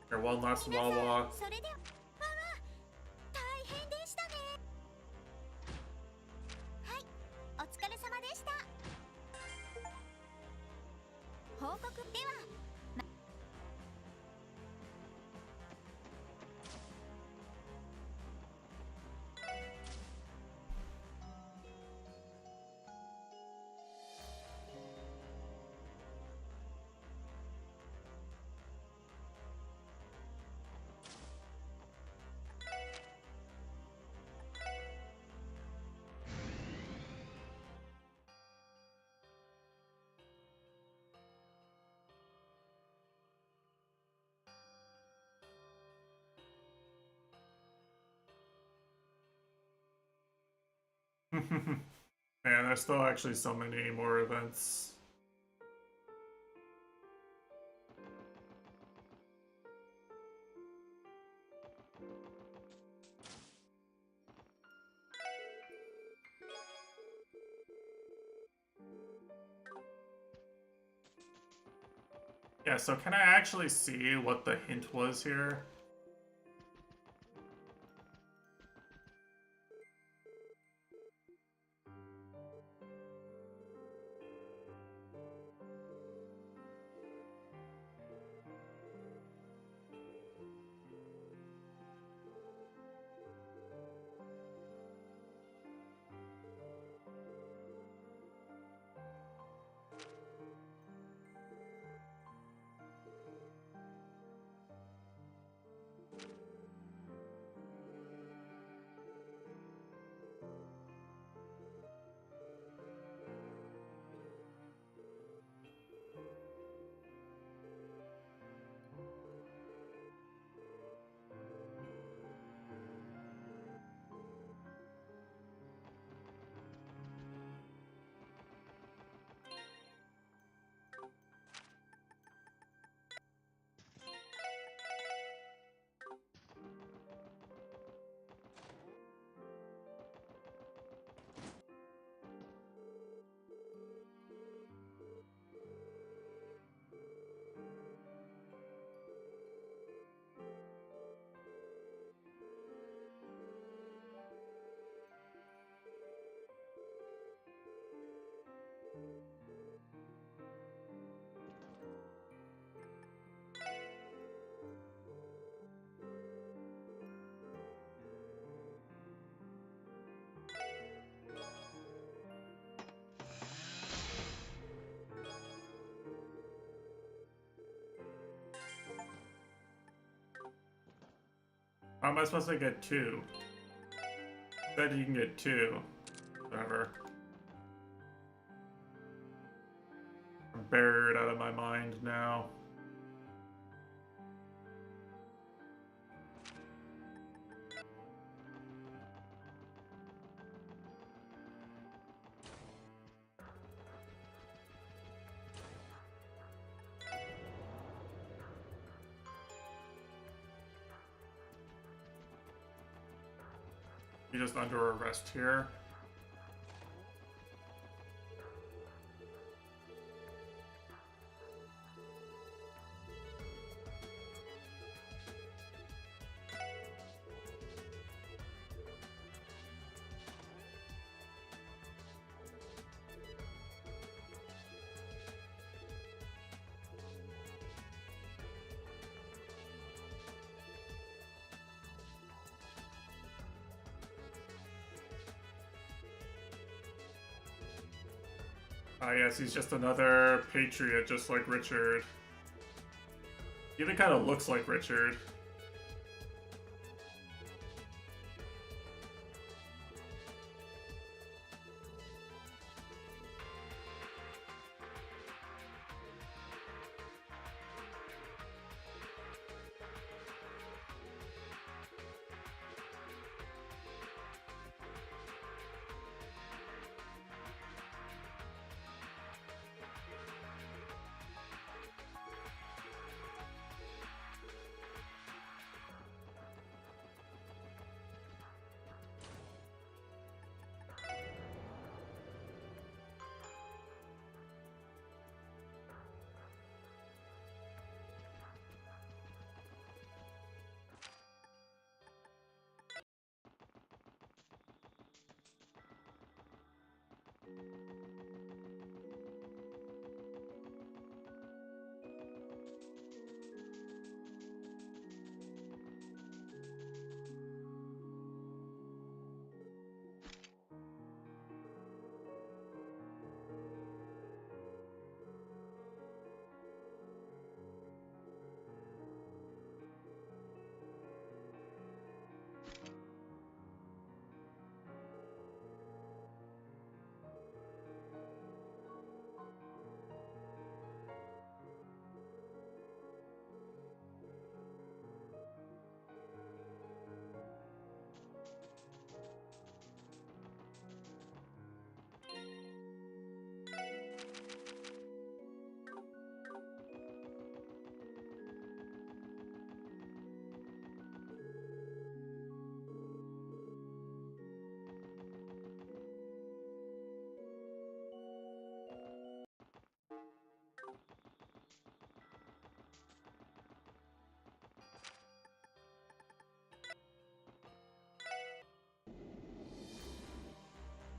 Here, one last Wawa. それではママ大変でしたね。はい、お疲れ様でした。報告では。 Man, there's still actually so many more events. Yeah, so can I actually see what the hint was here? am I supposed to get 2? Said you can get 2. Whatever. I'm buried out of my mind now. You're just under arrest here. Ah, yes, he's just another patriot, just like Richard. He even kind of looks like Richard.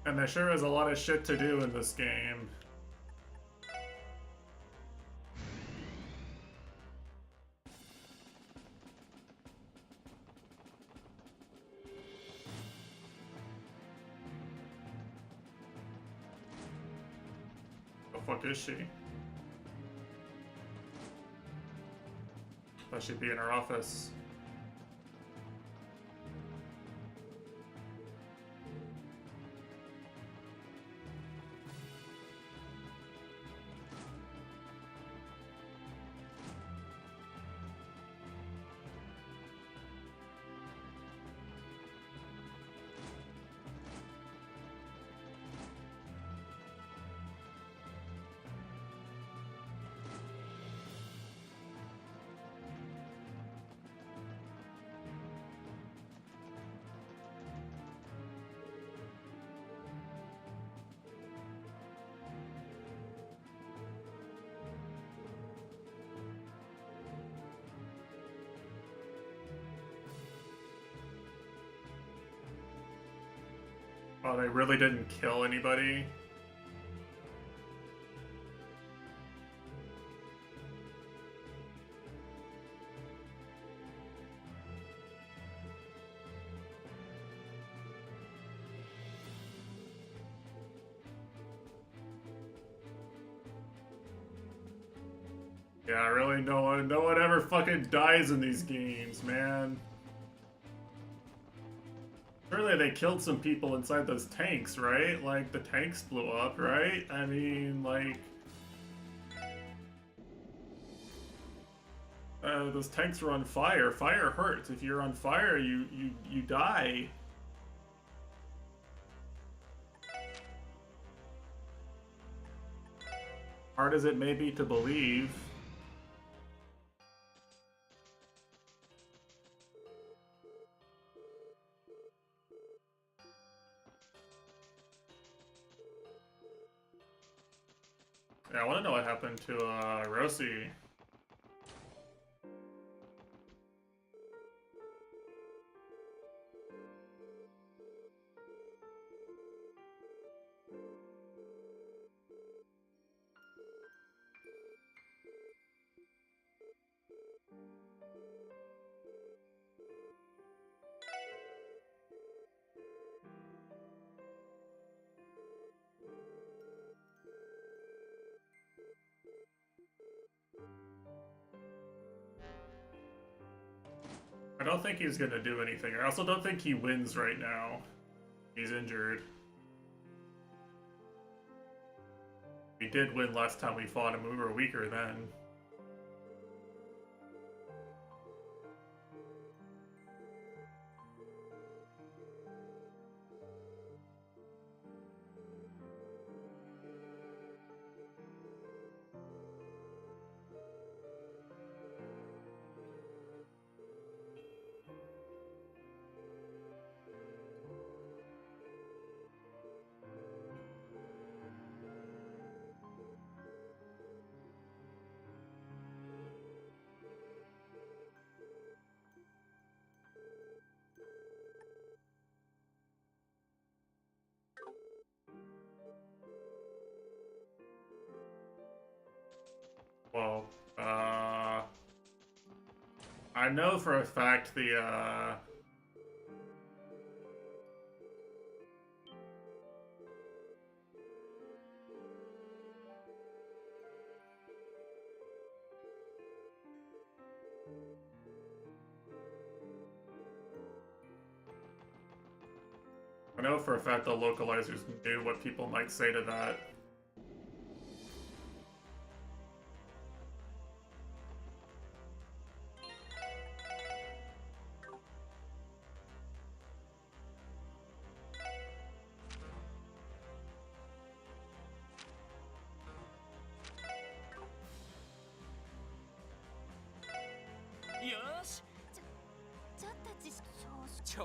And there sure is a lot of shit to do in this game. The fuck is she? Thought she'd be in her office. Oh, they really didn't kill anybody? Yeah, really, no one ever fucking dies in these games, man. Surely they killed some people inside those tanks, right? Like, the tanks blew up, right? I mean, like... those tanks were on fire. Fire hurts. If you're on fire, you die. Hard as it may be to believe. Yeah, I want to know what happened to Rosie. I don't think he's gonna do anything. I also don't think he wins right now. He's injured. We did win last time we fought him. We were weaker then. Well, I know for a fact the, I know for a fact the localizers knew what people might say to that. Do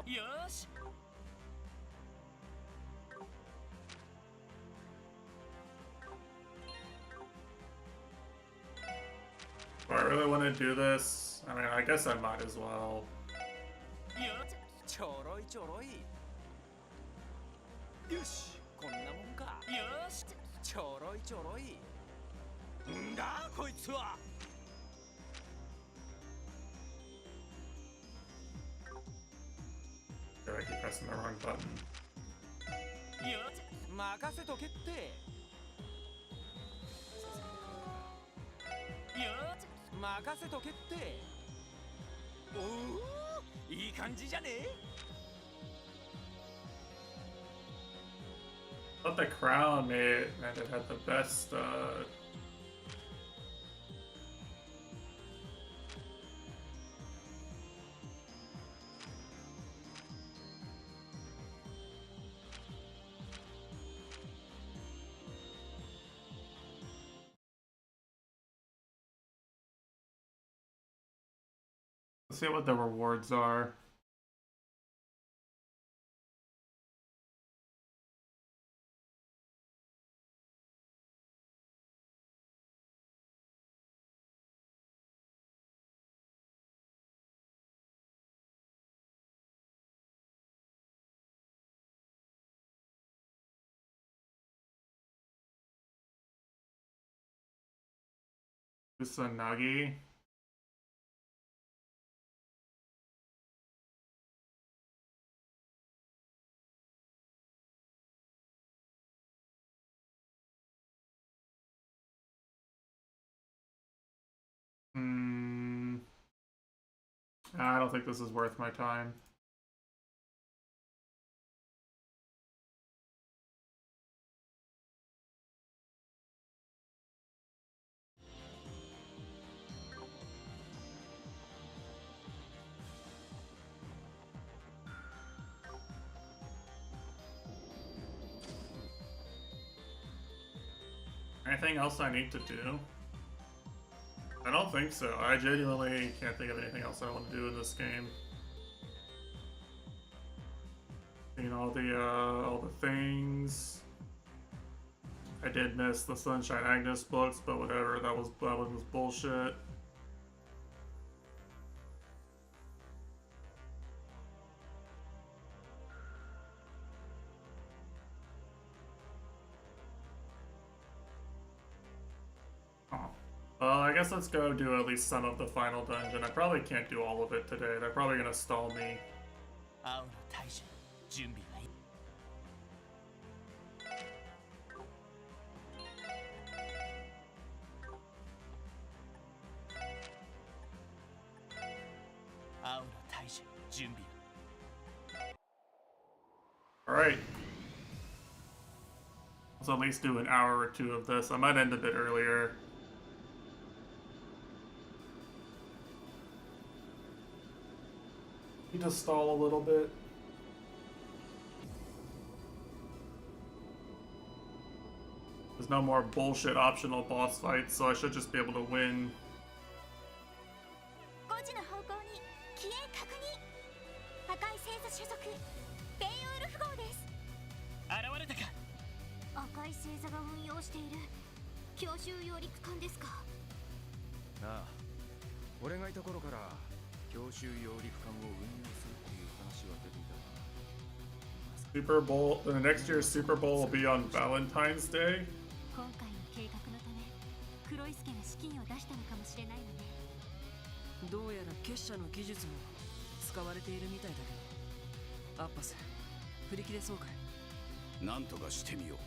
I really want to do this? I mean, I guess I might as well. ちょろいちょろいよしこんなもんかよしちょろいちょろいんだこいつは I keep pressing the wrong button. 任せとけって任せとけっておおいい感じじゃね I thought the crown made and it had the best Let's see what the rewards are. Kusanagi. I don't think this is worth my time. Anything else I need to do? I don't think so. I genuinely can't think of anything else I want to do in this game. Seen all the things. I did miss the Sunshine Agnes books, but whatever. That one was bullshit. Well, I guess let's go do at least some of the final dungeon. I probably can't do all of it today. They're probably gonna stall me. 青の大樹準備はいい青の大樹準備 Alright. Let's at least do an hour or two of this. I might end a bit earlier. Need to stall a little bit. There's no more bullshit optional boss fights, so I should just be able to win. 5時の方向に機影確認。破壊星座種族ベイウルフ号です。現れたか。赤い星座が運用している強襲揚陸艦ですか。ああ、俺がいた頃から強襲揚陸艦を運用するっていう話は出ていたが。Super Bowl, the next year's Super Bowl will be on Valentine's Day. 今回の計画のため黒い助が資金を出したのかもしれないわね。どうやら結社の技術も使われているみたいだけど、アッパス振り切れそうかい。なんとかしてみよう。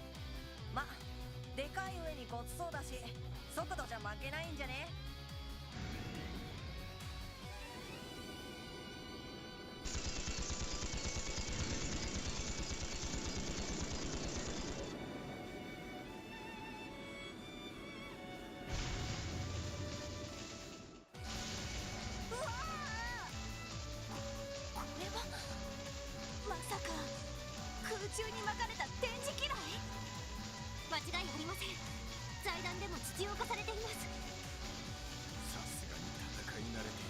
ま、でかい上にごつそうだし速度じゃ負けないんじゃね。まさか空中に巻かれた電磁機雷。間違いありません。財団でも実用化されています。さすがに戦い慣れて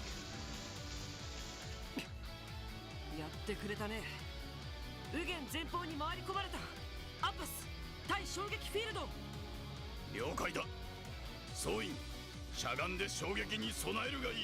いる。やってくれたね。右舷前方に回り込まれた。アッパス対衝撃フィールド。了解だ。総員しゃがんで衝撃に備えるがいい。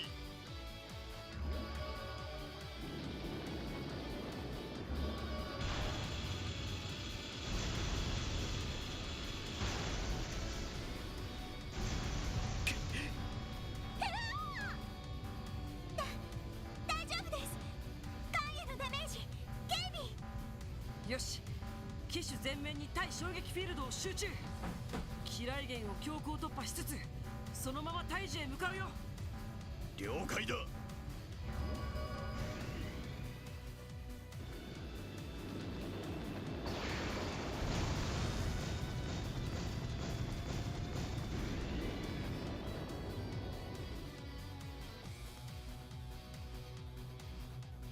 よし、機種全面に対衝撃フィールドを集中。機雷源を強行突破しつつそのまま大樹へ向かうよ。了解だ。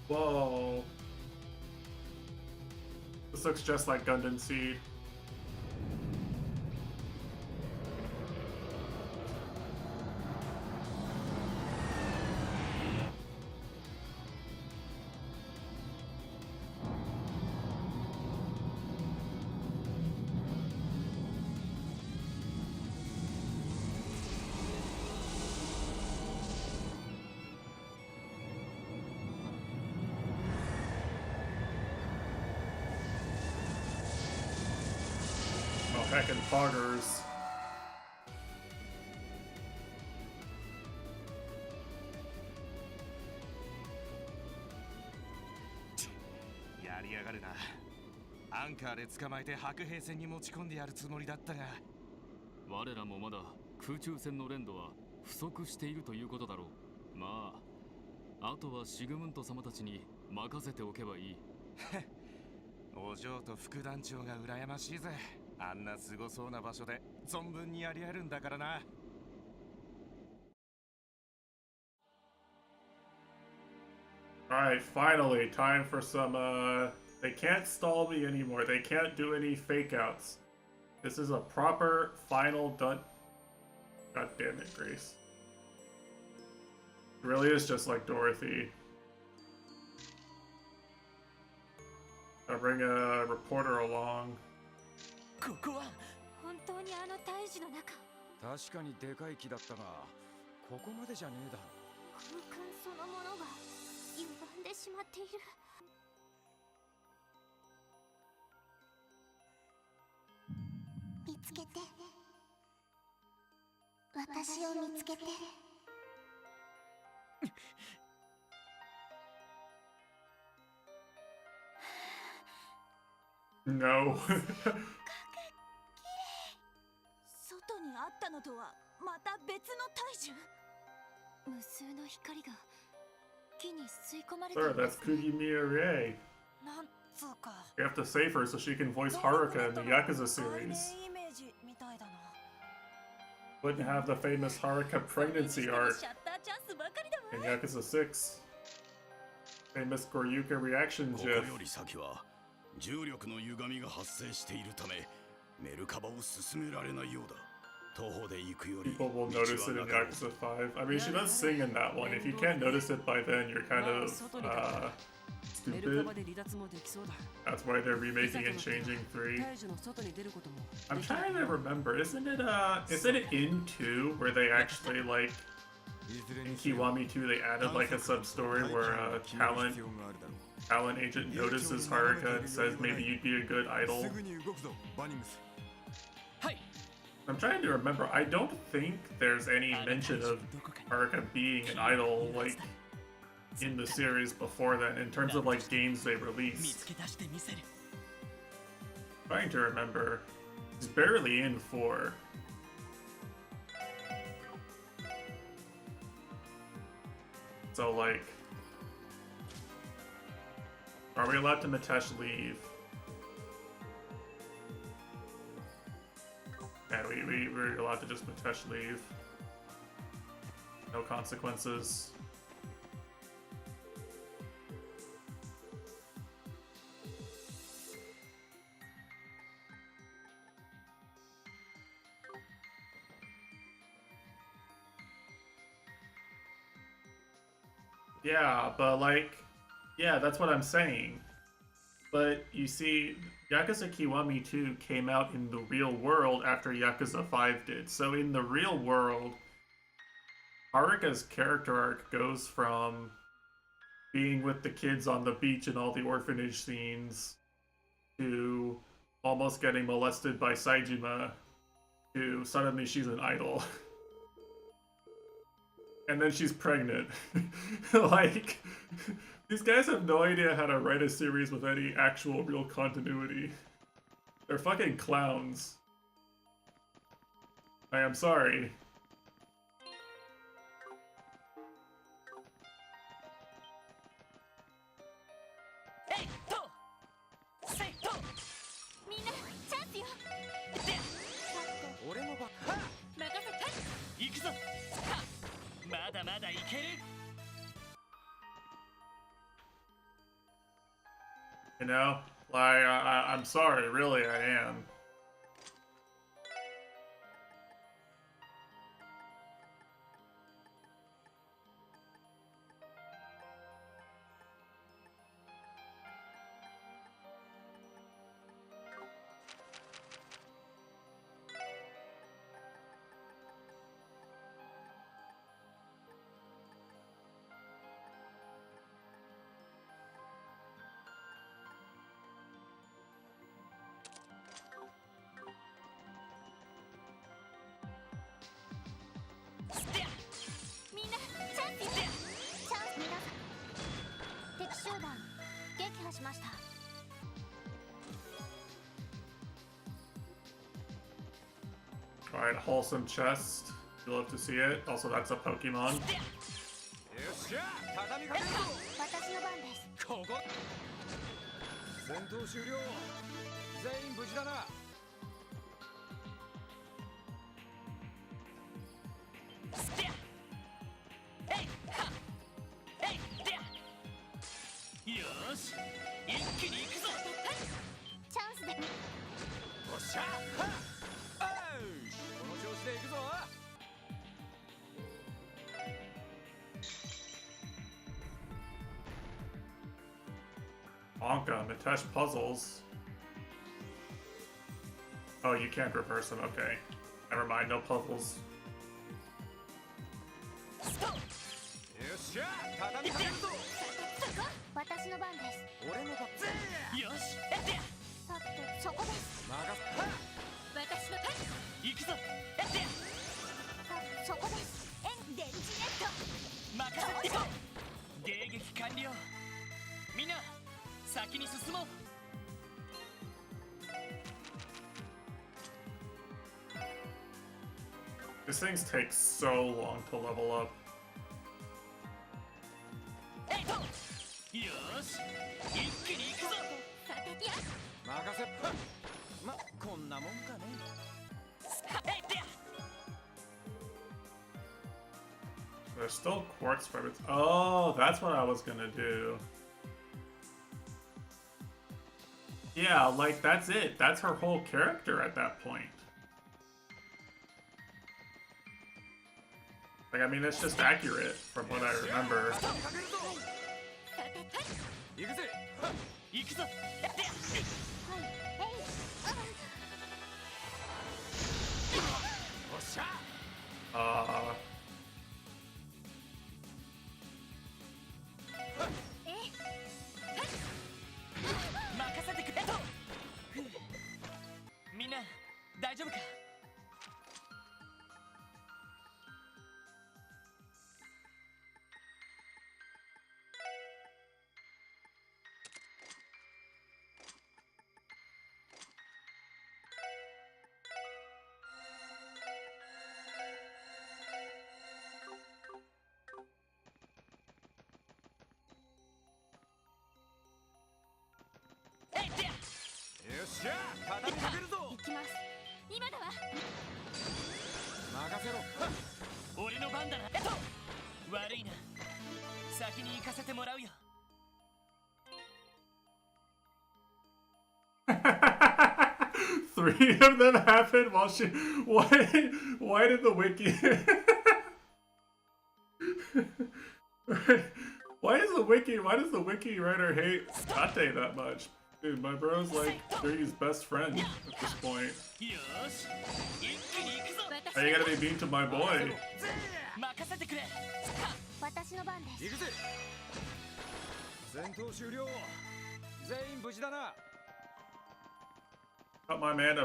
Whoa. This looks just like Gundam Seed. Heckin' poggers. やりやがるな。アンカーで捕まえて白兵戦に持ち込んでやるつもりだったが。我らもまだ空中戦の連度は不足しているということだろう。まあ、あとはシグムント様たちに任せておけばいい。お嬢と副団長が羨ましいぜ。あんなすごそうな場所で存分にやり合えるんだからな。Alright, finally, time for some, they can't stall me anymore. They can't do any fake outs. This is a proper final done. God damn it, Grace. It really is just like Dorothy. I bring a reporter along. ここは本当にあの大樹の中。確かにでかい木だったが、ここまでじゃねえだろ。空間そのものが歪んでしまっている。見つけて。私を見つけて。No. 外にあったのとはまた別の大樹。無数の光が木に吸い込まれてい Sir, ま that's すね。 Kugimi Rie. なんつうか You have to save her so she can voice Haruka in the Yakuza series. イメージみたいだな。 Wouldn't have the famous Haruka pregnancy arc in Yakuza 6. Famous Goryuka reaction ここ gif. より先は重力の歪みが発生しているためメルカバを進められないようだ。徒歩で行くより People will notice it in Yakuza 5. I mean, she does sing in that one. If you can't notice it by then, you're kind of stupid. That's why they're remaking and changing 3. I'm trying to remember. Isn't it in 2 where they actually like in Kiwami 2 they added like a sub story where a talent agent notices Haruka and says maybe you'd be a good idol. I'm trying to remember. I don't think there's any mention of Haruka being an idol like in the series before then in terms of like games they released. Trying to remember. He's barely in 4. So like, are we allowed to Mitesh leave? Yeah, we're allowed to just Mitesh leave. No consequences. Yeah, but like, yeah, that's what I'm saying. But you see, Yakuza Kiwami 2 came out in the real world after Yakuza 5 did. So in the real world, Haruka's character arc goes from being with the kids on the beach and all the orphanage scenes to almost getting molested by Saejima to suddenly she's an idol. And then she's pregnant. Like, these guys have no idea how to write a series with any actual real continuity. They're fucking clowns. I am sorry. Hey, to! Say to! みんな、チャンスよ！俺のバッ任せて！行くぞ！まだまだいける！ You know? Like, I'm sorry, really, I am. Alright, wholesome chest. You'll love to see it. Also, that's a Pokemon. ここ戦闘終了全員無事だなよし一気に行くぞチャンスでよししゃはっこの調子でいくぞ。Anka, Mitesh puzzles. Oh, you can't reverse them. Okay. Never mind, no puzzles. よっしゃ畳みかけるぞ。私の番です。俺の番。よしやってや。さてそこです。任せ。私の番。行くぞやってや。そこです。デルジネット任せてこい。迎撃完了。みんな先に進もう。These things take so long to level up. よし一気に行くぞ。任せ。ま、こんなもんかね。There's still quartz fragments. Oh, that's what I was gonna do. Yeah, like that's it. That's her whole character at that point. Like, I mean, it's just accurate from what I remember. 行くぜ。行くぞ。やってや。おっしゃ。任せてくれと。みんな大丈夫か。よっしゃ畳みかけるぞ。行きます。今だわ。任せろ。俺の番だな。悪いな。先に行かせてもらうよ。Three of them happened while she. Why did the wiki? Why does the wiki writer hate Tate that much? Dude, my bro's like Kiryu's best friend at this point. Why you gotta be mean to my boy? 任せてくれ。私の番です。行くぜ。戦闘終了。全員無事だな。Cut my man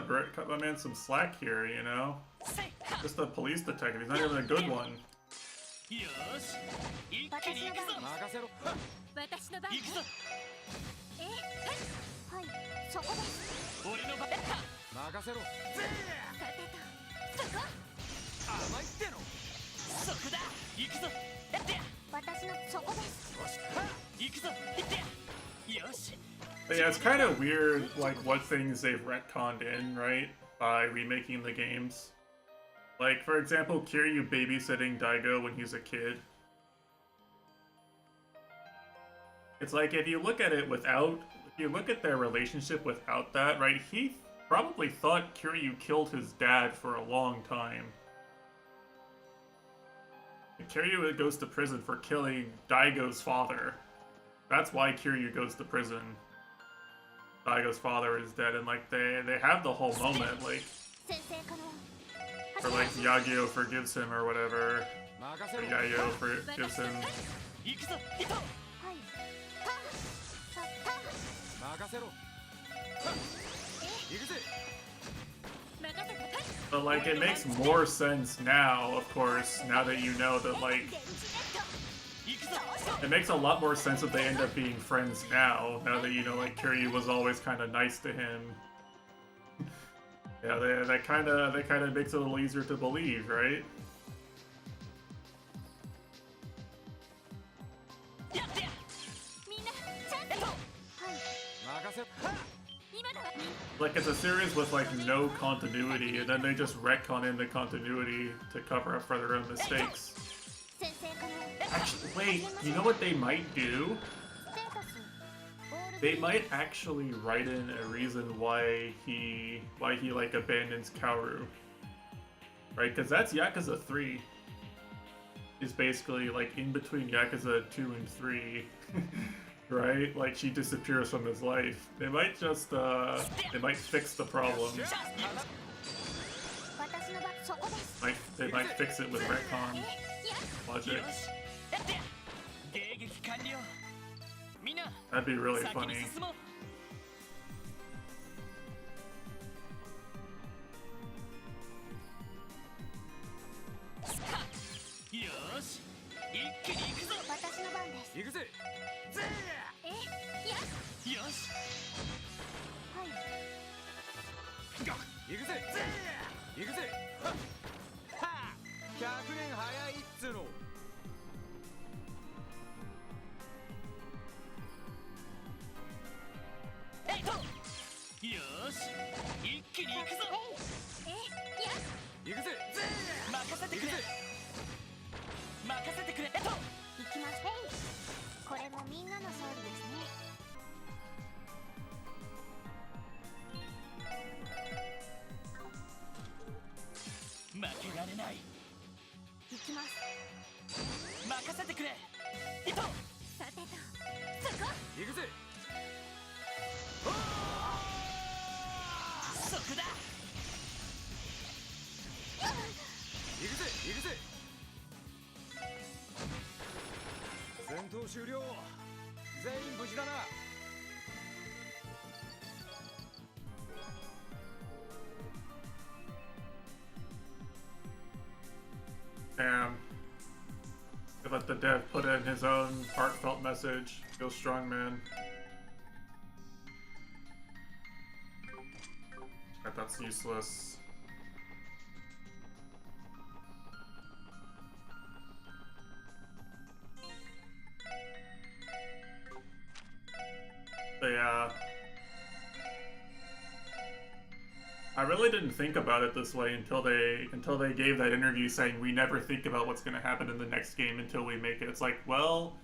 some slack here, you know? Just a police detective, he's not even a good one. よし一気に行くぞ。任せろ。私の番。行くぞ。はい、そこです。俺の番。任せろ。そこ。甘いっての。そこだ。行くぞ。やってや。私のそこです。行くぞ。行ってや。よし。But yeah, it's kind of weird, like, what things they've retconned in, right? By remaking the games. Like, for example, Kiryu babysitting Daigo when he's a kid. It's like, if you look at it without... If you look at their relationship without that, right? He probably thought Kiryu killed his dad for a long time. And Kiryu goes to prison for killing Daigo's father. That's why Kiryu goes to prison. Daigo's father is dead, and like they have the whole moment, like, or like Yagyo forgives him or whatever, or Yayo forgives him. But like it makes more sense now, of course, now that you know that like it makes a lot more sense that they end up being friends now that you know like Kiryu was always kind of nice to him. Yeah, that kind of makes it a little easier to believe, right? Like it's a series with like no continuity, and then they just retcon in the continuity to cover up for their own mistakes. Actually, wait, you know what they might do? They might actually write in a reason why he like abandons Kaoru, right? Because that's Yakuza 3. Is basically like in between Yakuza 2 and 3, right? Like she disappears from his life. They might just they might fix the problem. They might fix it with retcon logic. That'd be really funny. Damn. They let the dev put in his own heartfelt message. Feel strong, man. But that's useless. I really didn't think about it this way until they gave that interview saying we never think about what's going to happen in the next game until we make it. It's like, well,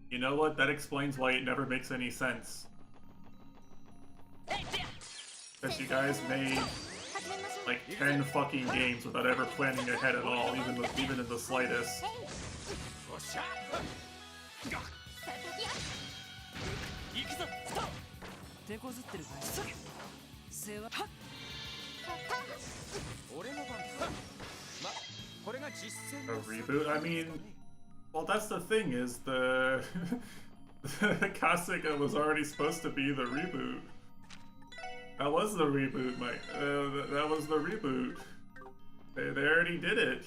you know what? That explains why it never makes any sense. Because you guys made like 10 fucking games without ever planning ahead at all, even in the slightest. A reboot? I mean, well, that's the thing, is the Kasuga was already supposed to be the reboot. That was the reboot, Mike. That was the reboot. They already did it.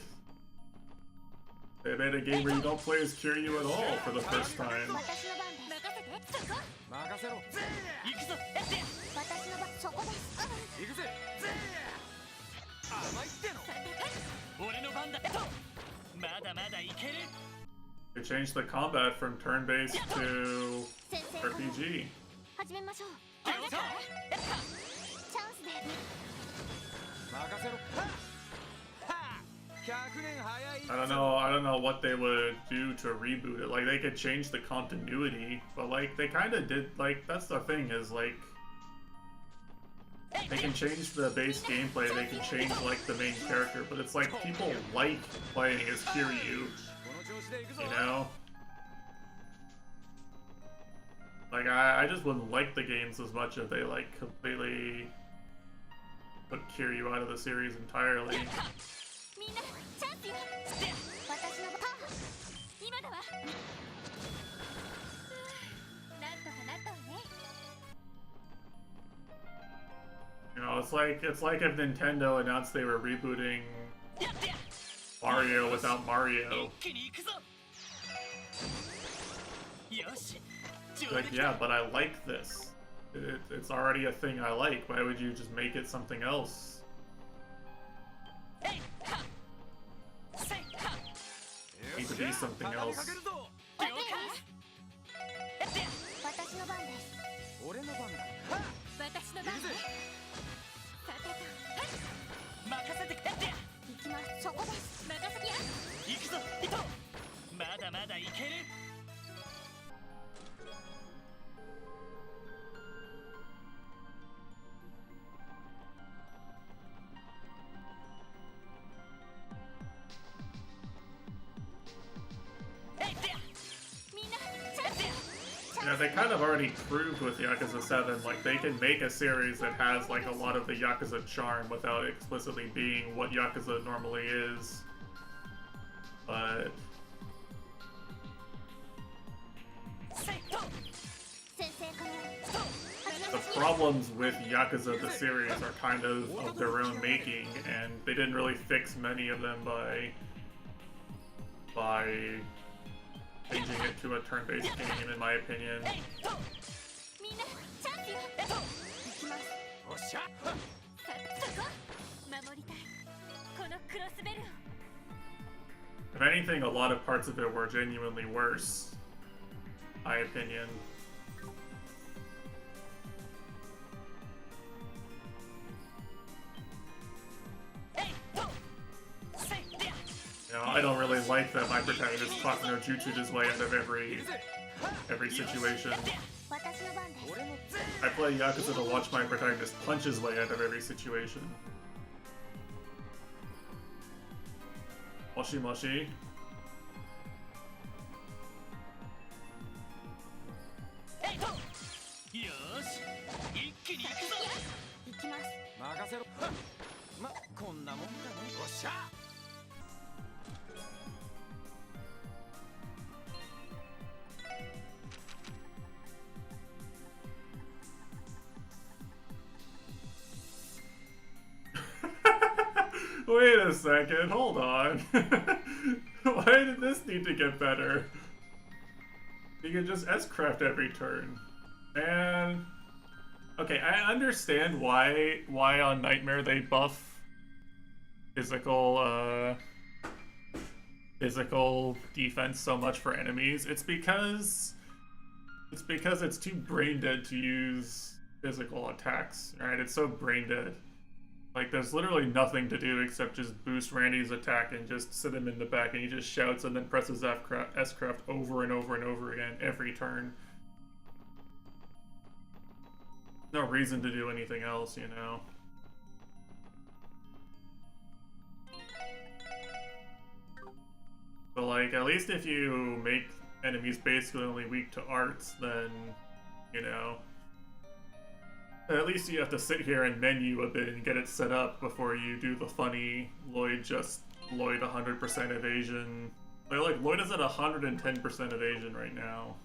They made a game where you don't play as Kiryu at all for the first time. They changed the combat from turn-based to RPG. I don't know what they would do to reboot it. Like, they could change the continuity, but like they kind of did. Like, that's the thing, is like they can change the base gameplay, they can change like the main character, but it's like people like playing as Kiryu, you know? Like, I just wouldn't like the games as much if they like completely took Kiryu out of the series entirely. You know, it's like if Nintendo announced they were rebooting Mario without Mario. Like, yeah, but I like this. It's already a thing I like. Why would you just make it something else? It needs to be something else. kind of already proved with Yakuza 7, like, they can make a series that has, like, a lot of the Yakuza charm without explicitly being what Yakuza normally is. But... the problems with Yakuza the series are kind of their own making, and they didn't really fix many of them by changing it to a turn-based game, in my opinion. If anything, a lot of parts of it were genuinely worse, in my opinion. You know, I don't really like that my protagonist talks no jutsu his way out of every situation. I play Yakuza to watch my protagonist punch his way out of every situation. Moshi moshi. Wait a second, hold on. Why did this need to get better? You can just S-craft every turn. Man. Okay, I understand why on Nightmare they buff physical defense so much for enemies. It's because it's too brain dead to use physical attacks, right? It's so brain dead. Like, there's literally nothing to do except just boost Randy's attack and just sit him in the back, and he just shouts and then presses S-craft over and over and over again every turn. No reason to do anything else, you know? But, like, at least if you make enemies basically only weak to arts, then, you know... at least you have to sit here and menu a bit and get it set up before you do the funny Lloyd 100% evasion. Like, Lloyd is at 110% evasion right now.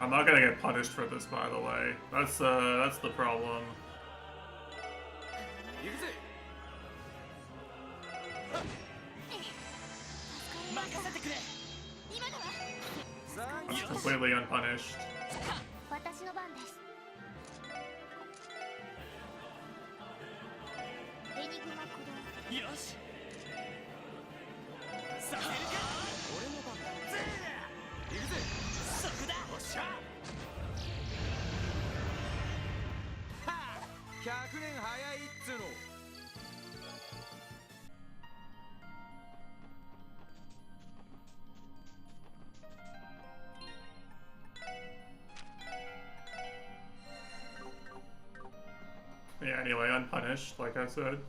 I'm not gonna get punished for this, by the way. That's the problem. That's completely unpunished. Yeah, anyway, unpunished, like I said.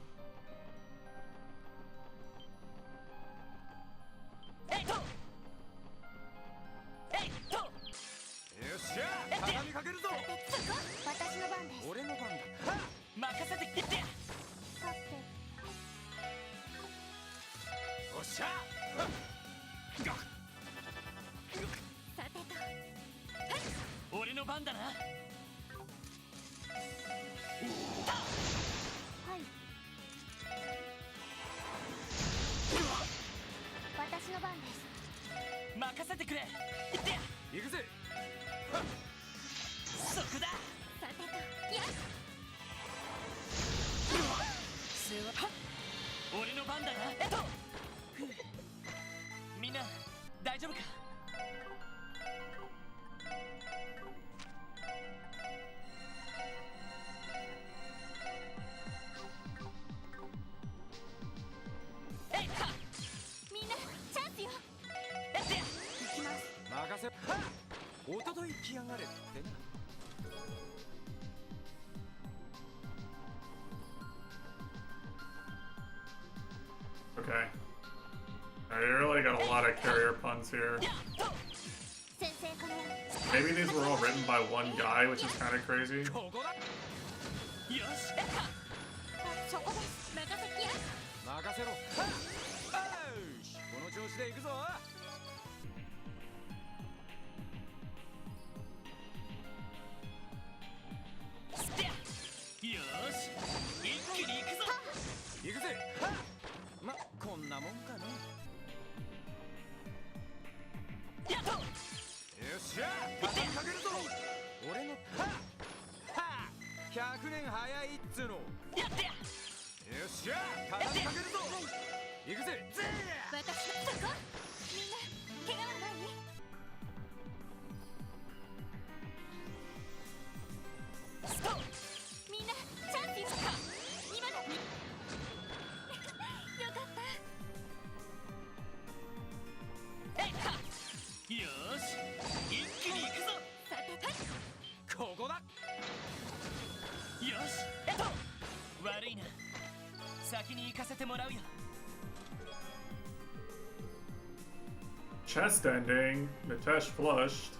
みんな大丈夫か？みんなチャンスよ。行きます。任せ。おととい来やがれってな。Okay. I really got a lot of carrier puns here. Maybe these were all written by one guy, which is kind of crazy. そこです。任せきや。任せろ。よし、この調子で行くぞ。よし、一気に行くぞ。行くぜ。ま、こんなもんかね。やっと。よっしゃ、畳みかけるぞ。俺の100年早いっつうの。やってや。よっしゃ、畳みかけるぞ。行くぜ。私そこ。みんな怪我はない？ストップ。みんなチャンスよ。今だ。よかった。よし、一気に行くぞ。さてここだ。よし、悪いな。先に行かせてもらうよ。Chest ending. Mitesh flushed.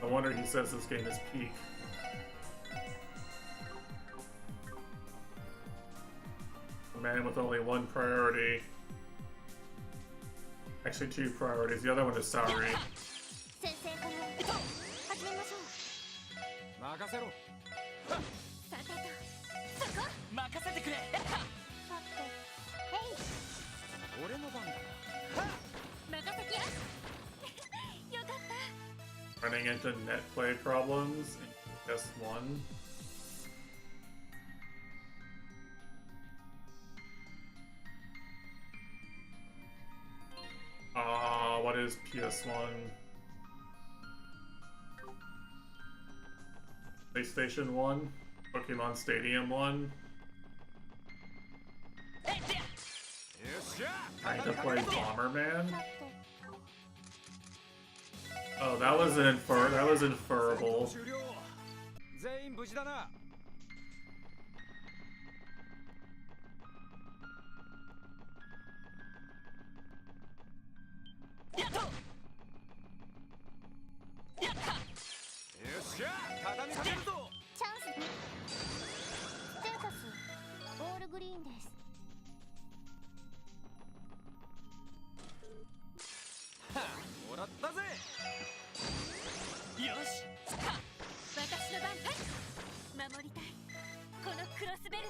No wonder he says this game is peak. A man with only one priority. Actually, two priorities. The other one is salary. 先生から始めましょう。任せろ。さてとそこ。任せてくれ。さて、俺の番だ。任せきや。よかった。Running into net play problems in just one. What is PS1? PlayStation 1? Pokemon Stadium 1? Trying to play Bomberman? Oh, that was inferable. 全員無事だな。やっと。やった。よっしゃ、畳みかけるぞ。チャンスに。ステータスオールグリーンです。もらったぜ。よし。私の番。守りたい。このクロスベルを。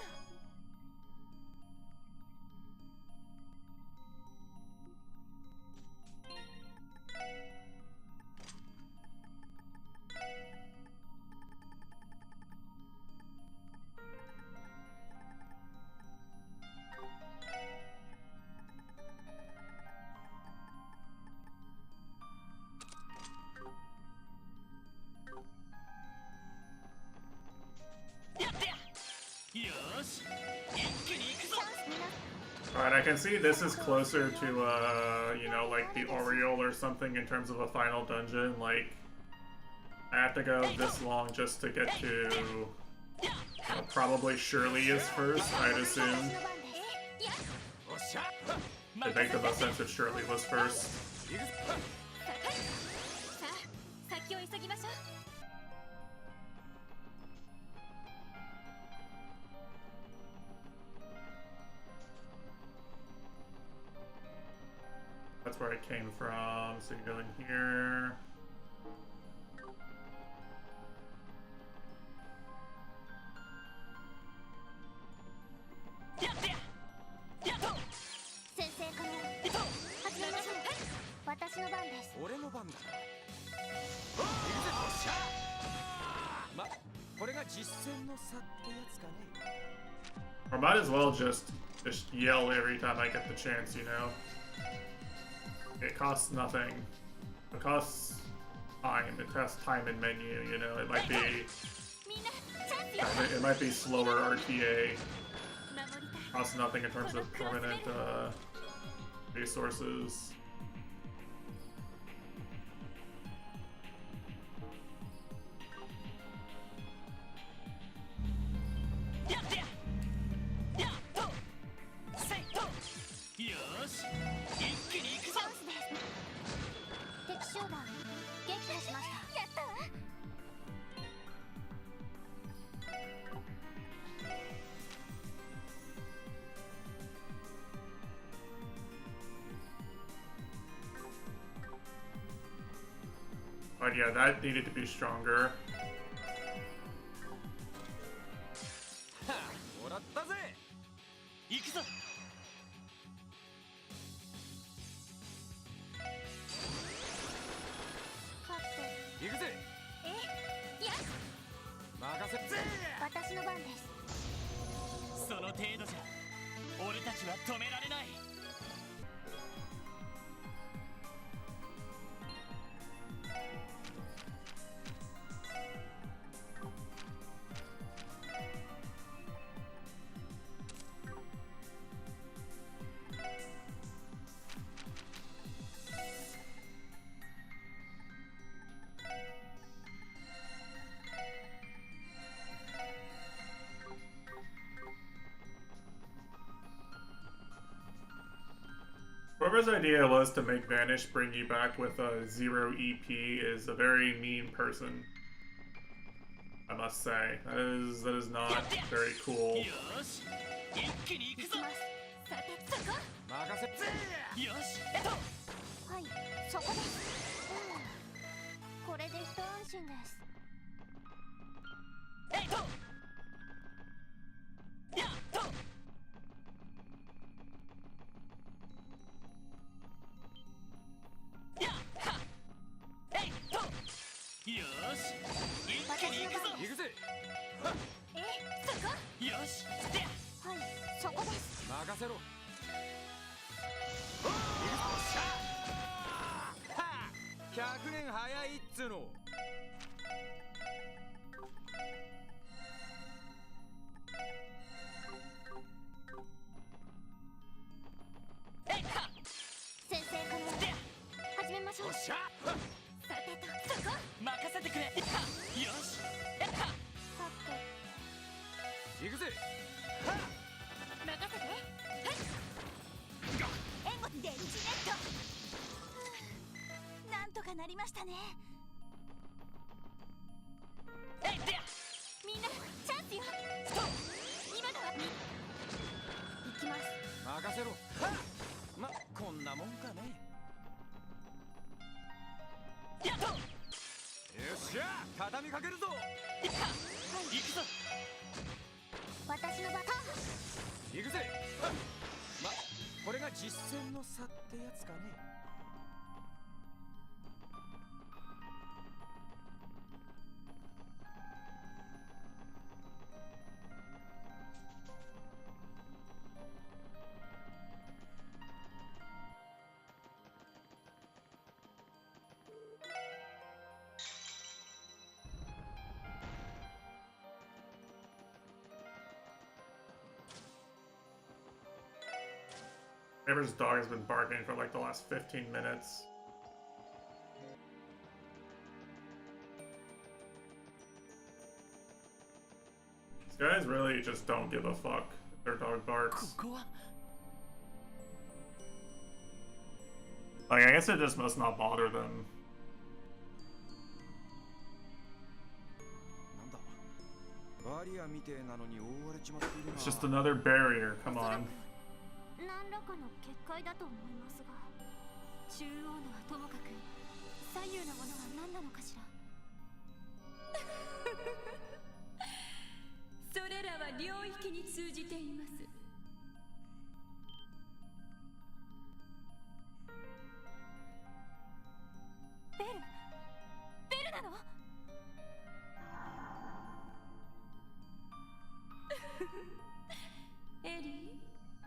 Alright, I can see this is closer to, you know, like the Oriole or something in terms of a final dungeon. Like, I have to go this long just to get to, you know, probably Shirley is first, I'd assume. It'd make the most sense if Shirley was first. That's where I came from, so you go in here. Or might as well just just yell every time I get the chance, you know? It costs nothing. It costs time. It costs time in menu, you know? It might be slower RTA. Costs nothing in terms of permanent resources. But yeah, that needed to be stronger. Whoever's idea was to make Vanish bring you back with a 0 EP is a very mean person. I must say. That is not very cool.なんとかなりましたね。みんなチャンスよ。今だわ。行きます。任せろ。ま、こんなもんかね。よっしゃ、畳みかけるぞ。行くぞ。私のバカ。行くぜ。ま、これが実戦の差ってやつかね。Neighbor's dog has been barking for like the last 15 minutes. These guys really just don't give a fuck if their dog barks. Like, I guess it just must not bother them. It's just another barrier, come on. 何らかの結界だと思いますが、中央のはともかく左右のものは何なのかしら。それらは領域に通じています。ベルなの？エリ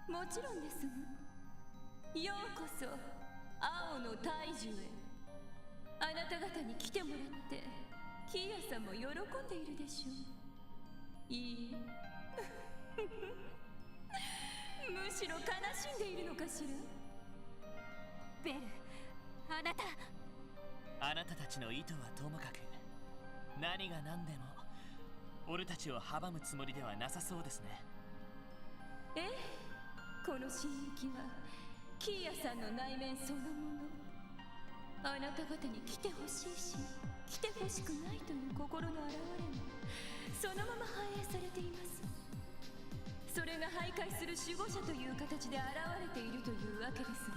ー、ちろんですわ。ようこそ青の大樹へ。あなた方に来てもらってキーヤさんも喜んでいるでしょう。いいむしろ悲しんでいるのかしら。ベル、あなたたちの意図はともかく、何が何でも俺たちを阻むつもりではなさそうですね。ええ、この神域はキーヤさんの内面そのもの。あなた方に来てほしいし来てほしくないという心の表れもそのまま反映されています。それが徘徊する守護者という形で現れているというわけです。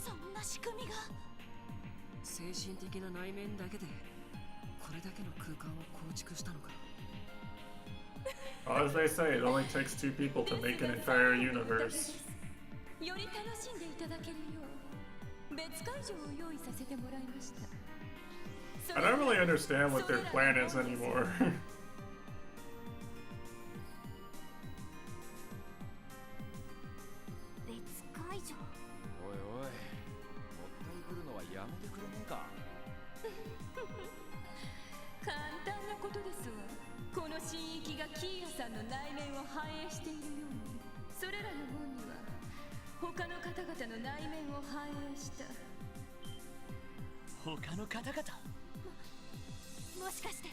そんな仕組みが。精神的な内面だけでこれだけの空間を構築したのか。As they say, it only takes two people to make an entire universe. より楽しんでいただけるよう別会場を用意させてもらいました。 I don't really understand what their plan is anymore. 別会場。おいおい、もったいぶるのはやめてくれねえか。簡単なことですわ。この神域がキーヤさんの内面を反映しているように、それらの門には他の方々の内面を反映した。他の方々？もしかして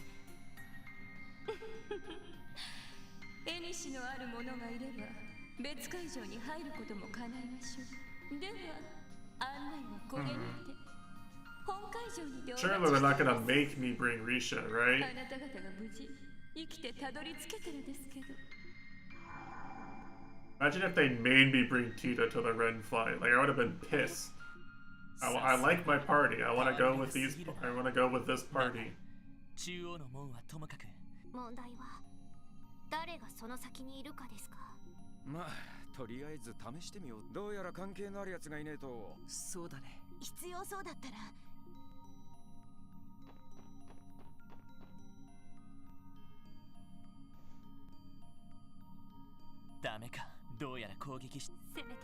絵にしのある者がいれば別会場に入ることも叶いましょう。では案内はこれにて、本会場にてお待ちしています。 Surely they're not gonna make me bring Risha, right? あなた方が無事生きてたどり着けたらですけど。 Imagine if they made me bring Tita to the Ren fight. Like, I would have been pissed. I like my party. I want to go with these. I want to go with this party. 中央の門はともかく、問題は誰がその先にいるかですか。まあとりあえず試してみよう。どうやら関係のあるやつがいねえと。そうだね。必要そうだったら。ダメか。どうやら攻撃し、せめて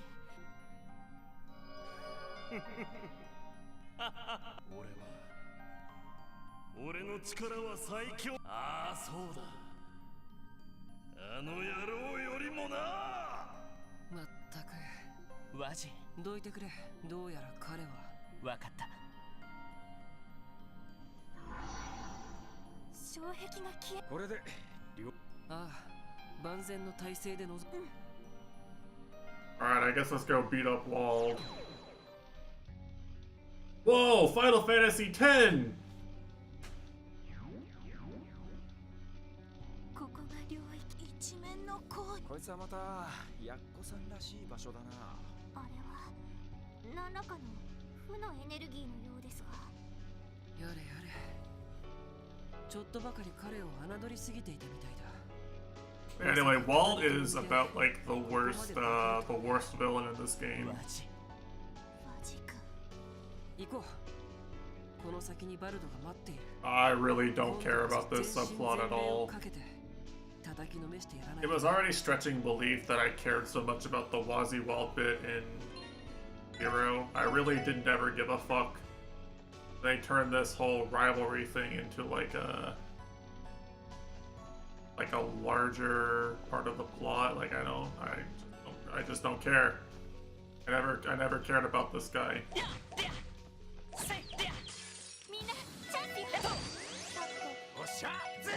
俺の力は最強。ああそうだ、あの野郎よりもな。まったくワジ、どいてくれ。どうやら彼は。わかった。障壁が消え。これでああ、万全の体制で臨む。Alright, I guess let's go beat up Wald. Whoa! Final Fantasy X! ここが領域一面のこいつはまたやっこさんらしい場所だな。あれは何らかの負のエネルギーのようですが。やれやれ、ちょっとばかり彼を侮りすぎていたみたいだ。 Anyway, Wald is about like the worst villain in this game. ワジ君、行こう。この先にバルドが待っている。 I really don't care about this subplot at all. 叩きのめしてやらない。 It was already stretching belief that I cared so much about the Wazi Wald bit in Hero. I really didn't ever give a fuck. They turned this whole rivalry thing into like a larger part of the plot. Like I just don't care. I never cared about this guy. みんなチャンスよ。おっしゃぜ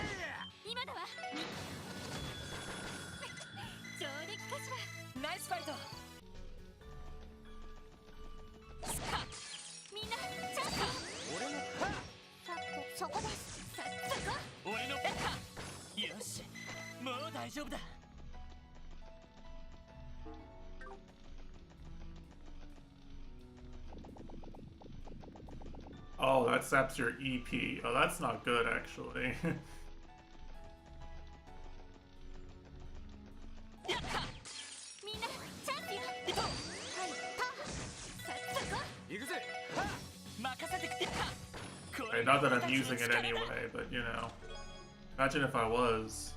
今だわ。上出来かしら。ナイスファイト。スカッ。みんなチャンスよ。俺のそこです。そこ。俺のペッカ。よし、もう大丈夫だ。Oh, that saps your EP. Oh, that's not good, actually. みんなチャンスよ。はい、行くぜ。任せてくれ。 Okay, not that I'm using it anyway, but you know. Imagine if I was.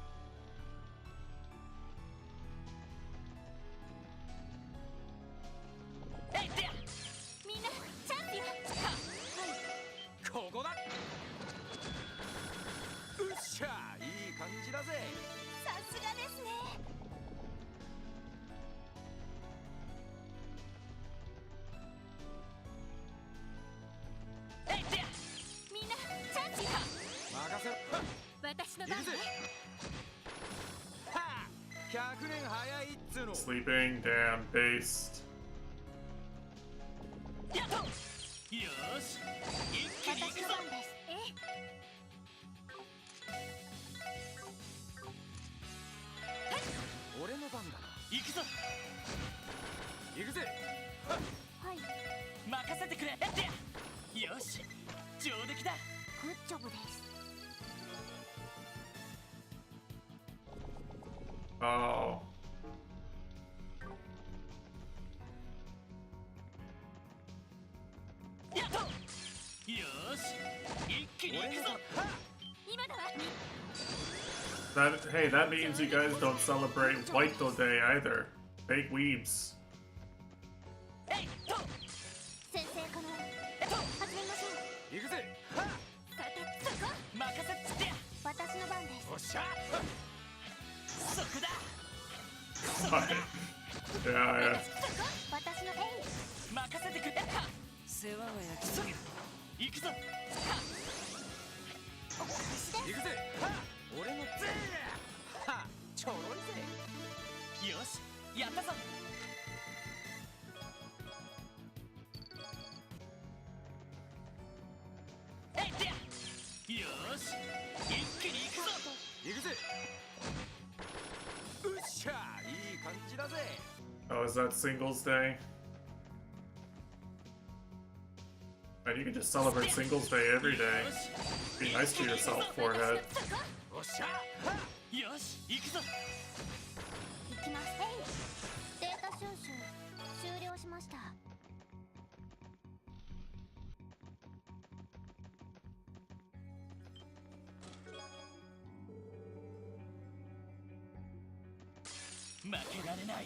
Sleeping, damn, based. よし一気に行くぞ。俺の番だな。行くぞ。行くぜ。はい。任せてくれ。よし、上出来だ。グッジョブです。Oh. やっと。よし、一気に行くぞ。今だわ。Hey, that means you guys don't celebrate White Day either. Fake weebs. 先生かな。始めましょう。行くぜ。さて、そこ。任せっつって。私の番です。おっしゃ。そこだ。 Yeah. 私の任せてくれ。世話が焼きそぎる。行くぞ。お返しです。行くぜ。俺のぜ。ちょろいぜ。よし、やったぞ。よし、一気に行くぞ。行くぜ。うっしゃ、いい感じだぜ。 Oh, is that Singles Day? And you can just celebrate Singles Day every day. Be nice to yourself, forehead. おっしゃ。よし、行くぞ。行きます。データ収集終了しました。負けられない。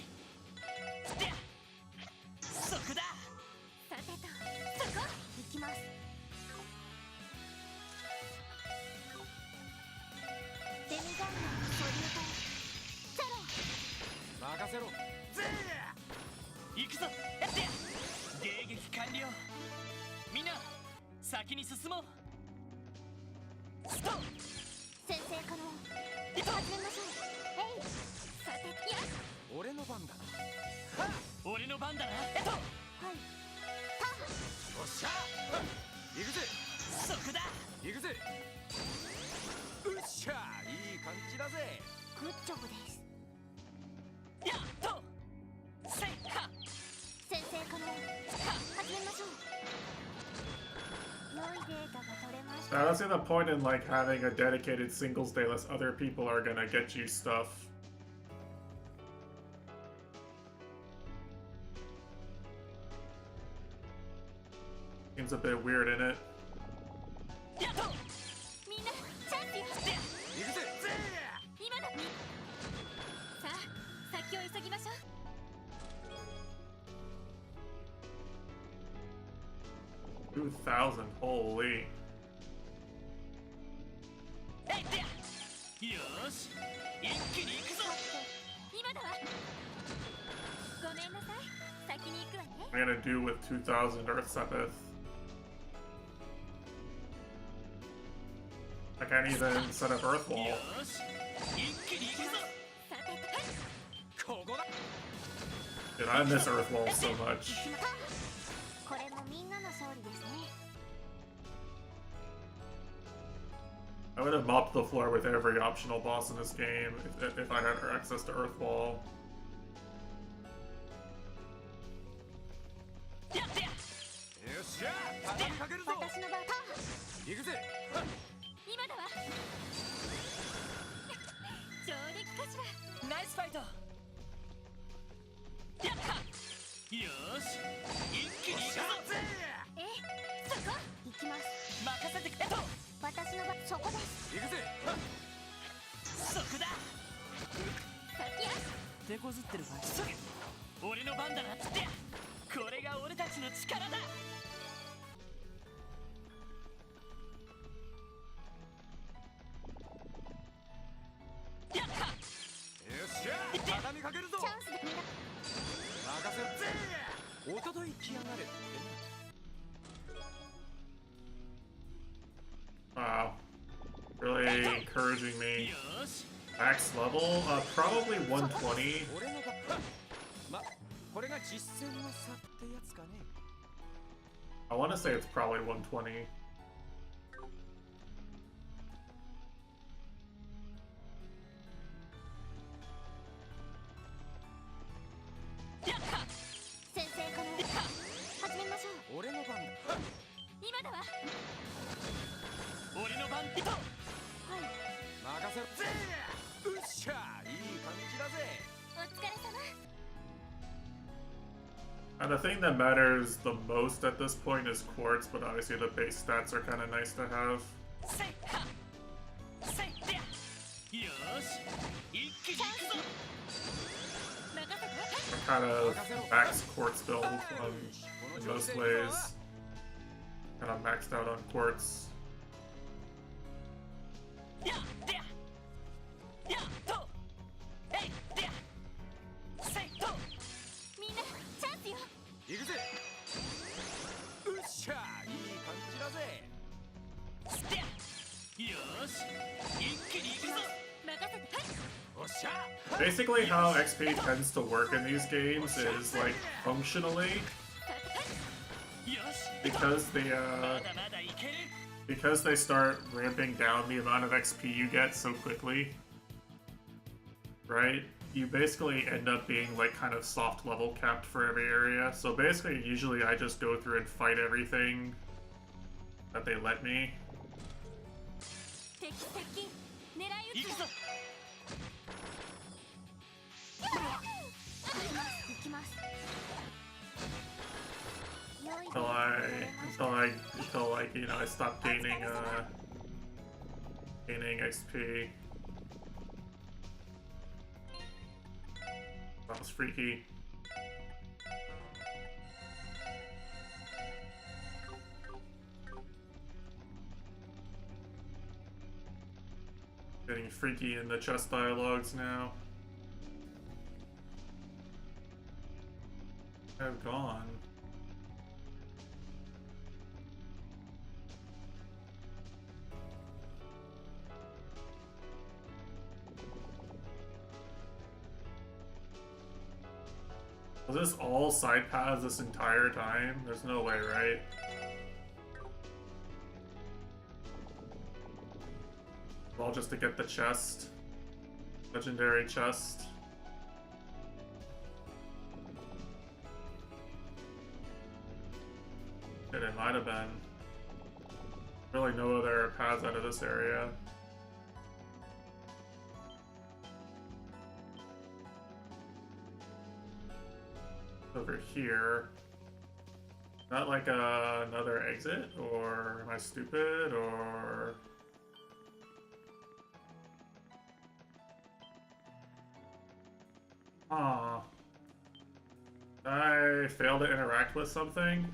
そこだ。さてと、そこ。行きます。デミガンマン保留体ゼロ。任せろ。ぜ行くぞ。迎撃完了。みんな先に進もう。ストップ。先生かの。始めましょう。さて、や。俺の番だな。俺の番だな。はい。おっしゃ。行くぜ。そこだ。行くぜ。うっしゃ、いい感じだぜ。グッジョブです。やっと。せいは。先生かの。始めましょう。良いデータが取れました。I don't see the point in like having a dedicated Singles Day unless other people are gonna get you stuff. Seems a bit weird in it. みんなチャンスよ。行くぜ。今だ。さあ、先を急ぎましょう。 2,000, holy. よし、一気に行くぞ。今だわ。ごめんなさい。先に行くわね。I'm gonna do with 2,000 Earth Sepith. I can't even set up Earth Wall. よし、一気に行くぞ。ここだ。 Dude, I miss Earth Wall so much. これもみんなの勝利ですね。 I would have mopped the floor with every optional boss in this game if I had access to Earth Wall. よっしゃ、畳みかけるぞ。私の番。行くぜ。今だわ。上出来かしら。ナイスファイト。やった。よし、一気に行くぞ。そこ。行きます。任せてくれ。私の番。そこです。行くぜ。そこだ。先や。手こずってるかい。俺の番だな。これが俺たちの力だ。やった。よっしゃ、畳みかけるぞ。チャンスでみんな。任せるぜ。おととい来やがれってな。 Wow. Really encouraging me. Max level? Probably 120. I want to say it's probably 120. And the thing that matters the most at this point is quartz, but obviously the base stats are kind of nice to have. Kind of max quartz build in most ways. Kind of maxed out on quartz. Basically how XP tends to work in these games is like functionally because they start ramping down the amount of XP you get so quickly, right? You basically end up being like kind of soft level capped for every area. So basically usually I just go through and fight everything that they let me. Until like, you know, I stop gaining XP. That was freaky. Getting freaky in the chest dialogues now. I've gone. Was this all side paths this entire time? There's no way, right? All just to get the chest. Legendary chest. Shit, it might have been. Really no other paths out of this area. Over here. Not like another exit, or am I stupid, or... Aw. I failed to interact with something?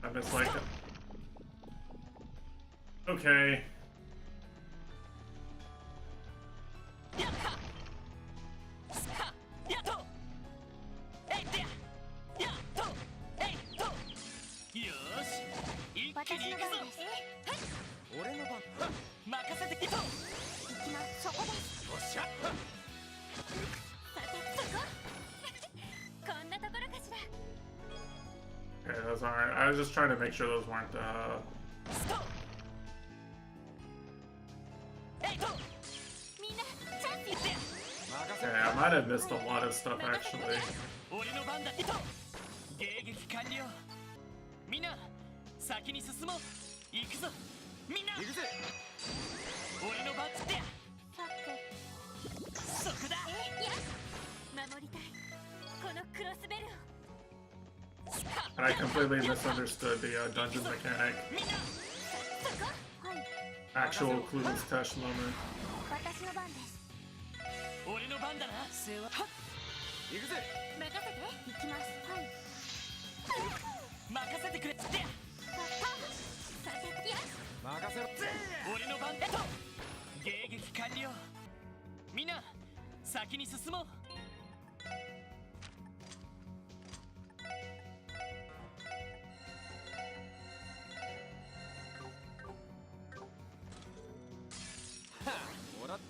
I'm just like... Okay. Okay, those aren't. I was just trying to make sure those weren't, Okay, I might have missed a lot of stuff actually. I completely misunderstood the dungeon mechanic. Actual clueless touch moment.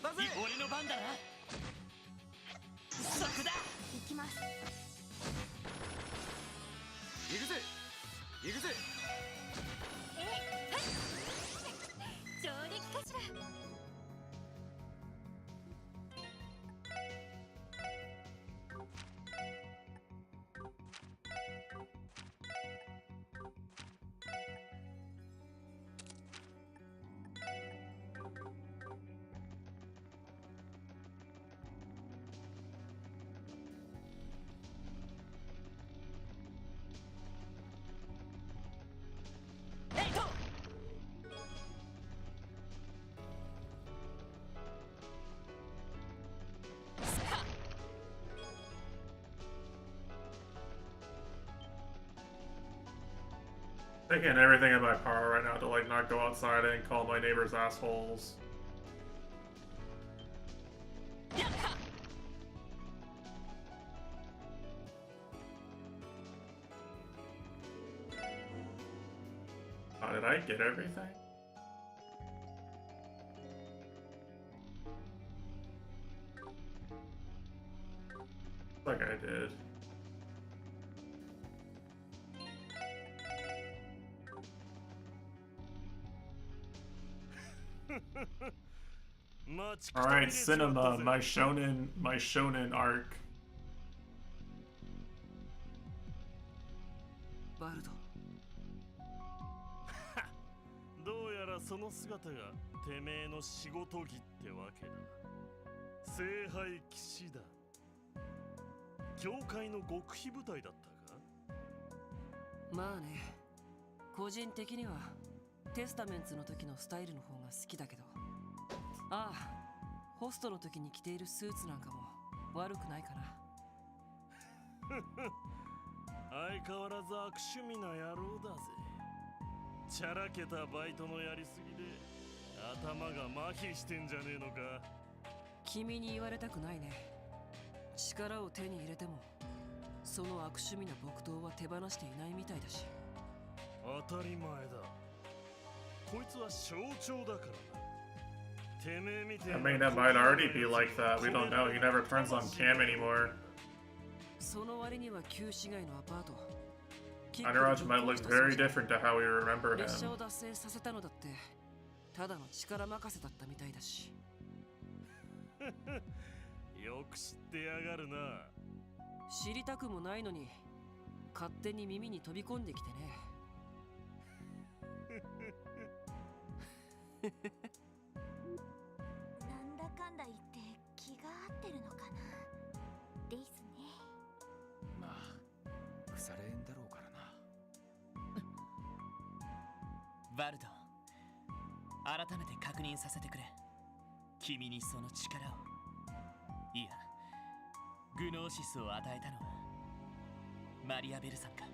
俺の番だな。そこだ。行きます。行くぜ行くぜ。上出来かしら。Taking everything in my power right now to like not go outside and call my neighbors assholes. Oh, did I get everything? Like I did. Alright, cinema, my shonen arc. バルド。どうやらその姿がてめえの仕事着ってわけだ。聖杯騎士だ。教会の極秘部隊だったか？まあね、個人的にはテスタメンツの時のスタイルの方が好きだけど、ああ、ホストの時に着ているスーツなんかも悪くないかな。相変わらず悪趣味な野郎だぜ。チャラけたバイトのやりすぎで頭が麻痺してんじゃねえのか。君に言われたくないね。力を手に入れてもその悪趣味な木刀は手放していないみたいだし。当たり前だ。こいつは象徴だからな。 I mean, that might already be like that. We don't know. He never turns on cam anymore. Anuraj might look very different to how we remember him. ただの力任せだったみたいだし。よく知ってやがるな。知りたくもないのに勝手に耳に飛び込んできてね。なんだかんだ言って気が合ってるのかな。ですね。まあ腐れ縁だろうからな。バルド、改めて確認させてくれ。君にその力を、いや、グノーシスを与えたのはマリアベルさんか。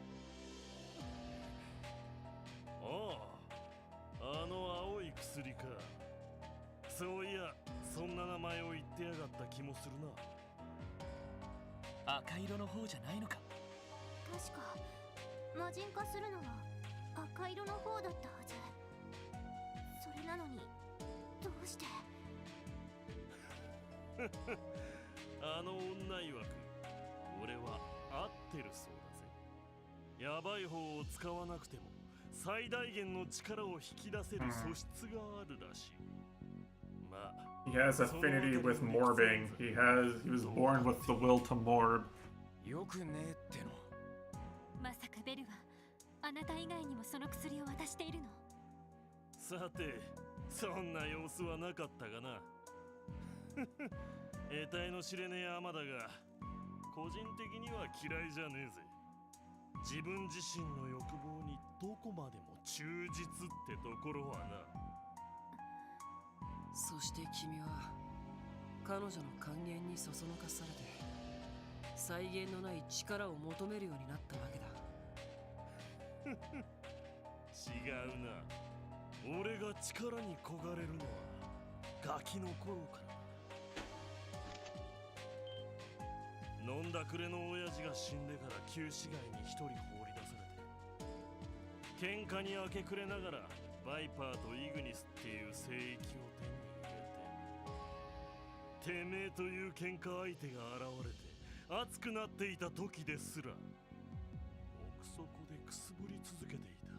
あの青い薬か。そういや、そんな名前を言ってやがった気もするな。赤色の方じゃないのか。確か魔人化するのは赤色の方だったはず。それなのにどうして？あの女曰く俺は合ってるそうだぜ。ヤバい方を使わなくても最大限の力を引き出せる素質があるらしい。まあ He has affinity with morbing. He was born with the will to morb. よくねえっての。まさかベルはあなた以外にもその薬を渡しているの？さて、そんな様子はなかったがな。得体の知れねえアマだが、個人的には嫌いじゃねえぜ。自分自身の欲望にどこまでも忠実ってところはな。そして君は彼女の還元にそそのかされて際限のない力を求めるようになったわけだ。違うな。俺が力に焦がれるのはガキの頃から。飲んだくれの親父が死んでから旧市街に一人放り出されて、喧嘩に明け暮れながらバイパーとイグニスっていう聖域を手に入れて、てめえという喧嘩相手が現れて熱くなっていた時ですら奥底でくすぶり続けていた。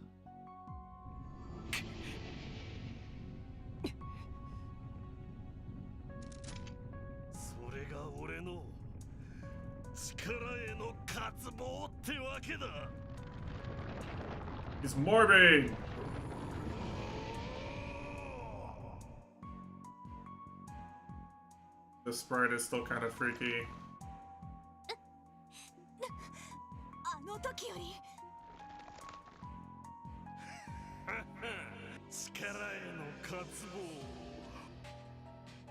それが俺の力への渇望ってわけだ。 He's morbid. The sprite is still kind of freaky. あの時より力への渇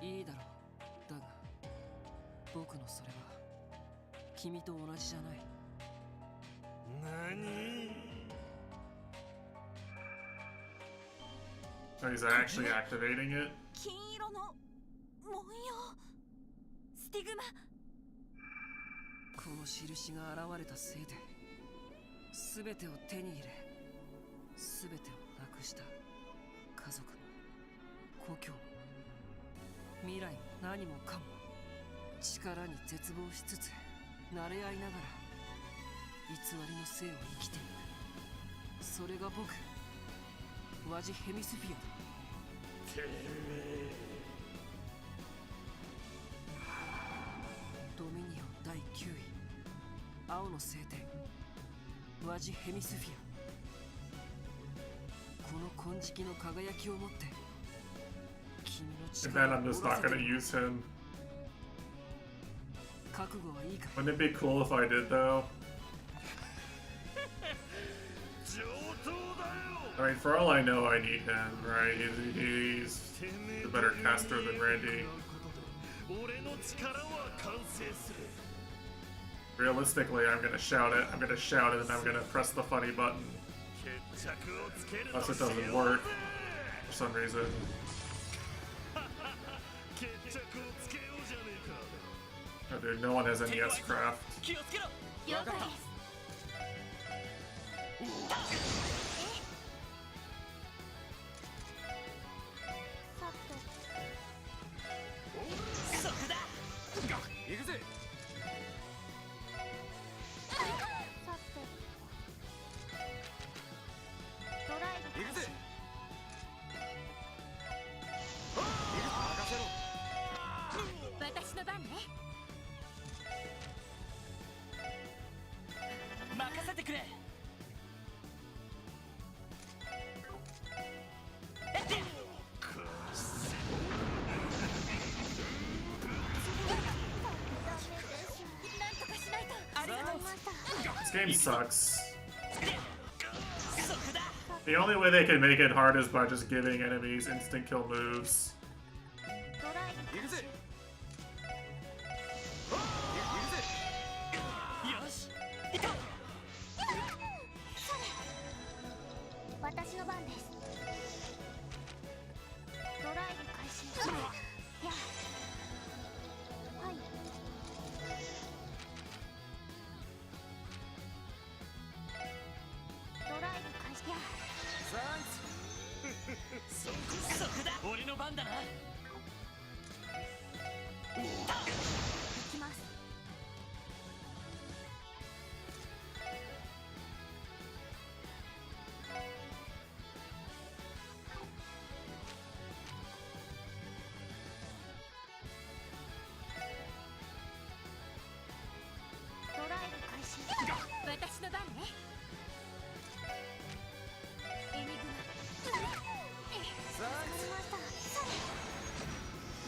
望。いいだろう。だが僕のそれは君と同じじゃない。何？ So he's actually activating it? 金色の文様スティグマ。この印が現れたせいで全てを手に入れ全てをなくした家族も故郷も未来も何もかも力に絶望しつつ慣れ合いながら偽りの生を生きている。それが僕ワジヘミスフィアだ。てめえ。ドミニオン第9位青の聖典ワジヘミスフィア。この金色の輝きを持って君の And 力 then を I'm just not gonna use him. 覚悟はいいか。 Wouldn't it be cool if I did though? I mean, for all I know, I need him, right? He's the better caster than Randy. Realistically, I'm gonna shout it. I'm gonna shout it, and I'm gonna press the funny button. Unless it doesn't work for some reason. Oh, dude, no one has any S-craft. 行くぜ。行くぜ。任せろ。私の番ね。任せてくれ。This game sucks. The only way they can make it hard is by just giving enemies instant kill moves.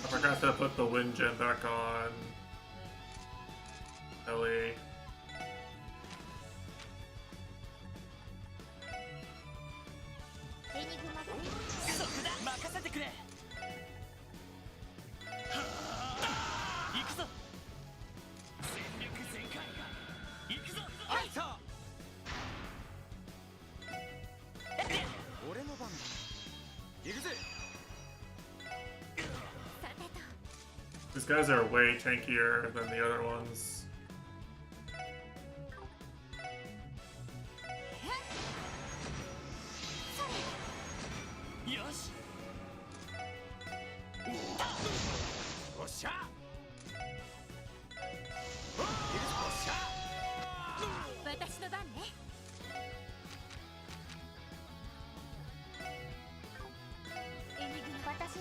I forgot to put the wind gem back on. Ellie. These guys are way tankier than the other ones.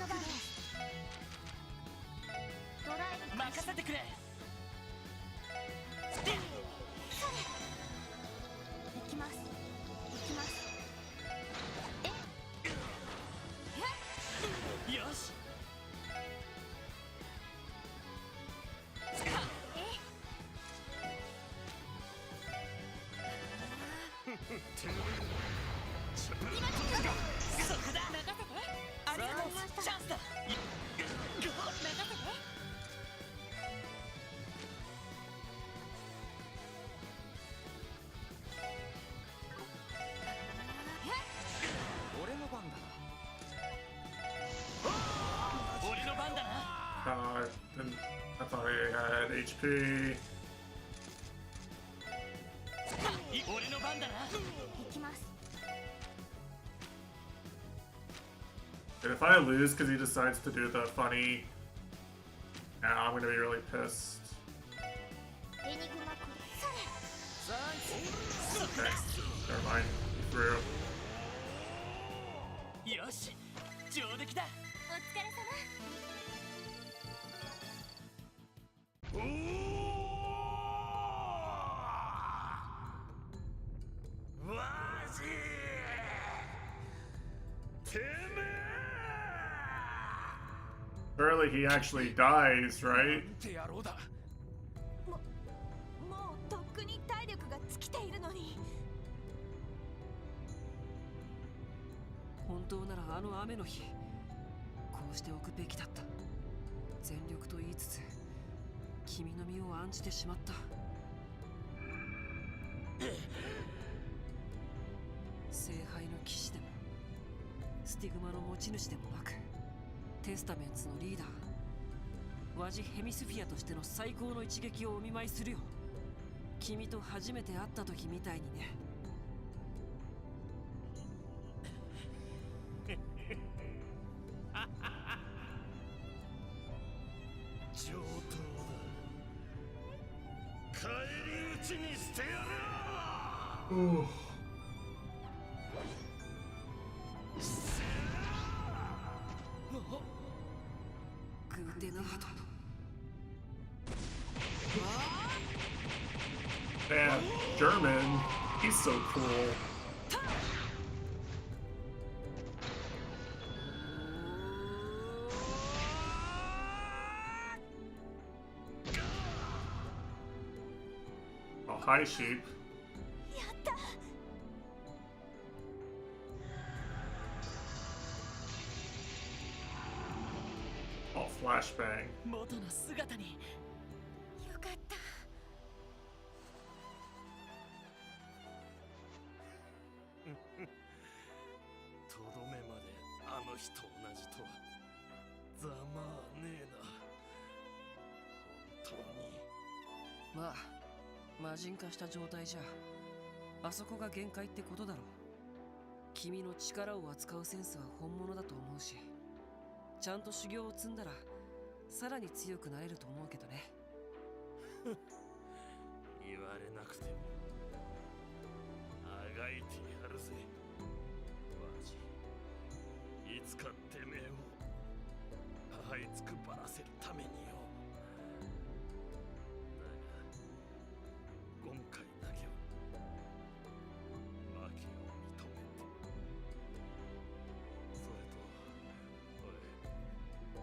の番です。ドライブ任せてくれ。行きます。行きます。よし。そこだ。任せて。ありがとう。チャンスだ。任せて。俺の番だな。俺の番だな。I thought he had HP. 俺の番だな。行きます。 And if I lose because he decides to do the funny, now I'm gonna be really pissed. エニグマクル。Okay, never mind. He threw. よし、上出来だ。お疲れ様。わしてめえ Surely he actually dies, right? もうとっくに体力が尽きているのに。本当ならあの雨の日こうしておくべきだった。全力と言いつつ君の身を案じてしまった。聖杯の騎士でもスティグマの持ち主でもなく、テスタメンツのリーダーワジ・ヘミスフィアとしての最高の一撃をお見舞いするよ。君と初めて会った時みたいにね。上等だ。返り討ちにしてやる。グーテナード。Man, German, he's so cool. Oh, hi, sheep. やった。 Oh, flashbang. 元の姿に。よかった。とどめまであの日と同じとはざまあねえな。本当に。まあ魔人化した状態じゃあそこが限界ってことだろう。君の力を扱うセンスは本物だと思うし、ちゃんと修行を積んだらさらに強くなれると思うけどね。言われなくてもあがいてやるぜわし。いつかてめえを這いつくばらせるためによ。だが今回だけは負けを認めて。それと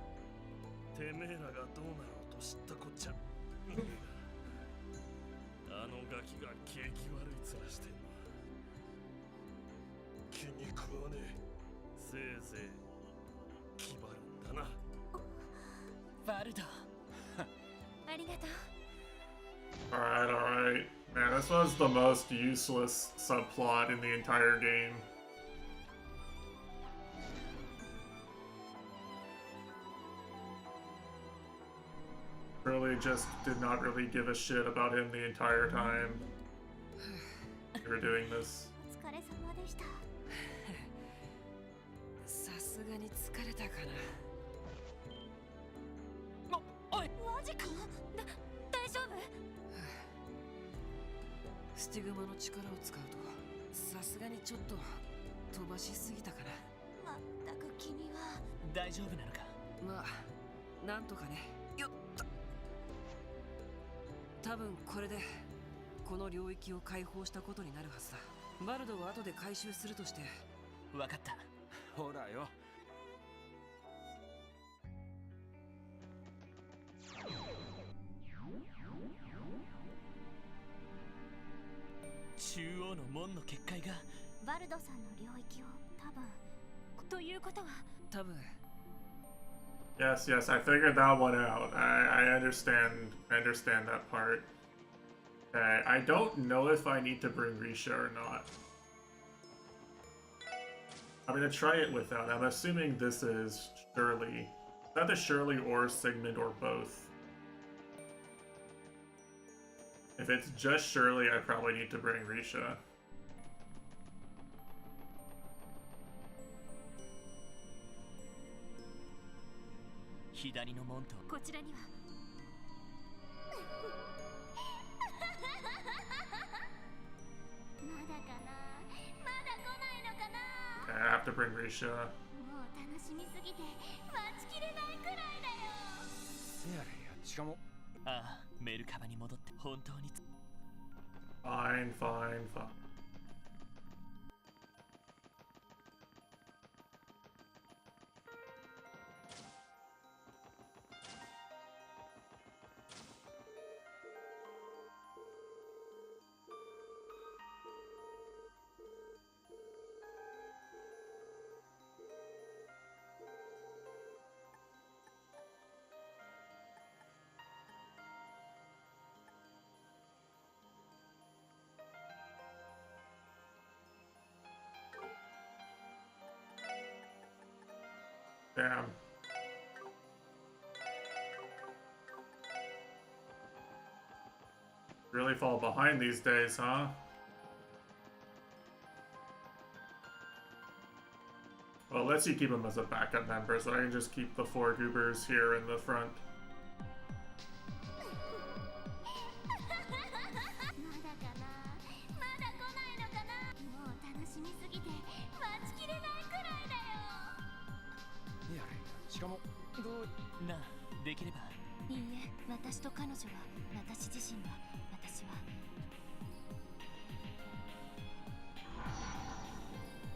てめえらがどうなろうと知ったこっちゃあのガキが景気悪い面してんの。気に食わねえ。せいぜい気張るんだな。バルド。ありがとう。Alright, alright. Man, this was the most useless subplot in the entire game. Really just did not really give a shit about him the entire time we were doing this. お疲れ様でした。さすがに疲れたかな。おい、マジか。大丈夫？スティグマの力を使うとさすがにちょっと飛ばしすぎたかな。まったく君は。大丈夫なのか。まあなんとかね。よっと。多分これでこの領域を解放したことになるはずだ。バルドは後で回収するとして。分かった。ほらよ。中央の門の結界がバルドさんの領域を多分ということは多分 Yes, yes, I figured that one out. I understand that part. Okay, I don't know if I need to bring Risha or not. I'm gonna try it without. I'm assuming this is Shirley. Is that the Shirley or Sigmund or both? If it's just Shirley, I probably need to bring Risha. 左の門とこちらにはまだかな、まだ来ないのかな。 Okay, I have to bring Risha. もう楽しみすぎて待ちきれないくらいだよ。いやいや、しかもああ、メルカバに戻って本当に Fine, fine, fine. Damn. Really fall behind these days, huh? Well, let's you keep him as a backup member, so I can just keep the 4 goobers here in the front. まだかな、まだ来ないのかな。もう楽しみすぎて待ちきれないくらいだよ。いやいや、しかもどうなあ、できれば。いいえ、私と彼女は、私自身は、私は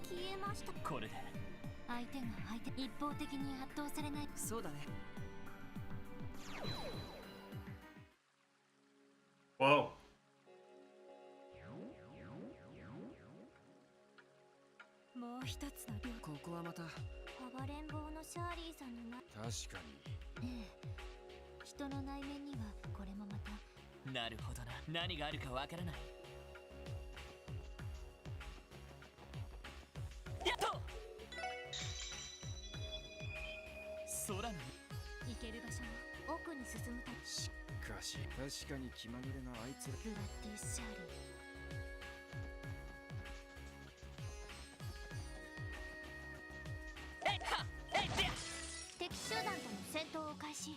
消えました。これで相手一方的に圧倒されない。そうだね。 Whoa. もう一つの量。ここはまた暴れん坊のシャーリーさんのな。確かに。ええ、人の内面にはこれもまた。なるほどな。何があるかわからない。やっと空の行ける場所の奥に進むため。しかし確かに気まぐれなあいつら。ルラッティス・シャーリー。敵集団との戦闘を開始。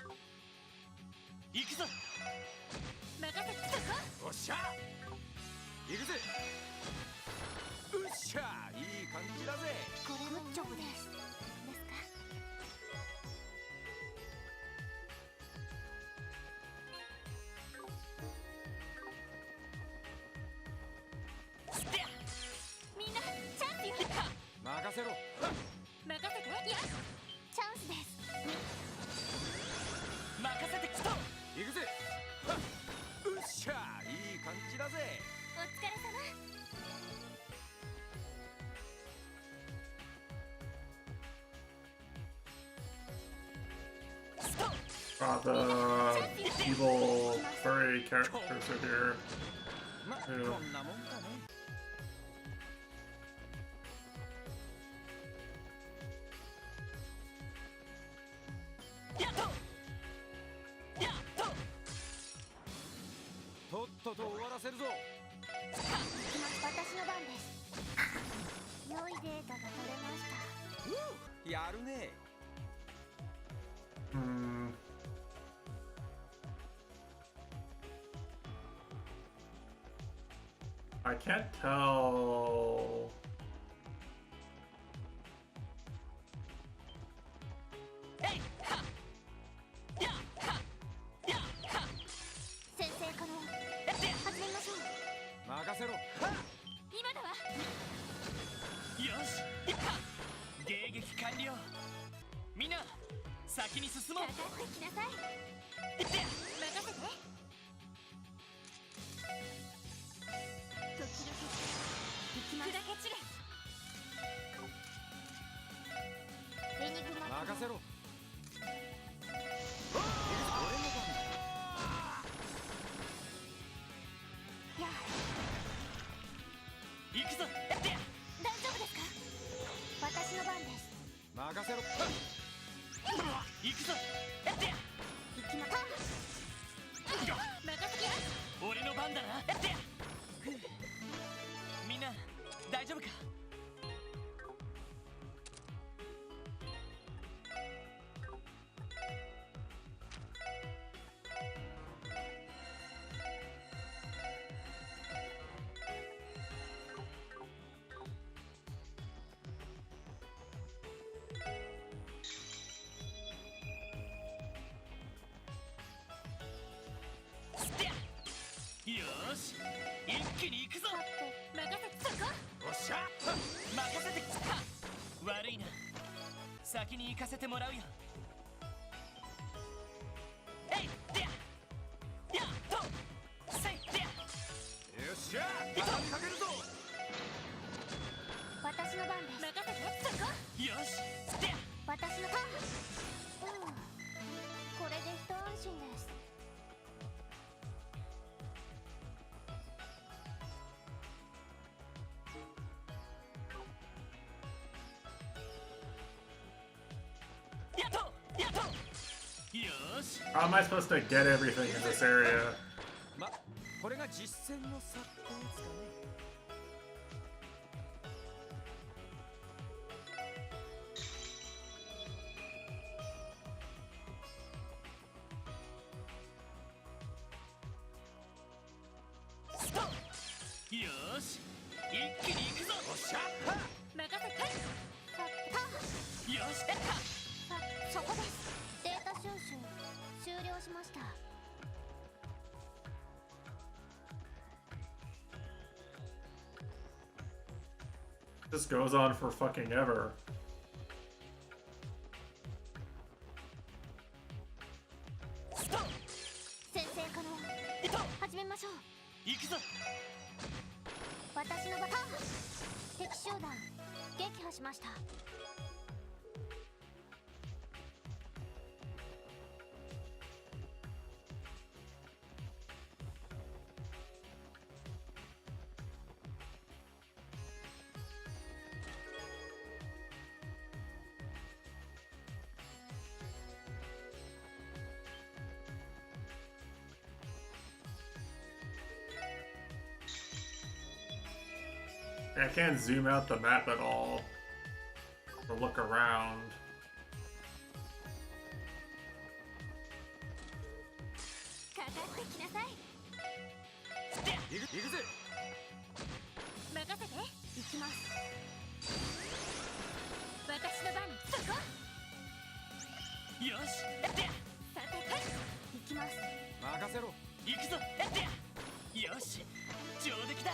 行くぞ。任せてたか。おっしゃ行くぜ。うっしゃいい感じだぜ。これグッジョブです。ですか。みんなチャンスよ。任せろ。任せて。いやチャンスです。任せてきた。行くぜ。うっしゃいい感じだぜ。お疲れ様。The evil furry characters are here. ま、こんなもんかね。やっとやっととっとと終わらせるぞ。私の番です。良いデータが取れました。やるね。I can't tell. 先に進もう。かかってきなさい。任せて。時の決行きます。砕け散れ。エニグマ任せろ。や行くぞ。大丈夫ですか？私の番です。任せろ。行くぞ。行きま任せて。俺の番だな。みんな大丈夫か？よーし、一気に行くぞ。任せて。そこ。おっしゃ。任せてきた。悪いな。先に行かせてもらうよ。えい、でや。やっと。せい、でや。よっしゃ。畳みかけるぞ。私の番です。任せて。そこ。よし。でや。私のターン。これで一安心です。How am I supposed to get everything in this area? ま、これが実践の差ってやつかね。ストップ。よーし、一気に行くぞ。おっしゃ。任せて。よし、そこです。データ収集終了しました。This goes on for fucking ever. ストップ。先生可能。始めましょう。行くぞ。私のバターン。敵集団撃破しました。I can't zoom out the map at all or look around. かかってきなさい。行くぜ。任せて。行きます。私の番。そこ。よし。さて行きます。任せろ。行くぞ。よし、上出来だ。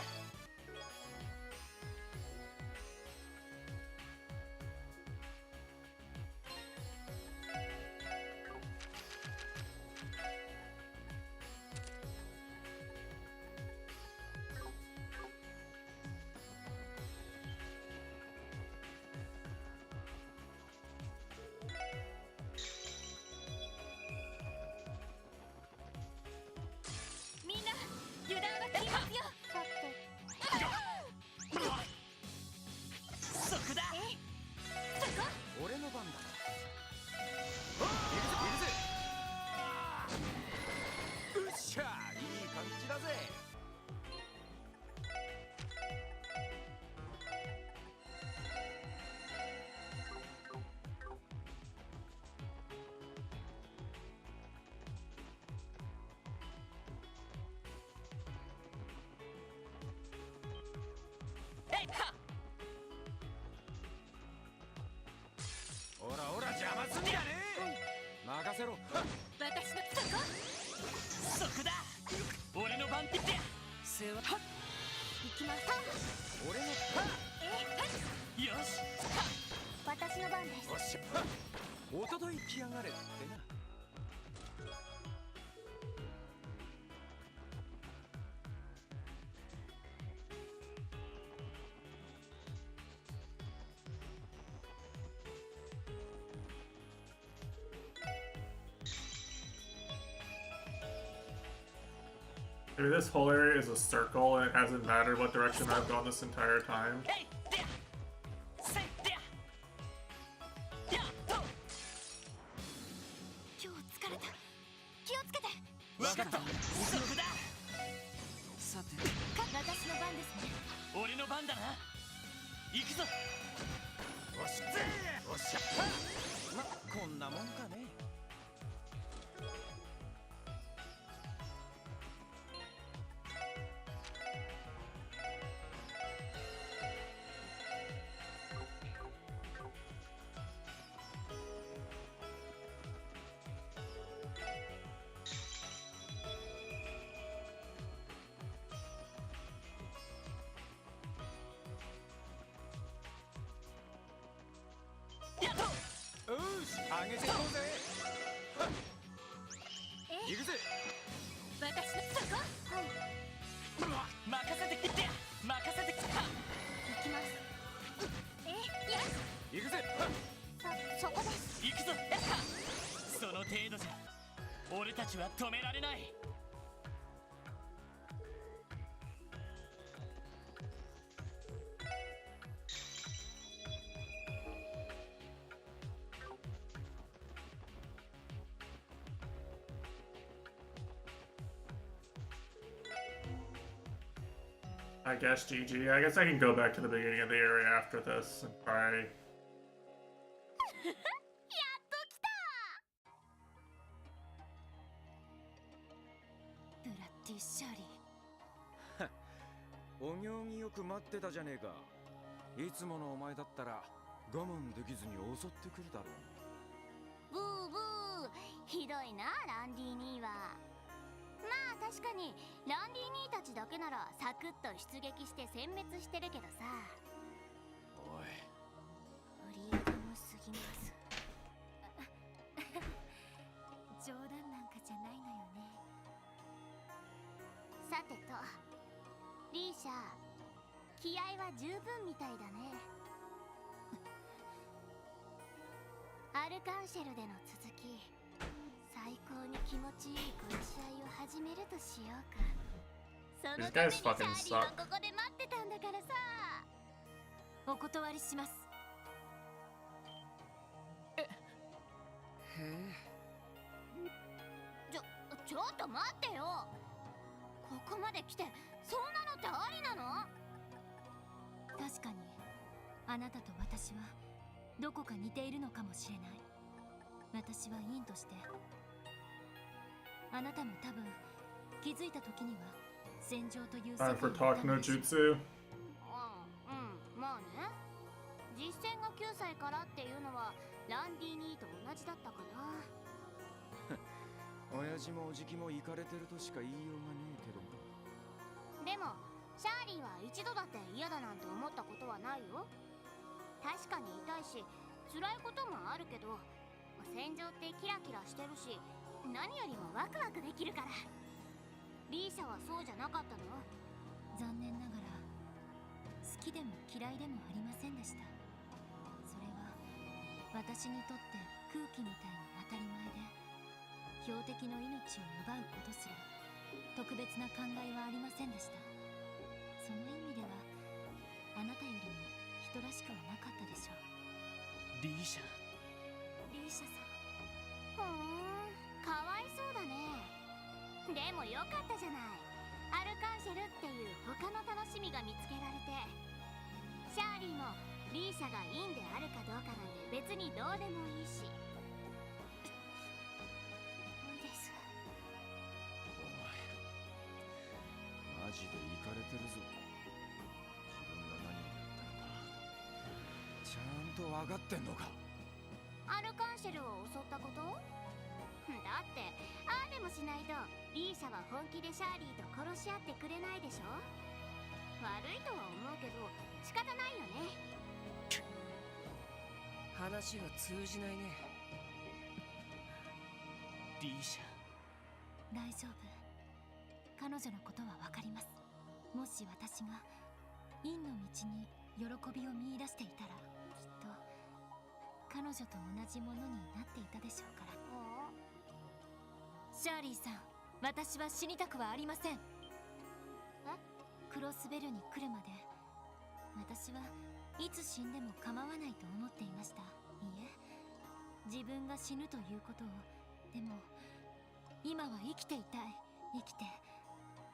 みんな油断は禁物よ。そこだ。そこ。俺の番だ。行くぜ。うっしゃ、いい感じだぜ。ほらほら邪魔すんじゃねえ。任せろ。私のそこ。そこだ。俺の番って世話。行きます。俺のよし。私の番です。おっしゃ。おととい来やがれってな。Maybe this whole area is a circle and it hasn't mattered what direction I've gone this entire time. 分かった、そこだ。さて、私の番ですね。俺の番だな。行くぞ。おしっおっしゃま、こんなもんかね。上げていこうぜ。行くぜ。私のそこ。任せてきて。任せてきた。行きます。行くぜ。そこです。行くぞ。その程度じゃ俺たちは止められない。I guess GG. I guess I can go back to the beginning of the area after this and try. ブラッディ・シャーリー。お行儀よく待ってたじゃねえか。いつものお前だったら我慢できずに襲ってくるだろう。ブーブー、ひどいなランディ兄は。まあ確かにランディ兄たちだけならサクッと出撃して殲滅してるけどさ。おい、フリーダムすぎます。冗談なんかじゃないのよね。さてと、リーシャ、気合は十分みたいだね。アルカンシェルでの続き、最高に気持ちいい殺し合いを始めるとしようか。そのためにシャーリーはここで待ってたんだからさ。お断りします。へえ。ちょっと待ってよ。ここまで来てそんなのってありなの？確かにあなたと私はどこか似ているのかもしれない。私は院としてあなたも多分気づいた時には戦場という世界にいたのでしょう。まあね。実戦が9歳からっていうのはランディニーと同じだったかな。親父もおじきもイカれてるとしか言いようがねえけど。でもシャーリーは一度だって嫌だなんて思ったことはないよ。確かに痛いし辛いこともあるけど、戦場ってキラキラしてるし何よりもワクワクできるから。リーシャはそうじゃなかったの？残念ながら好きでも嫌いでもありませんでした。それは私にとって空気みたいに当たり前で、標的の命を奪うことすら特別な考えはありませんでした。その意味ではあなたよりも人らしくはなかったでしょう。リーシャ。リーシャさん。かわいそうだね。でもよかったじゃない。アルカンシェルっていう他の楽しみが見つけられて。シャーリーもリーシャがインであるかどうかなんて別にどうでもいいし。マジでイカれてるぞ。自分が何をやったのかちゃんと分かってんのか。アルカンシェルを襲ったこと？だってああでもしないとリーシャは本気でシャーリーと殺し合ってくれないでしょ。悪いとは思うけど仕方ないよね。話が通じないね。リーシャ。大丈夫。彼女のことは分かります。もし私が陰の道に喜びを見出していたら、きっと彼女と同じものになっていたでしょうから。シャーリーさん、私は死にたくはありません。クロスベルに来るまで私はいつ死んでも構わないと思っていました。いいえ、自分が死ぬということを。でも今は生きていたい。生きて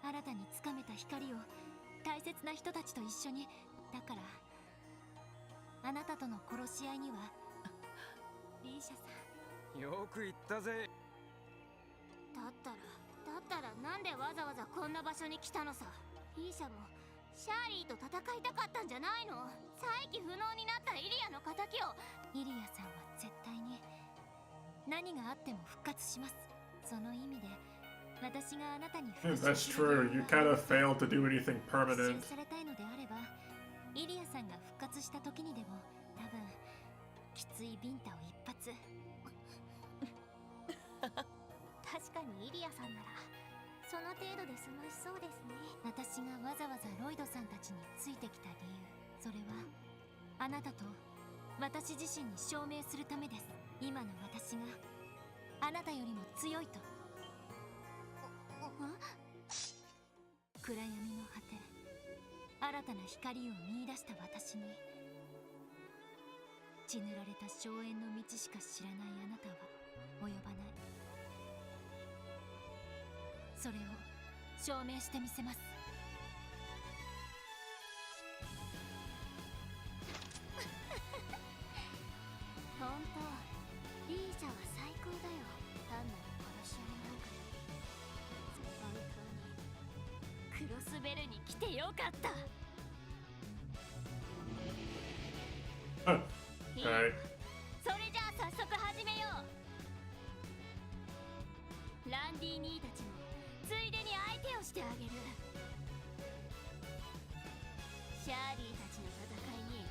新たにつかめた光を大切な人たちと一緒に。だからあなたとの殺し合いにはリーシャさん。よく言ったぜ。だったらなんでわざわざこんな場所に来たのさ。リーシャもシャーリーと戦いたかったんじゃないの？再起不能になったイリアの仇を。イリアさんは絶対に何があっても復活します。その意味で私があなたに復讐 That's true. You kind of failed to do anything permanent. されたいのであれば、イリアさんが復活した時にでも多分きついビンタを一発。確かにイリアさんならその程度で済ましそうですね。私がわざわざロイドさんたちについてきた理由、それはあなたと私自身に証明するためです。今の私があなたよりも強いと。暗闇の果て、新たな光を見出した私に、血塗られた荘園の道しか知らないあなたは及ばない。それを証明してみせます。本当、リーシャは最高だよ。単なる殺し合いなんかより。本当にクロスベルに来てよかった。Okay. それじゃあ早速始めよう。ランディ兄たちもついでに相手をしてあげる。シャーリーたちの戦いに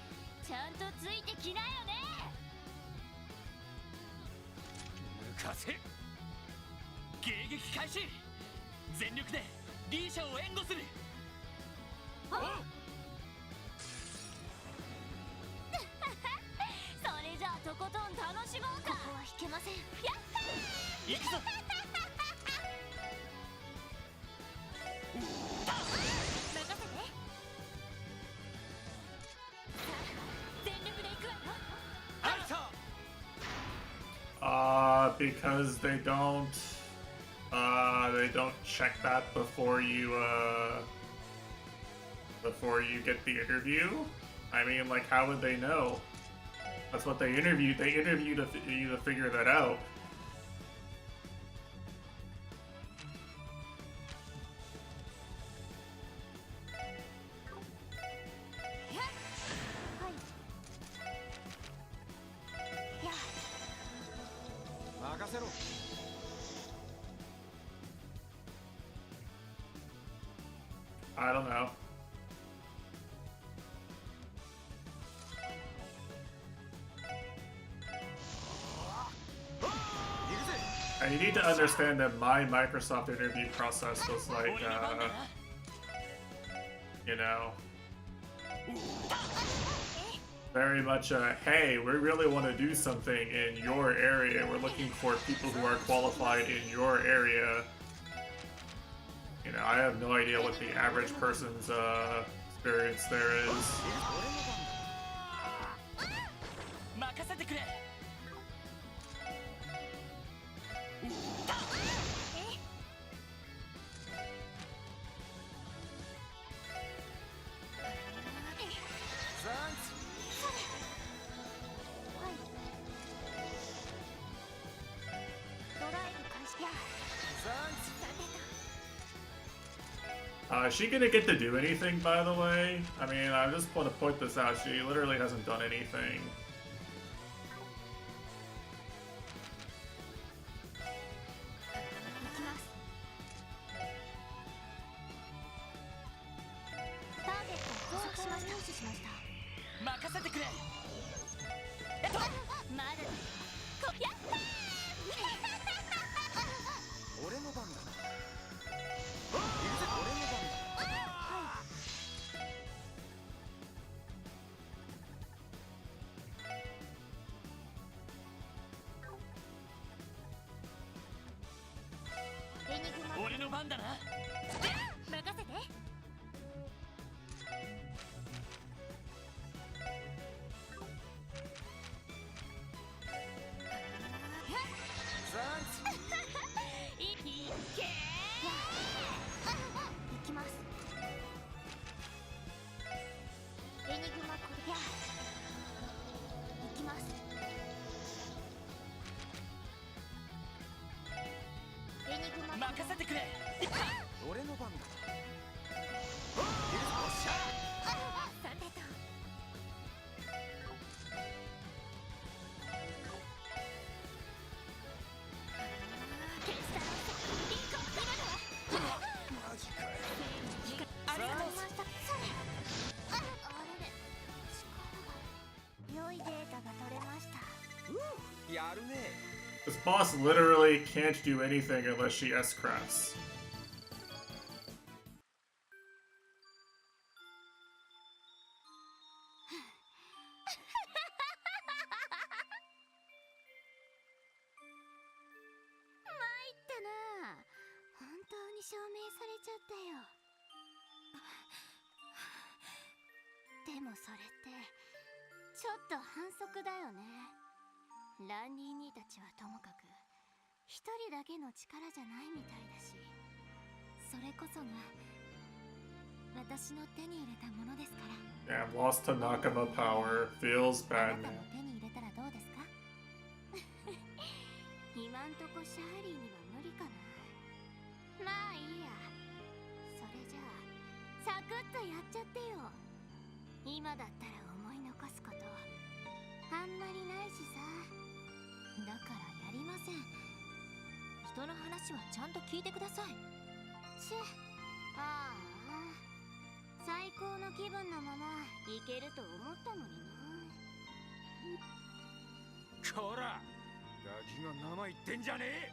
ちゃんとついてきなよね。抜かせ。迎撃開始。全力でリーシャを援護する。それじゃあとことん楽しもうか。ここは引けません。やったー。行くぞ。Because they don't check that before you get the interview. I mean, like, how would they know? That's what they interviewed. They interviewed you to figure that out. I don't know. And you need to understand that my Microsoft interview process was like, you know, very much hey, we really want to do something in your area. We're looking for people who are qualified in your area. You know, I have no idea what the average person's experience there is. Is she gonna get to do anything, by the way? I mean, I just want to point this out. She literally hasn't done anything. boss literally can't do anything unless she S-crafts. 証明されちゃったよ。でもそれってちょっと反則だよね。ランディ兄たちはともかく一人だけの力じゃないみたいだし、それこそが私の手に入れたものですから。 Yeah, lost to Nakama power. Feels bad, man. 手に入れたらどうですか？今んとこシャーリーには無理かな。まあいいや。それじゃあサクッとやっちゃってよ。今だったら思い残すことあんまりないしさ。だからやりません。人の話はちゃんと聞いてください。ちぇ、ああ、最高の気分のままいけると思ったのにな。こら、ガキが生言ってんじゃね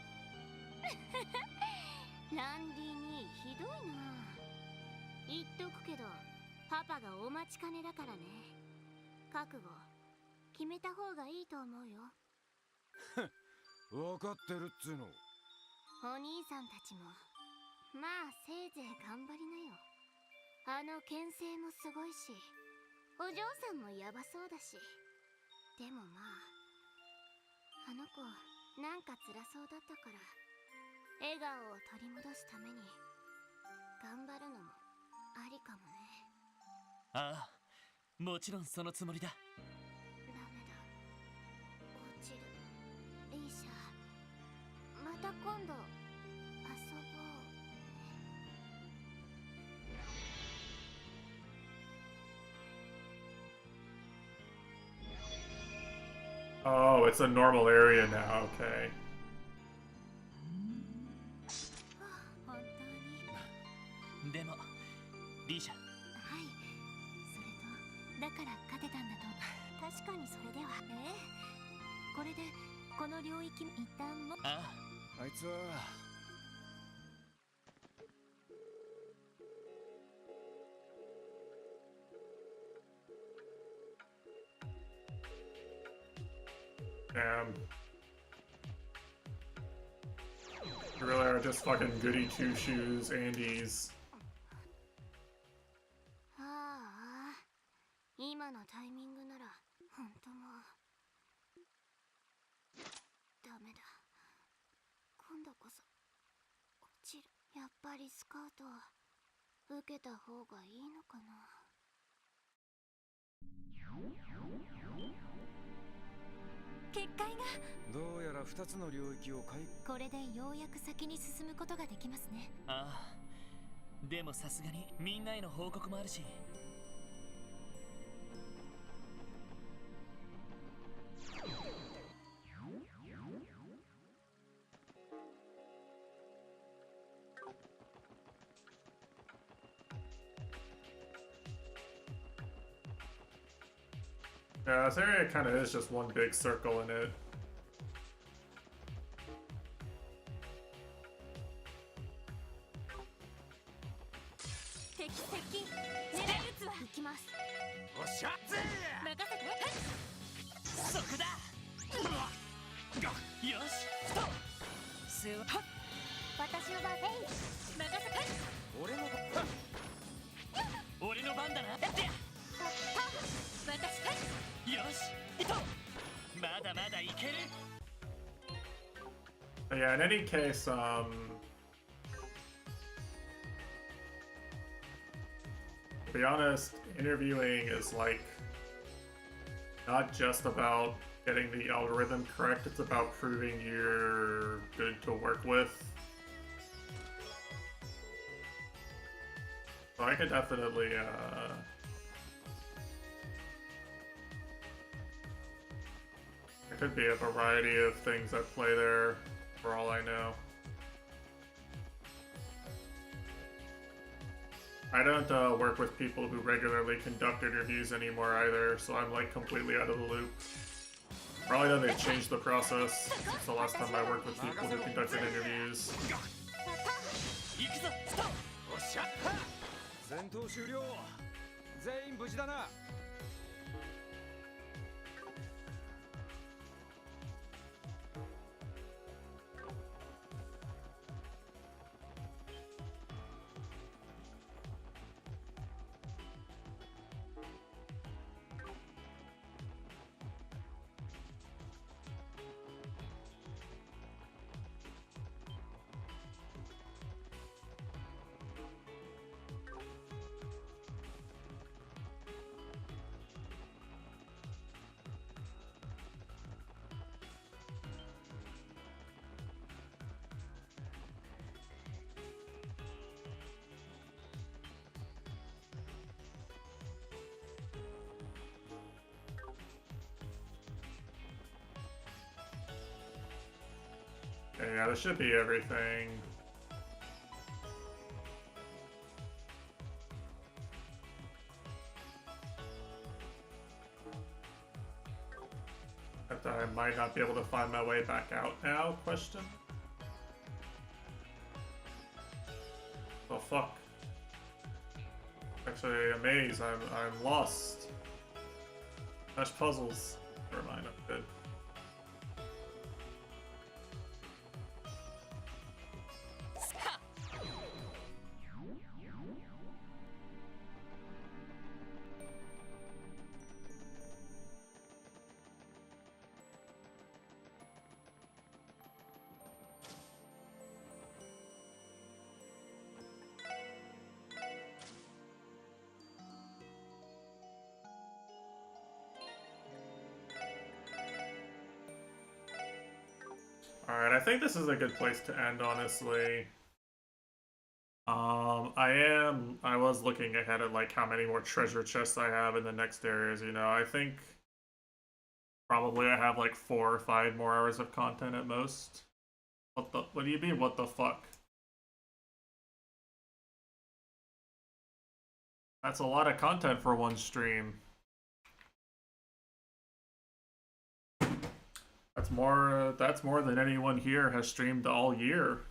え。ランディにひどいな。言っとくけどパパがお待ちかねだからね。覚悟決めた方がいいと思うよ。分かってるっつうの。お兄さんたちもまあせいぜい頑張りなよ。あの牽制もすごいし、お嬢さんもヤバそうだし。でもまああの子なんか辛そうだったから笑顔を取り戻すために頑張るのもありかもね。ああ、もちろんそのつもりだ。ダメだ、落ちる。いいしゃ、また今度遊ぼう。Oh, it's a normal area now, okay. 本当に。でもリーシャ。はい、それとだから勝てたんだと。確かにそれでは。これでこの領域一旦も。ああいつはDamn. You really are just fucking goody two-shoes, Andes. ああ、今のタイミングなら本当もダメだ。今度こそ落ちる。やっぱりスカウト受けた方がいいのかな。結界がどうやら2つの領域をこれでようやく先に進むことができますね。ああ、でもさすがにみんなへの報告もあるし。Yeah, this area kind of is just one big circle in it. 敵狙い撃つわ。行きます。おっしゃぜ任せて。そこだ。よし、と背負っ私の番。任せて。俺の番だな。やってや。私よし、いと。まだまだいける。 Yeah, in any case, to be honest, interviewing is like not just about getting the algorithm correct, it's about proving you're good to work with. So I could definitely, there could be a variety of things at play there, for all I know. I don't work with people who regularly conduct interviews anymore either, so I'm like completely out of the loop. Probably know they've changed the process since the last time I worked with people who conducted interviews. 戦闘終了。全員無事だな。Yeah, this should be everything. But I might not be able to find my way back out now, question? Oh fuck. Actually, a maze, I'm lost. Dash puzzles. Never mind, I'm good. Alright, I think this is a good place to end, honestly. I was looking ahead at like how many more treasure chests I have in the next areas, you know. I think probably I have like 4 or 5 more hours of content at most. What do you mean, what the fuck? That's a lot of content for one stream. That's more than anyone here has streamed all year.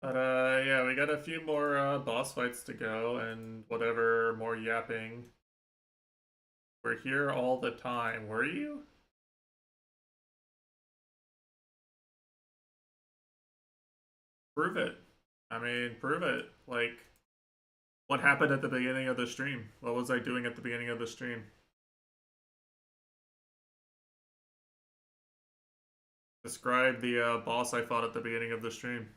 But yeah, we got a few more boss fights to go and whatever more yapping. We're here all the time, were you? Prove it. I mean, prove it. Like, what happened at the beginning of the stream? What was I doing at the beginning of the stream? Describe the boss I fought at the beginning of the stream.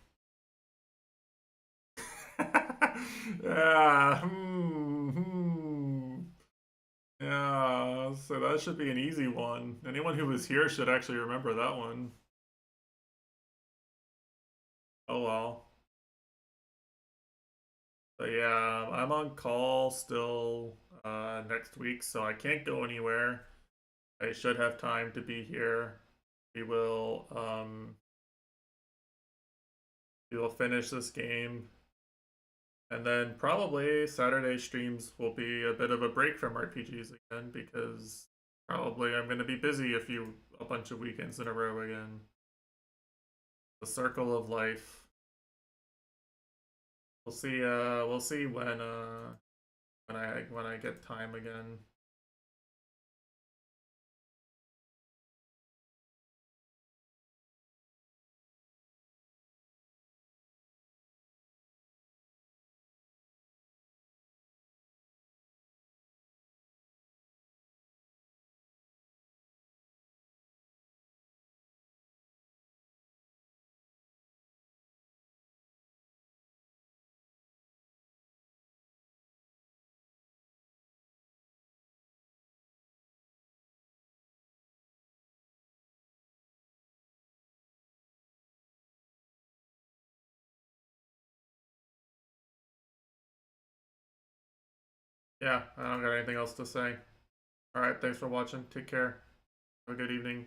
Yeah. Yeah, so that should be an easy one. Anyone who was here should actually remember that one. Oh well. But yeah, I'm on call still next week, so I can't go anywhere. I should have time to be here. We will finish this game. And then probably Saturday streams will be a bit of a break from RPGs again because probably I'm going to be busy a bunch of weekends in a row again. The circle of life. We'll see when I get time again. yeah, I don't got anything else to say. Alright, thanks for watching. Take care. Have a good evening.